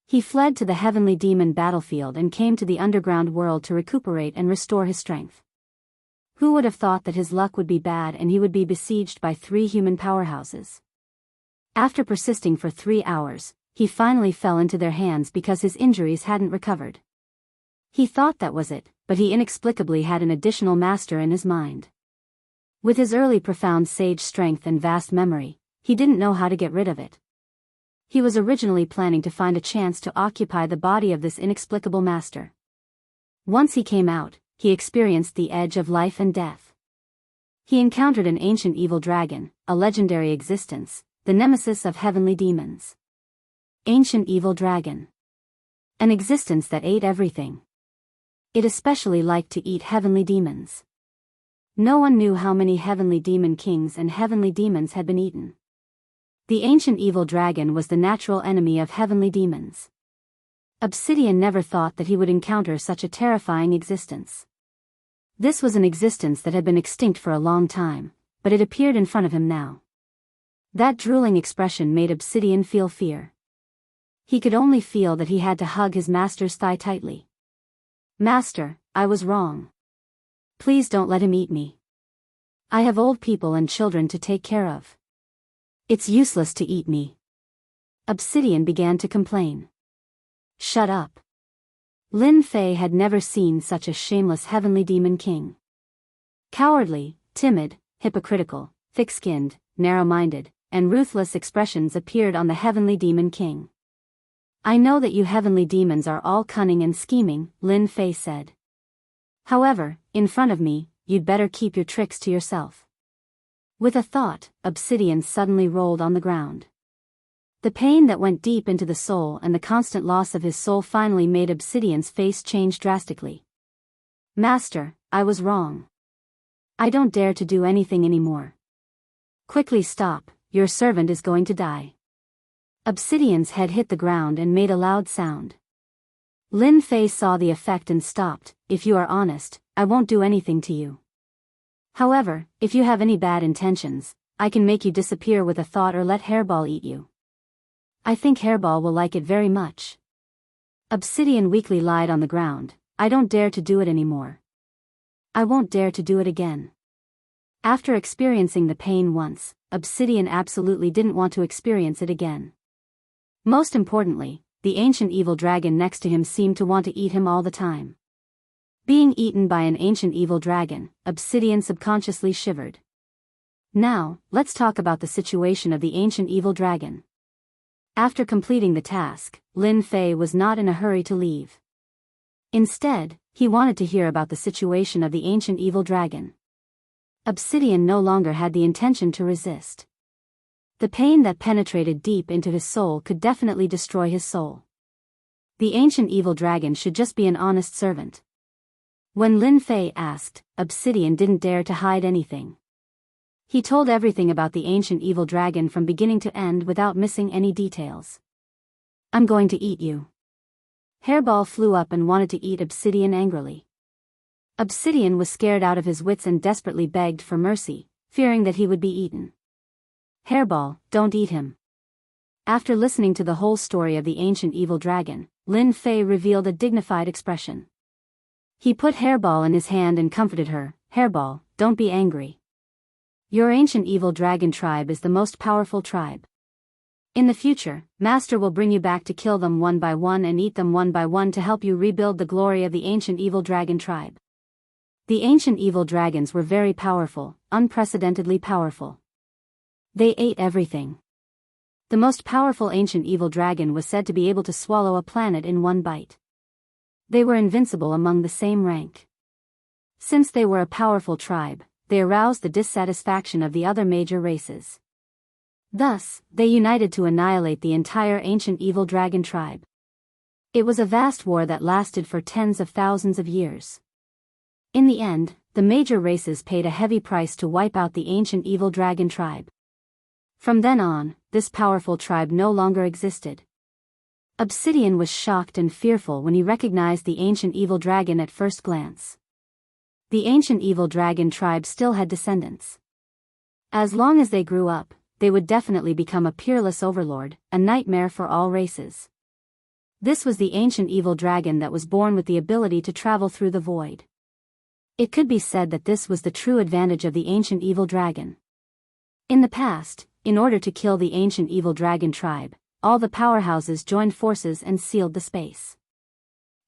He fled to the heavenly demon battlefield and came to the underground world to recuperate and restore his strength. Who would have thought that his luck would be bad and he would be besieged by 3 human powerhouses? After persisting for 3 hours, he finally fell into their hands because his injuries hadn't recovered. He thought that was it, but he inexplicably had an additional master in his mind. With his early profound sage strength and vast memory, he didn't know how to get rid of it. He was originally planning to find a chance to occupy the body of this inexplicable master. Once he came out, he experienced the edge of life and death. He encountered an ancient evil dragon, a legendary existence, the nemesis of heavenly demons. Ancient evil dragon. An existence that ate everything. It especially liked to eat heavenly demons. No one knew how many heavenly demon kings and heavenly demons had been eaten. The ancient evil dragon was the natural enemy of heavenly demons. Obsidian never thought that he would encounter such a terrifying existence. This was an existence that had been extinct for a long time, but it appeared in front of him now. That drooling expression made Obsidian feel fear. He could only feel that he had to hug his master's thigh tightly. "Master, I was wrong. Please don't let him eat me. I have old people and children to take care of. It's useless to eat me." Obsidian began to complain. "Shut up." Lin Fei had never seen such a shameless heavenly demon king. Cowardly, timid, hypocritical, thick-skinned, narrow-minded, and ruthless expressions appeared on the heavenly demon king. "I know that you heavenly demons are all cunning and scheming," Lin Fei said. "However, in front of me, you'd better keep your tricks to yourself." With a thought, Obsidian suddenly rolled on the ground. The pain that went deep into the soul and the constant loss of his soul finally made Obsidian's face change drastically. "Master, I was wrong. I don't dare to do anything anymore. Quickly stop, your servant is going to die." Obsidian's head hit the ground and made a loud sound. Lin Fei saw the effect and stopped. "If you are honest, I won't do anything to you. However, if you have any bad intentions, I can make you disappear with a thought or let Hairball eat you. I think Hairball will like it very much." Obsidian weakly lied on the ground. "I don't dare to do it anymore. I won't dare to do it again." After experiencing the pain once, Obsidian absolutely didn't want to experience it again. Most importantly, the ancient evil dragon next to him seemed to want to eat him all the time. Being eaten by an ancient evil dragon, Obsidian subconsciously shivered. Now, let's talk about the situation of the ancient evil dragon. After completing the task, Lin Fei was not in a hurry to leave. Instead, he wanted to hear about the situation of the ancient evil dragon. Obsidian no longer had the intention to resist. The pain that penetrated deep into his soul could definitely destroy his soul. The ancient evil dragon should just be an honest servant. When Lin Fei asked, Obsidian didn't dare to hide anything. He told everything about the ancient evil dragon from beginning to end without missing any details. "I'm going to eat you." Hairball flew up and wanted to eat Obsidian angrily. Obsidian was scared out of his wits and desperately begged for mercy, fearing that he would be eaten. "Hairball, don't eat him." After listening to the whole story of the ancient evil dragon, Lin Fei revealed a dignified expression. He put Hairball in his hand and comforted her. "Hairball, don't be angry. Your ancient evil dragon tribe is the most powerful tribe. In the future, Master will bring you back to kill them one by one and eat them one by one to help you rebuild the glory of the ancient evil dragon tribe." The ancient evil dragons were very powerful, unprecedentedly powerful. They ate everything. The most powerful ancient evil dragon was said to be able to swallow a planet in one bite. They were invincible among the same rank. Since they were a powerful tribe, they aroused the dissatisfaction of the other major races. Thus, they united to annihilate the entire ancient evil dragon tribe. It was a vast war that lasted for tens of thousands of years. In the end, the major races paid a heavy price to wipe out the ancient evil dragon tribe. From then on, this powerful tribe no longer existed. Obsidian was shocked and fearful when he recognized the ancient evil dragon at first glance. The ancient evil dragon tribe still had descendants. As long as they grew up, they would definitely become a peerless overlord, a nightmare for all races. This was the ancient evil dragon that was born with the ability to travel through the void. It could be said that this was the true advantage of the ancient evil dragon. In the past, in order to kill the ancient evil dragon tribe, all the powerhouses joined forces and sealed the space.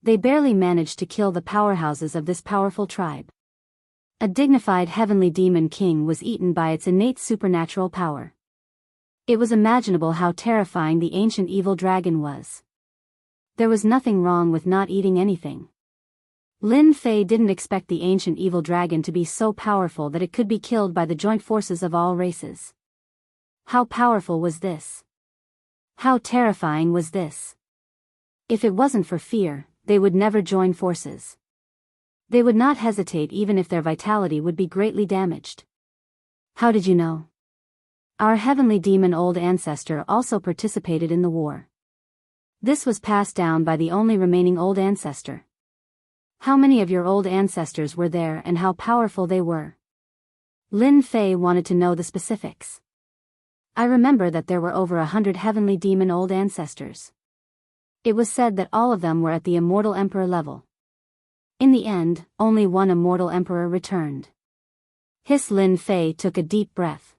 They barely managed to kill the powerhouses of this powerful tribe. A dignified heavenly demon king was eaten by its innate supernatural power. It was imaginable how terrifying the ancient evil dragon was. There was nothing wrong with not eating anything. Lin Fei didn't expect the ancient evil dragon to be so powerful that it could be killed by the joint forces of all races. How powerful was this? How terrifying was this? If it wasn't for fear, they would never join forces. They would not hesitate even if their vitality would be greatly damaged. How did you know? Our heavenly demon old ancestor also participated in the war. This was passed down by the only remaining old ancestor. How many of your old ancestors were there and how powerful they were? Lin Fei wanted to know the specifics. I remember that there were over 100 heavenly demon old ancestors. It was said that all of them were at the immortal emperor level. In the end, only one immortal emperor returned. Lin Fei took a deep breath.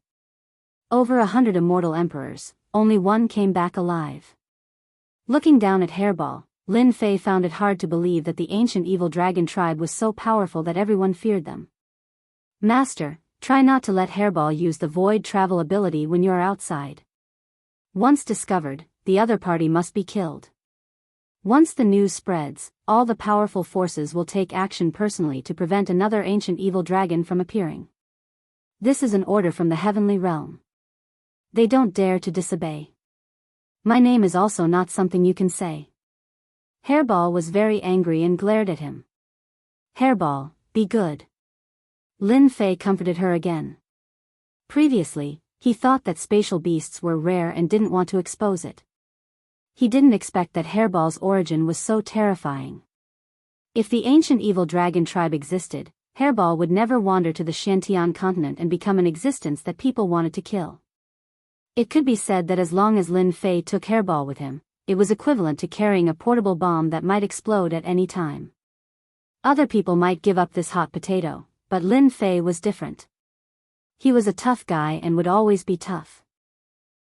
Over 100 immortal emperors, only one came back alive. Looking down at Hairball, Lin Fei found it hard to believe that the ancient evil dragon tribe was so powerful that everyone feared them. Master, try not to let Hairball use the void travel ability when you are outside. Once discovered, the other party must be killed. Once the news spreads, all the powerful forces will take action personally to prevent another ancient evil dragon from appearing. This is an order from the heavenly realm. They don't dare to disobey. My name is also not something you can say. Hairball was very angry and glared at him. Hairball, be good. Lin Fei comforted her again. Previously, he thought that spatial beasts were rare and didn't want to expose it. He didn't expect that Hairball's origin was so terrifying. If the ancient evil dragon tribe existed, Hairball would never wander to the Shantian continent and become an existence that people wanted to kill. It could be said that as long as Lin Fei took Hairball with him, it was equivalent to carrying a portable bomb that might explode at any time. Other people might give up this hot potato, but Lin Fei was different. He was a tough guy and would always be tough.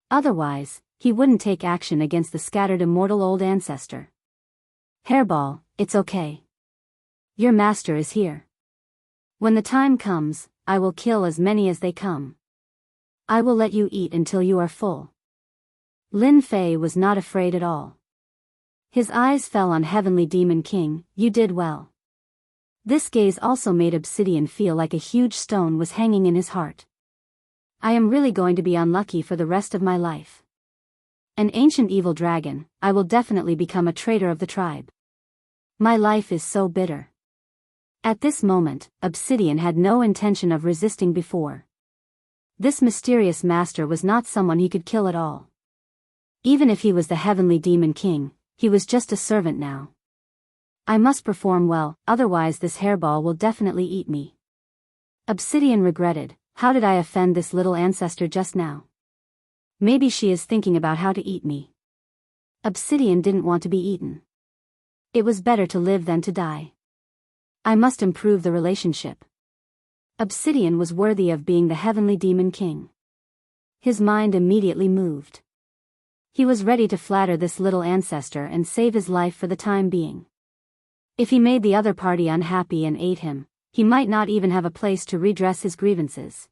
Otherwise, he wouldn't take action against the scattered immortal old ancestor. Hairball, it's okay. Your master is here. When the time comes, I will kill as many as they come. I will let you eat until you are full. Lin Fei was not afraid at all. His eyes fell on Heavenly Demon King. You did well. This gaze also made Obsidian feel like a huge stone was hanging in his heart. I am really going to be unlucky for the rest of my life. An ancient evil dragon, I will definitely become a traitor of the tribe. My life is so bitter. At this moment, Obsidian had no intention of resisting before. This mysterious master was not someone he could kill at all. Even if he was the Heavenly Demon King, he was just a servant now. I must perform well, otherwise this hairball will definitely eat me. Obsidian regretted, how did I offend this little ancestor just now? Maybe she is thinking about how to eat me. Obsidian didn't want to be eaten. It was better to live than to die. I must improve the relationship. Obsidian was worthy of being the Heavenly Demon King. His mind immediately moved. He was ready to flatter this little ancestor and save his life for the time being. If he made the other party unhappy and ate him, he might not even have a place to redress his grievances.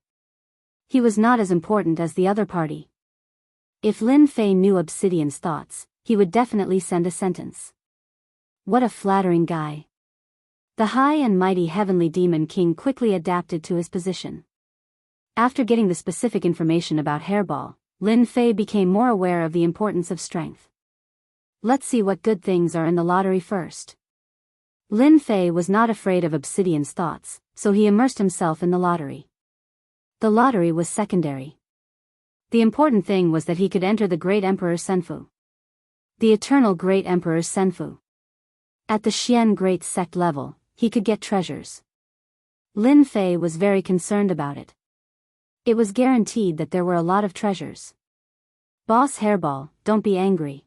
He was not as important as the other party. If Lin Fei knew Obsidian's thoughts, he would definitely send a sentence. What a flattering guy. The high and mighty Heavenly Demon King quickly adapted to his position. After getting the specific information about Hairball, Lin Fei became more aware of the importance of strength. Let's see what good things are in the lottery first. Lin Fei was not afraid of Obsidian's thoughts, so he immersed himself in the lottery. The lottery was secondary. The important thing was that he could enter the great Emperor Senfu. The eternal great emperor Senfu. At the Xian Great Sect level, he could get treasures. Lin Fei was very concerned about it. It was guaranteed that there were a lot of treasures. Boss Hairball, don't be angry.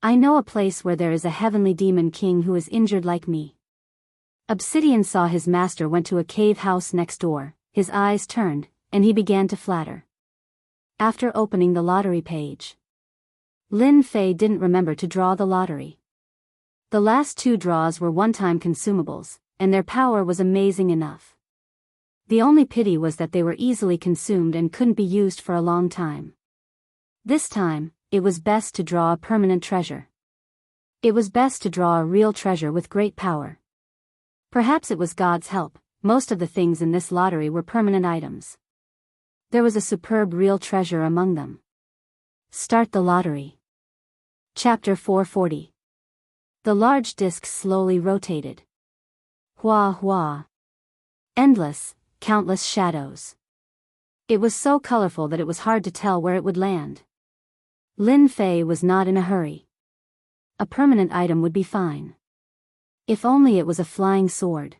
I know a place where there is a heavenly demon king who is injured like me. Obsidian saw his master went to a cave house next door, his eyes turned, and he began to flatter. After opening the lottery page, Lin Fei didn't remember to draw the lottery. The last 2 draws were one-time consumables, and their power was amazing enough. The only pity was that they were easily consumed and couldn't be used for a long time. This time, it was best to draw a permanent treasure. It was best to draw a real treasure with great power. Perhaps it was God's help, most of the things in this lottery were permanent items. There was a superb real treasure among them. Start the lottery. Chapter 440. The large disc slowly rotated. Hua hua. Endless, countless shadows. It was so colorful that it was hard to tell where it would land. Lin Fei was not in a hurry. A permanent item would be fine. If only it was a flying sword.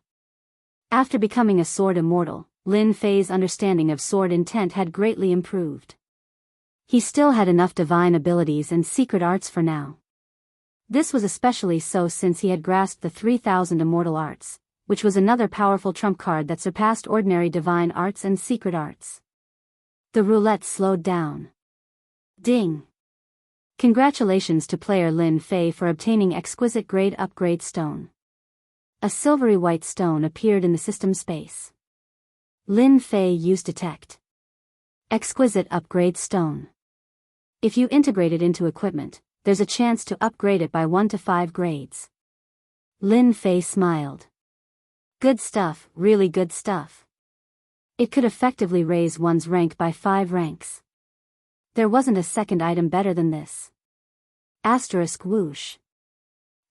After becoming a sword immortal, Lin Fei's understanding of sword intent had greatly improved. He still had enough divine abilities and secret arts for now. This was especially so since he had grasped the 3,000 immortal arts, which was another powerful trump card that surpassed ordinary divine arts and secret arts. The roulette slowed down. Ding! Congratulations to player Lin Fei for obtaining exquisite grade upgrade stone. A silvery white stone appeared in the system space. Lin Fei used detect. Exquisite upgrade stone. If you integrate it into equipment, there's a chance to upgrade it by 1 to 5 grades. Lin Fei smiled. Good stuff, really good stuff. It could effectively raise one's rank by 5 ranks. There wasn't a second item better than this. Asterisk whoosh.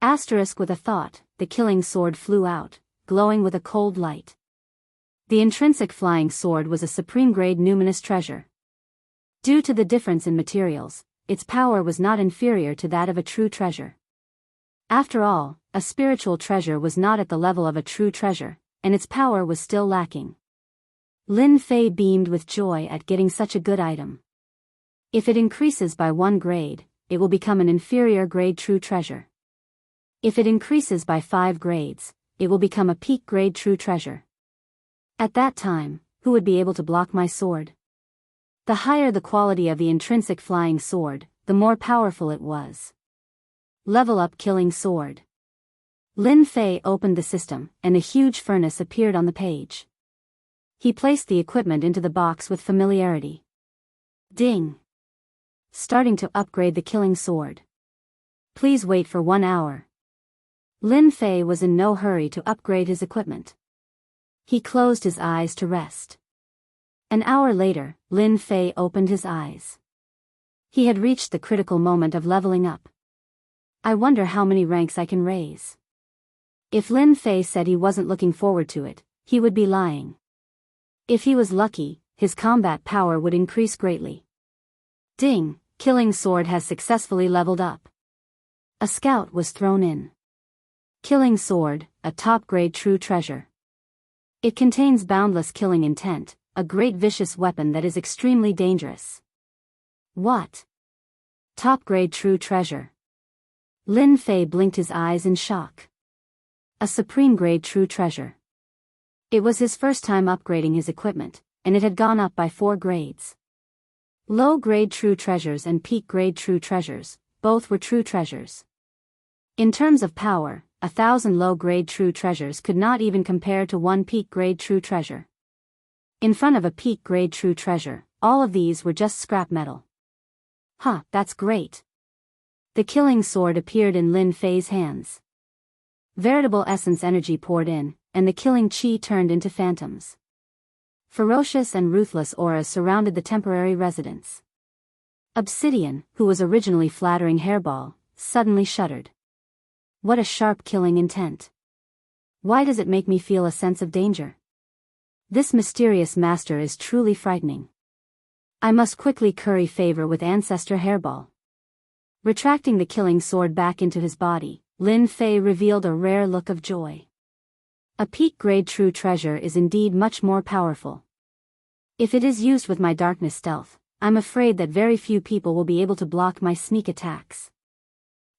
Asterisk with a thought, the killing sword flew out, glowing with a cold light. The intrinsic flying sword was a supreme grade numinous treasure. Due to the difference in materials, its power was not inferior to that of a true treasure. After all, a spiritual treasure was not at the level of a true treasure, and its power was still lacking. Lin Fei beamed with joy at getting such a good item. If it increases by 1 grade, it will become an inferior grade true treasure. If it increases by 5 grades, it will become a peak grade true treasure. At that time, who would be able to block my sword? The higher the quality of the intrinsic flying sword, the more powerful it was. Level up killing sword. Lin Fei opened the system, and a huge furnace appeared on the page. He placed the equipment into the box with familiarity. Ding! Starting to upgrade the killing sword. Please wait for 1 hour. Lin Fei was in no hurry to upgrade his equipment. He closed his eyes to rest. An hour later, Lin Fei opened his eyes. He had reached the critical moment of leveling up. I wonder how many ranks I can raise. If Lin Fei said he wasn't looking forward to it, he would be lying. If he was lucky, his combat power would increase greatly. Ding! Killing sword has successfully leveled up. A scout was thrown in. Killing sword, a top-grade true treasure. It contains boundless killing intent, a great vicious weapon that is extremely dangerous. What? Top-grade true treasure. Lin Fei blinked his eyes in shock. A supreme-grade true treasure. It was his first time upgrading his equipment, and it had gone up by 4 grades. Low-grade true treasures and peak-grade true treasures, both were true treasures. In terms of power, 1,000 low-grade true treasures could not even compare to 1 peak-grade true treasure. In front of a peak-grade true treasure, all of these were just scrap metal. Huh, that's great. The killing sword appeared in Lin Fei's hands. Veritable essence energy poured in, and the killing chi turned into phantoms. Ferocious and ruthless auras surrounded the temporary residence. Obsidian, who was originally flattering Hairball, suddenly shuddered. What a sharp killing intent. Why does it make me feel a sense of danger? This mysterious master is truly frightening. I must quickly curry favor with Ancestor Hairball. Retracting the killing sword back into his body, Lin Fei revealed a rare look of joy. A peak-grade true treasure is indeed much more powerful. If it is used with my darkness stealth, I'm afraid that very few people will be able to block my sneak attacks.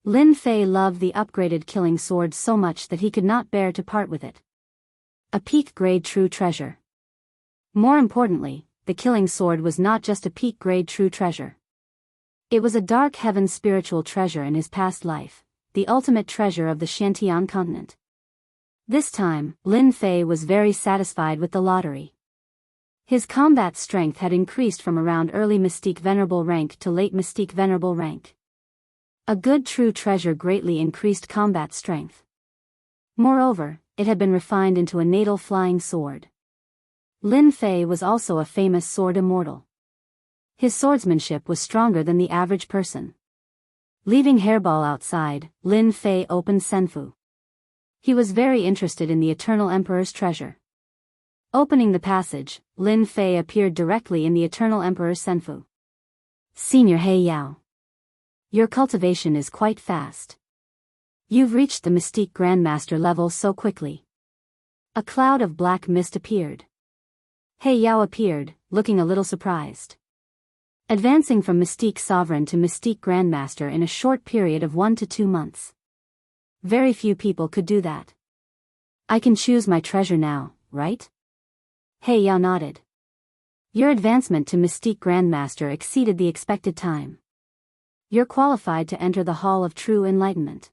Lin Fei loved the upgraded killing sword so much that he could not bear to part with it. A peak-grade true treasure. More importantly, the killing sword was not just a peak-grade true treasure. It was a dark heaven spiritual treasure in his past life, the ultimate treasure of the Shantian continent. This time, Lin Fei was very satisfied with the lottery. His combat strength had increased from around early Mystique Venerable rank to late Mystique Venerable rank. A good true treasure greatly increased combat strength. Moreover, it had been refined into a natal flying sword. Lin Fei was also a famous sword immortal. His swordsmanship was stronger than the average person. Leaving Hairball outside, Lin Fei opened Senfu. He was very interested in the Eternal Emperor's treasure. Opening the passage, Lin Fei appeared directly in the Eternal Emperor's Senfu. Senior He Yao. Your cultivation is quite fast. You've reached the Mystique Grandmaster level so quickly. A cloud of black mist appeared. He Yao appeared, looking a little surprised. Advancing from Mystique Sovereign to Mystique Grandmaster in a short period of 1 to 2 months. Very few people could do that. I can choose my treasure now, right? He Yao nodded. Your advancement to Mystique Grandmaster exceeded the expected time. You're qualified to enter the Hall of True Enlightenment.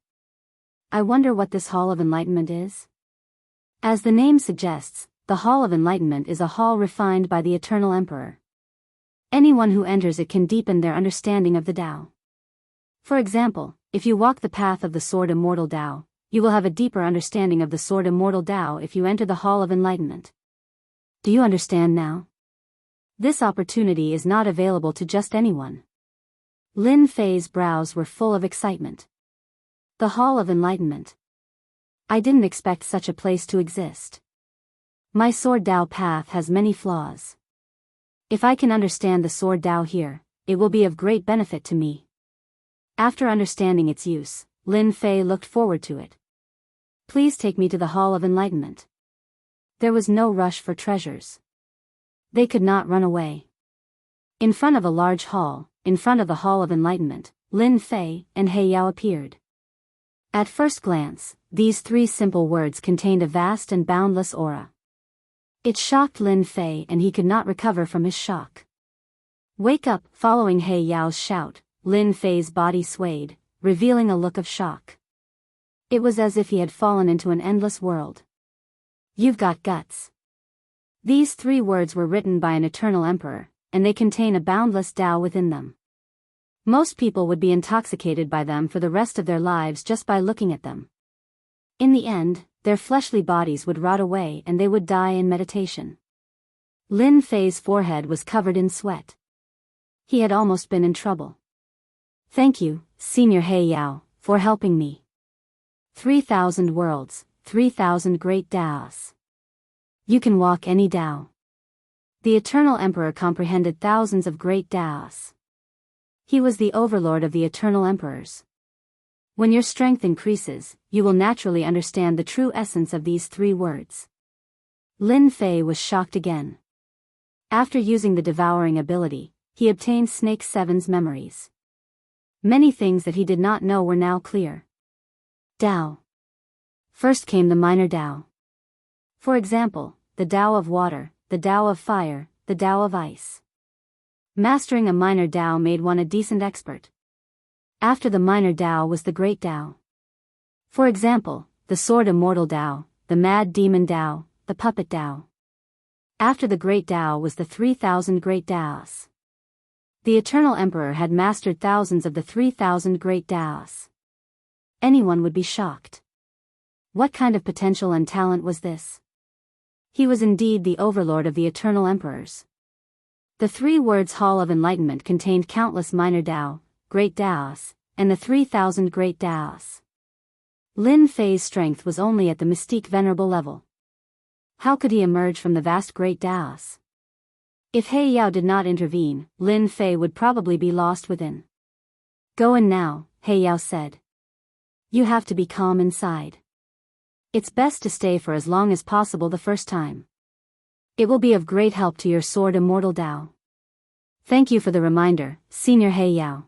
I wonder what this Hall of Enlightenment is? As the name suggests, the Hall of Enlightenment is a hall refined by the Eternal Emperor. Anyone who enters it can deepen their understanding of the Tao. For example, if you walk the path of the Sword Immortal Tao, you will have a deeper understanding of the Sword Immortal Tao if you enter the Hall of Enlightenment. Do you understand now? This opportunity is not available to just anyone. Lin Fei's brows were full of excitement. The Hall of Enlightenment. I didn't expect such a place to exist. My Sword Tao path has many flaws. If I can understand the Sword Tao here, it will be of great benefit to me. After understanding its use, Lin Fei looked forward to it. Please take me to the Hall of Enlightenment. There was no rush for treasures. They could not run away. In front of a large hall, in front of the Hall of Enlightenment, Lin Fei and He Yao appeared. At first glance, these 3 simple words contained a vast and boundless aura. It shocked Lin Fei and he could not recover from his shock. Wake up! Following He Yao's shout, Lin Fei's body swayed, revealing a look of shock. It was as if he had fallen into an endless world. You've got guts. These 3 words were written by an eternal emperor, and they contain a boundless Tao within them. Most people would be intoxicated by them for the rest of their lives just by looking at them. In the end, their fleshly bodies would rot away and they would die in meditation. Lin Fei's forehead was covered in sweat. He had almost been in trouble. Thank you, Senior He Yao, for helping me. 3,000 worlds, 3,000 great Taos. You can walk any Tao. The Eternal Emperor comprehended thousands of great Taos. He was the overlord of the Eternal Emperors. When your strength increases, you will naturally understand the true essence of these 3 words. Lin Fei was shocked again. After using the devouring ability, he obtained Snake 7's memories. Many things that he did not know were now clear. Tao. First came the minor Tao. For example, the Tao of water, the Tao of fire, the Tao of ice. Mastering a minor Tao made one a decent expert. After the minor Tao was the great Tao. For example, the Sword Immortal Tao, the Mad Demon Tao, the Puppet Tao. After the great Tao was the 3,000 great Taos. The Eternal Emperor had mastered thousands of the 3,000 great Taos. Anyone would be shocked. What kind of potential and talent was this? He was indeed the overlord of the Eternal Emperors. The 3 words Hall of Enlightenment contained countless minor Tao, great Taos, and the 3,000 great Taos. Lin Fei's strength was only at the Mystique Venerable level. How could he emerge from the vast great Taos? If He Yao did not intervene, Lin Fei would probably be lost within. Go in now, He Yao said. You have to be calm inside. It's best to stay for as long as possible the first time. It will be of great help to your sword immortal Dao. Thank you for the reminder, Senior He Yao.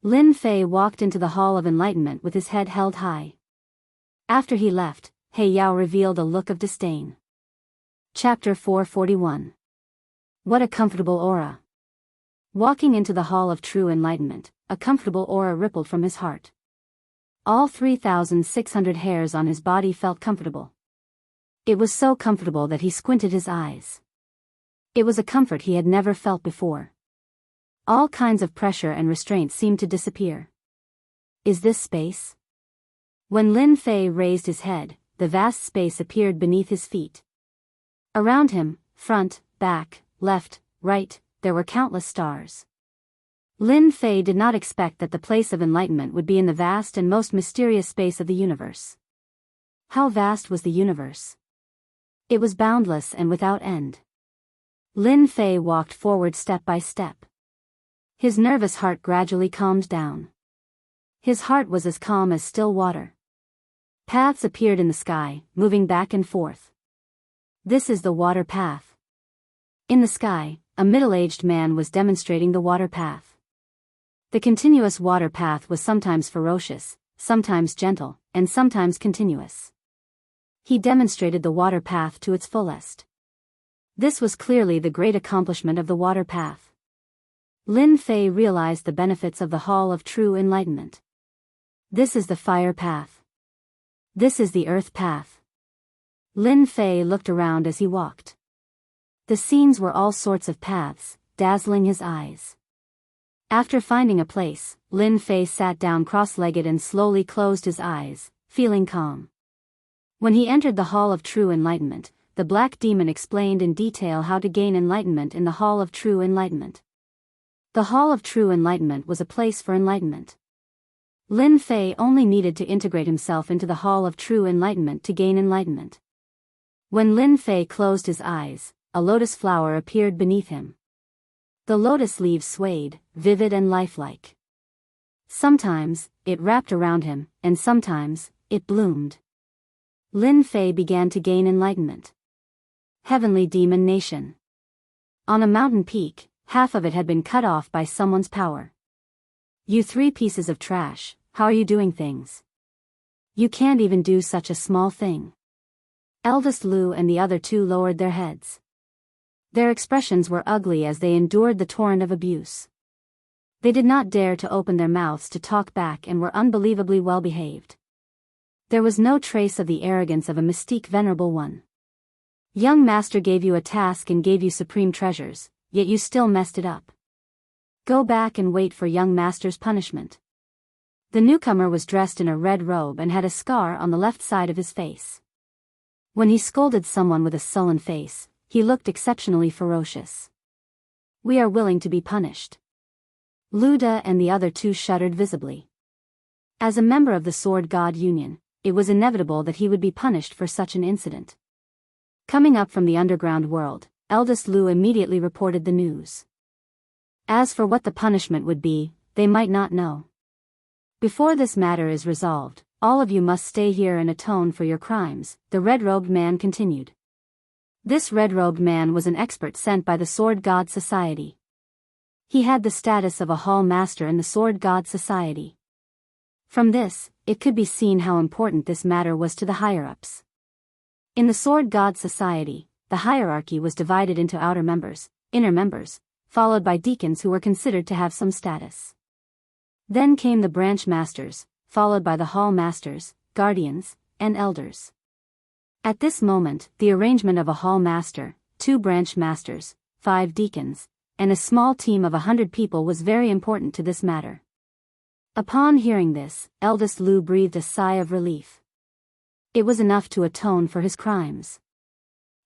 Lin Fei walked into the Hall of Enlightenment with his head held high. After he left, He Yao revealed a look of disdain. Chapter 441. What a comfortable aura. Walking into the Hall of True Enlightenment, a comfortable aura rippled from his heart. All 3,600 hairs on his body felt comfortable. It was so comfortable that he squinted his eyes. It was a comfort he had never felt before. All kinds of pressure and restraint seemed to disappear. Is this space? When Lin Fei raised his head, the vast space appeared beneath his feet. Around him, front, back, left, right, there were countless stars. Lin Fei did not expect that the place of enlightenment would be in the vast and most mysterious space of the universe. How vast was the universe? It was boundless and without end. Lin Fei walked forward step by step. His nervous heart gradually calmed down. His heart was as calm as still water. Paths appeared in the sky, moving back and forth. This is the water path. In the sky, a middle-aged man was demonstrating the water path. The continuous water path was sometimes ferocious, sometimes gentle, and sometimes continuous. He demonstrated the water path to its fullest. This was clearly the great accomplishment of the water path. Lin Fei realized the benefits of the Hall of True Enlightenment. This is the fire path. This is the earth path. Lin Fei looked around as he walked. The scenes were all sorts of paths, dazzling his eyes. After finding a place, Lin Fei sat down cross-legged and slowly closed his eyes, feeling calm. When he entered the Hall of True Enlightenment, the Black Demon explained in detail how to gain enlightenment in the Hall of True Enlightenment. The Hall of True Enlightenment was a place for enlightenment. Lin Fei only needed to integrate himself into the Hall of True Enlightenment to gain enlightenment. When Lin Fei closed his eyes, a lotus flower appeared beneath him. The lotus leaves swayed, vivid and lifelike. Sometimes, it wrapped around him, and sometimes, it bloomed. Lin Fei began to gain enlightenment. Heavenly Demon Nation. On a mountain peak, half of it had been cut off by someone's power. You 3 pieces of trash, how are you doing things? You can't even do such a small thing. Eldest Lu and the other 2 lowered their heads. Their expressions were ugly as they endured the torrent of abuse. They did not dare to open their mouths to talk back and were unbelievably well behaved. There was no trace of the arrogance of a mystique venerable one. Young master gave you a task and gave you supreme treasures, yet you still messed it up. Go back and wait for young master's punishment. The newcomer was dressed in a red robe and had a scar on the left side of his face. When he scolded someone with a sullen face, he looked exceptionally ferocious. We are willing to be punished. Luda and the other 2 shuddered visibly. As a member of the Sword God Union, it was inevitable that he would be punished for such an incident. Coming up from the underground world, Eldest Lu immediately reported the news. As for what the punishment would be, they might not know. Before this matter is resolved, all of you must stay here and atone for your crimes, the red-robed man continued. This red-robed man was an expert sent by the Sword God Society. He had the status of a hall master in the Sword God Society. From this, it could be seen how important this matter was to the higher-ups. In the Sword God Society, the hierarchy was divided into outer members, inner members, followed by deacons who were considered to have some status. Then came the branch masters, followed by the hall masters, guardians, and elders. At this moment, the arrangement of a hall master, 2 branch masters, 5 deacons, and a small team of 100 people was very important to this matter. Upon hearing this, Eldest Lu breathed a sigh of relief. It was enough to atone for his crimes.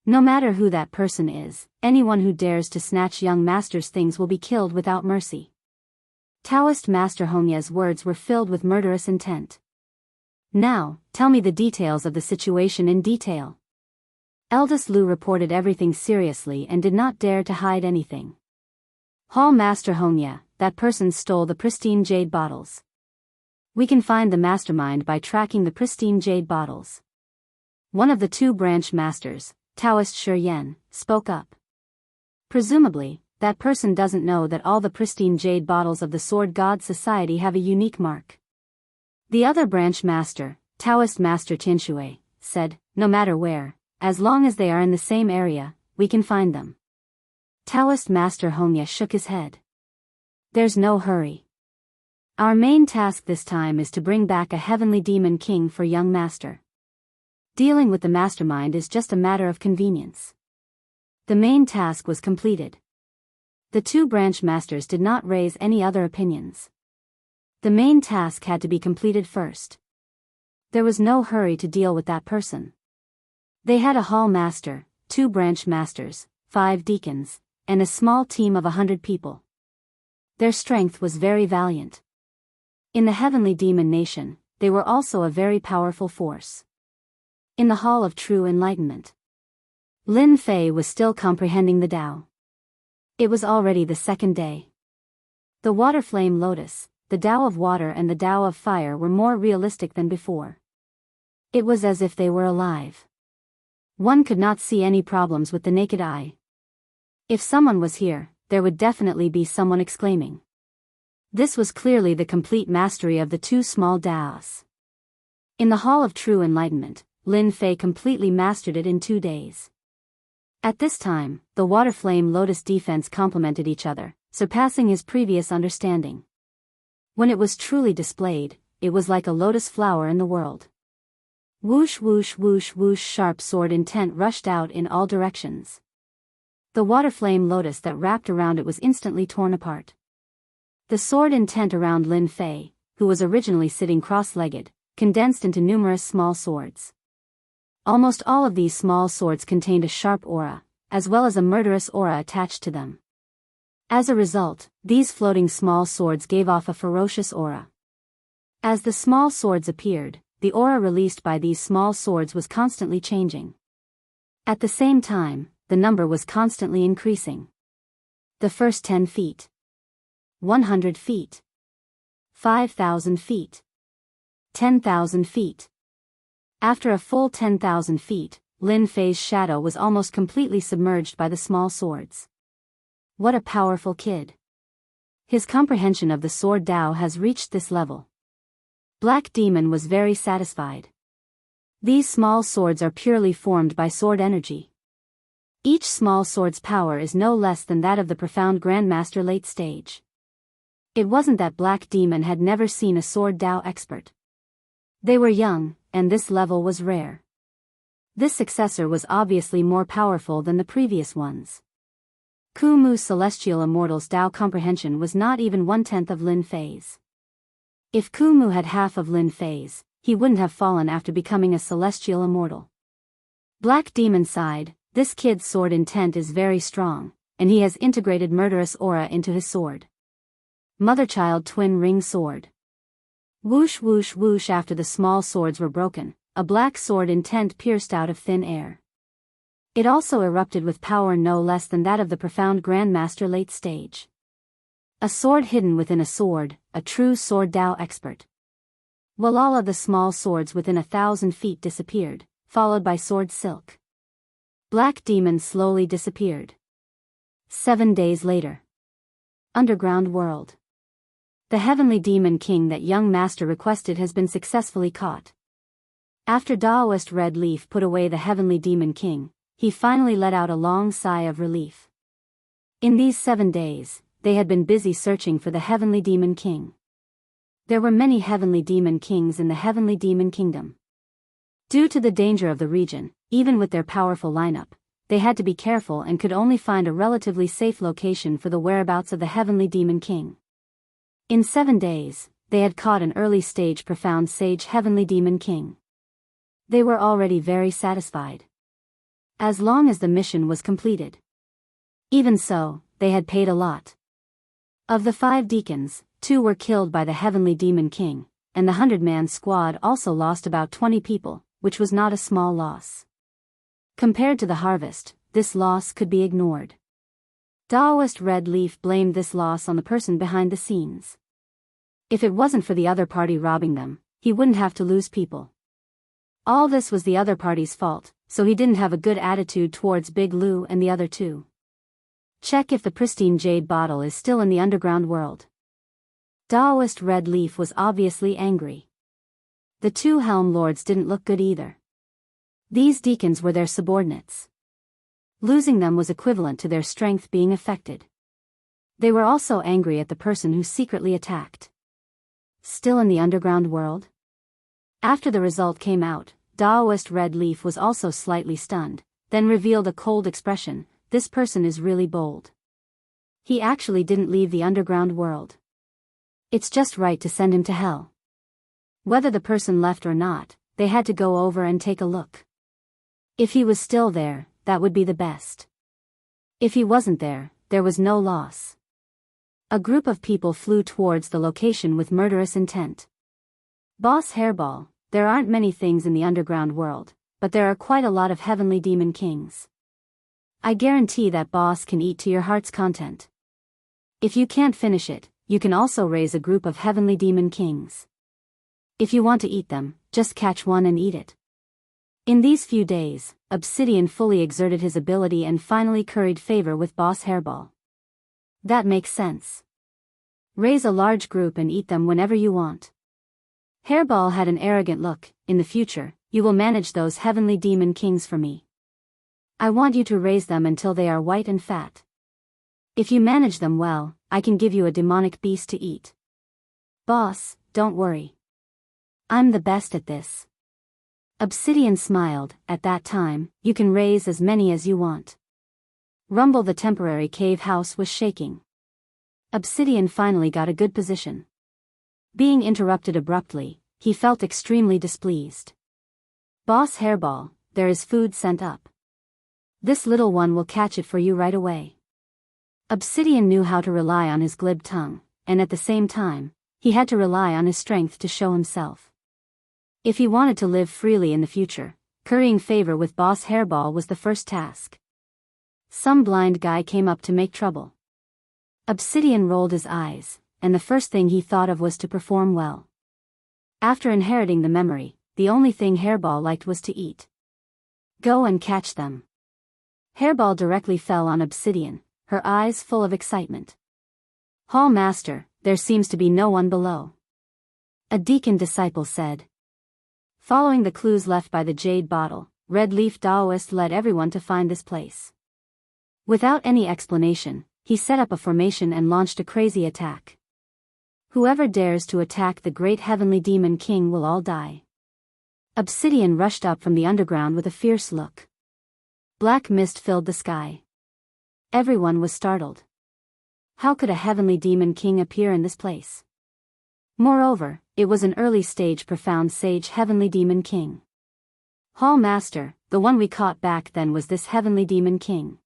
No matter who that person is, anyone who dares to snatch young master's things will be killed without mercy. Taoist Master Hongya's words were filled with murderous intent. Now, tell me the details of the situation in detail. Eldest Lu reported everything seriously and did not dare to hide anything. Hall Master Hongya, that person stole the pristine jade bottles. We can find the mastermind by tracking the pristine jade bottles. One of the two branch masters, Taoist Shi Yan, spoke up. Presumably, that person doesn't know that all the pristine jade bottles of the Sword God Society have a unique mark. The other branch master, Taoist Master Tianshui, said, no matter where, as long as they are in the same area, we can find them. Taoist Master Hongya shook his head. There's no hurry. Our main task this time is to bring back a heavenly demon king for young master. Dealing with the mastermind is just a matter of convenience. The main task was completed. The two branch masters did not raise any other opinions. The main task had to be completed first. There was no hurry to deal with that person. They had a hall master, two branch masters, 5 deacons, and a small team of 100 people. Their strength was very valiant. In the heavenly demon nation, they were also a very powerful force. In the Hall of True Enlightenment, Lin Fei was still comprehending the Tao. It was already the second day. The water flame lotus, the Tao of water and the Tao of fire were more realistic than before. It was as if they were alive. One could not see any problems with the naked eye. If someone was here, there would definitely be someone exclaiming. This was clearly the complete mastery of the two small Taos. In the Hall of True Enlightenment, Lin Fei completely mastered it in 2 days. At this time, the water flame lotus defense complemented each other, surpassing his previous understanding. When it was truly displayed, it was like a lotus flower in the world. Whoosh whoosh whoosh whoosh, sharp sword intent rushed out in all directions. The water flame lotus that wrapped around it was instantly torn apart. The sword intent around Lin Fei, who was originally sitting cross-legged, condensed into numerous small swords. Almost all of these small swords contained a sharp aura, as well as a murderous aura attached to them. As a result, these floating small swords gave off a ferocious aura. As the small swords appeared, the aura released by these small swords was constantly changing. At the same time, the number was constantly increasing. The first 10 feet. 100 feet. 5,000 feet. 10,000 feet. After a full 10,000 feet, Lin Fei's shadow was almost completely submerged by the small swords. What a powerful kid. His comprehension of the sword Tao has reached this level. Black Demon was very satisfied. These small swords are purely formed by sword energy. Each small sword's power is no less than that of the profound Grandmaster late stage. It wasn't that Black Demon had never seen a sword Tao expert. They were young, and this level was rare. This successor was obviously more powerful than the previous ones. Kumu Celestial Immortal's Tao comprehension was not even 1/10 of Lin Fei's. If Kumu had half of Lin Fei's, he wouldn't have fallen after becoming a Celestial Immortal. Black Demon sighed, this kid's sword intent is very strong, and he has integrated murderous aura into his sword. Mother-child twin ring sword. Whoosh whoosh whoosh, after the small swords were broken, a black sword intent pierced out of thin air. It also erupted with power no less than that of the profound Grandmaster late stage. A sword hidden within a sword, a true sword Tao expert. While all of the small swords within 1,000 feet disappeared, followed by sword silk. Black Demon slowly disappeared. 7 days later. Underground world. The heavenly demon king that young master requested has been successfully caught. After Daoist Red Leaf put away the heavenly demon king, he finally let out a long sigh of relief. In these 7 days, they had been busy searching for the heavenly demon king. There were many heavenly demon kings in the heavenly demon kingdom. Due to the danger of the region, even with their powerful lineup, they had to be careful and could only find a relatively safe location for the whereabouts of the heavenly demon king. In 7 days, they had caught an early-stage profound sage heavenly demon king. They were already very satisfied. As long as the mission was completed. Even so, they had paid a lot. Of the 5 deacons, 2 were killed by the heavenly demon king, and the 100-man squad also lost about 20 people, which was not a small loss. Compared to the harvest, this loss could be ignored. Daoist Red Leaf blamed this loss on the person behind the scenes. If it wasn't for the other party robbing them, he wouldn't have to lose people. All this was the other party's fault, so he didn't have a good attitude towards Big Lou and the other two. Check if the pristine jade bottle is still in the underground world. Daoist Red Leaf was obviously angry. The two Helm Lords didn't look good either. These deacons were their subordinates. Losing them was equivalent to their strength being affected. They were also angry at the person who secretly attacked. Still in the underground world? After the result came out, Daoist Red Leaf was also slightly stunned, then revealed a cold expression. This person is really bold. He actually didn't leave the underground world. It's just right to send him to hell. Whether the person left or not, they had to go over and take a look. If he was still there, that would be the best. If he wasn't there, there was no loss. A group of people flew towards the location with murderous intent. Boss Hairball, there aren't many things in the underground world, but there are quite a lot of heavenly demon kings. I guarantee that boss can eat to your heart's content. If you can't finish it, you can also raise a group of heavenly demon kings. If you want to eat them, just catch one and eat it. In these few days, Obsidian fully exerted his ability and finally curried favor with Boss Hairball. That makes sense. Raise a large group and eat them whenever you want. Hairball had an arrogant look. In the future, you will manage those heavenly demon kings for me. I want you to raise them until they are white and fat. If you manage them well, I can give you a demonic beast to eat. Boss, don't worry. I'm the best at this. Obsidian smiled. At that time, you can raise as many as you want. Rumble the temporary cave house was shaking. Obsidian finally got a good position. Being interrupted abruptly, he felt extremely displeased. Boss Hairball, there is food sent up. This little one will catch it for you right away. Obsidian knew how to rely on his glib tongue, and at the same time, he had to rely on his strength to show himself. If he wanted to live freely in the future, currying favor with Boss Hairball was the first task. Some blind guy came up to make trouble. Obsidian rolled his eyes, and the first thing he thought of was to perform well. After inheriting the memory, the only thing Hairball liked was to eat. Go and catch them. Hairball directly fell on Obsidian, her eyes full of excitement. Hall Master, there seems to be no one below. A deacon disciple said. Following the clues left by the jade bottle, Red Leaf Daoist led everyone to find this place. Without any explanation, he set up a formation and launched a crazy attack. Whoever dares to attack the great heavenly demon king will all die. Obsidian rushed up from the underground with a fierce look. Black mist filled the sky. Everyone was startled. How could a heavenly demon king appear in this place? Moreover, it was an early-stage profound sage heavenly demon king. Hall Master, the one we caught back then was this heavenly demon king.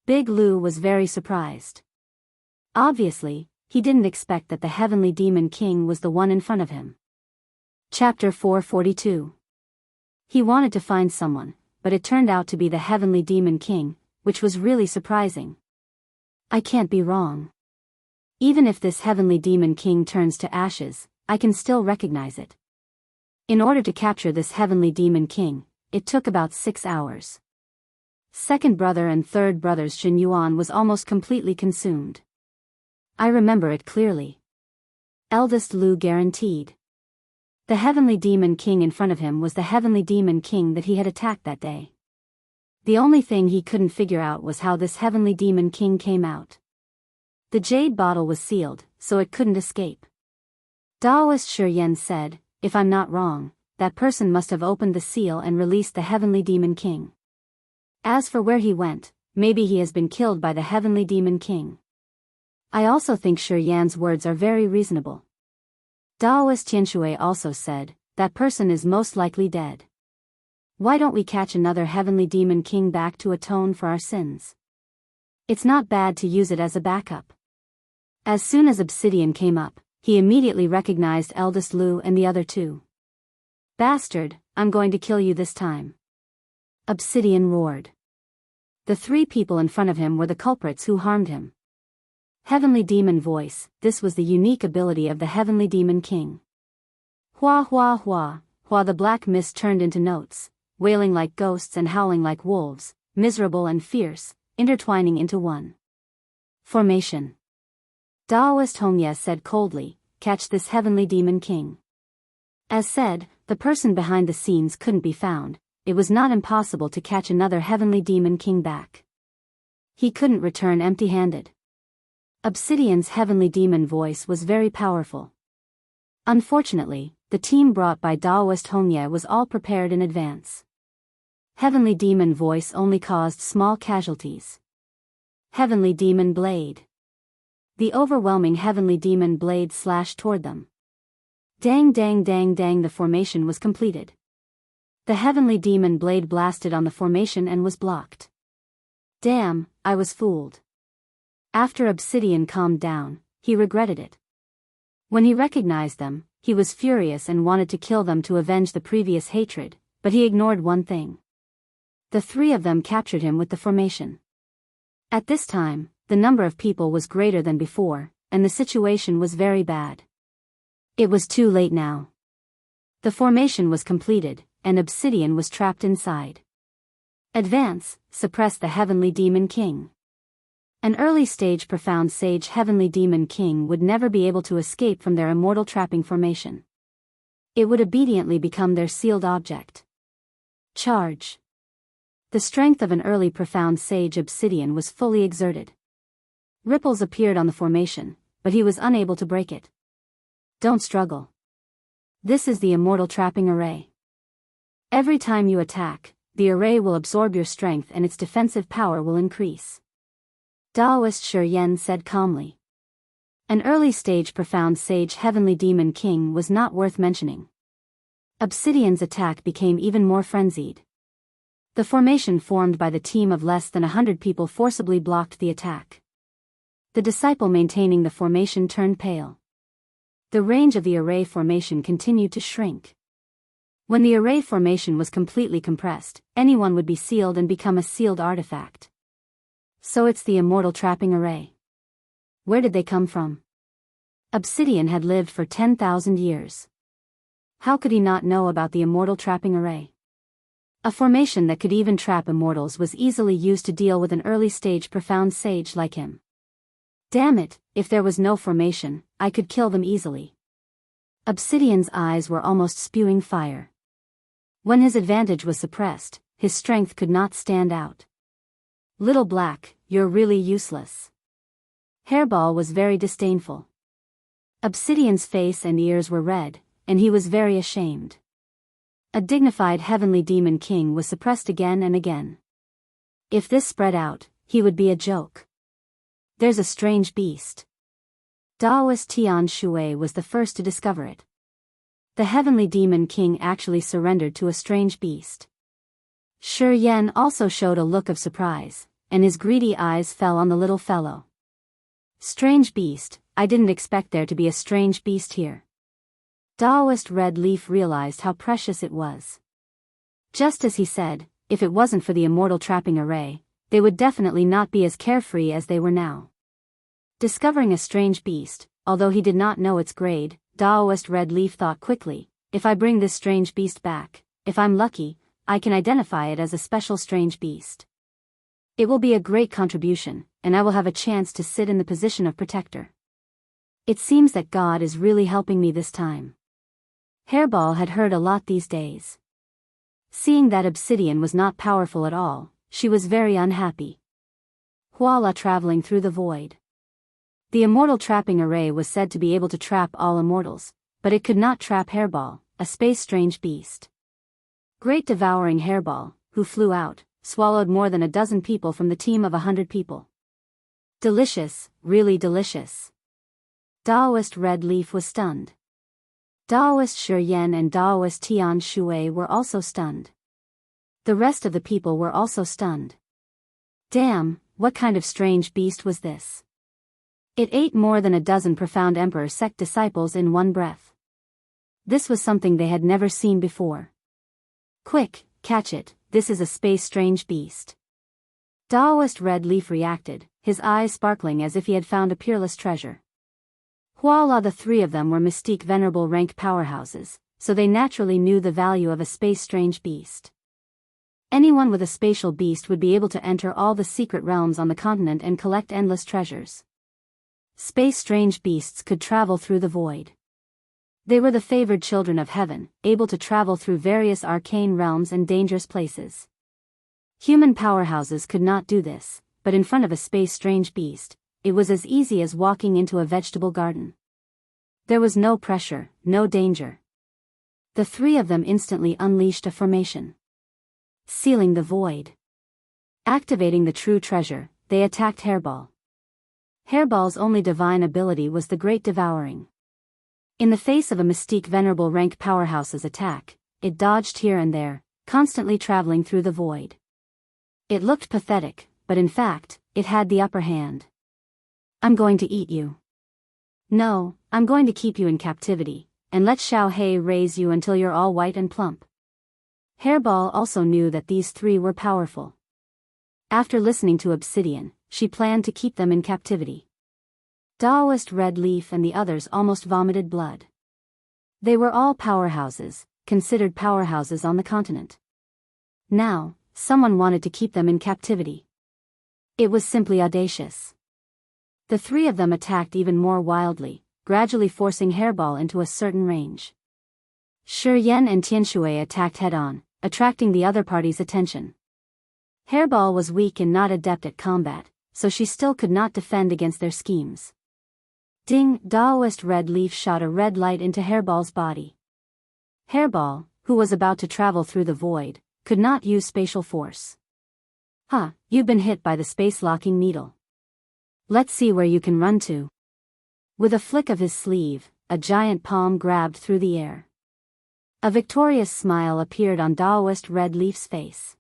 Big Lou was very surprised. Obviously, he didn't expect that the heavenly demon king was the one in front of him. Chapter 442. He wanted to find someone, but it turned out to be the heavenly demon king, which was really surprising. I can't be wrong. Even if this heavenly demon king turns to ashes, I can still recognize it. In order to capture this heavenly demon king, it took about 6 hours. Second brother and third brother's Shin Yuan was almost completely consumed. I remember it clearly. Eldest Lu guaranteed. The heavenly demon king in front of him was the heavenly demon king that he had attacked that day. The only thing he couldn't figure out was how this heavenly demon king came out. The jade bottle was sealed, so it couldn't escape. Daoist Shi Yan said, if I'm not wrong, that person must have opened the seal and released the heavenly demon king. As for where he went, maybe he has been killed by the heavenly demon king. I also think Shi Yan's words are very reasonable. Daoist Tianshui also said, that person is most likely dead. Why don't we catch another heavenly demon king back to atone for our sins? It's not bad to use it as a backup. As soon as Obsidian came up, he immediately recognized Eldest Lu and the other two. Bastard, I'm going to kill you this time. Obsidian roared. The three people in front of him were the culprits who harmed him. Heavenly Demon Voice, this was the unique ability of the Heavenly Demon King. Hua hua hua, hua the black mist turned into notes, wailing like ghosts and howling like wolves, miserable and fierce, intertwining into one. Formation. Daoist Hongye said coldly, catch this Heavenly Demon King. As said, the person behind the scenes couldn't be found. It was not impossible to catch another Heavenly Demon King back. He couldn't return empty-handed. Obsidian's Heavenly Demon Voice was very powerful. Unfortunately, the team brought by Daoist Hongye was all prepared in advance. Heavenly Demon Voice only caused small casualties. Heavenly Demon Blade. The overwhelming Heavenly Demon Blade slashed toward them. Dang dang dang dang, the formation was completed. The Heavenly Demon Blade blasted on the formation and was blocked. Damn, I was fooled. After Obsidian calmed down, he regretted it. When he recognized them, he was furious and wanted to kill them to avenge the previous hatred, but he ignored one thing. The three of them captured him with the formation. At this time, the number of people was greater than before, and the situation was very bad. It was too late now. The formation was completed, and Obsidian was trapped inside. Advance, suppress the Heavenly Demon King. An early-stage profound sage Heavenly Demon King would never be able to escape from their immortal trapping formation. It would obediently become their sealed object. Charge. The strength of an early profound sage Obsidian was fully exerted. Ripples appeared on the formation, but he was unable to break it. Don't struggle. This is the immortal trapping array. Every time you attack, the array will absorb your strength and its defensive power will increase. Daoist Shi Yen said calmly. An early-stage profound sage Heavenly Demon King was not worth mentioning. Obsidian's attack became even more frenzied. The formation formed by the team of less than 100 people forcibly blocked the attack. The disciple maintaining the formation turned pale. The range of the array formation continued to shrink. When the array formation was completely compressed, anyone would be sealed and become a sealed artifact. So it's the immortal trapping array. Where did they come from? Obsidian had lived for 10,000 years. How could he not know about the immortal trapping array? A formation that could even trap immortals was easily used to deal with an early-stage profound sage like him. Damn it, if there was no formation, I could kill them easily. Obsidian's eyes were almost spewing fire. When his advantage was suppressed, his strength could not stand out. Little Black, you're really useless. Hairball was very disdainful. Obsidian's face and ears were red, and he was very ashamed. A dignified Heavenly Demon King was suppressed again and again. If this spread out, he would be a joke. There's a strange beast. Daoist Tian Shui was the first to discover it. The Heavenly Demon King actually surrendered to a strange beast. Shi Yen also showed a look of surprise, and his greedy eyes fell on the little fellow. Strange beast, I didn't expect there to be a strange beast here. Daoist Red Leaf realized how precious it was. Just as he said, if it wasn't for the immortal trapping array, they would definitely not be as carefree as they were now. Discovering a strange beast, although he did not know its grade, Daoist Red Leaf thought quickly, if I bring this strange beast back, if I'm lucky, I can identify it as a special strange beast. It will be a great contribution, and I will have a chance to sit in the position of protector. It seems that God is really helping me this time. Hairball had heard a lot these days. Seeing that Obsidian was not powerful at all, she was very unhappy. Huala traveling through the void. The immortal trapping array was said to be able to trap all immortals, but it could not trap Hairball, a space-strange beast. Great devouring Hairball, who flew out, swallowed more than a dozen people from the team of 100 people. Delicious, really delicious. Daoist Red Leaf was stunned. Daoist Shi Yen and Daoist Tian Shui were also stunned. The rest of the people were also stunned. Damn, what kind of strange beast was this? It ate more than a dozen profound Emperor sect disciples in one breath. This was something they had never seen before. Quick, catch it, this is a space-strange beast. Daoist Red Leaf reacted, his eyes sparkling as if he had found a peerless treasure. Voila, the three of them were mystique venerable rank powerhouses, so they naturally knew the value of a space-strange beast. Anyone with a spatial beast would be able to enter all the secret realms on the continent and collect endless treasures. Space-strange beasts could travel through the void. They were the favored children of heaven, able to travel through various arcane realms and dangerous places. Human powerhouses could not do this, but in front of a space-strange beast, it was as easy as walking into a vegetable garden. There was no pressure, no danger. The three of them instantly unleashed a formation. Sealing the void. Activating the true treasure, they attacked Hairball. Hairball's only divine ability was the Great Devouring. In the face of a mystique venerable rank powerhouse's attack, it dodged here and there, constantly traveling through the void. It looked pathetic, but in fact, it had the upper hand. I'm going to eat you. No, I'm going to keep you in captivity, and let Xiao Hei raise you until you're all white and plump. Hairball also knew that these three were powerful. After listening to Obsidian, she planned to keep them in captivity. Daoist Red Leaf and the others almost vomited blood. They were all powerhouses, considered powerhouses on the continent. Now, someone wanted to keep them in captivity. It was simply audacious. The three of them attacked even more wildly, gradually forcing Hairball into a certain range. Shi Yan and Tianshui attacked head-on, attracting the other party's attention. Hairball was weak and not adept at combat, so she still could not defend against their schemes. Ding! Daoist Red Leaf shot a red light into Hairball's body. Hairball, who was about to travel through the void, could not use spatial force. You've been hit by the space-locking needle. Let's see where you can run to. With a flick of his sleeve, a giant palm grabbed through the air. A victorious smile appeared on Daoist Red Leaf's face.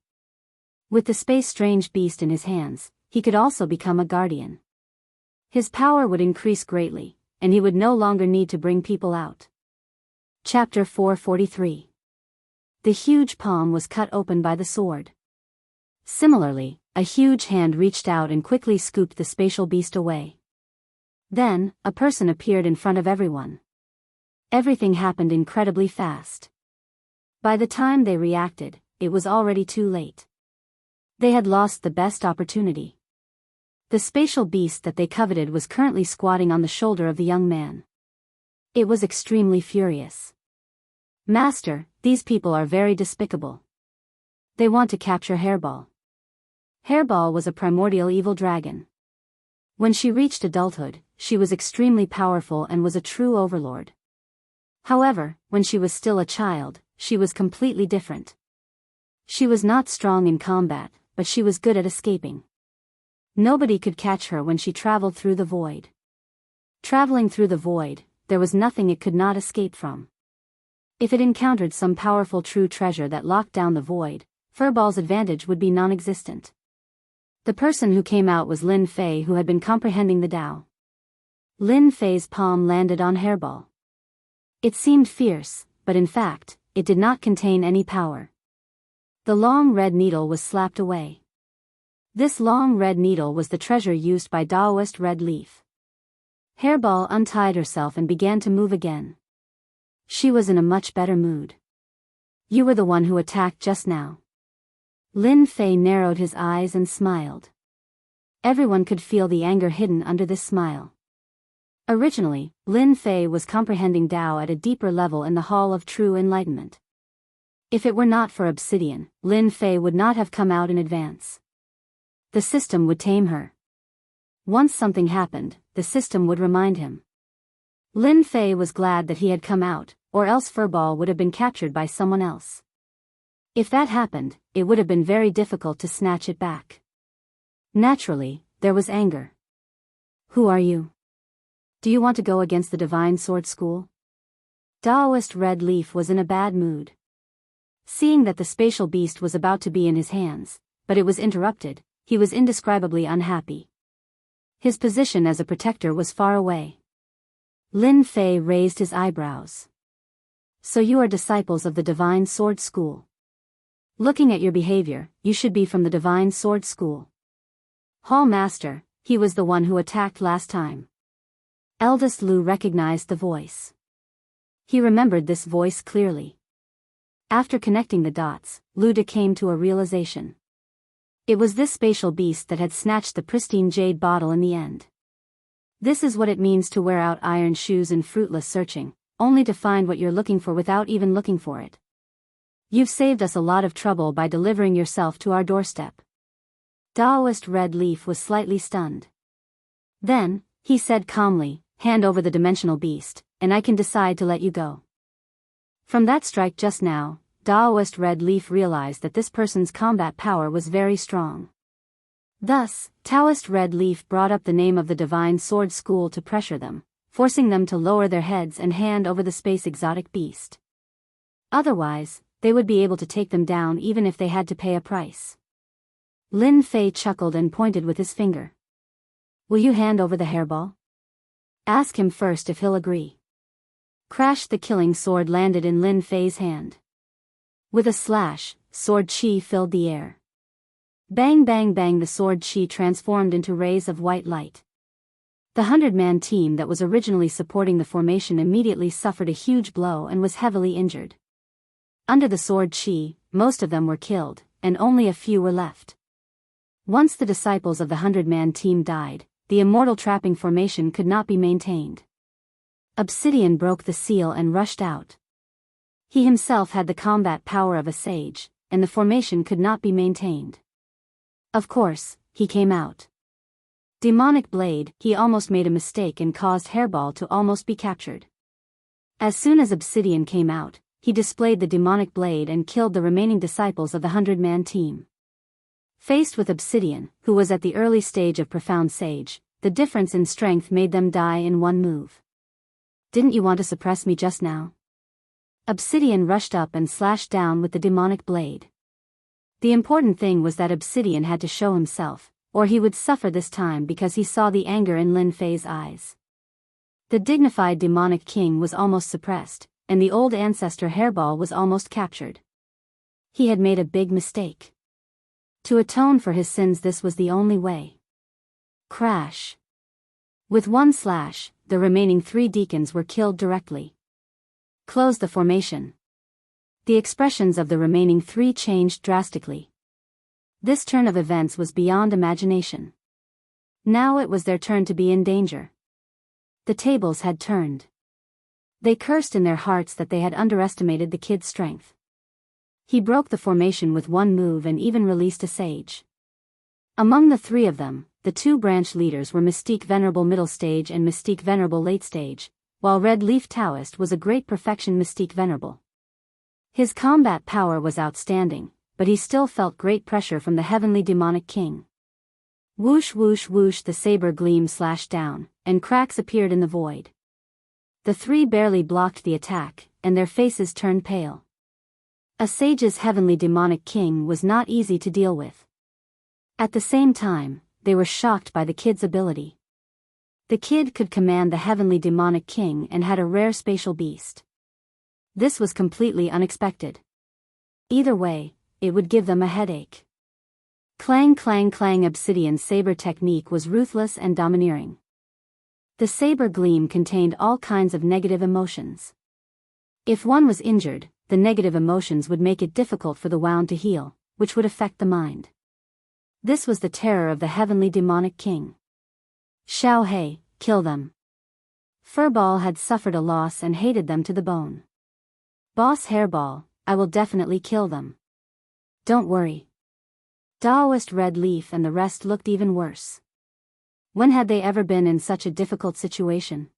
With the space-strange beast in his hands, he could also become a guardian. His power would increase greatly, and he would no longer need to bring people out. Chapter 443. The huge palm was cut open by the sword. Similarly, a huge hand reached out and quickly scooped the spatial beast away. Then, a person appeared in front of everyone. Everything happened incredibly fast. By the time they reacted, it was already too late. They had lost the best opportunity. The spatial beast that they coveted was currently squatting on the shoulder of the young man. It was extremely furious. Master, these people are very despicable. They want to capture Hairball. Hairball was a primordial evil dragon. When she reached adulthood, she was extremely powerful and was a true overlord. However, when she was still a child, she was completely different. She was not strong in combat, but she was good at escaping. Nobody could catch her when she traveled through the void. Traveling through the void, there was nothing it could not escape from. If it encountered some powerful true treasure that locked down the void, Furball's advantage would be non-existent. The person who came out was Lin Fei, who had been comprehending the Tao. Lin Fei's palm landed on Hairball. It seemed fierce, but in fact, it did not contain any power. The long red needle was slapped away. This long red needle was the treasure used by Daoist Red Leaf. Hairball untied herself and began to move again. She was in a much better mood. You were the one who attacked just now. Lin Fei narrowed his eyes and smiled. Everyone could feel the anger hidden under this smile. Originally, Lin Fei was comprehending Tao at a deeper level in the Hall of True Enlightenment. If it were not for Obsidian, Lin Fei would not have come out in advance. The system would tame her. Once something happened, the system would remind him. Lin Fei was glad that he had come out, or else Furball would have been captured by someone else. If that happened, it would have been very difficult to snatch it back. Naturally, there was anger. Who are you? Do you want to go against the Divine Sword School? Daoist Red Leaf was in a bad mood. Seeing that the spatial beast was about to be in his hands, but it was interrupted, he was indescribably unhappy. His position as a protector was far away. Lin Fei raised his eyebrows. So you are disciples of the Divine Sword School. Looking at your behavior, you should be from the Divine Sword School. Hall Master, he was the one who attacked last time. Eldest Lu recognized the voice. He remembered this voice clearly. After connecting the dots, Luda came to a realization. It was this spatial beast that had snatched the pristine jade bottle in the end. This is what it means to wear out iron shoes in fruitless searching, only to find what you're looking for without even looking for it. You've saved us a lot of trouble by delivering yourself to our doorstep. Taoist Red Leaf was slightly stunned. Then, he said calmly, hand over the dimensional beast, and I can decide to let you go. From that strike just now, Taoist Red Leaf realized that this person's combat power was very strong. Thus, Taoist Red Leaf brought up the name of the Divine Sword School to pressure them, forcing them to lower their heads and hand over the space exotic beast. Otherwise, they would be able to take them down even if they had to pay a price. Lin Fei chuckled and pointed with his finger. Will you hand over the hairball? Ask him first if he'll agree. Crash! The killing sword landed in Lin Fei's hand. With a slash, sword chi filled the air. Bang bang bang, the sword chi transformed into rays of white light. The 100-man team that was originally supporting the formation immediately suffered a huge blow and was heavily injured. Under the sword chi, most of them were killed, and only a few were left. Once the disciples of the 100-man team died, the immortal trapping formation could not be maintained. Obsidian broke the seal and rushed out. He himself had the combat power of a sage, and the formation could not be maintained. Of course, he came out. Demonic Blade, he almost made a mistake and caused Hairball to almost be captured. As soon as Obsidian came out, he displayed the Demonic Blade and killed the remaining disciples of the 100-man team. Faced with Obsidian, who was at the early stage of Profound Sage, the difference in strength made them die in one move. Didn't you want to suppress me just now? Obsidian rushed up and slashed down with the Demonic Blade. The important thing was that Obsidian had to show himself, or he would suffer this time because he saw the anger in Lin Fei's eyes. The dignified Demonic King was almost suppressed, and the old ancestor Hairball was almost captured. He had made a big mistake. To atone for his sins, this was the only way. Crash. With one slash, the remaining 3 deacons were killed directly. Close the formation. The expressions of the remaining 3 changed drastically. This turn of events was beyond imagination. Now it was their turn to be in danger. The tables had turned. They cursed in their hearts that they had underestimated the kid's strength. He broke the formation with one move and even released a sage. Among the 3 of them, the 2 branch leaders were Mystique Venerable Middle Stage and Mystique Venerable Late Stage, while Red Leaf Taoist was a great perfection Mystique Venerable. His combat power was outstanding, but he still felt great pressure from the heavenly demonic king. Whoosh whoosh whoosh, the saber gleam slashed down, and cracks appeared in the void. The 3 barely blocked the attack, and their faces turned pale. A sage's heavenly demonic king was not easy to deal with. At the same time, they were shocked by the kid's ability. The kid could command the heavenly demonic king and had a rare spatial beast. This was completely unexpected. Either way, it would give them a headache. Clang clang clang. Obsidian's saber technique was ruthless and domineering. The saber gleam contained all kinds of negative emotions. If one was injured, the negative emotions would make it difficult for the wound to heal, which would affect the mind. This was the terror of the heavenly demonic king. Xiao Hei, kill them. Furball had suffered a loss and hated them to the bone. Boss Hairball, I will definitely kill them. Don't worry. Taoist Red Leaf and the rest looked even worse. When had they ever been in such a difficult situation?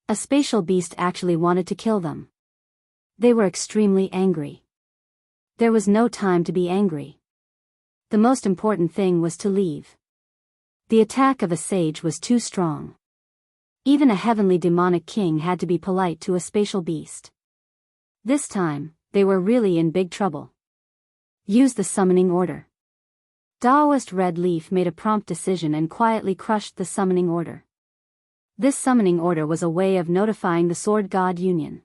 A spatial beast actually wanted to kill them. They were extremely angry. There was no time to be angry. The most important thing was to leave. The attack of a sage was too strong. Even a heavenly demonic king had to be polite to a spatial beast. This time, they were really in big trouble. Use the summoning order. Taoist Red Leaf made a prompt decision and quietly crushed the summoning order. This summoning order was a way of notifying the Sword God Union.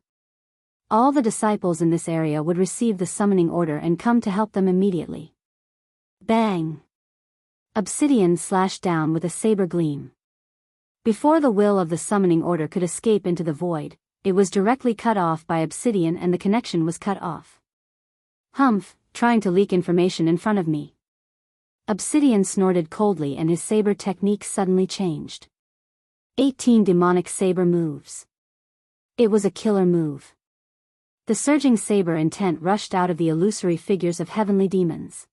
All the disciples in this area would receive the summoning order and come to help them immediately. Bang! Obsidian slashed down with a saber gleam. Before the will of the summoning order could escape into the void, it was directly cut off by obsidian and the connection was cut off. Humph, trying to leak information in front of me. Obsidian snorted coldly and his saber technique suddenly changed. 18 demonic saber moves. It was a killer move. The surging saber intent rushed out of the illusory figures of heavenly demons.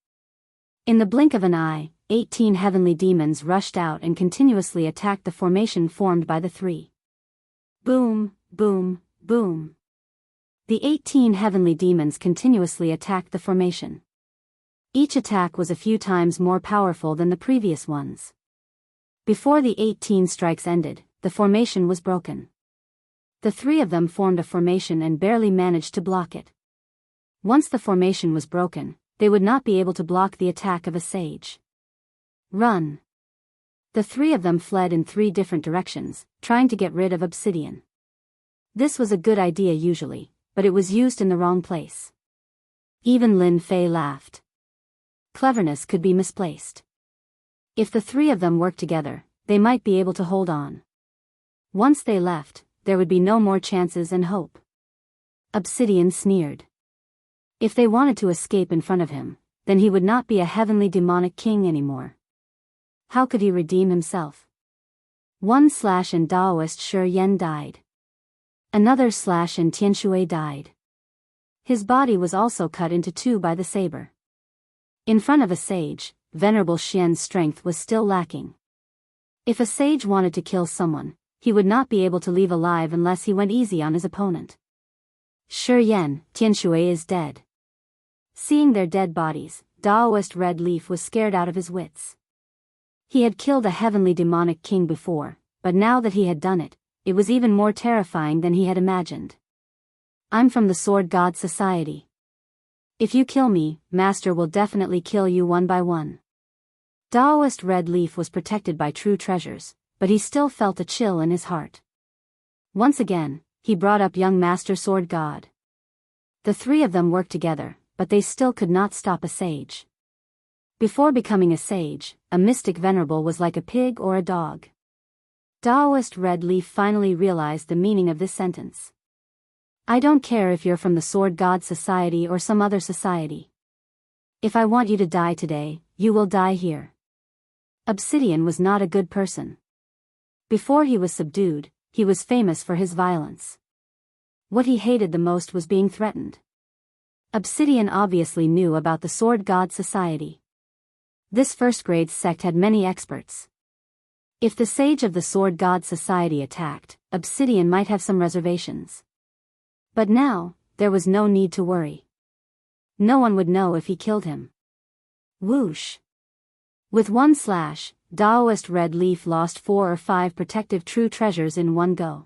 In the blink of an eye, 18 heavenly demons rushed out and continuously attacked the formation formed by the three. Boom, boom, boom. The 18 heavenly demons continuously attacked the formation. Each attack was a few times more powerful than the previous ones. Before the 18 strikes ended, the formation was broken. The three of them formed a formation and barely managed to block it. Once the formation was broken, they would not be able to block the attack of a sage. Run! The three of them fled in 3 different directions, trying to get rid of obsidian. This was a good idea usually, but it was used in the wrong place. Even Lin Fei laughed. Cleverness could be misplaced. If the 3 of them worked together, they might be able to hold on. Once they left, there would be no more chances and hope. Obsidian sneered. If they wanted to escape in front of him, then he would not be a heavenly demonic king anymore. How could he redeem himself? One slash and Daoist Shi Yen died. Another slash and Tianshui died. His body was also cut into 2 by the saber. In front of a sage, Venerable Xian's strength was still lacking. If a sage wanted to kill someone, he would not be able to leave alive unless he went easy on his opponent. Shi Yen, Tianshui is dead. Seeing their dead bodies, Daoist Red Leaf was scared out of his wits. He had killed a heavenly demonic king before, but now that he had done it, it was even more terrifying than he had imagined. I'm from the Sword God Society. If you kill me, Master will definitely kill you one by one. Daoist Red Leaf was protected by true treasures, but he still felt a chill in his heart. Once again, he brought up young Master Sword God. The 3 of them worked together, but they still could not stop a sage. Before becoming a sage, a mystic venerable was like a pig or a dog. Daoist Red Leaf finally realized the meaning of this sentence. I don't care if you're from the Sword God Society or some other society. If I want you to die today, you will die here. Obsidian was not a good person. Before he was subdued, he was famous for his violence. What he hated the most was being threatened. Obsidian obviously knew about the Sword God Society. This first-grade sect had many experts. If the sage of the Sword God Society attacked, Obsidian might have some reservations. But now, there was no need to worry. No one would know if he killed him. Whoosh! With one slash, Daoist Red Leaf lost 4 or 5 protective true treasures in one go.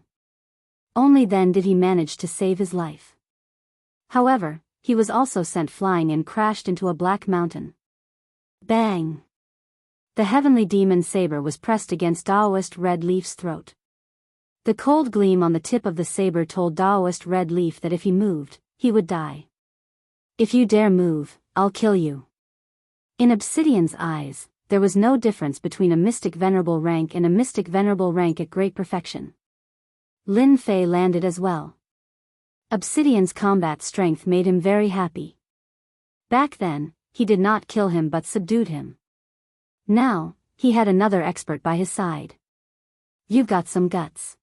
Only then did he manage to save his life. However, he was also sent flying and crashed into a black mountain. Bang! The heavenly demon saber was pressed against Daoist Red Leaf's throat. The cold gleam on the tip of the saber told Daoist Red Leaf that if he moved, he would die. If you dare move, I'll kill you. In Obsidian's eyes, there was no difference between a mystic venerable rank and a mystic venerable rank at great perfection. Lin Fei landed as well. Obsidian's combat strength made him very happy. Back then, he did not kill him but subdued him. Now, he had another expert by his side. You've got some guts.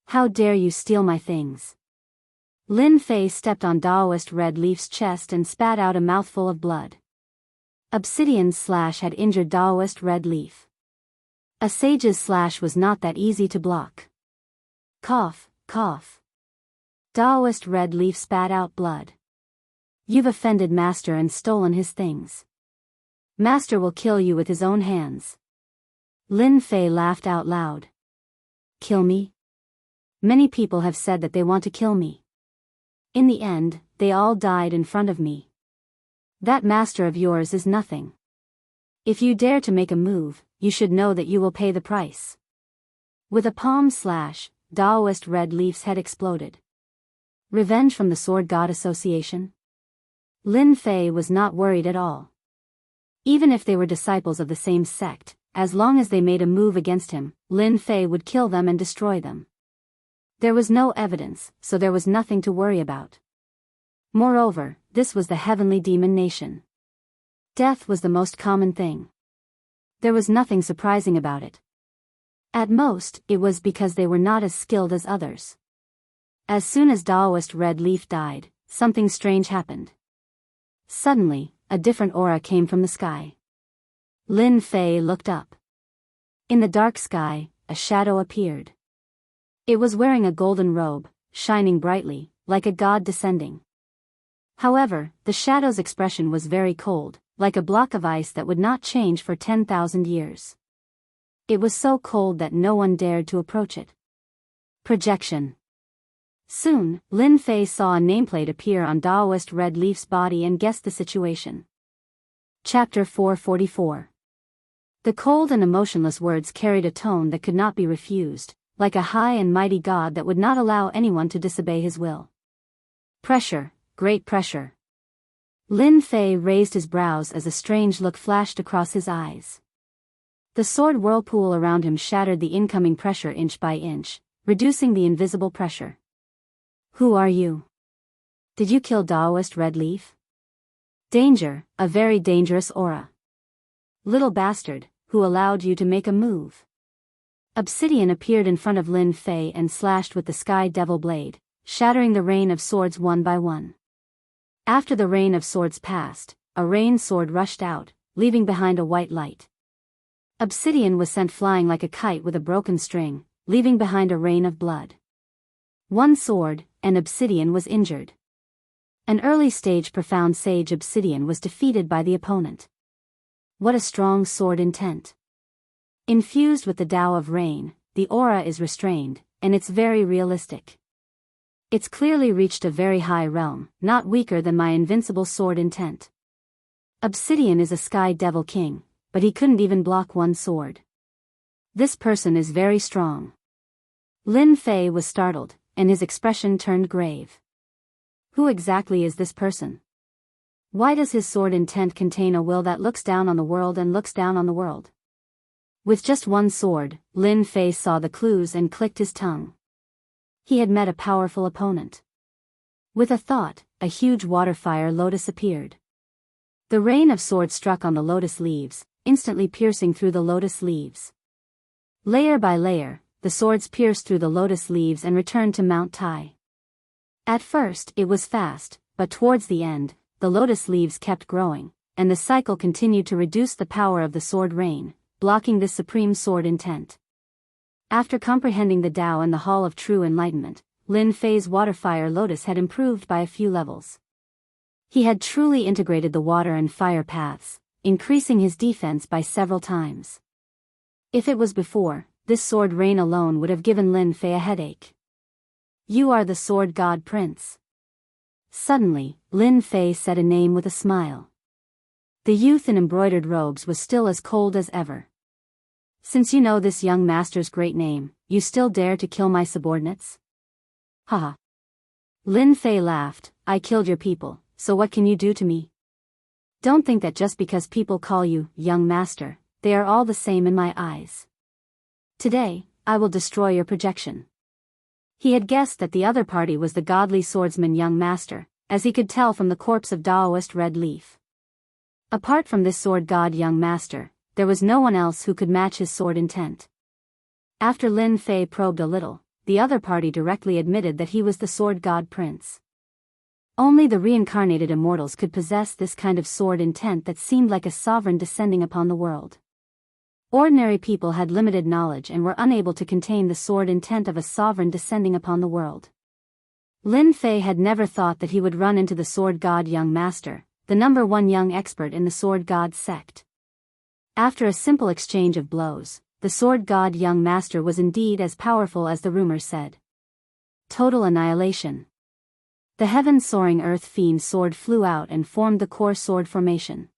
How dare you steal my things? Lin Fei stepped on Daoist Red Leaf's chest and spat out a mouthful of blood. Obsidian's slash had injured Daoist Red Leaf. A sage's slash was not that easy to block. Cough, cough. Daoist Red Leaf spat out blood. You've offended Master and stolen his things. Master will kill you with his own hands. Lin Fei laughed out loud. Kill me? Many people have said that they want to kill me. In the end, they all died in front of me. That master of yours is nothing. If you dare to make a move, you should know that you will pay the price. With a palm slash, Daoist Red Leaf's head exploded. Revenge from the Sword God Association? Lin Fei was not worried at all. Even if they were disciples of the same sect, as long as they made a move against him, Lin Fei would kill them and destroy them. There was no evidence, so there was nothing to worry about. Moreover, this was the heavenly demon nation. Death was the most common thing. There was nothing surprising about it. At most, it was because they were not as skilled as others. As soon as Taoist Red Leaf died, something strange happened. Suddenly, a different aura came from the sky. Lin Fei looked up. In the dark sky, a shadow appeared. It was wearing a golden robe, shining brightly, like a god descending. However, the shadow's expression was very cold, like a block of ice that would not change for 10,000 years. It was so cold that no one dared to approach it. Projection. Soon, Lin Fei saw a nameplate appear on Taoist Red Leaf's body and guessed the situation. Chapter 444. The cold and emotionless words carried a tone that could not be refused, like a high and mighty god that would not allow anyone to disobey his will. Pressure, great pressure. Lin Fei raised his brows as a strange look flashed across his eyes. The sword whirlpool around him shattered the incoming pressure inch by inch, reducing the invisible pressure. Who are you? Did you kill Taoist Red Leaf? Danger, a very dangerous aura. Little bastard, who allowed you to make a move? Obsidian appeared in front of Lin Fei and slashed with the sky devil blade, shattering the rain of swords one by one. After the rain of swords passed, a rain sword rushed out, leaving behind a white light. Obsidian was sent flying like a kite with a broken string, leaving behind a rain of blood. One sword, and Obsidian was injured. An early-stage profound sage Obsidian was defeated by the opponent. What a strong sword intent. Infused with the Tao of rain, the aura is restrained, and it's very realistic. It's clearly reached a very high realm, not weaker than my invincible sword intent. Obsidian is a sky devil king, but he couldn't even block one sword. This person is very strong. Lin Fei was startled, and his expression turned grave. Who exactly is this person? Why does his sword intent contain a will that looks down on the world and looks down on the world? With just one sword, Lin Fei saw the clues and clicked his tongue. He had met a powerful opponent. With a thought, a huge water fire lotus appeared. The rain of swords struck on the lotus leaves, instantly piercing through the lotus leaves. Layer by layer, the swords pierced through the lotus leaves and returned to Mount Tai. At first, it was fast, but towards the end, the lotus leaves kept growing, and the cycle continued to reduce the power of the sword rain, blocking this supreme sword intent. After comprehending the Tao and the Hall of True Enlightenment, Lin Fei's water-fire lotus had improved by a few levels. He had truly integrated the water and fire paths, increasing his defense by several times. If it was before, this sword rain alone would have given Lin Fei a headache. You are the Sword God Prince. Suddenly, Lin Fei said a name with a smile. The youth in embroidered robes was still as cold as ever. Since you know this young master's great name, you still dare to kill my subordinates? Haha. Lin Fei laughed. I killed your people, so what can you do to me? Don't think that just because people call you young master, they are all the same in my eyes. Today, I will destroy your projection. He had guessed that the other party was the godly swordsman young master, as he could tell from the corpse of Taoist Red Leaf. Apart from this sword god young master, there was no one else who could match his sword intent. After Lin Fei probed a little, the other party directly admitted that he was the sword god prince. Only the reincarnated immortals could possess this kind of sword intent that seemed like a sovereign descending upon the world. Ordinary people had limited knowledge and were unable to contain the sword intent of a sovereign descending upon the world. Lin Fei had never thought that he would run into the sword god young master, the number one young expert in the sword god sect. After a simple exchange of blows, the sword god young master was indeed as powerful as the rumors said. Total annihilation. The heaven-soaring earth fiend sword flew out and formed the core sword formation.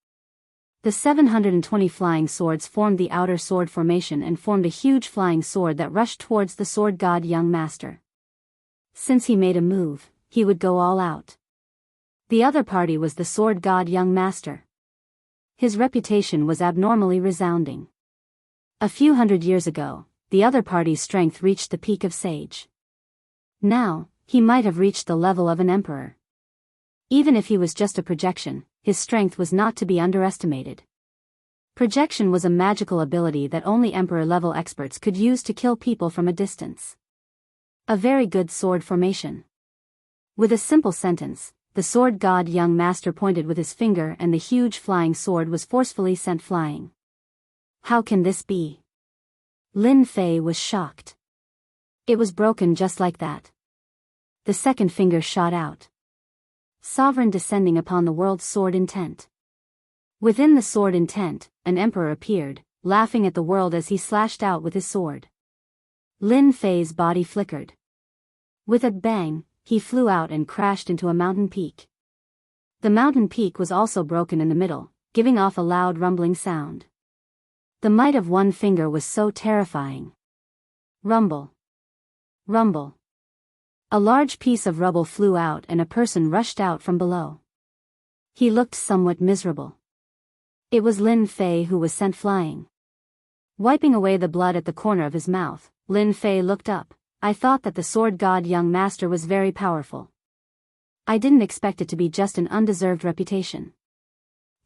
The 720 flying swords formed the outer sword formation and formed a huge flying sword that rushed towards the sword god young master. Since he made a move, he would go all out. The other party was the sword god young master. His reputation was abnormally resounding. A few hundred years ago, the other party's strength reached the peak of sage. Now, he might have reached the level of an emperor. Even if he was just a projection, his strength was not to be underestimated. Projection was a magical ability that only emperor-level experts could use to kill people from a distance. A very good sword formation. With a simple sentence, the sword god young master pointed with his finger and the huge flying sword was forcefully sent flying. How can this be? Lin Fei was shocked. It was broken just like that. The second finger shot out. Sovereign descending upon the world's sword intent. Within the sword intent, an emperor appeared, laughing at the world as he slashed out with his sword. Lin Fei's body flickered. With a bang, he flew out and crashed into a mountain peak. The mountain peak was also broken in the middle, giving off a loud rumbling sound. The might of one finger was so terrifying. Rumble. Rumble. A large piece of rubble flew out and a person rushed out from below. He looked somewhat miserable. It was Lin Fei who was sent flying. Wiping away the blood at the corner of his mouth, Lin Fei looked up. I thought that the sword god young master was very powerful. I didn't expect it to be just an undeserved reputation.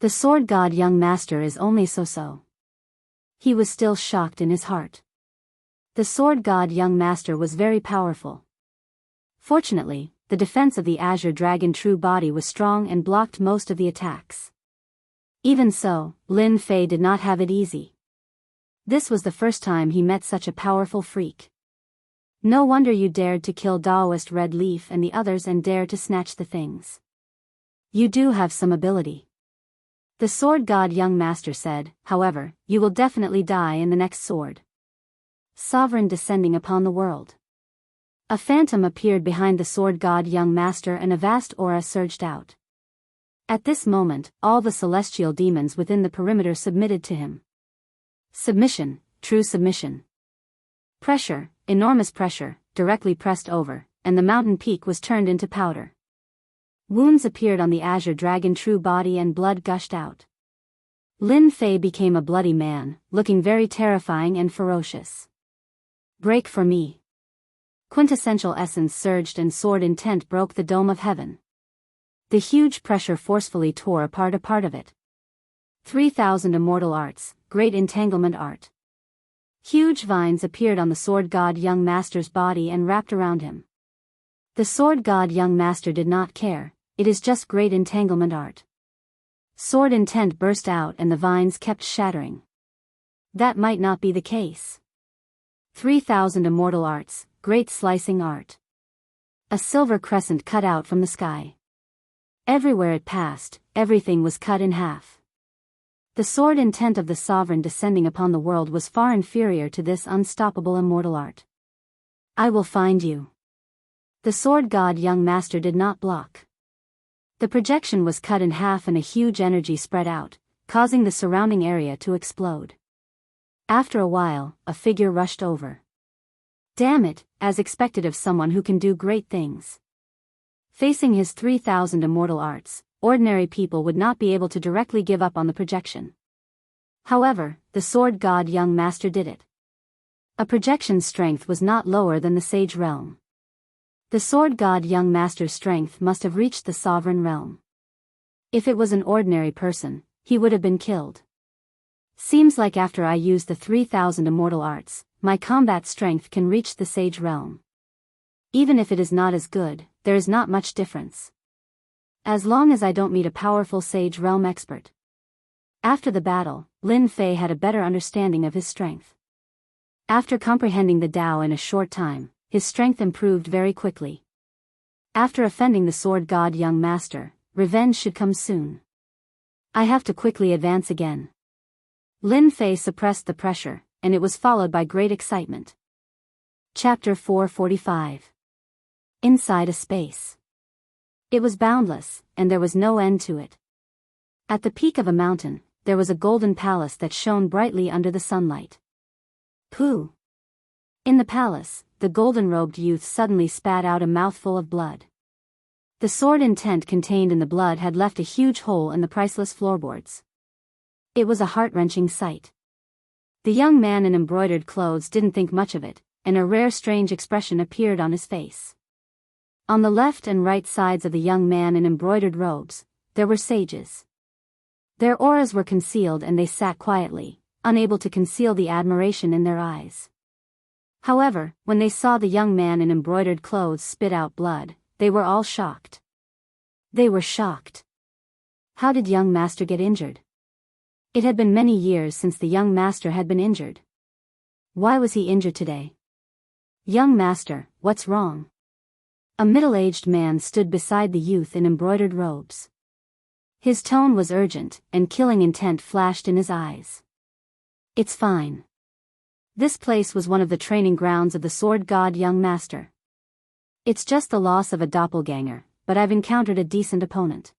The sword god young master is only so-so. He was still shocked in his heart. The sword god young master was very powerful. Fortunately, the defense of the Azure Dragon true body was strong and blocked most of the attacks. Even so, Lin Fei did not have it easy. This was the first time he met such a powerful freak. No wonder you dared to kill Daoist Red Leaf and the others and dared to snatch the things. You do have some ability. The sword god young master said, however, you will definitely die in the next sword. Sovereign descending upon the world. A phantom appeared behind the sword god young master and a vast aura surged out. At this moment, all the celestial demons within the perimeter submitted to him. Submission, true submission. Pressure, enormous pressure, directly pressed over, and the mountain peak was turned into powder. Wounds appeared on the Azure Dragon true body and blood gushed out. Lin Fei became a bloody man, looking very terrifying and ferocious. Break for me. Quintessential essence surged and sword intent broke the dome of heaven. The huge pressure forcefully tore apart a part of it. 3,000 immortal arts, great entanglement art. Huge vines appeared on the sword god young master's body and wrapped around him. The sword god young master did not care, it is just great entanglement art. Sword intent burst out and the vines kept shattering. That might not be the case. 3,000 immortal arts, great slicing art. A silver crescent cut out from the sky. Everywhere it passed, everything was cut in half. The sword intent of the sovereign descending upon the world was far inferior to this unstoppable immortal art. I will find you. The sword god young master did not block. The projection was cut in half and a huge energy spread out, causing the surrounding area to explode. After a while, a figure rushed over. Damn it, as expected of someone who can do great things. Facing his 3,000 immortal arts, ordinary people would not be able to directly give up on the projection. However, the sword god young master did it. A projection's strength was not lower than the sage realm. The sword god young master's strength must have reached the sovereign realm. If it was an ordinary person, he would have been killed. Seems like after I use the 3,000 immortal arts, my combat strength can reach the sage realm. Even if it is not as good, there is not much difference. As long as I don't meet a powerful sage realm expert. After the battle, Lin Fei had a better understanding of his strength. After comprehending the Tao in a short time, his strength improved very quickly. After offending the sword god young master, revenge should come soon. I have to quickly advance again. Lin Fei suppressed the pressure, and it was followed by great excitement. Chapter 445. Inside a space. It was boundless, and there was no end to it. At the peak of a mountain, there was a golden palace that shone brightly under the sunlight. Pooh! In the palace, the golden-robed youth suddenly spat out a mouthful of blood. The sword intent contained in the blood had left a huge hole in the priceless floorboards. It was a heart-wrenching sight. The young man in embroidered clothes didn't think much of it, and a rare strange expression appeared on his face. On the left and right sides of the young man in embroidered robes, there were sages. Their auras were concealed and they sat quietly, unable to conceal the admiration in their eyes. However, when they saw the young man in embroidered clothes spit out blood, they were all shocked. They were shocked. How did young master get injured? It had been many years since the young master had been injured. Why was he injured today? Young master, what's wrong? A middle-aged man stood beside the youth in embroidered robes. His tone was urgent, and killing intent flashed in his eyes. It's fine. This place was one of the training grounds of the sword god young master. It's just the loss of a doppelganger, but I've encountered a decent opponent.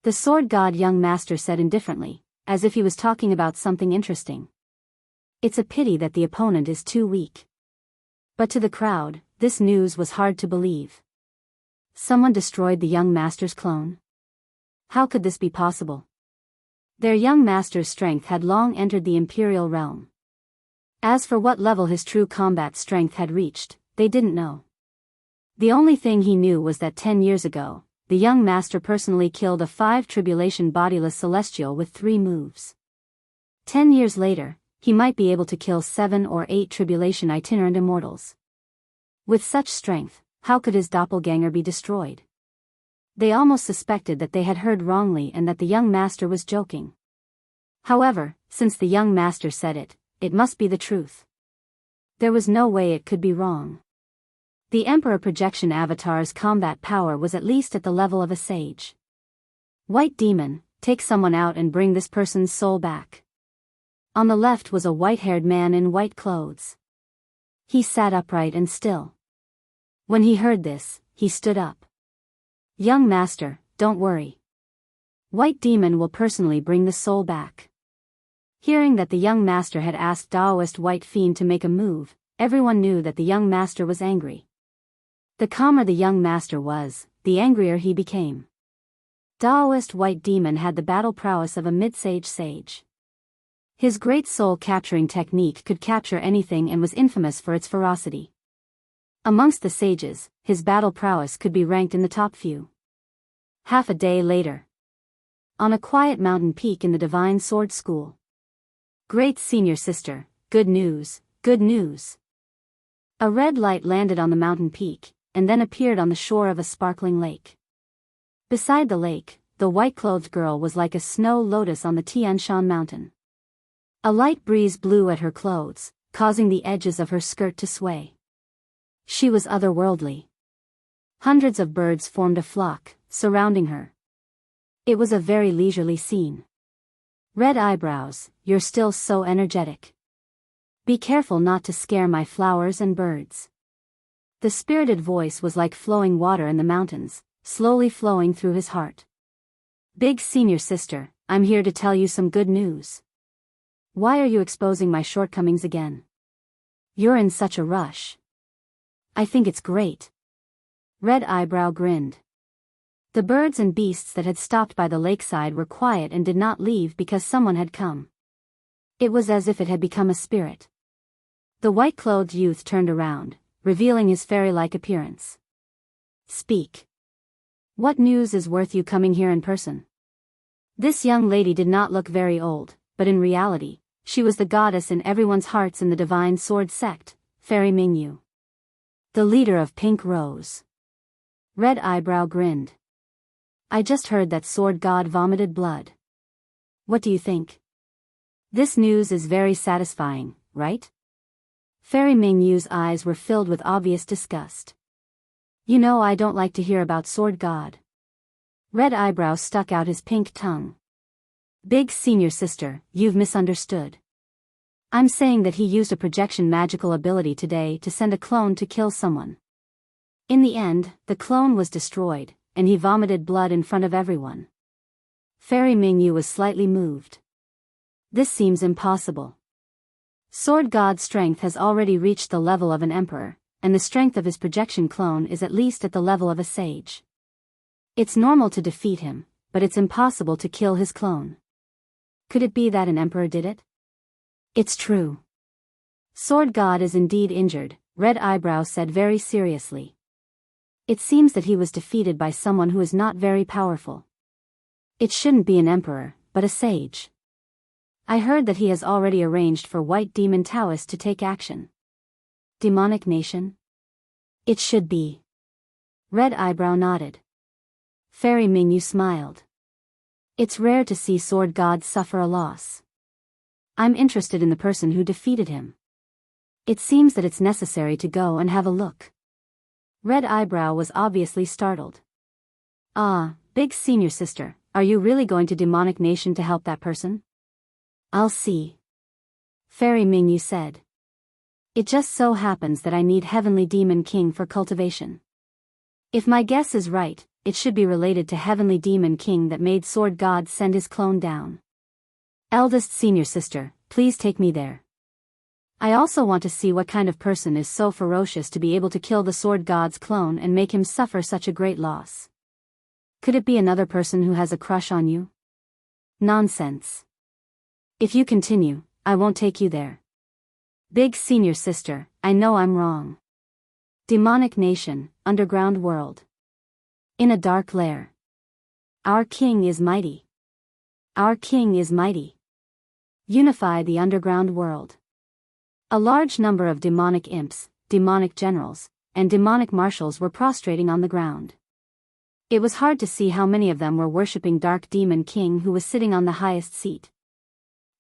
The sword god young master said indifferently, as if he was talking about something interesting. It's a pity that the opponent is too weak. But to the crowd, this news was hard to believe. Someone destroyed the young master's clone? How could this be possible? Their young master's strength had long entered the imperial realm. As for what level his true combat strength had reached, they didn't know. The only thing he knew was that 10 years ago, the young master personally killed a 5 tribulation bodiless celestial with 3 moves. 10 years later, he might be able to kill 7 or 8 tribulation itinerant immortals. With such strength, how could his doppelganger be destroyed? They almost suspected that they had heard wrongly and that the young master was joking. However, since the young master said it, it must be the truth. There was no way it could be wrong. The Emperor Projection Avatar's combat power was at least at the level of a sage. White Demon, take someone out and bring this person's soul back. On the left was a white-haired man in white clothes. He sat upright and still. When he heard this, he stood up. Young master, don't worry. White Demon will personally bring the soul back. Hearing that the young master had asked Taoist White Fiend to make a move, everyone knew that the young master was angry. The calmer the young master was, the angrier he became. Taoist White Demon had the battle prowess of a mid-sage sage. His great soul-capturing technique could capture anything and was infamous for its ferocity. Amongst the sages, his battle prowess could be ranked in the top few. Half a day later. On a quiet mountain peak in the Divine Sword School. Great senior sister, good news, good news. A red light landed on the mountain peak, and then appeared on the shore of a sparkling lake. Beside the lake, the white-clothed girl was like a snow lotus on the Tian Shan mountain. A light breeze blew at her clothes, causing the edges of her skirt to sway. She was otherworldly. Hundreds of birds formed a flock, surrounding her. It was a very leisurely scene. Red eyebrows, you're still so energetic. Be careful not to scare my flowers and birds. The spirited voice was like flowing water in the mountains, slowly flowing through his heart. Big senior sister, I'm here to tell you some good news. Why are you exposing my shortcomings again? You're in such a rush. I think it's great. Red Eyebrow grinned. The birds and beasts that had stopped by the lakeside were quiet and did not leave because someone had come. It was as if it had become a spirit. The white-clothed youth turned around, revealing his fairy-like appearance. Speak. What news is worth you coming here in person? This young lady did not look very old, but in reality, she was the goddess in everyone's hearts in the Divine Sword sect, Fairy Mingyu. The leader of Pink Rose. Red Eyebrow grinned. I just heard that sword god vomited blood. What do you think? This news is very satisfying, right? Fairy Mingyu's eyes were filled with obvious disgust. You know I don't like to hear about sword god. Red Eyebrow stuck out his pink tongue. Big senior sister, you've misunderstood. I'm saying that he used a projection magical ability today to send a clone to kill someone. In the end, the clone was destroyed, and he vomited blood in front of everyone. Fairy Mingyu was slightly moved. This seems impossible. Sword God's strength has already reached the level of an emperor, and the strength of his projection clone is at least at the level of a sage. It's normal to defeat him, but it's impossible to kill his clone. Could it be that an emperor did it? It's true. Sword God is indeed injured, Red Eyebrow said very seriously. It seems that he was defeated by someone who is not very powerful. It shouldn't be an emperor, but a sage. I heard that he has already arranged for White Demon Taoists to take action. Demonic Nation? It should be. Red Eyebrow nodded. Fairy Mingyu smiled. It's rare to see Sword God suffer a loss. I'm interested in the person who defeated him. It seems that it's necessary to go and have a look. Red Eyebrow was obviously startled. Ah, big senior sister, are you really going to Demonic Nation to help that person? I'll see. Fairy Mingyu said. It just so happens that I need Heavenly Demon King for cultivation. If my guess is right, it should be related to Heavenly Demon King that made Sword God send his clone down. Eldest senior sister, please take me there. I also want to see what kind of person is so ferocious to be able to kill the Sword God's clone and make him suffer such a great loss. Could it be another person who has a crush on you? Nonsense. If you continue, I won't take you there. Big senior sister, I know I'm wrong. Demonic Nation, underground world. In a dark lair. Our king is mighty. Our king is mighty. Unify the underground world. A large number of demonic imps, demonic generals, and demonic marshals were prostrating on the ground. It was hard to see how many of them were worshipping Dark Demon King, who was sitting on the highest seat.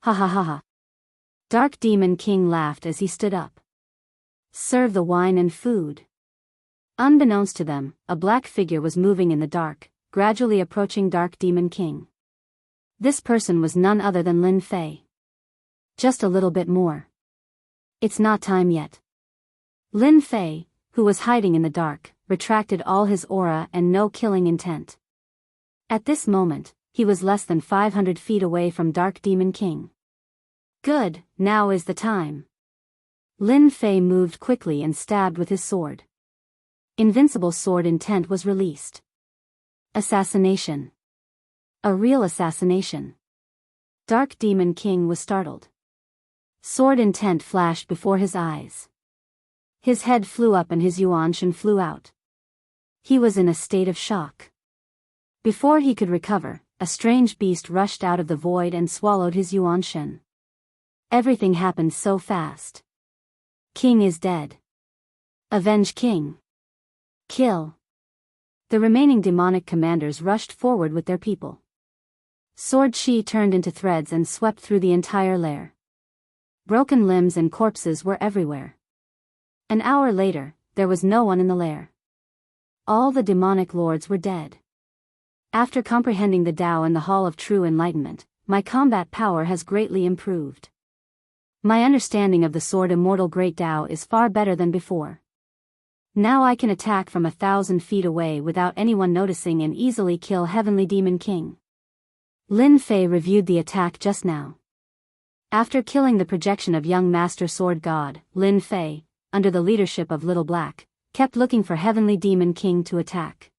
Ha ha ha ha. Dark Demon King laughed as he stood up. Serve the wine and food. Unbeknownst to them, a black figure was moving in the dark, gradually approaching Dark Demon King. This person was none other than Lin Fei. Just a little bit more. It's not time yet. Lin Fei, who was hiding in the dark, retracted all his aura and no killing intent. At this moment, he was less than 500 feet away from Dark Demon King. Good, now is the time. Lin Fei moved quickly and stabbed with his sword. Invincible sword intent was released. Assassination. A real assassination. Dark Demon King was startled. Sword intent flashed before his eyes. His head flew up and his yuanshan flew out. He was in a state of shock. Before he could recover, a strange beast rushed out of the void and swallowed his yuanshan. Everything happened so fast. King is dead. Avenge King. Kill. The remaining demonic commanders rushed forward with their people. Sword chi turned into threads and swept through the entire lair. Broken limbs and corpses were everywhere. An hour later, there was no one in the lair. All the demonic lords were dead. After comprehending the Tao in the Hall of True Enlightenment, my combat power has greatly improved. My understanding of the Sword Immortal Great Tao is far better than before. Now I can attack from 1,000 feet away without anyone noticing and easily kill Heavenly Demon King. Lin Fei reviewed the attack just now. After killing the projection of young Master Sword God, Lin Fei, under the leadership of Little Black, kept looking for Heavenly Demon King to attack.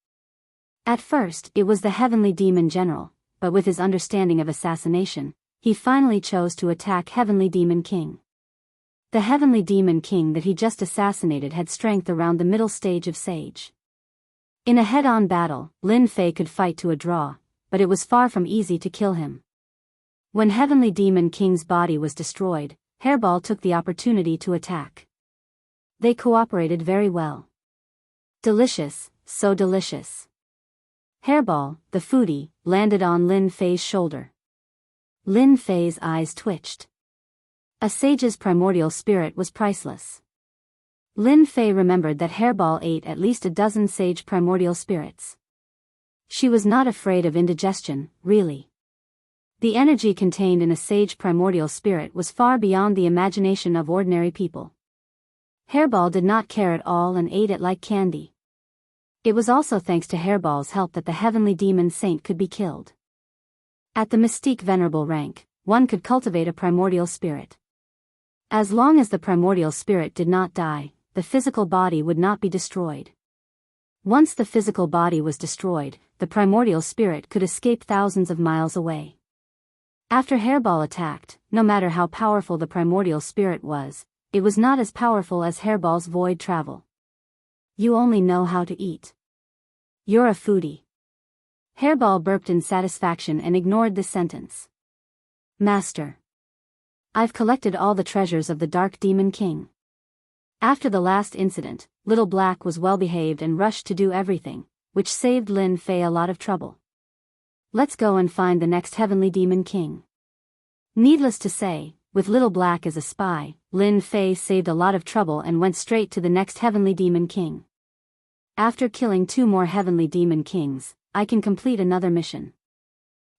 At first, it was the Heavenly Demon General, but with his understanding of assassination, he finally chose to attack Heavenly Demon King. The Heavenly Demon King that he just assassinated had strength around the middle stage of Sage. In a head-on battle, Lin Fei could fight to a draw, but it was far from easy to kill him. When Heavenly Demon King's body was destroyed, Hairball took the opportunity to attack. They cooperated very well. Delicious, so delicious. Hairball, the foodie, landed on Lin Fei's shoulder. Lin Fei's eyes twitched. A sage's primordial spirit was priceless. Lin Fei remembered that Hairball ate at least a dozen sage primordial spirits. She was not afraid of indigestion, really. The energy contained in a sage primordial spirit was far beyond the imagination of ordinary people. Hairball did not care at all and ate it like candy. It was also thanks to Hairball's help that the Heavenly Demon Saint could be killed. At the Mystique Venerable rank, one could cultivate a primordial spirit. As long as the primordial spirit did not die, the physical body would not be destroyed. Once the physical body was destroyed, the primordial spirit could escape thousands of miles away. After Hairball attacked, no matter how powerful the primordial spirit was, it was not as powerful as Hairball's void travel. You only know how to eat. You're a foodie. Hairball burped in satisfaction and ignored this sentence. Master. I've collected all the treasures of the Dark Demon King. After the last incident, Little Black was well behaved and rushed to do everything, which saved Lin Fei a lot of trouble. Let's go and find the next Heavenly Demon King. Needless to say, with Little Black as a spy, Lin Fei saved a lot of trouble and went straight to the next Heavenly Demon King. After killing 2 more Heavenly Demon Kings, I can complete another mission.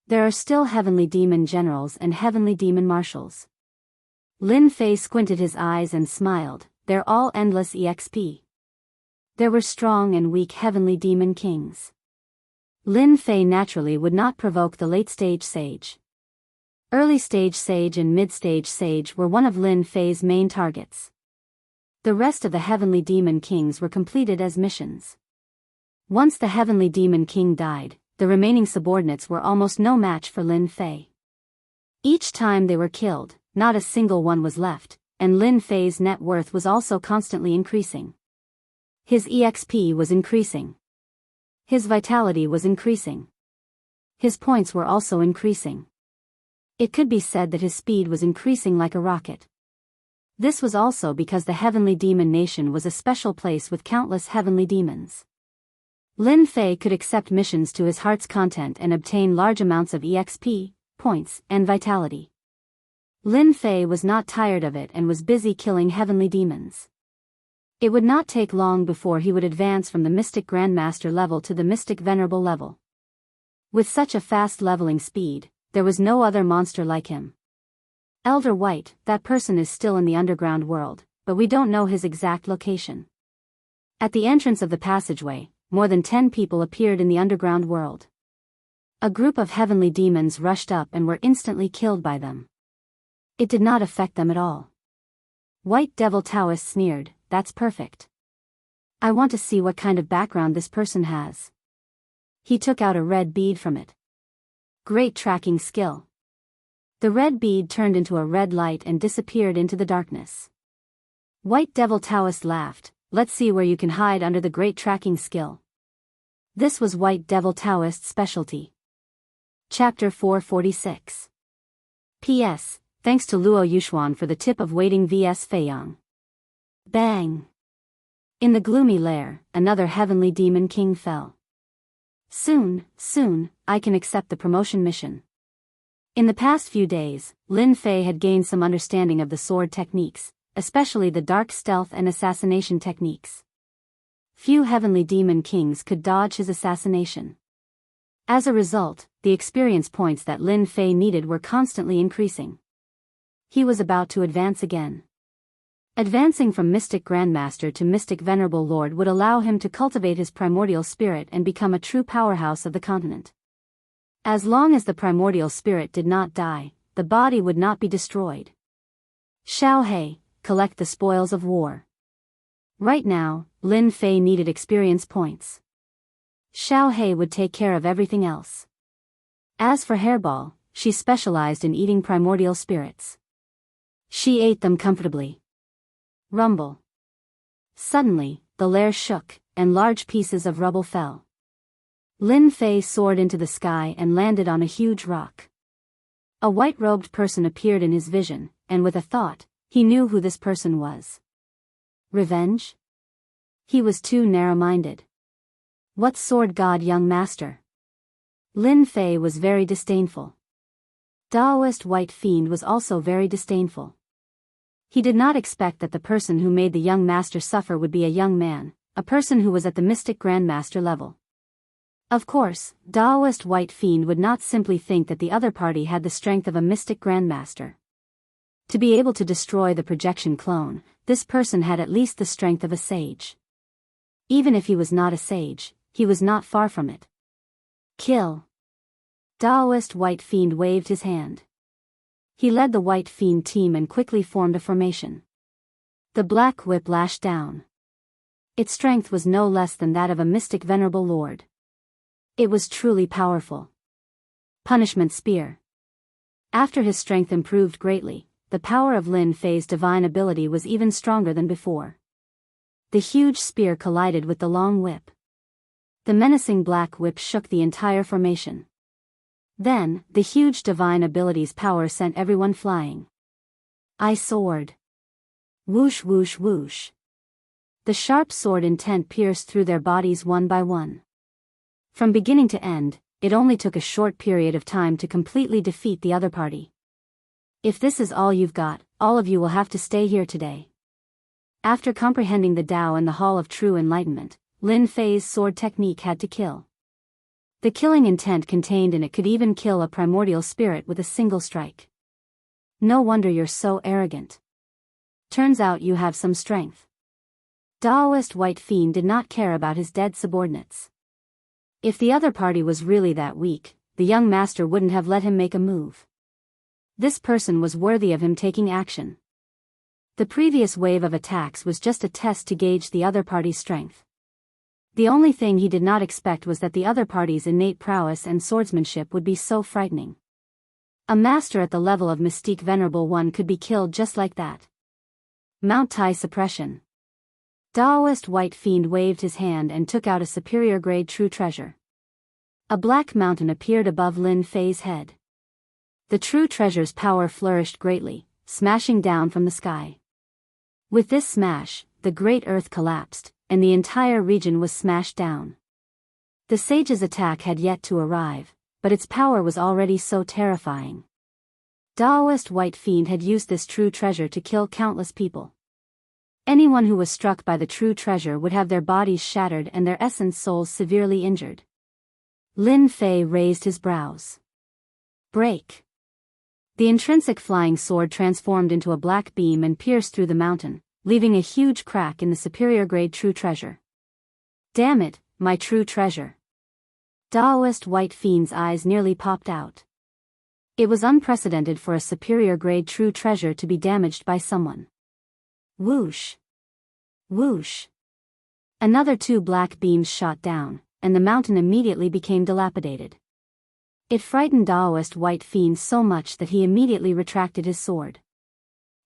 There are still Heavenly Demon Generals and Heavenly Demon Marshals. Lin Fei squinted his eyes and smiled. They're all endless EXP. There were strong and weak Heavenly Demon Kings. Lin Fei naturally would not provoke the late-stage sage. Early-stage sage and mid-stage sage were one of Lin Fei's main targets. The rest of the Heavenly Demon Kings were completed as missions. Once the Heavenly Demon King died, the remaining subordinates were almost no match for Lin Fei. Each time they were killed, not a single one was left, and Lin Fei's net worth was also constantly increasing. His EXP was increasing. His vitality was increasing. His points were also increasing. It could be said that his speed was increasing like a rocket. This was also because the Heavenly Demon Nation was a special place with countless heavenly demons. Lin Fei could accept missions to his heart's content and obtain large amounts of EXP, points, and vitality. Lin Fei was not tired of it and was busy killing heavenly demons. It would not take long before he would advance from the Mystic Grandmaster level to the Mystic Venerable level. With such a fast leveling speed, there was no other monster like him. Elder White, that person is still in the underground world, but we don't know his exact location. At the entrance of the passageway, more than 10 people appeared in the underground world. A group of heavenly demons rushed up and were instantly killed by them. It did not affect them at all. White Devil Taoist sneered, "That's perfect. I want to see what kind of background this person has." He took out a red bead from it. Great tracking skill. The red bead turned into a red light and disappeared into the darkness. White Devil Taoist laughed, "Let's see where you can hide under the great tracking skill." This was White Devil Taoist's specialty. Chapter 446. P.S. Thanks to Luo Yuxuan for the tip of waiting vs Feiyang. Bang! In the gloomy lair, another heavenly demon king fell. Soon, I can accept the promotion mission. In the past few days, Lin Fei had gained some understanding of the sword techniques, especially the dark stealth and assassination techniques. Few heavenly demon kings could dodge his assassination. As a result, the experience points that Lin Fei needed were constantly increasing. He was about to advance again. Advancing from Mystic Grandmaster to Mystic Venerable Lord would allow him to cultivate his primordial spirit and become a true powerhouse of the continent. As long as the primordial spirit did not die, the body would not be destroyed. Xiao He, collect the spoils of war. Right now, Lin Fei needed experience points. Xiao He would take care of everything else. As for Hairball, she specialized in eating primordial spirits. She ate them comfortably. Rumble. Suddenly, the lair shook, and large pieces of rubble fell. Lin Fei soared into the sky and landed on a huge rock. A white-robed person appeared in his vision, and with a thought, he knew who this person was. Revenge? He was too narrow-minded. What sword god, young master? Lin Fei was very disdainful. Daoist White Fiend was also very disdainful. He did not expect that the person who made the young master suffer would be a young man, a person who was at the Mystic Grandmaster level. Of course, Daoist White Fiend would not simply think that the other party had the strength of a Mystic Grandmaster. To be able to destroy the projection clone, this person had at least the strength of a sage. Even if he was not a sage, he was not far from it. Kill. Daoist White Fiend waved his hand. He led the White Fiend team and quickly formed a formation. The black whip lashed down. Its strength was no less than that of a Mystic Venerable Lord. It was truly powerful. Punishment Spear. After his strength improved greatly, the power of Lin Fei's divine ability was even stronger than before. The huge spear collided with the long whip. The menacing black whip shook the entire formation. Then, the huge divine ability's power sent everyone flying. I soared. Whoosh whoosh whoosh. The sharp sword intent pierced through their bodies one by one. From beginning to end, it only took a short period of time to completely defeat the other party. If this is all you've got, all of you will have to stay here today. After comprehending the Tao and the Hall of True Enlightenment, Lin Fei's sword technique had to kill. The killing intent contained in it could even kill a primordial spirit with a single strike. No wonder you're so arrogant. Turns out you have some strength. Taoist White Fiend did not care about his dead subordinates. If the other party was really that weak, the young master wouldn't have let him make a move. This person was worthy of him taking action. The previous wave of attacks was just a test to gauge the other party's strength. The only thing he did not expect was that the other party's innate prowess and swordsmanship would be so frightening. A master at the level of Mystique Venerable One could be killed just like that. Mount Tai Suppression. Taoist White Fiend waved his hand and took out a superior grade true treasure. A black mountain appeared above Lin Fei's head. The true treasure's power flourished greatly, smashing down from the sky. With this smash, the great earth collapsed, and the entire region was smashed down. The sage's attack had yet to arrive, but its power was already so terrifying. Taoist White Fiend had used this true treasure to kill countless people. Anyone who was struck by the true treasure would have their bodies shattered and their essence souls severely injured. Lin Fei raised his brows. Break. The intrinsic flying sword transformed into a black beam and pierced through the mountain, leaving a huge crack in the superior grade true treasure. Damn it, my true treasure. Taoist White Fiend's eyes nearly popped out. It was unprecedented for a superior grade true treasure to be damaged by someone. Whoosh. Whoosh. Another 2 black beams shot down, and the mountain immediately became dilapidated. It frightened Taoist White Fiend so much that he immediately retracted his sword.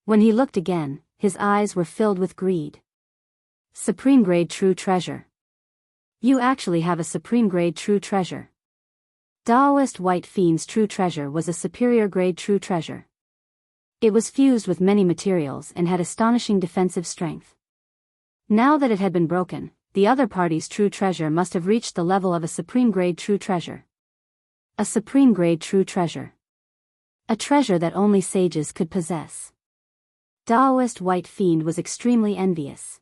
When he looked again, his eyes were filled with greed. Supreme grade true treasure. You actually have a supreme grade true treasure. Taoist White Fiend's true treasure was a superior grade true treasure. It was fused with many materials and had astonishing defensive strength. Now that it had been broken, the other party's true treasure must have reached the level of a supreme grade true treasure. A supreme grade true treasure. A treasure that only sages could possess. Taoist White Fiend was extremely envious.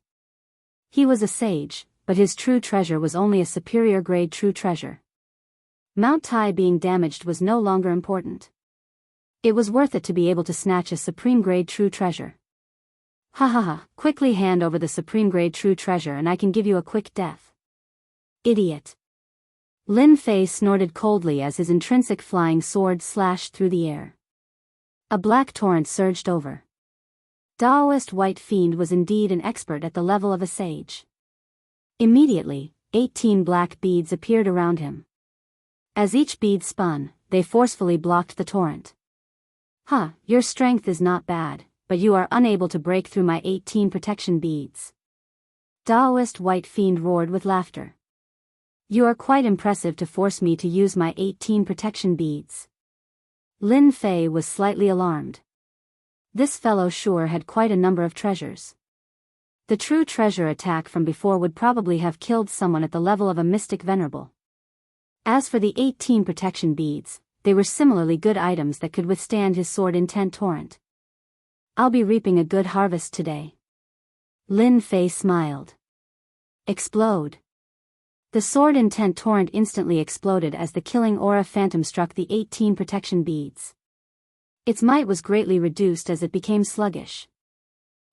He was a sage, but his true treasure was only a superior grade true treasure. Mount Tai being damaged was no longer important. It was worth it to be able to snatch a supreme grade true treasure. Ha ha ha, quickly hand over the supreme grade true treasure and I can give you a quick death. Idiot. Lin Fei snorted coldly as his intrinsic flying sword slashed through the air. A black torrent surged over. Taoist White Fiend was indeed an expert at the level of a sage. Immediately, 18 black beads appeared around him. As each bead spun, they forcefully blocked the torrent. Your strength is not bad, but you are unable to break through my 18 protection beads. Taoist White Fiend roared with laughter. You are quite impressive to force me to use my 18 protection beads. Lin Fei was slightly alarmed. This fellow sure had quite a number of treasures. The true treasure attack from before would probably have killed someone at the level of a mystic venerable. As for the 18 protection beads, they were similarly good items that could withstand his sword intent torrent. I'll be reaping a good harvest today. Lin Fei smiled. Explode. The sword intent torrent instantly exploded as the killing aura phantom struck the 18 protection beads. Its might was greatly reduced as it became sluggish.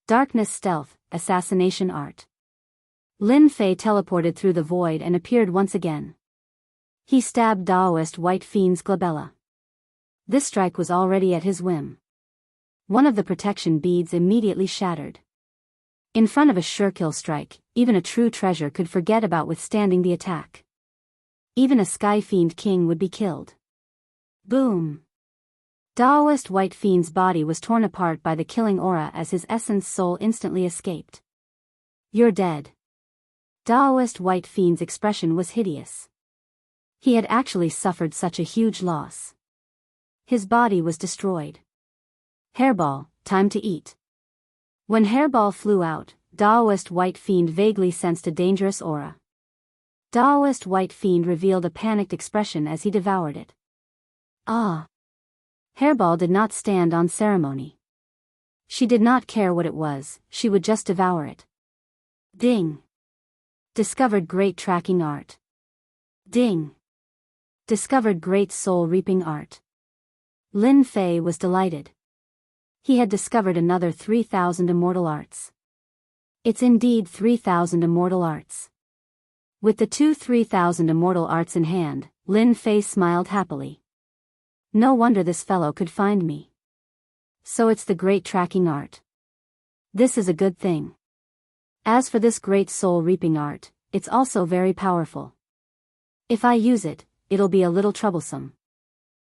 Darkness stealth, assassination art. Lin Fei teleported through the void and appeared once again. He stabbed Taoist White Fiend's glabella. This strike was already at his whim. One of the protection beads immediately shattered. In front of a sure-kill strike, even a true treasure could forget about withstanding the attack. Even a Sky Fiend King would be killed. Boom! Daoist White Fiend's body was torn apart by the killing aura as his essence soul instantly escaped. "You're dead." Daoist White Fiend's expression was hideous. He had actually suffered such a huge loss. His body was destroyed. Hairball, time to eat. When Hairball flew out, Daoist White Fiend vaguely sensed a dangerous aura. Daoist White Fiend revealed a panicked expression as he devoured it. Ah! Hairball did not stand on ceremony. She did not care what it was, she would just devour it. Ding! Discovered great tracking art. Ding! Discovered great soul-reaping art. Lin Fei was delighted. He had discovered another 3,000 immortal arts. It's indeed 3,000 immortal arts. With the 3,000 immortal arts in hand, Lin Fei smiled happily. No wonder this fellow could find me. So it's the great tracking art. This is a good thing. As for this great soul-reaping art, it's also very powerful. If I use it, it'll be a little troublesome.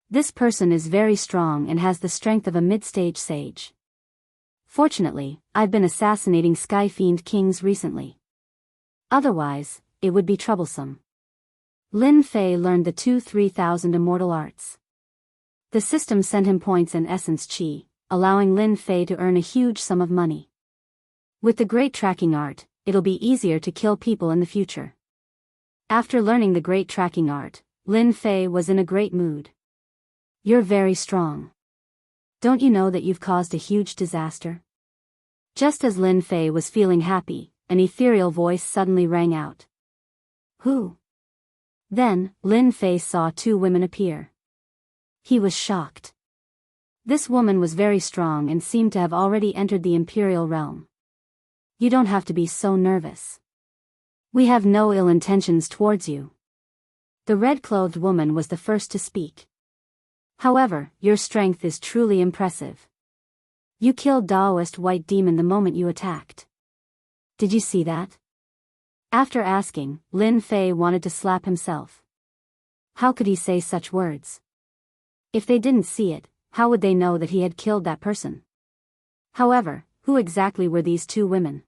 This person is very strong and has the strength of a mid-stage sage. Fortunately, I've been assassinating Sky Fiend Kings recently. Otherwise, it would be troublesome. Lin Fei learned the 3,000 immortal arts. The system sent him points and essence chi, allowing Lin Fei to earn a huge sum of money. With the great tracking art, it'll be easier to kill people in the future. After learning the great tracking art, Lin Fei was in a great mood. You're very strong. Don't you know that you've caused a huge disaster? Just as Lin Fei was feeling happy, an ethereal voice suddenly rang out. Who? Then, Lin Fei saw two women appear. He was shocked. This woman was very strong and seemed to have already entered the imperial realm. You don't have to be so nervous. We have no ill intentions towards you. The red-clothed woman was the first to speak. However, your strength is truly impressive. You killed Daoist White Demon the moment you attacked. Did you see that? After asking, Lin Fei wanted to slap himself. How could he say such words? If they didn't see it, how would they know that he had killed that person? However, who exactly were these two women?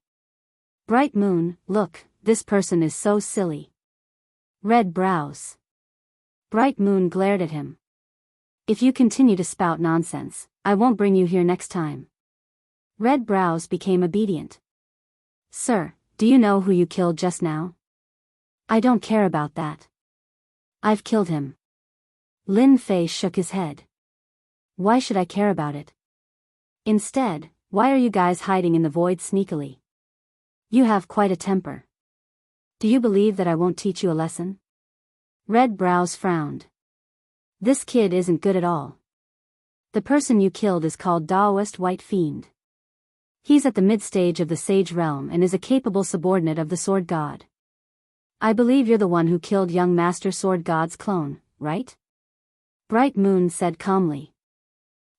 Bright Moon, look, this person is so silly. Red Brows. Bright Moon glared at him. If you continue to spout nonsense, I won't bring you here next time. Red Brows became obedient. Sir, do you know who you killed just now? I don't care about that. I've killed him. Lin Fei shook his head. Why should I care about it? Instead, why are you guys hiding in the void sneakily? You have quite a temper. Do you believe that I won't teach you a lesson? Red Brows frowned. This kid isn't good at all. The person you killed is called Daoist White Fiend. He's at the mid-stage of the Sage Realm and is a capable subordinate of the Sword God. I believe you're the one who killed young Master Sword God's clone, right? Bright Moon said calmly.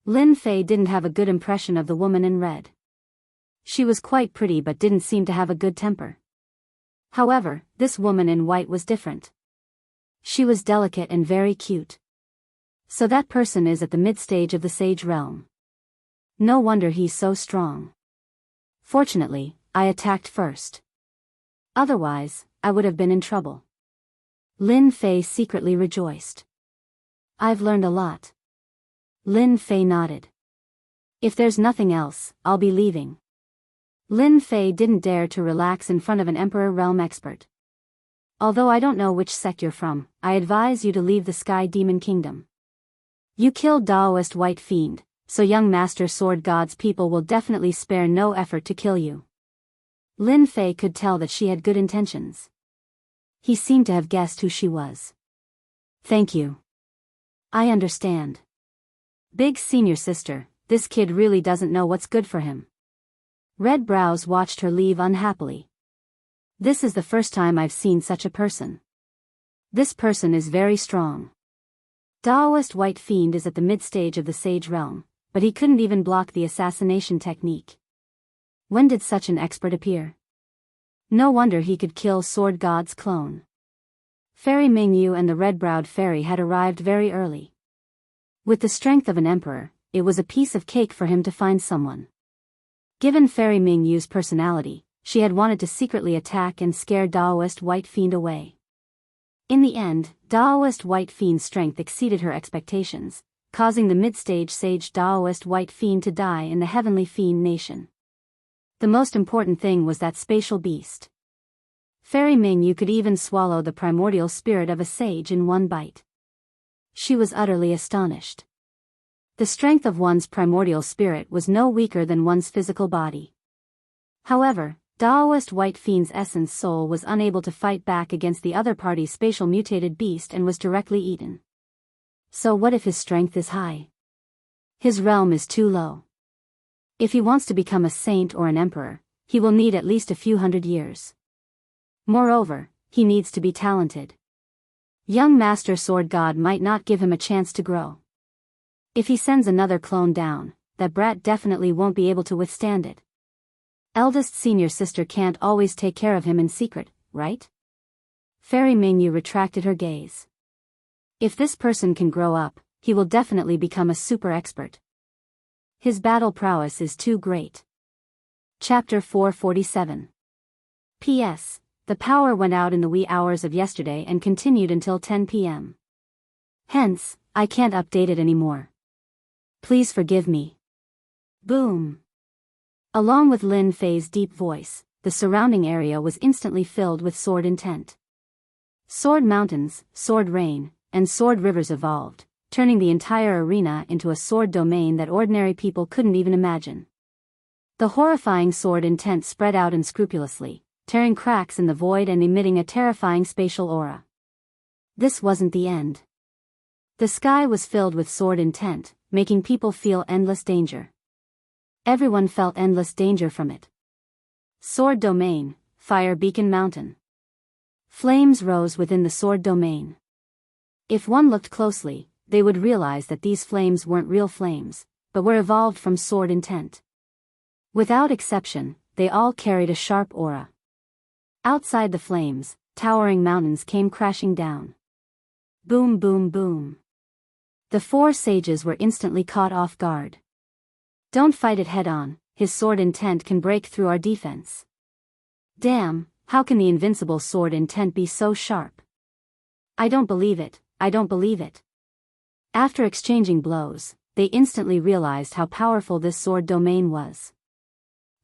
Lin Fei didn't have a good impression of the woman in red. She was quite pretty but didn't seem to have a good temper. However, this woman in white was different. She was delicate and very cute. So that person is at the mid-stage of the Sage Realm. No wonder he's so strong. Fortunately, I attacked first. Otherwise, I would have been in trouble. Lin Fei secretly rejoiced. I've learned a lot. Lin Fei nodded. If there's nothing else, I'll be leaving. Lin Fei didn't dare to relax in front of an Emperor Realm expert. Although I don't know which sect you're from, I advise you to leave the Sky Demon Kingdom. You killed Daoist White Fiend, so young Master Sword God's people will definitely spare no effort to kill you. Lin Fei could tell that she had good intentions. He seemed to have guessed who she was. Thank you. I understand. Big senior sister, this kid really doesn't know what's good for him. Red Brows watched her leave unhappily. This is the first time I've seen such a person. This person is very strong. Daoist White Fiend is at the mid-stage of the Sage Realm, but he couldn't even block the assassination technique. When did such an expert appear? No wonder he could kill Sword God's clone. Fairy Mingyu and the red-browed fairy had arrived very early. With the strength of an emperor, it was a piece of cake for him to find someone. Given Fairy Ming Yu's personality, she had wanted to secretly attack and scare Daoist White Fiend away. In the end, Daoist White Fiend's strength exceeded her expectations, causing the mid-stage sage Daoist White Fiend to die in the Heavenly Fiend Nation. The most important thing was that spatial beast. Fairy Ming Yu could even swallow the primordial spirit of a sage in one bite. She was utterly astonished. The strength of one's primordial spirit was no weaker than one's physical body. However, Daoist White Fiend's essence soul was unable to fight back against the other party's spatial mutated beast and was directly eaten. So what if his strength is high? His realm is too low. If he wants to become a saint or an emperor, he will need at least a few hundred years. Moreover, he needs to be talented. Young Master Sword God might not give him a chance to grow. If he sends another clone down, that brat definitely won't be able to withstand it. Eldest senior sister can't always take care of him in secret, right? Fairy Ming Yu retracted her gaze. If this person can grow up, he will definitely become a super expert. His battle prowess is too great. Chapter 447. P.S. The power went out in the wee hours of yesterday and continued until 10 p.m. Hence, I can't update it anymore. Please forgive me. Boom. Along with Lin Fei's deep voice, the surrounding area was instantly filled with sword intent. Sword mountains, sword rain, and sword rivers evolved, turning the entire arena into a sword domain that ordinary people couldn't even imagine. The horrifying sword intent spread out unscrupulously, tearing cracks in the void and emitting a terrifying spatial aura. This wasn't the end. The sky was filled with sword intent, making people feel endless danger. Everyone felt endless danger from it. Sword domain, Fire Beacon Mountain. Flames rose within the sword domain. If one looked closely, they would realize that these flames weren't real flames, but were evolved from sword intent. Without exception, they all carried a sharp aura. Outside the flames, towering mountains came crashing down. Boom, boom, boom. The four sages were instantly caught off guard. Don't fight it head-on, his sword intent can break through our defense. Damn, how can the invincible sword intent be so sharp? I don't believe it, I don't believe it. After exchanging blows, they instantly realized how powerful this sword domain was.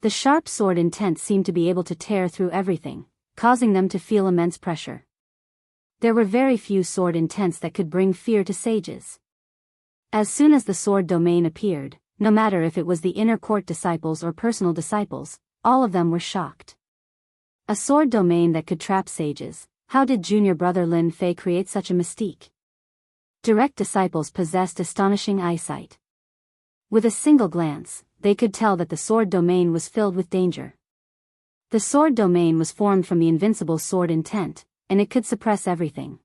The sharp sword intent seemed to be able to tear through everything, causing them to feel immense pressure. There were very few sword intents that could bring fear to sages. As soon as the sword domain appeared, no matter if it was the inner court disciples or personal disciples, all of them were shocked. A sword domain that could trap sages, how did junior brother Lin Fei create such a mystique? Direct disciples possessed astonishing eyesight. With a single glance, they could tell that the sword domain was filled with danger. The sword domain was formed from the invincible sword intent, and it could suppress everything.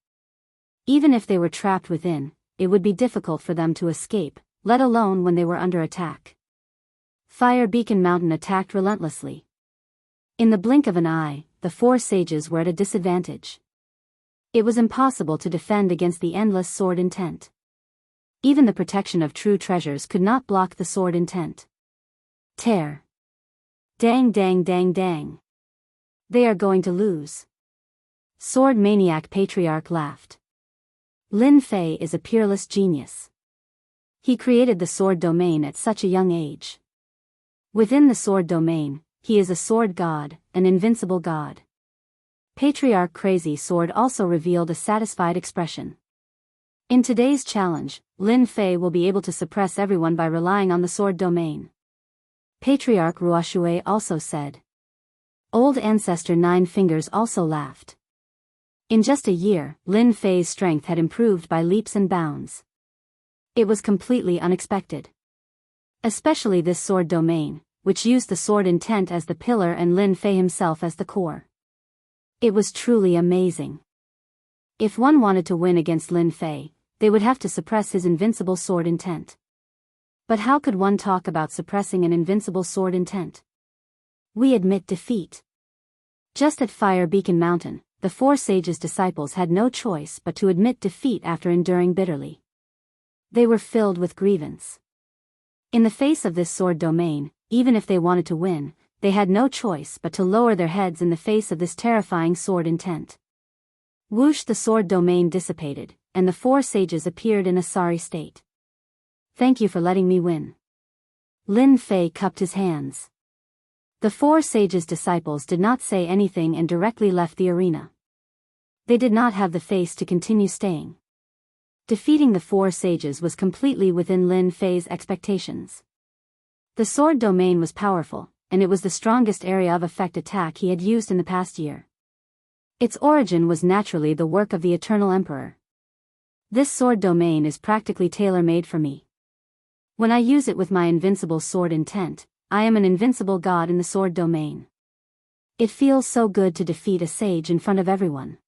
Even if they were trapped within, it would be difficult for them to escape, let alone when they were under attack. Fire Beacon Mountain attacked relentlessly. In the blink of an eye, the four sages were at a disadvantage. It was impossible to defend against the endless sword intent. Even the protection of true treasures could not block the sword intent. Tear. Dang dang dang dang. They are going to lose. Sword Maniac Patriarch laughed. Lin Fei is a peerless genius. He created the sword domain at such a young age. Within the sword domain, he is a sword god, an invincible god. Patriarch Crazy Sword also revealed a satisfied expression. In today's challenge, Lin Fei will be able to suppress everyone by relying on the sword domain. Patriarch Ruoshui also said. Old Ancestor Nine Fingers also laughed. In just a year, Lin Fei's strength had improved by leaps and bounds. It was completely unexpected. Especially this sword domain, which used the sword intent as the pillar and Lin Fei himself as the core. It was truly amazing. If one wanted to win against Lin Fei, they would have to suppress his invincible sword intent. But how could one talk about suppressing an invincible sword intent? We admit defeat. Just at Fire Beacon Mountain, the four sages' disciples had no choice but to admit defeat after enduring bitterly. They were filled with grievance. In the face of this sword domain, even if they wanted to win, they had no choice but to lower their heads in the face of this terrifying sword intent. Whoosh, the sword domain dissipated, and the 4 sages appeared in a sorry state. Thank you for letting me win. Lin Fei cupped his hands. The 4 sages' disciples did not say anything and directly left the arena. They did not have the face to continue staying. Defeating the 4 sages was completely within Lin Fei's expectations. The sword domain was powerful, and it was the strongest area of effect attack he had used in the past year. Its origin was naturally the work of the Eternal Emperor. This sword domain is practically tailor-made for me. When I use it with my invincible sword intent, I am an invincible god in the sword domain. It feels so good to defeat a sage in front of everyone.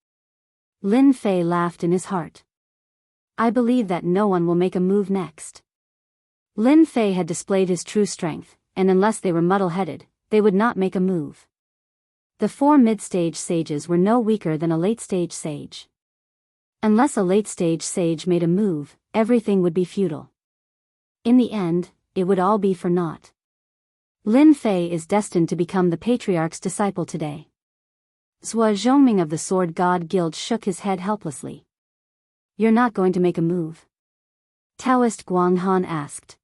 Lin Fei laughed in his heart. I believe that no one will make a move next. Lin Fei had displayed his true strength, and unless they were muddle-headed, they would not make a move. The 4 mid-stage sages were no weaker than a late-stage sage. Unless a late-stage sage made a move, everything would be futile. In the end, it would all be for naught. Lin Fei is destined to become the Patriarch's disciple today. Zhua Zhongming of the Sword God Guild shook his head helplessly. You're not going to make a move? Taoist Guang Han asked.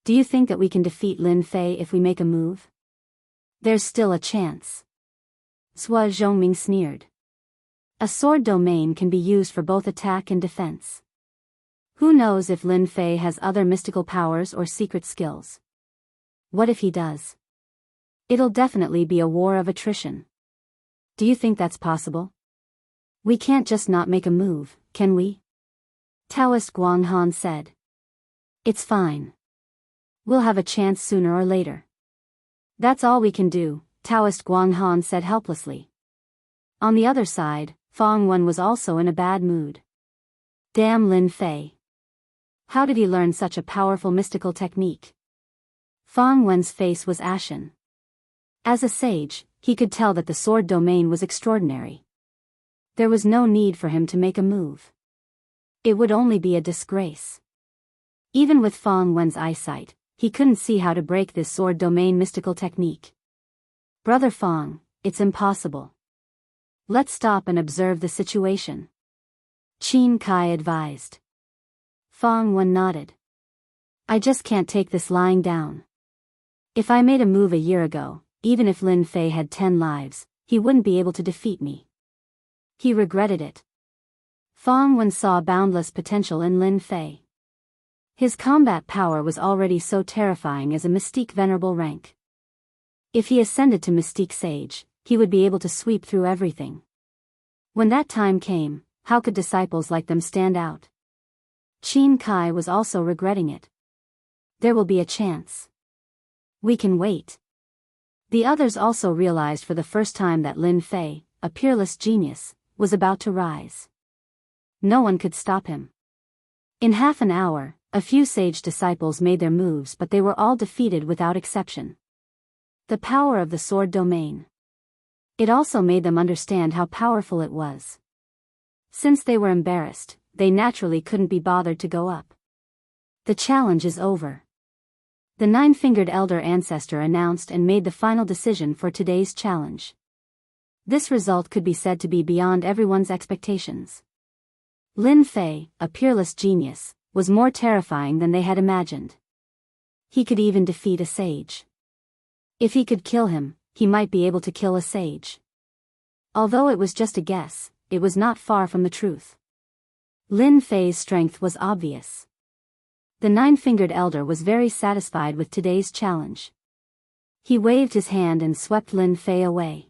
Do you think that we can defeat Lin Fei if we make a move? There's still a chance. Zhua Zhongming sneered. A sword domain can be used for both attack and defense. Who knows if Lin Fei has other mystical powers or secret skills? What if he does? It'll definitely be a war of attrition. Do you think that's possible? We can't just not make a move, can we? Taoist Guang Han said. It's fine. We'll have a chance sooner or later. That's all we can do, Taoist Guang Han said helplessly. On the other side, Fong Wen was also in a bad mood. Damn Lin Fei. How did he learn such a powerful mystical technique? Fong Wen's face was ashen. As a sage, he could tell that the sword domain was extraordinary. There was no need for him to make a move. It would only be a disgrace. Even with Fong Wen's eyesight, he couldn't see how to break this sword domain mystical technique. Brother Fong, it's impossible. Let's stop and observe the situation. Qin Kai advised. Fong Wen nodded. I just can't take this lying down. If I made a move a year ago, even if Lin Fei had 10 lives, he wouldn't be able to defeat me. He regretted it. Fong Wen saw boundless potential in Lin Fei. His combat power was already so terrifying as a Mystique Venerable rank. If he ascended to Mystique Sage, he would be able to sweep through everything. When that time came, how could disciples like them stand out? Qin Kai was also regretting it. There will be a chance. We can wait. The others also realized for the first time that Lin Fei, a peerless genius, was about to rise. No one could stop him. In half an hour, a few sage disciples made their moves, but they were all defeated without exception. The power of the sword domain. It also made them understand how powerful it was. Since they were embarrassed, they naturally couldn't be bothered to go up. The challenge is over. The 9-fingered elder ancestor announced and made the final decision for today's challenge. This result could be said to be beyond everyone's expectations. Lin Fei, a peerless genius, was more terrifying than they had imagined. He could even defeat a sage. If he could kill him, he might be able to kill a sage. Although it was just a guess, it was not far from the truth. Lin Fei's strength was obvious. The 9-fingered elder was very satisfied with today's challenge. He waved his hand and swept Lin Fei away.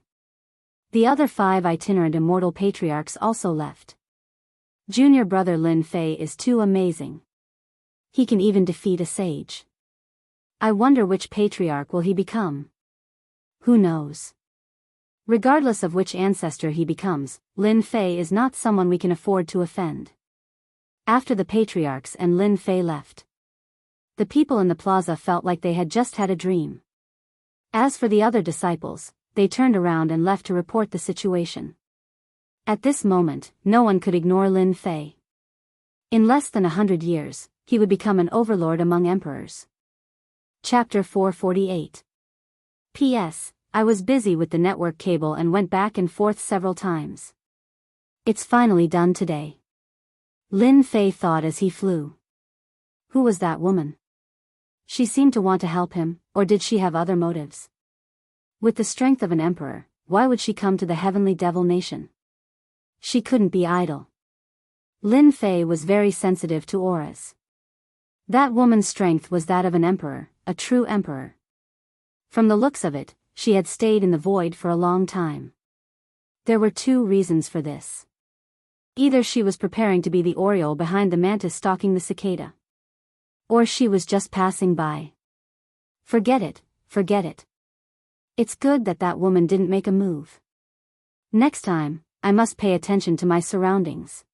The other 5 itinerant immortal patriarchs also left. Junior brother Lin Fei is too amazing. He can even defeat a sage. I wonder which patriarch will he become. Who knows? Regardless of which ancestor he becomes, Lin Fei is not someone we can afford to offend. After the patriarchs and Lin Fei left, the people in the plaza felt like they had just had a dream. As for the other disciples, they turned around and left to report the situation. At this moment, no one could ignore Lin Fei. In less than 100 years, he would become an overlord among emperors. Chapter 448. P.S. I was busy with the network cable and went back and forth several times. It's finally done today. Lin Fei thought as he flew. Who was that woman? She seemed to want to help him, or did she have other motives? With the strength of an emperor, why would she come to the heavenly devil nation? She couldn't be idle. Lin Fei was very sensitive to auras. That woman's strength was that of an emperor, a true emperor. From the looks of it, she had stayed in the void for a long time. There were two reasons for this. Either she was preparing to be the oriole behind the mantis stalking the cicada. Or she was just passing by. Forget it, forget it. It's good that that woman didn't make a move. Next time, I must pay attention to my surroundings.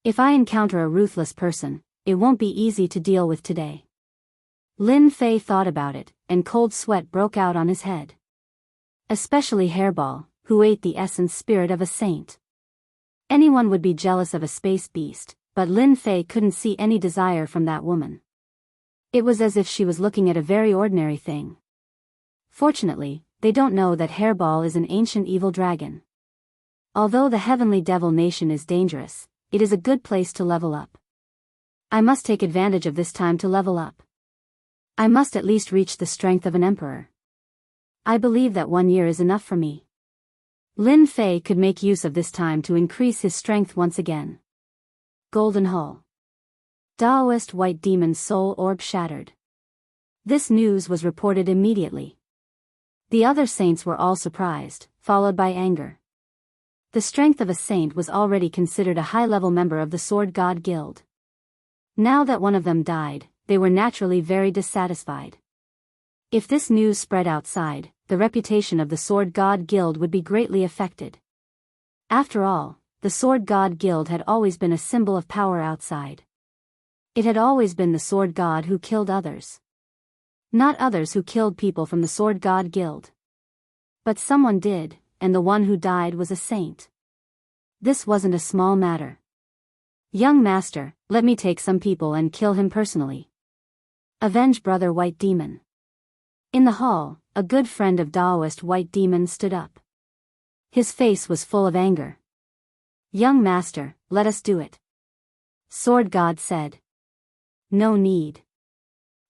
If I encounter a ruthless person, it won't be easy to deal with today. Lin Fei thought about it, and cold sweat broke out on his head. Especially Hairball, who ate the essence spirit of a saint. Anyone would be jealous of a space beast, but Lin Fei couldn't see any desire from that woman. It was as if she was looking at a very ordinary thing. Fortunately, they don't know that Hairball is an ancient evil dragon. Although the heavenly devil nation is dangerous, it is a good place to level up. I must take advantage of this time to level up. I must at least reach the strength of an emperor. I believe that 1 year is enough for me. Lin Fei could make use of this time to increase his strength once again. Golden Hull. Taoist White Demon's soul orb shattered. This news was reported immediately. The other saints were all surprised, followed by anger. The strength of a saint was already considered a high-level member of the Sword God Guild. Now that one of them died, they were naturally very dissatisfied. If this news spread outside, the reputation of the Sword God Guild would be greatly affected. After all, the Sword God Guild had always been a symbol of power outside. It had always been the Sword God who killed others. Not others who killed people from the Sword God Guild. But someone did, and the one who died was a saint. This wasn't a small matter. Young master, let me take some people and kill him personally. Avenge Brother White Demon. In the hall, a good friend of Taoist White Demon stood up. His face was full of anger. Young master, let us do it. Sword God said. No need.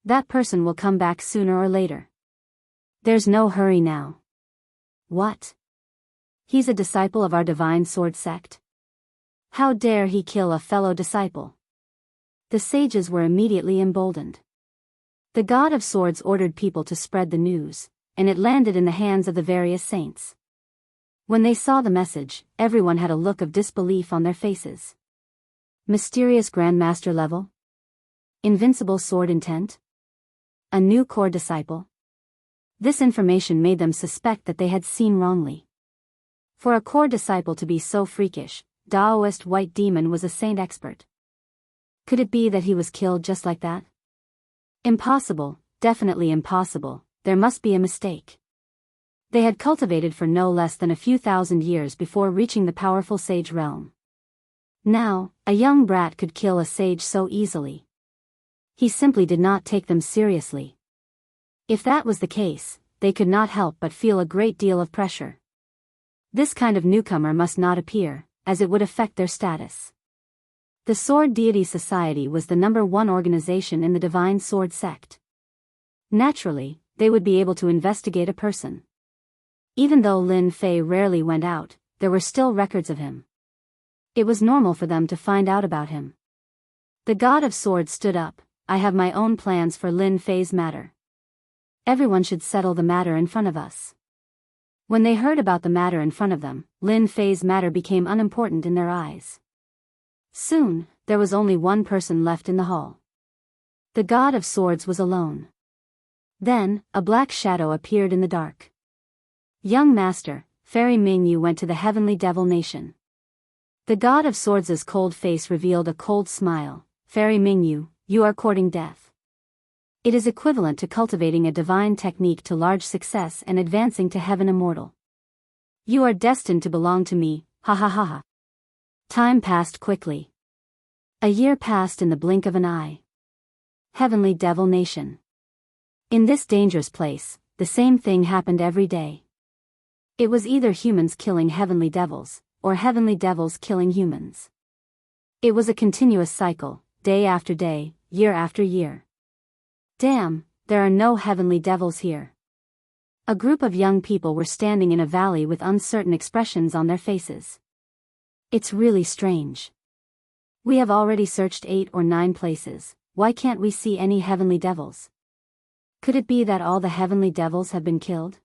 That person will come back sooner or later. There's no hurry now. What? He's a disciple of our divine sword sect? How dare he kill a fellow disciple? The sages were immediately emboldened. The God of Swords ordered people to spread the news, and it landed in the hands of the various saints. When they saw the message, everyone had a look of disbelief on their faces. Mysterious Grandmaster level? Invincible sword intent? A new core disciple? This information made them suspect that they had seen wrongly. For a core disciple to be so freakish, Taoist White Demon was a saint expert. Could it be that he was killed just like that? Impossible, definitely impossible, there must be a mistake. They had cultivated for no less than a few thousand years before reaching the powerful sage realm. Now, a young brat could kill a sage so easily. He simply did not take them seriously. If that was the case, they could not help but feel a great deal of pressure. This kind of newcomer must not appear, as it would affect their status. The Sword Deity Society was the #1 organization in the Divine Sword sect. Naturally, they would be able to investigate a person. Even though Lin Fei rarely went out, there were still records of him. It was normal for them to find out about him. The God of Swords stood up. I have my own plans for Lin Fei's matter. Everyone should settle the matter in front of us. When they heard about the matter in front of them, Lin Fei's matter became unimportant in their eyes. Soon, there was only one person left in the hall. The God of Swords was alone. Then, a black shadow appeared in the dark. Young master, Fairy Mingyu went to the heavenly devil nation. The God of Swords' cold face revealed a cold smile. Fairy Mingyu, you are courting death. It is equivalent to cultivating a divine technique to large success and advancing to heaven immortal. You are destined to belong to me, ha ha ha ha. Time passed quickly. A year passed in the blink of an eye. Heavenly Devil Nation. In this dangerous place, the same thing happened every day. It was either humans killing heavenly devils, or heavenly devils killing humans. It was a continuous cycle, day after day, year after year. Damn, there are no heavenly devils here. A group of young people were standing in a valley with uncertain expressions on their faces. It's really strange. We have already searched 8 or 9 places, why can't we see any heavenly devils? Could it be that all the heavenly devils have been killed?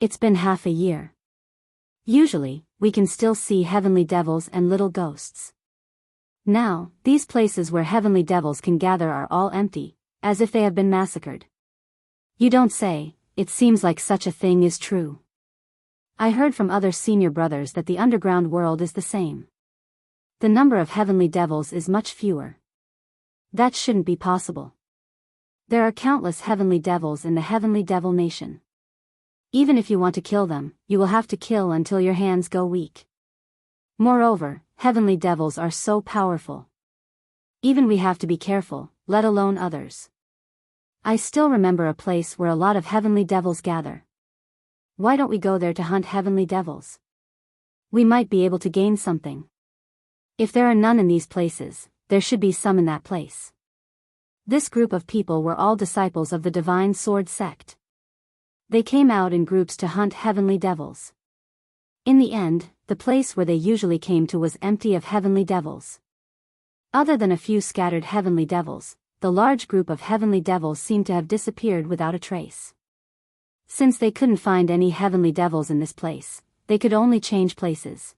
It's been half a year. Usually, we can still see heavenly devils and little ghosts. Now, these places where heavenly devils can gather are all empty, as if they have been massacred. You don't say, it seems like such a thing is true. I heard from other senior brothers that the underground world is the same. The number of heavenly devils is much fewer. That shouldn't be possible. There are countless heavenly devils in the Heavenly Devil Nation. Even if you want to kill them, you will have to kill until your hands go weak. Moreover, heavenly devils are so powerful. Even we have to be careful, let alone others. I still remember a place where a lot of heavenly devils gather. Why don't we go there to hunt heavenly devils? We might be able to gain something. If there are none in these places, there should be some in that place. This group of people were all disciples of the Divine Sword sect. They came out in groups to hunt heavenly devils. In the end, the place where they usually came to was empty of heavenly devils. Other than a few scattered heavenly devils, the large group of heavenly devils seemed to have disappeared without a trace. Since they couldn't find any heavenly devils in this place, they could only change places.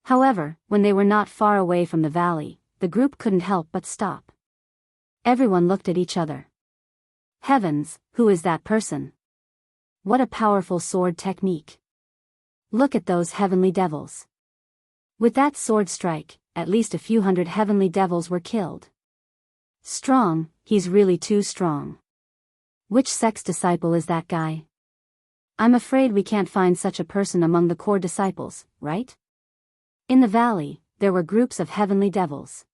However, when they were not far away from the valley, the group couldn't help but stop. Everyone looked at each other. Heavens, who is that person? What a powerful sword technique. Look at those heavenly devils. With that sword strike, at least a few hundred heavenly devils were killed. Strong, he's really too strong. Which sect's disciple is that guy? I'm afraid we can't find such a person among the core disciples, right? In the valley, there were groups of heavenly devils.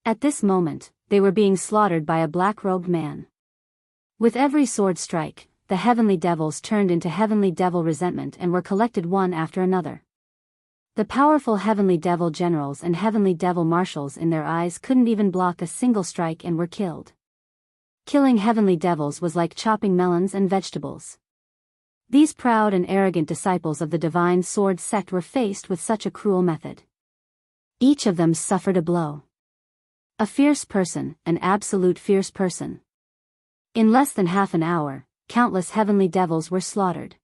At this moment, they were being slaughtered by a black-robed man. With every sword strike, the heavenly devils turned into heavenly devil resentment and were collected one after another. The powerful heavenly devil generals and heavenly devil marshals in their eyes couldn't even block a single strike and were killed. Killing heavenly devils was like chopping melons and vegetables. These proud and arrogant disciples of the Divine Sword sect were faced with such a cruel method. Each of them suffered a blow. A fierce person, an absolute fierce person. In less than half an hour, countless heavenly devils were slaughtered.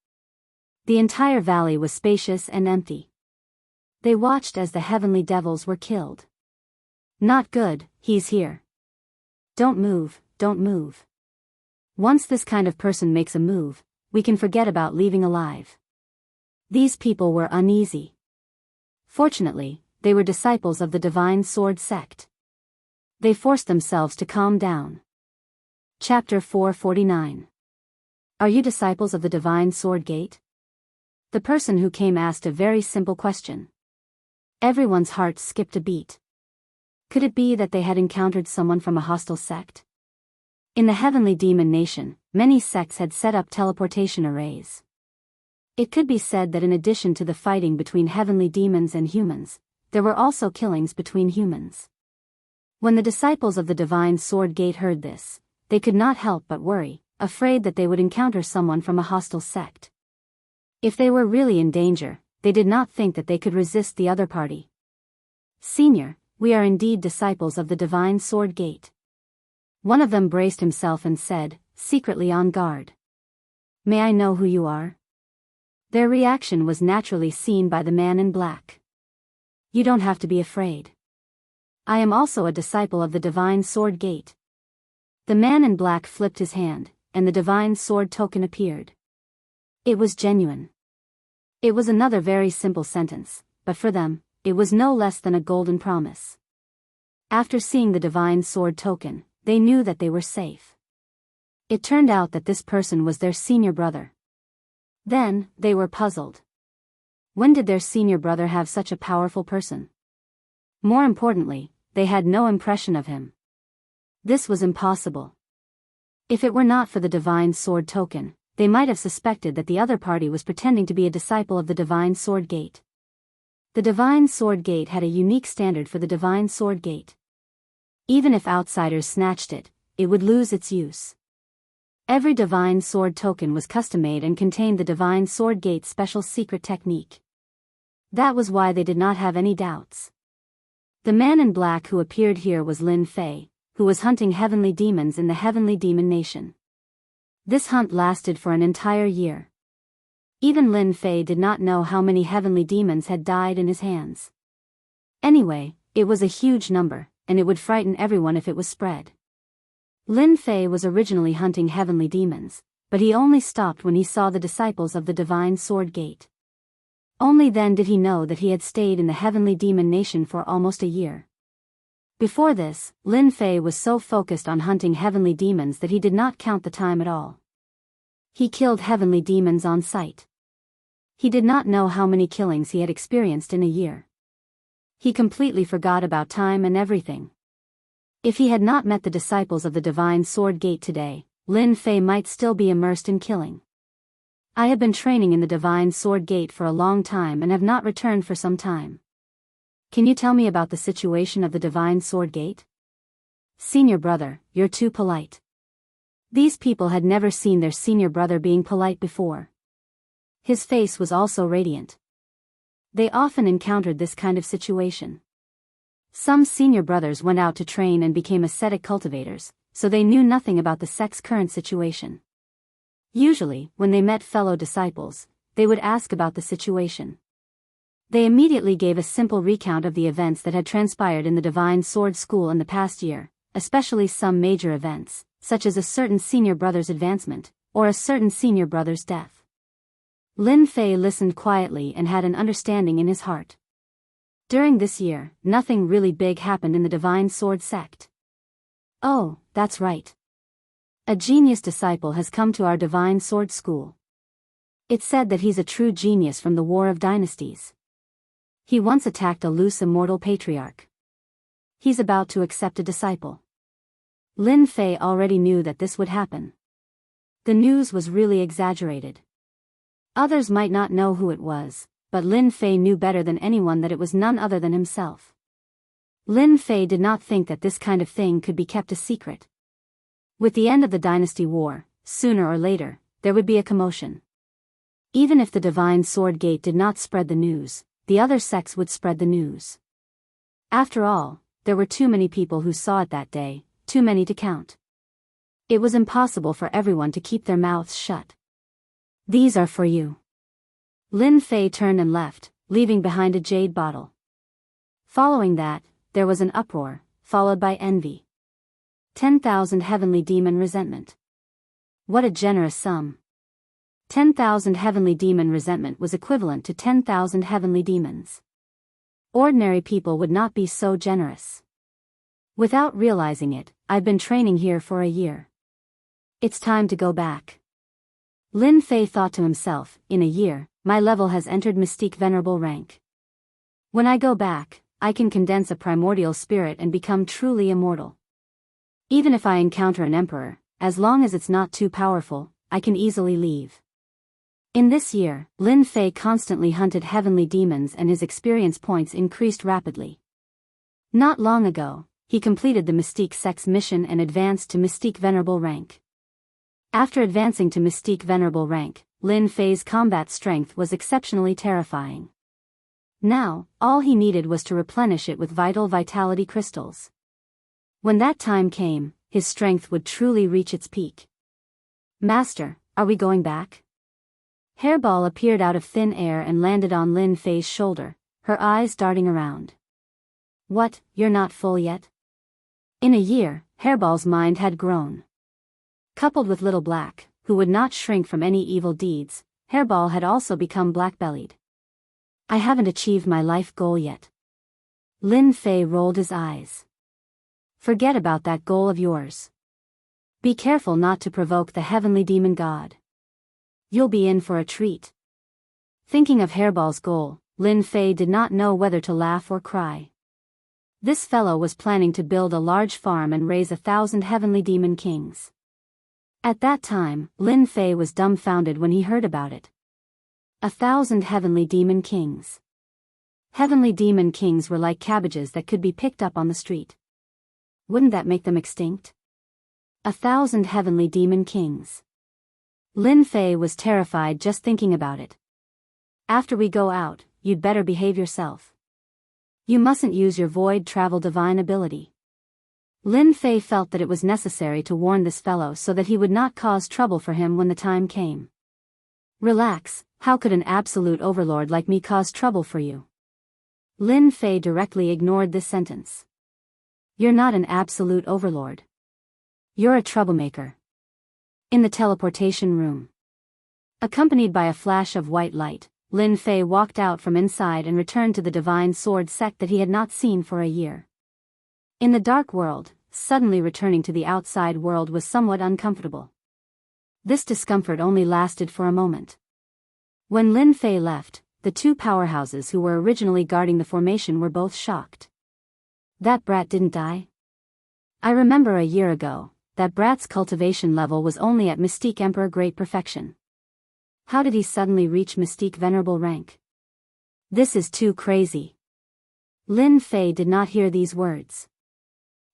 The entire valley was spacious and empty. They watched as the heavenly devils were killed. Not good, he's here. Don't move, don't move. Once this kind of person makes a move, we can forget about leaving alive. These people were uneasy. Fortunately, they were disciples of the Divine Sword sect. They forced themselves to calm down. Chapter 449. Are you disciples of the Divine Sword Gate? The person who came asked a very simple question. Everyone's heart skipped a beat. Could it be that they had encountered someone from a hostile sect? In the Heavenly Demon Nation, many sects had set up teleportation arrays. It could be said that in addition to the fighting between heavenly demons and humans, there were also killings between humans. When the disciples of the Divine Sword Gate heard this, they could not help but worry, afraid that they would encounter someone from a hostile sect. If they were really in danger, they did not think that they could resist the other party. Senior, we are indeed disciples of the Divine Sword Gate. One of them braced himself and said, secretly on guard. May I know who you are? Their reaction was naturally seen by the man in black. You don't have to be afraid. I am also a disciple of the Divine Sword Gate. The man in black flipped his hand, and the Divine Sword token appeared. It was genuine. It was another very simple sentence, but for them, it was no less than a golden promise. After seeing the Divine Sword token, they knew that they were safe. It turned out that this person was their senior brother. Then, they were puzzled. When did their senior brother have such a powerful person? More importantly, they had no impression of him. This was impossible. If it were not for the Divine Sword token, they might have suspected that the other party was pretending to be a disciple of the Divine Sword Gate. The Divine Sword Gate had a unique standard for the Divine Sword Gate. Even if outsiders snatched it, it would lose its use. Every Divine Sword token was custom-made and contained the Divine Sword Gate's special secret technique. That was why they did not have any doubts. The man in black who appeared here was Lin Fei, who was hunting heavenly demons in the Heavenly Demon Nation. This hunt lasted for an entire year. Even Lin Fei did not know how many heavenly demons had died in his hands. Anyway, it was a huge number, and it would frighten everyone if it was spread. Lin Fei was originally hunting heavenly demons, but he only stopped when he saw the disciples of the Divine Sword Gate. Only then did he know that he had stayed in the Heavenly Demon Nation for almost a year. Before this, Lin Fei was so focused on hunting heavenly demons that he did not count the time at all. He killed heavenly demons on sight. He did not know how many killings he had experienced in a year. He completely forgot about time and everything. If he had not met the disciples of the Divine Sword Gate today, Lin Fei might still be immersed in killing. I have been training in the Divine Sword Gate for a long time and have not returned for some time. Can you tell me about the situation of the Divine Sword Gate? Senior brother, you're too polite. These people had never seen their senior brother being polite before. His face was also radiant. They often encountered this kind of situation. Some senior brothers went out to train and became ascetic cultivators, so they knew nothing about the sect's current situation. Usually, when they met fellow disciples, they would ask about the situation. They immediately gave a simple recount of the events that had transpired in the Divine Sword School in the past year, especially some major events, such as a certain senior brother's advancement, or a certain senior brother's death. Lin Fei listened quietly and had an understanding in his heart. During this year, nothing really big happened in the Divine Sword sect. Oh, that's right. A genius disciple has come to our Divine Sword School. It's said that he's a true genius from the War of Dynasties. He once attacked a loose immortal patriarch. He's about to accept a disciple. Lin Fei already knew that this would happen. The news was really exaggerated. Others might not know who it was, but Lin Fei knew better than anyone that it was none other than himself. Lin Fei did not think that this kind of thing could be kept a secret. With the end of the dynasty war, sooner or later, there would be a commotion. Even if the Divine Sword Gate did not spread the news, the other sects would spread the news. After all, there were too many people who saw it that day, too many to count. It was impossible for everyone to keep their mouths shut. These are for you. Lin Fei turned and left, leaving behind a jade bottle. Following that, there was an uproar, followed by envy. 10,000 heavenly demon resentment. What a generous sum. 10,000 heavenly demon resentment was equivalent to 10,000 heavenly demons. Ordinary people would not be so generous. Without realizing it, I've been training here for a year. It's time to go back. Lin Fei thought to himself, in a year, my level has entered Mystique Venerable rank. When I go back, I can condense a primordial spirit and become truly immortal. Even if I encounter an emperor, as long as it's not too powerful, I can easily leave. In this year, Lin Fei constantly hunted heavenly demons and his experience points increased rapidly. Not long ago, he completed the Mystique Sect's mission and advanced to Mystique Venerable rank. After advancing to Mystique Venerable rank, Lin Fei's combat strength was exceptionally terrifying. Now, all he needed was to replenish it with vital vitality crystals. When that time came, his strength would truly reach its peak. Master, are we going back? Hairball appeared out of thin air and landed on Lin Fei's shoulder, her eyes darting around. What, you're not full yet? In a year, Hairball's mind had grown. Coupled with Little Black, who would not shrink from any evil deeds, Hairball had also become black-bellied. I haven't achieved my life goal yet. Lin Fei rolled his eyes. Forget about that goal of yours. Be careful not to provoke the heavenly demon god. You'll be in for a treat. Thinking of Hairball's goal, Lin Fei did not know whether to laugh or cry. This fellow was planning to build a large farm and raise 1,000 heavenly demon kings. At that time, Lin Fei was dumbfounded when he heard about it. 1,000 heavenly demon kings. Heavenly demon kings were like cabbages that could be picked up on the street. Wouldn't that make them extinct? 1,000 heavenly demon kings. Lin Fei was terrified just thinking about it. After we go out, you'd better behave yourself. You mustn't use your void travel divine ability. Lin Fei felt that it was necessary to warn this fellow so that he would not cause trouble for him when the time came. Relax, how could an absolute overlord like me cause trouble for you? Lin Fei directly ignored this sentence. You're not an absolute overlord. You're a troublemaker. In the teleportation room. Accompanied by a flash of white light, Lin Fei walked out from inside and returned to the divine sword sect that he had not seen for a year. In the dark world, suddenly returning to the outside world was somewhat uncomfortable. This discomfort only lasted for a moment. When Lin Fei left, the two powerhouses who were originally guarding the formation were both shocked. That brat didn't die? I remember a year ago, that brat's cultivation level was only at Mystique Emperor Great Perfection. How did he suddenly reach Mystique Venerable rank? This is too crazy. Lin Fei did not hear these words.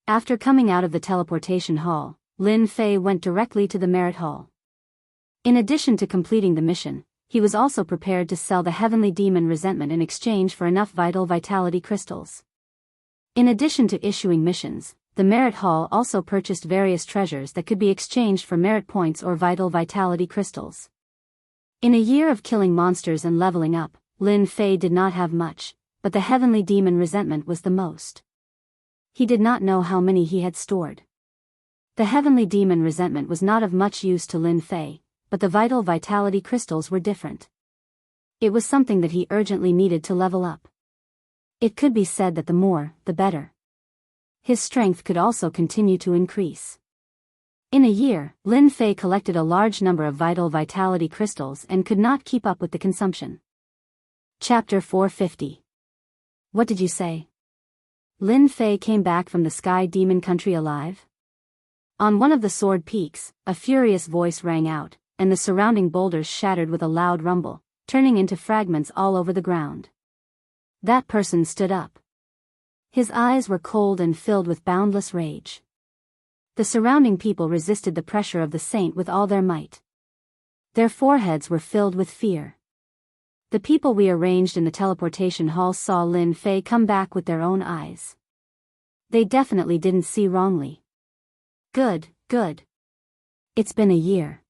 After coming out of the teleportation hall, Lin Fei went directly to the merit hall. In addition to completing the mission, he was also prepared to sell the heavenly demon resentment in exchange for enough vital vitality crystals. In addition to issuing missions, the merit hall also purchased various treasures that could be exchanged for merit points or vital vitality crystals. In a year of killing monsters and leveling up, Lin Fei did not have much, but the heavenly demon resentment was the most. He did not know how many he had stored. The heavenly demon resentment was not of much use to Lin Fei, but the vital vitality crystals were different. It was something that he urgently needed to level up. It could be said that the more, the better. His strength could also continue to increase. In a year, Lin Fei collected a large number of vital vitality crystals and could not keep up with the consumption. Chapter 450. What did you say? Lin Fei came back from the Sky Demon Country alive? On one of the sword peaks, a furious voice rang out, and the surrounding boulders shattered with a loud rumble, turning into fragments all over the ground. That person stood up. His eyes were cold and filled with boundless rage. The surrounding people resisted the pressure of the saint with all their might. Their foreheads were filled with fear. The people we arranged in the teleportation hall saw Lin Fei come back with their own eyes. They definitely didn't see wrongly. Good, good. It's been a year.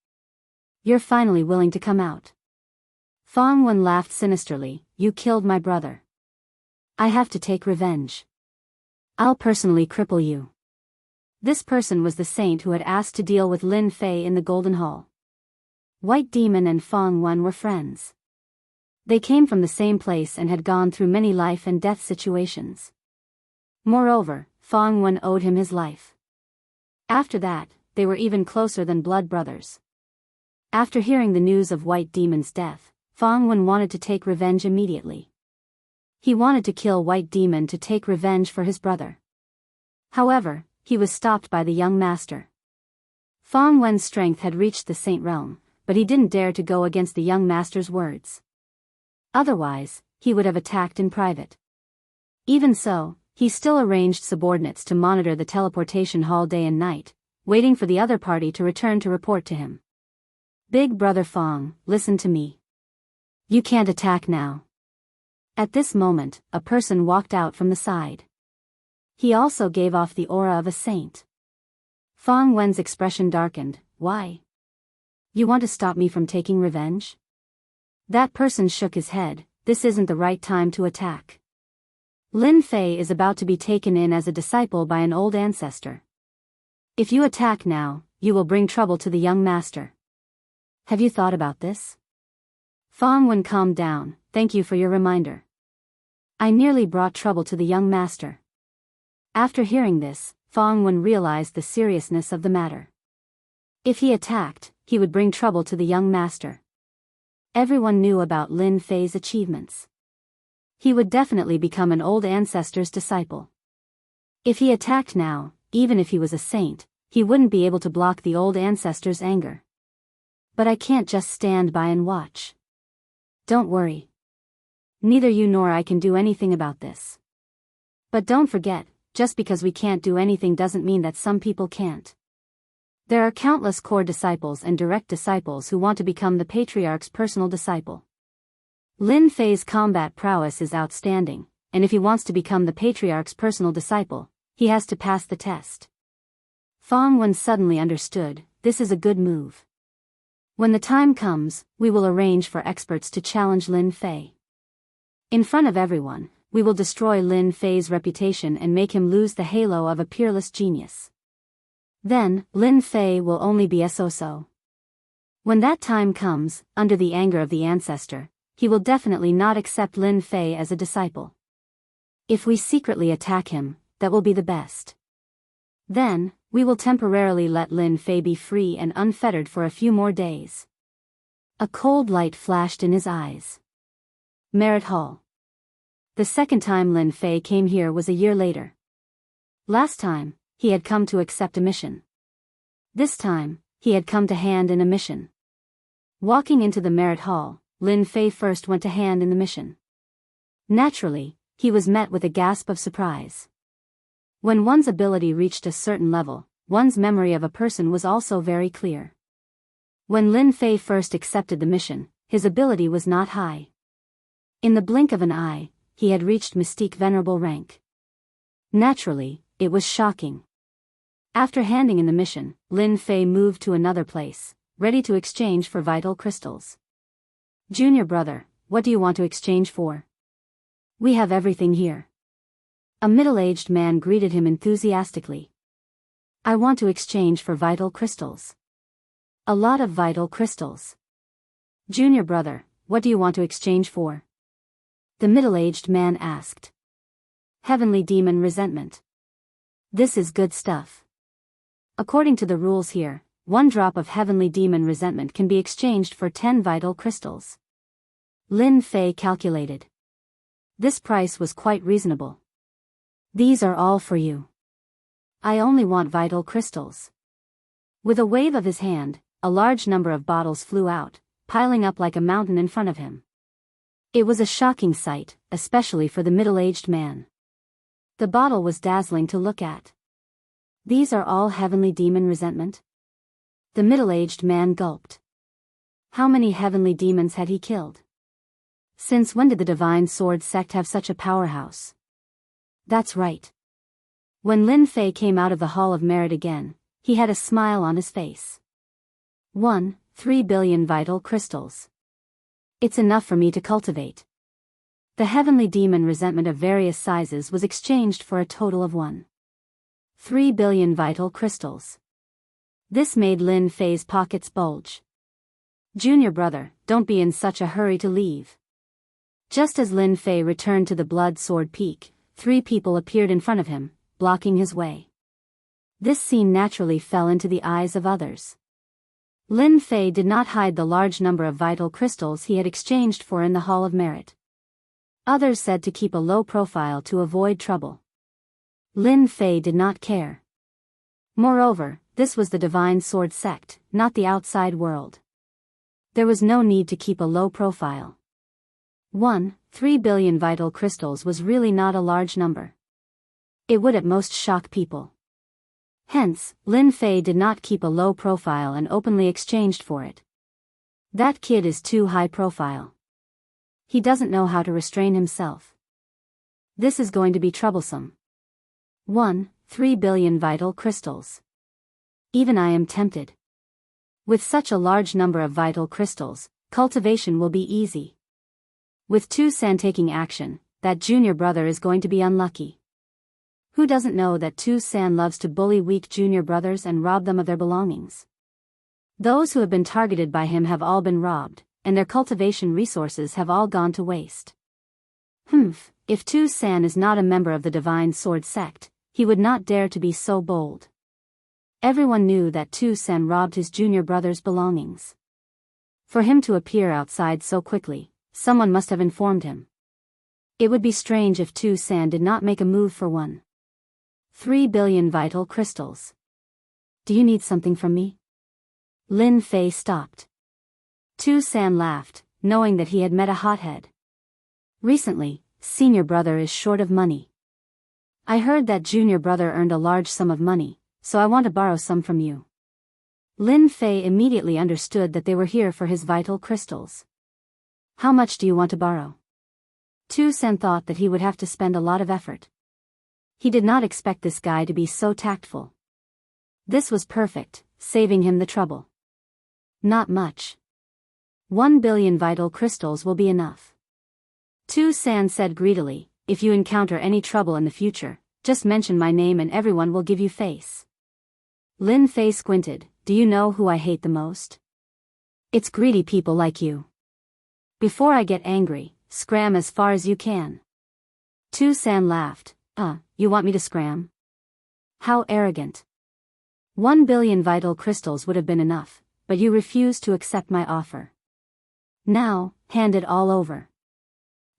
You're finally willing to come out. Fong Wen laughed sinisterly. You killed my brother. I have to take revenge. I'll personally cripple you. This person was the saint who had asked to deal with Lin Fei in the Golden Hall. White Demon and Fong Wen were friends. They came from the same place and had gone through many life and death situations. Moreover, Fong Wen owed him his life. After that, they were even closer than blood brothers. After hearing the news of White Demon's death, Fong Wen wanted to take revenge immediately. He wanted to kill White Demon to take revenge for his brother. However, he was stopped by the young master. Fong Wen's strength had reached the saint realm, but he didn't dare to go against the young master's words. Otherwise, he would have attacked in private. Even so, he still arranged subordinates to monitor the teleportation hall day and night, waiting for the other party to return to report to him. Big brother Fong, listen to me. You can't attack now. At this moment, a person walked out from the side. He also gave off the aura of a saint. Fong Wen's expression darkened. Why? You want to stop me from taking revenge? That person shook his head. This isn't the right time to attack. Lin Fei is about to be taken in as a disciple by an old ancestor. If you attack now, you will bring trouble to the young master. Have you thought about this? Fong Wen calmed down. Thank you for your reminder. I nearly brought trouble to the young master. After hearing this, Fong Wen realized the seriousness of the matter. If he attacked, he would bring trouble to the young master. Everyone knew about Lin Fei's achievements. He would definitely become an old ancestor's disciple. If he attacked now, even if he was a saint, he wouldn't be able to block the old ancestors' anger. But I can't just stand by and watch. Don't worry. Neither you nor I can do anything about this. But don't forget, just because we can't do anything doesn't mean that some people can't. There are countless core disciples and direct disciples who want to become the patriarch's personal disciple. Lin Fei's combat prowess is outstanding, and if he wants to become the patriarch's personal disciple, he has to pass the test. Fang Wen suddenly understood, this is a good move. When the time comes, we will arrange for experts to challenge Lin Fei. In front of everyone, we will destroy Lin Fei's reputation and make him lose the halo of a peerless genius. Then, Lin Fei will only be a so-so. When that time comes, under the anger of the ancestor, he will definitely not accept Lin Fei as a disciple. If we secretly attack him, that will be the best. Then, we will temporarily let Lin Fei be free and unfettered for a few more days. A cold light flashed in his eyes. Merit Hall. The second time Lin Fei came here was a year later. Last time, he had come to accept a mission. This time, he had come to hand in a mission. Walking into the Merit Hall, Lin Fei first went to hand in the mission. Naturally, he was met with a gasp of surprise. When one's ability reached a certain level, one's memory of a person was also very clear. When Lin Fei first accepted the mission, his ability was not high. In the blink of an eye, he had reached mystique venerable rank. Naturally, it was shocking. After handing in the mission, Lin Fei moved to another place, ready to exchange for vital crystals. Junior brother, what do you want to exchange for? We have everything here. A middle-aged man greeted him enthusiastically. I want to exchange for vital crystals. A lot of vital crystals. Junior brother, what do you want to exchange for? The middle-aged man asked. Heavenly demon resentment. This is good stuff. According to the rules here, 1 drop of heavenly demon resentment can be exchanged for 10 vital crystals. Lin Fei calculated. This price was quite reasonable. These are all for you. I only want vital crystals. With a wave of his hand, a large number of bottles flew out, piling up like a mountain in front of him. It was a shocking sight, especially for the middle-aged man. The bottle was dazzling to look at. These are all heavenly demon resentment? The middle-aged man gulped. How many heavenly demons had he killed? Since when did the Divine Sword sect have such a powerhouse? That's right. When Lin Fei came out of the Hall of Merit again, he had a smile on his face. 3 billion vital crystals. It's enough for me to cultivate. The heavenly demon resentment of various sizes was exchanged for a total of 3 billion vital crystals. This made Lin Fei's pockets bulge. Junior brother, don't be in such a hurry to leave. Just as Lin Fei returned to the Blood Sword Peak, 3 people appeared in front of him, blocking his way. This scene naturally fell into the eyes of others. Lin Fei did not hide the large number of vital crystals he had exchanged for in the Hall of Merit. Others said to keep a low profile to avoid trouble. Lin Fei did not care. Moreover, this was the Divine Sword sect, not the outside world. There was no need to keep a low profile. 3 billion vital crystals was really not a large number. It would at most shock people. Hence, Lin Fei did not keep a low profile and openly exchanged for it. That kid is too high profile. He doesn't know how to restrain himself. This is going to be troublesome. 3 billion vital crystals. Even I am tempted. With such a large number of vital crystals, cultivation will be easy. With 2 San taking action, that junior brother is going to be unlucky. Who doesn't know that 2 San loves to bully weak junior brothers and rob them of their belongings? Those who have been targeted by him have all been robbed, and their cultivation resources have all gone to waste. If 2 San is not a member of the Divine Sword sect, he would not dare to be so bold. Everyone knew that 2 San robbed his junior brother's belongings. For him to appear outside so quickly, someone must have informed him. It would be strange if 2 San did not make a move for one. 3 billion vital crystals. Do you need something from me? Lin Fei stopped. Tu San laughed, knowing that he had met a hothead. Recently, senior brother is short of money. I heard that junior brother earned a large sum of money, so I want to borrow some from you. Lin Fei immediately understood that they were here for his vital crystals. How much do you want to borrow? Tu San thought that he would have to spend a lot of effort. He did not expect this guy to be so tactful. This was perfect, saving him the trouble. Not much. 1 billion vital crystals will be enough. Tu San said greedily, if you encounter any trouble in the future, just mention my name and everyone will give you face. Lin Fei squinted, do you know who I hate the most? It's greedy people like you. Before I get angry, scram as far as you can. Tu San laughed, you want me to scram? How arrogant. 1 billion vital crystals would have been enough, but you refused to accept my offer. Now, hand it all over.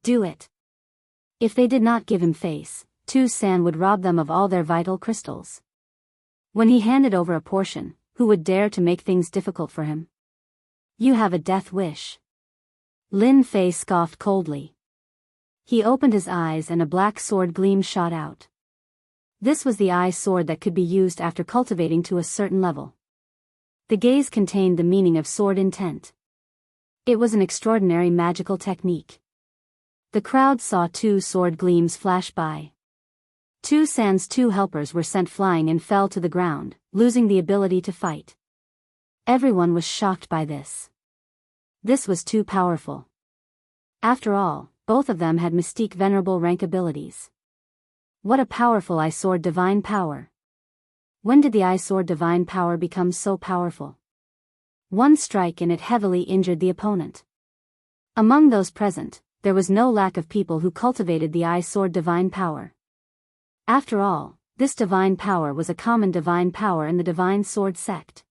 Do it. If they did not give him face, Tu San would rob them of all their vital crystals. When he handed over a portion, who would dare to make things difficult for him? You have a death wish. Lin Fei scoffed coldly. He opened his eyes and a black sword gleam shot out. This was the eye sword that could be used after cultivating to a certain level. The gaze contained the meaning of sword intent. It was an extraordinary magical technique. The crowd saw two sword gleams flash by. Tu San's two helpers were sent flying and fell to the ground, losing the ability to fight. Everyone was shocked by this. This was too powerful. After all, both of them had mystique venerable rank abilities. What a powerful eye sword divine power. When did the eye sword divine power become so powerful? One strike and it heavily injured the opponent. Among those present, there was no lack of people who cultivated the eye sword divine power. After all, this divine power was a common divine power in the divine sword sect.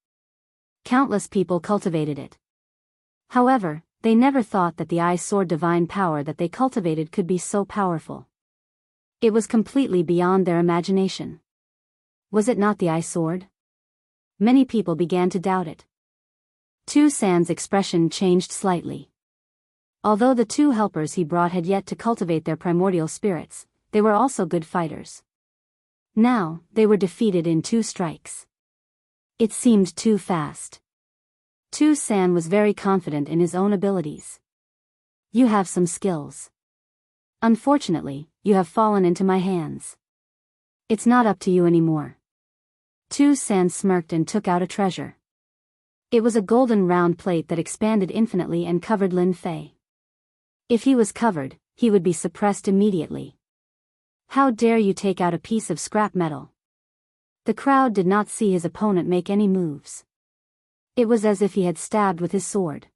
Countless people cultivated it. However, they never thought that the eye sword divine power that they cultivated could be so powerful. It was completely beyond their imagination. Was it not the eye sword? Many people began to doubt it. Tu San's expression changed slightly. Although the two helpers he brought had yet to cultivate their primordial spirits, they were also good fighters. Now, they were defeated in 2 strikes. It seemed too fast. Tu San was very confident in his own abilities. You have some skills. Unfortunately, you have fallen into my hands. It's not up to you anymore. Tu San smirked and took out a treasure. It was a golden round plate that expanded infinitely and covered Lin Fei. If he was covered, he would be suppressed immediately. How dare you take out a piece of scrap metal? The crowd did not see his opponent make any moves. It was as if he had stabbed with his sword.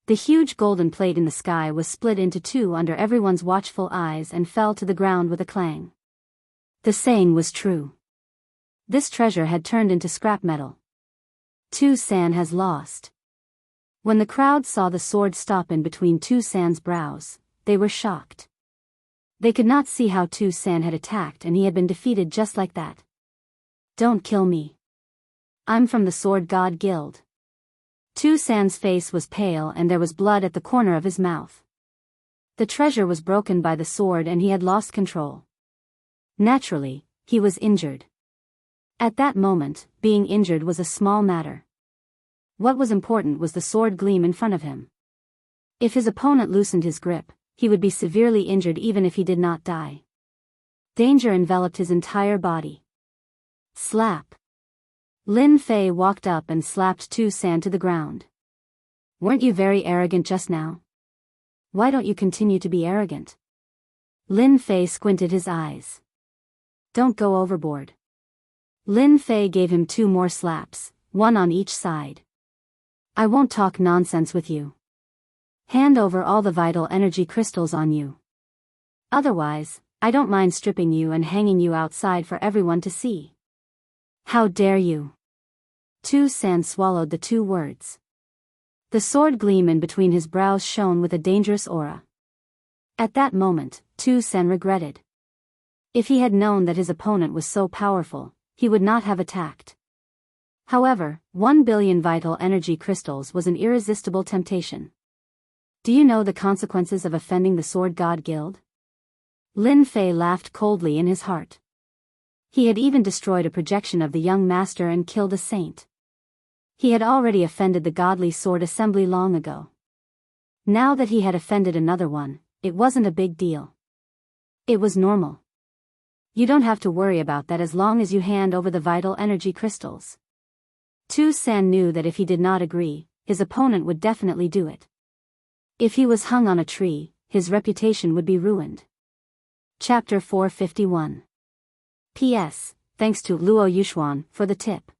The huge golden plate in the sky was split into 2 under everyone's watchful eyes and fell to the ground with a clang. The saying was true. This treasure had turned into scrap metal. Tu San has lost. When the crowd saw the sword stop in between Tu San's brows, they were shocked. They could not see how Tu San had attacked and he had been defeated just like that. Don't kill me. I'm from the Sword God Guild. Tu San's face was pale and there was blood at the corner of his mouth. The treasure was broken by the sword and he had lost control. Naturally, he was injured. At that moment, being injured was a small matter. What was important was the sword gleam in front of him. If his opponent loosened his grip, he would be severely injured even if he did not die. Danger enveloped his entire body. Slap. Lin Fei walked up and slapped Tu San to the ground. Weren't you very arrogant just now? Why don't you continue to be arrogant? Lin Fei squinted his eyes. Don't go overboard. Lin Fei gave him 2 more slaps, 1 on each side. I won't talk nonsense with you. Hand over all the vital energy crystals on you. Otherwise, I don't mind stripping you and hanging you outside for everyone to see. How dare you? Tu San swallowed the 2 words. The sword gleam in between his brows shone with a dangerous aura. At that moment, Tu San regretted. If he had known that his opponent was so powerful, he would not have attacked. However, 1 billion vital energy crystals was an irresistible temptation. Do you know the consequences of offending the Sword God Guild? Lin Fei laughed coldly in his heart. He had even destroyed a projection of the young master and killed a saint. He had already offended the godly sword assembly long ago. Now that he had offended another one, it wasn't a big deal. It was normal. You don't have to worry about that as long as you hand over the vital energy crystals. Tu San knew that if he did not agree, his opponent would definitely do it. If he was hung on a tree, his reputation would be ruined. Chapter 451. P.S. Thanks to Luo Yushuan for the tip.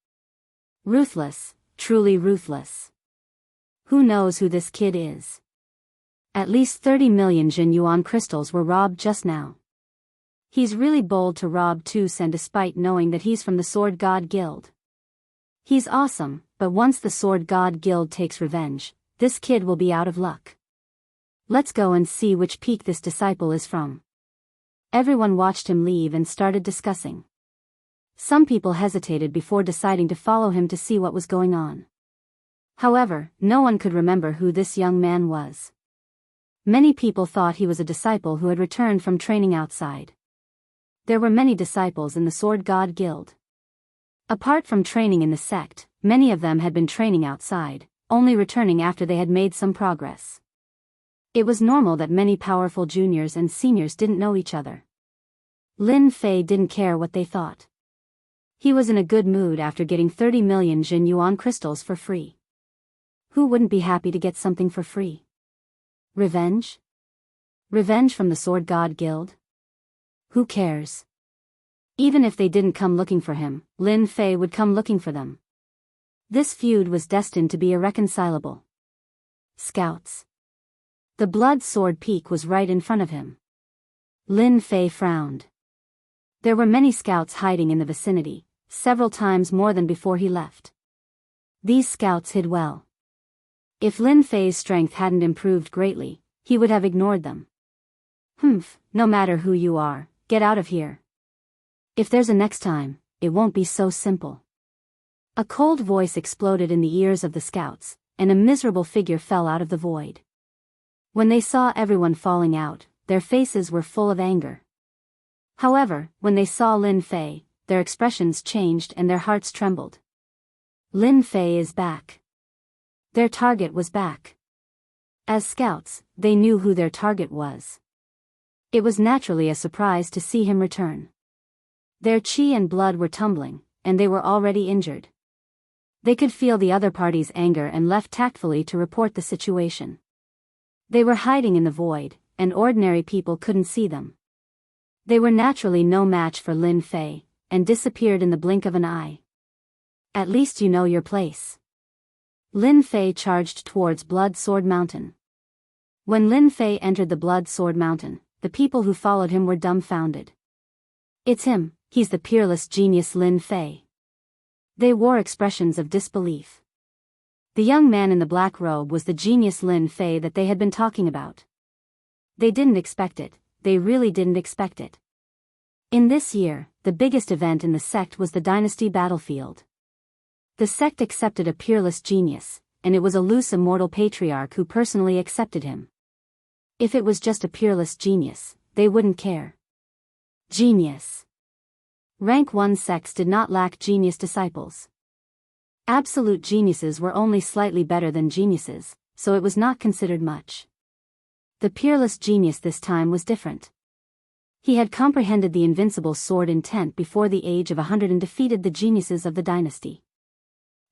Ruthless, truly ruthless. Who knows who this kid is? At least 30 million Jin Yuan crystals were robbed just now. He's really bold to rob Tu San despite knowing that he's from the Sword God Guild. He's awesome, but once the Sword God Guild takes revenge, this kid will be out of luck. Let's go and see which peak this disciple is from. Everyone watched him leave and started discussing. Some people hesitated before deciding to follow him to see what was going on. However, no one could remember who this young man was. Many people thought he was a disciple who had returned from training outside. There were many disciples in the Sword God Guild. Apart from training in the sect, many of them had been training outside, only returning after they had made some progress. It was normal that many powerful juniors and seniors didn't know each other. Lin Fei didn't care what they thought. He was in a good mood after getting 30 million Jin Yuan crystals for free. Who wouldn't be happy to get something for free? Revenge? Revenge from the Sword God Guild? Who cares? Even if they didn't come looking for him, Lin Fei would come looking for them. This feud was destined to be irreconcilable. Scouts. The blood sword peak was right in front of him. Lin Fei frowned. There were many scouts hiding in the vicinity, several times more than before he left. These scouts hid well. If Lin Fei's strength hadn't improved greatly, he would have ignored them. No matter who you are, get out of here. If there's a next time, it won't be so simple. A cold voice exploded in the ears of the scouts, and a miserable figure fell out of the void. When they saw everyone falling out, their faces were full of anger. However, when they saw Lin Fei, their expressions changed and their hearts trembled. Lin Fei is back. Their target was back. As scouts, they knew who their target was. It was naturally a surprise to see him return. Their chi and blood were tumbling, and they were already injured. They could feel the other party's anger and left tactfully to report the situation. They were hiding in the void, and ordinary people couldn't see them. They were naturally no match for Lin Fei, and disappeared in the blink of an eye. At least you know your place. Lin Fei charged towards Blood Sword Mountain. When Lin Fei entered the Blood Sword Mountain, the people who followed him were dumbfounded. It's him, he's the peerless genius Lin Fei. They wore expressions of disbelief. The young man in the black robe was the genius Lin Fei that they had been talking about. They didn't expect it, they really didn't expect it. In this year, the biggest event in the sect was the Dynasty Battlefield. The sect accepted a peerless genius, and it was a loose immortal patriarch who personally accepted him. If it was just a peerless genius, they wouldn't care. Genius. Rank 1 sects did not lack genius disciples. Absolute geniuses were only slightly better than geniuses, so it was not considered much. The peerless genius this time was different. He had comprehended the invincible sword intent before the age of 100 and defeated the geniuses of the dynasty.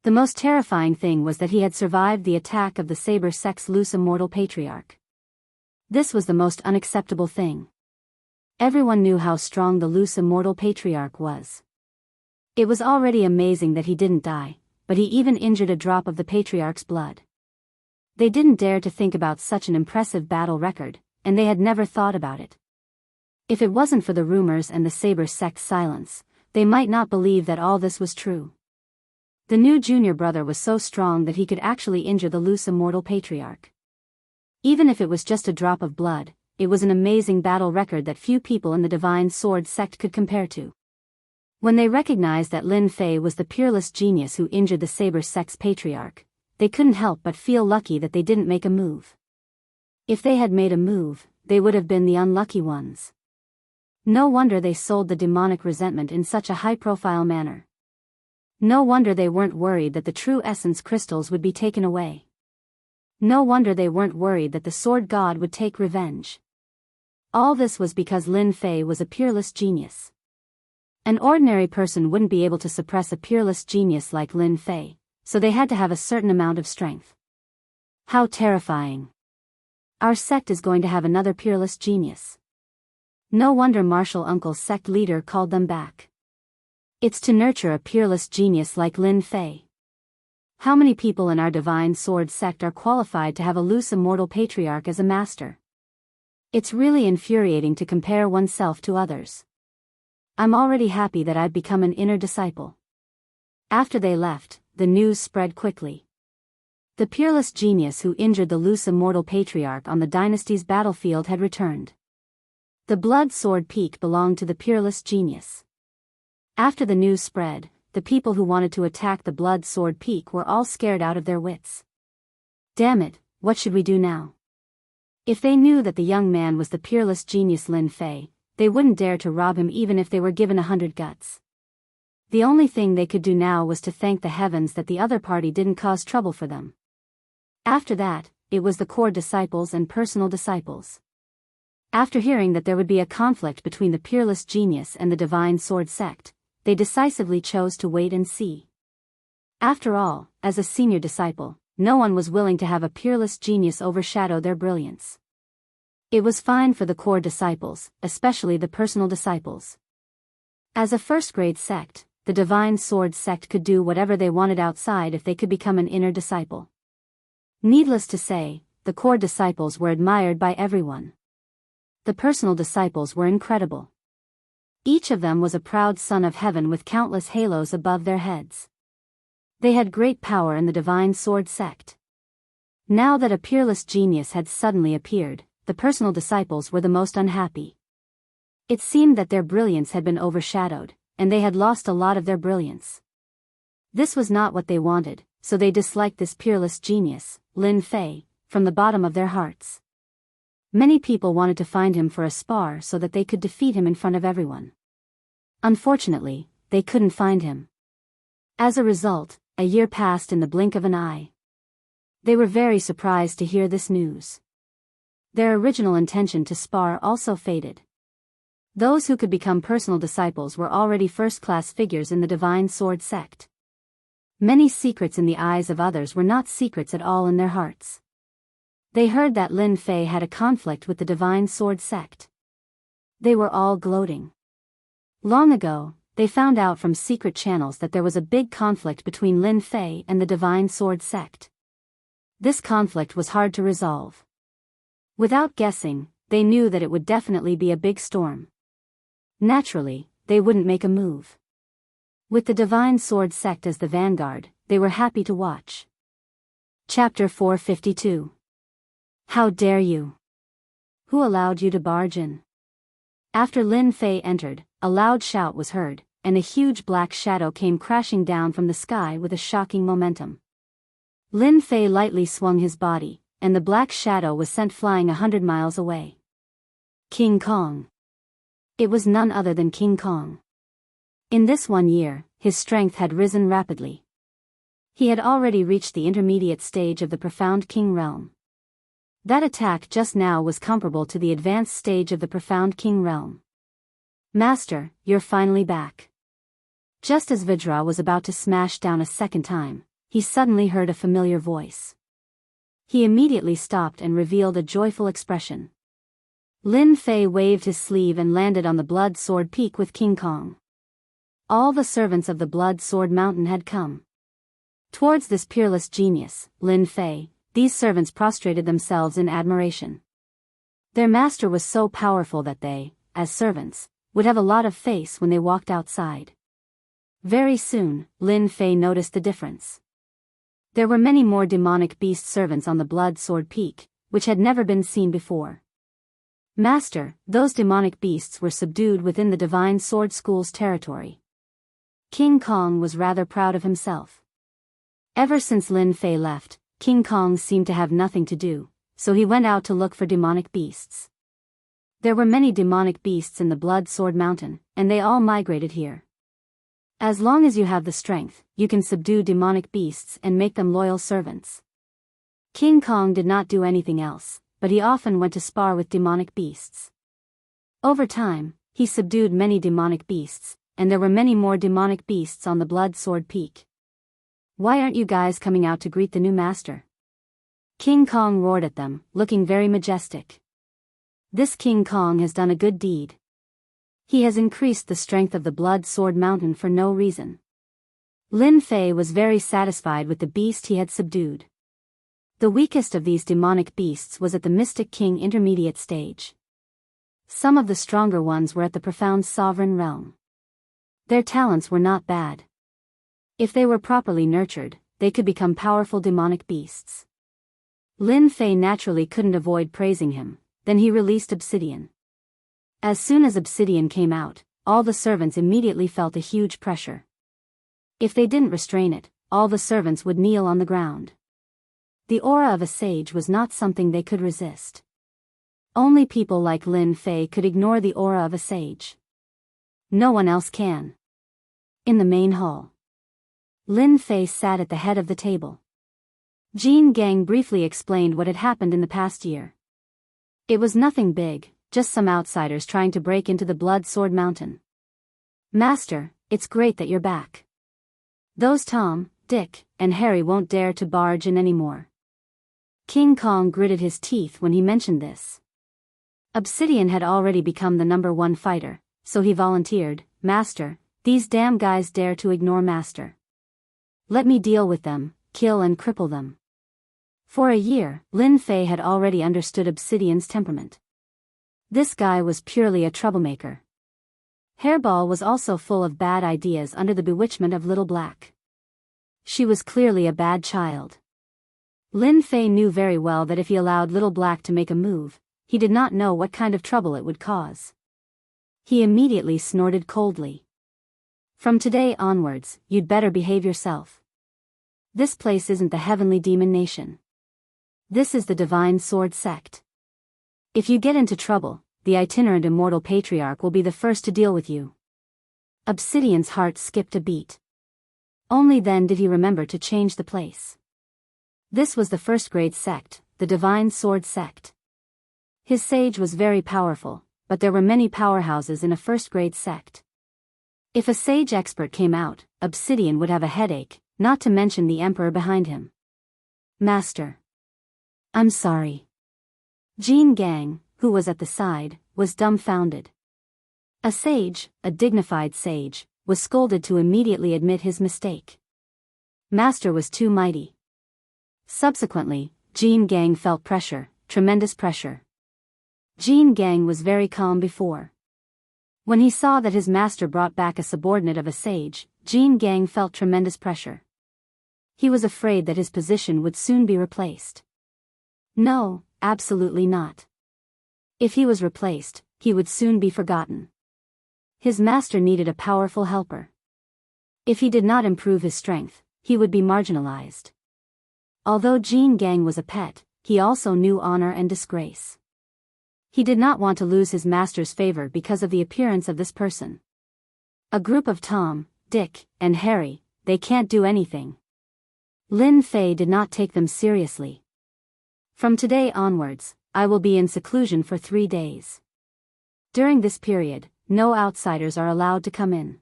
The most terrifying thing was that he had survived the attack of the Saber sect's loose immortal patriarch. This was the most unacceptable thing. Everyone knew how strong the loose immortal patriarch was. It was already amazing that he didn't die, but he even injured a drop of the patriarch's blood. They didn't dare to think about such an impressive battle record, and they had never thought about it. If it wasn't for the rumors and the Saber sect's silence, they might not believe that all this was true. The new junior brother was so strong that he could actually injure the loose immortal patriarch. Even if it was just a drop of blood, it was an amazing battle record that few people in the Divine Sword sect could compare to. When they recognized that Lin Fei was the peerless genius who injured the Saber sect's patriarch, they couldn't help but feel lucky that they didn't make a move. If they had made a move, they would have been the unlucky ones. No wonder they sold the demonic resentment in such a high-profile manner. No wonder they weren't worried that the true essence crystals would be taken away. No wonder they weren't worried that the sword god would take revenge. All this was because Lin Fei was a peerless genius. An ordinary person wouldn't be able to suppress a peerless genius like Lin Fei, so they had to have a certain amount of strength. How terrifying. Our sect is going to have another peerless genius. No wonder Martial Uncle's sect leader called them back. It's to nurture a peerless genius like Lin Fei. How many people in our Divine Sword sect are qualified to have a loose immortal patriarch as a master? It's really infuriating to compare oneself to others. I'm already happy that I've become an inner disciple. After they left, the news spread quickly. The peerless genius who injured the loose immortal patriarch on the dynasty's battlefield had returned. The Blood Sword Peak belonged to the peerless genius. After the news spread, the people who wanted to attack the Blood Sword Peak were all scared out of their wits. Damn it, what should we do now? If they knew that the young man was the peerless genius Lin Fei, they wouldn't dare to rob him even if they were given 100 guts. The only thing they could do now was to thank the heavens that the other party didn't cause trouble for them. After that, it was the core disciples and personal disciples. After hearing that there would be a conflict between the peerless genius and the Divine Sword sect, they decisively chose to wait and see. After all, as a senior disciple, no one was willing to have a peerless genius overshadow their brilliance. It was fine for the core disciples, especially the personal disciples. As a first-grade sect, the Divine Sword sect could do whatever they wanted outside if they could become an inner disciple. Needless to say, the core disciples were admired by everyone. The personal disciples were incredible. Each of them was a proud son of heaven with countless halos above their heads. They had great power in the Divine Sword sect. Now that a peerless genius had suddenly appeared, the personal disciples were the most unhappy. It seemed that their brilliance had been overshadowed, and they had lost a lot of their brilliance. This was not what they wanted, so they disliked this peerless genius, Lin Fei, from the bottom of their hearts. Many people wanted to find him for a spar so that they could defeat him in front of everyone. Unfortunately, they couldn't find him. As a result, a year passed in the blink of an eye. They were very surprised to hear this news. Their original intention to spar also faded. Those who could become personal disciples were already first-class figures in the Divine Sword sect. Many secrets in the eyes of others were not secrets at all in their hearts. They heard that Lin Fei had a conflict with the Divine Sword sect. They were all gloating. Long ago, they found out from secret channels that there was a big conflict between Lin Fei and the Divine Sword sect. This conflict was hard to resolve. Without guessing, they knew that it would definitely be a big storm. Naturally, they wouldn't make a move. With the Divine Sword sect as the vanguard, they were happy to watch. Chapter 452. How dare you? Who allowed you to barge in? After Lin Fei entered, a loud shout was heard, and a huge black shadow came crashing down from the sky with a shocking momentum. Lin Fei lightly swung his body, and the black shadow was sent flying 100 miles away. King Kong. It was none other than King Kong. In this 1 year, his strength had risen rapidly. He had already reached the intermediate stage of the Profound King realm. That attack just now was comparable to the advanced stage of the Profound King realm. Master, you're finally back. Just as Vidra was about to smash down a second time, he suddenly heard a familiar voice. He immediately stopped and revealed a joyful expression. Lin Fei waved his sleeve and landed on the Blood Sword Peak with King Kong. All the servants of the Blood Sword Mountain had come. Towards this peerless genius, Lin Fei, these servants prostrated themselves in admiration. Their master was so powerful that they, as servants, would have a lot of face when they walked outside. Very soon, Lin Fei noticed the difference. There were many more demonic beast servants on the Blood Sword Peak, which had never been seen before. Master, those demonic beasts were subdued within the Divine Sword School's territory. King Kong was rather proud of himself. Ever since Lin Fei left, King Kong seemed to have nothing to do, so he went out to look for demonic beasts. There were many demonic beasts in the Blood Sword Mountain, and they all migrated here. As long as you have the strength, you can subdue demonic beasts and make them loyal servants. King Kong did not do anything else, but he often went to spar with demonic beasts. Over time, he subdued many demonic beasts, and there were many more demonic beasts on the Blood Sword Peak. Why aren't you guys coming out to greet the new master? King Kong roared at them, looking very majestic. This King Kong has done a good deed. He has increased the strength of the Blood Sword Mountain for no reason. Lin Fei was very satisfied with the beast he had subdued. The weakest of these demonic beasts was at the Mystic King intermediate stage. Some of the stronger ones were at the Profound Sovereign realm. Their talents were not bad. If they were properly nurtured, they could become powerful demonic beasts. Lin Fei naturally couldn't avoid praising him, then he released Obsidian. As soon as Obsidian came out, all the servants immediately felt a huge pressure. If they didn't restrain it, all the servants would kneel on the ground. The aura of a sage was not something they could resist. Only people like Lin Fei could ignore the aura of a sage. No one else can. In the main hall, Lin Fei sat at the head of the table. Jean Gang briefly explained what had happened in the past year. It was nothing big, just some outsiders trying to break into the Blood Sword Mountain. Master, it's great that you're back. Those Tom, Dick, and Harry won't dare to barge in anymore. King Kong gritted his teeth when he mentioned this. Obsidian had already become the #1 fighter, so he volunteered, Master, these damn guys dare to ignore Master. Let me deal with them, kill and cripple them. For a year, Lin Fei had already understood Obsidian's temperament. This guy was purely a troublemaker. Hairball was also full of bad ideas under the bewitchment of Little Black. She was clearly a bad child. Lin Fei knew very well that if he allowed Little Black to make a move, he did not know what kind of trouble it would cause. He immediately snorted coldly. From today onwards, you'd better behave yourself. This place isn't the Heavenly Demon Nation. This is the Divine Sword Sect. If you get into trouble, the itinerant immortal patriarch will be the first to deal with you. Obsidian's heart skipped a beat. Only then did he remember to change the place. This was the first-grade sect, the Divine Sword Sect. His sage was very powerful, but there were many powerhouses in a first-grade sect. If a sage expert came out, Obsidian would have a headache, not to mention the Emperor behind him. Master. I'm sorry. Jean Gang, who was at the side, was dumbfounded. A sage, a dignified sage, was scolded to immediately admit his mistake. Master was too mighty. Subsequently, Jean Gang felt pressure, tremendous pressure. Jean Gang was very calm before. When he saw that his master brought back a subordinate of a sage, Jean Gang felt tremendous pressure. He was afraid that his position would soon be replaced. No, absolutely not. If he was replaced, he would soon be forgotten. His master needed a powerful helper. If he did not improve his strength, he would be marginalized. Although Jean Gang was a pet, he also knew honor and disgrace. He did not want to lose his master's favor because of the appearance of this person. A group of Tom, Dick, and Harry, they can't do anything. Lin Fei did not take them seriously. From today onwards, I will be in seclusion for 3 days. During this period, no outsiders are allowed to come in.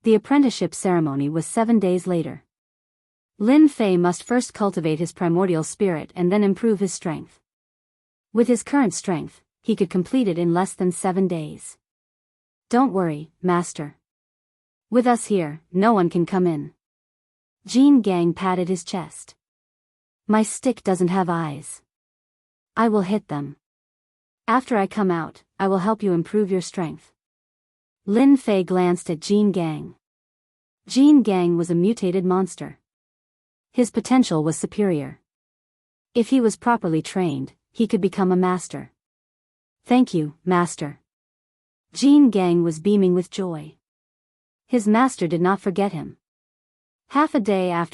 The apprenticeship ceremony was 7 days later. Lin Fei must first cultivate his primordial spirit and then improve his strength. With his current strength, he could complete it in less than 7 days. Don't worry, Master. With us here, no one can come in. Jean Gang patted his chest. My stick doesn't have eyes. I will hit them. After I come out, I will help you improve your strength. Lin Fei glanced at Jean Gang. Jean Gang was a mutated monster. His potential was superior. If he was properly trained, he could become a master. Thank you, master. Jean Gang was beaming with joy. His master did not forget him. Half a day after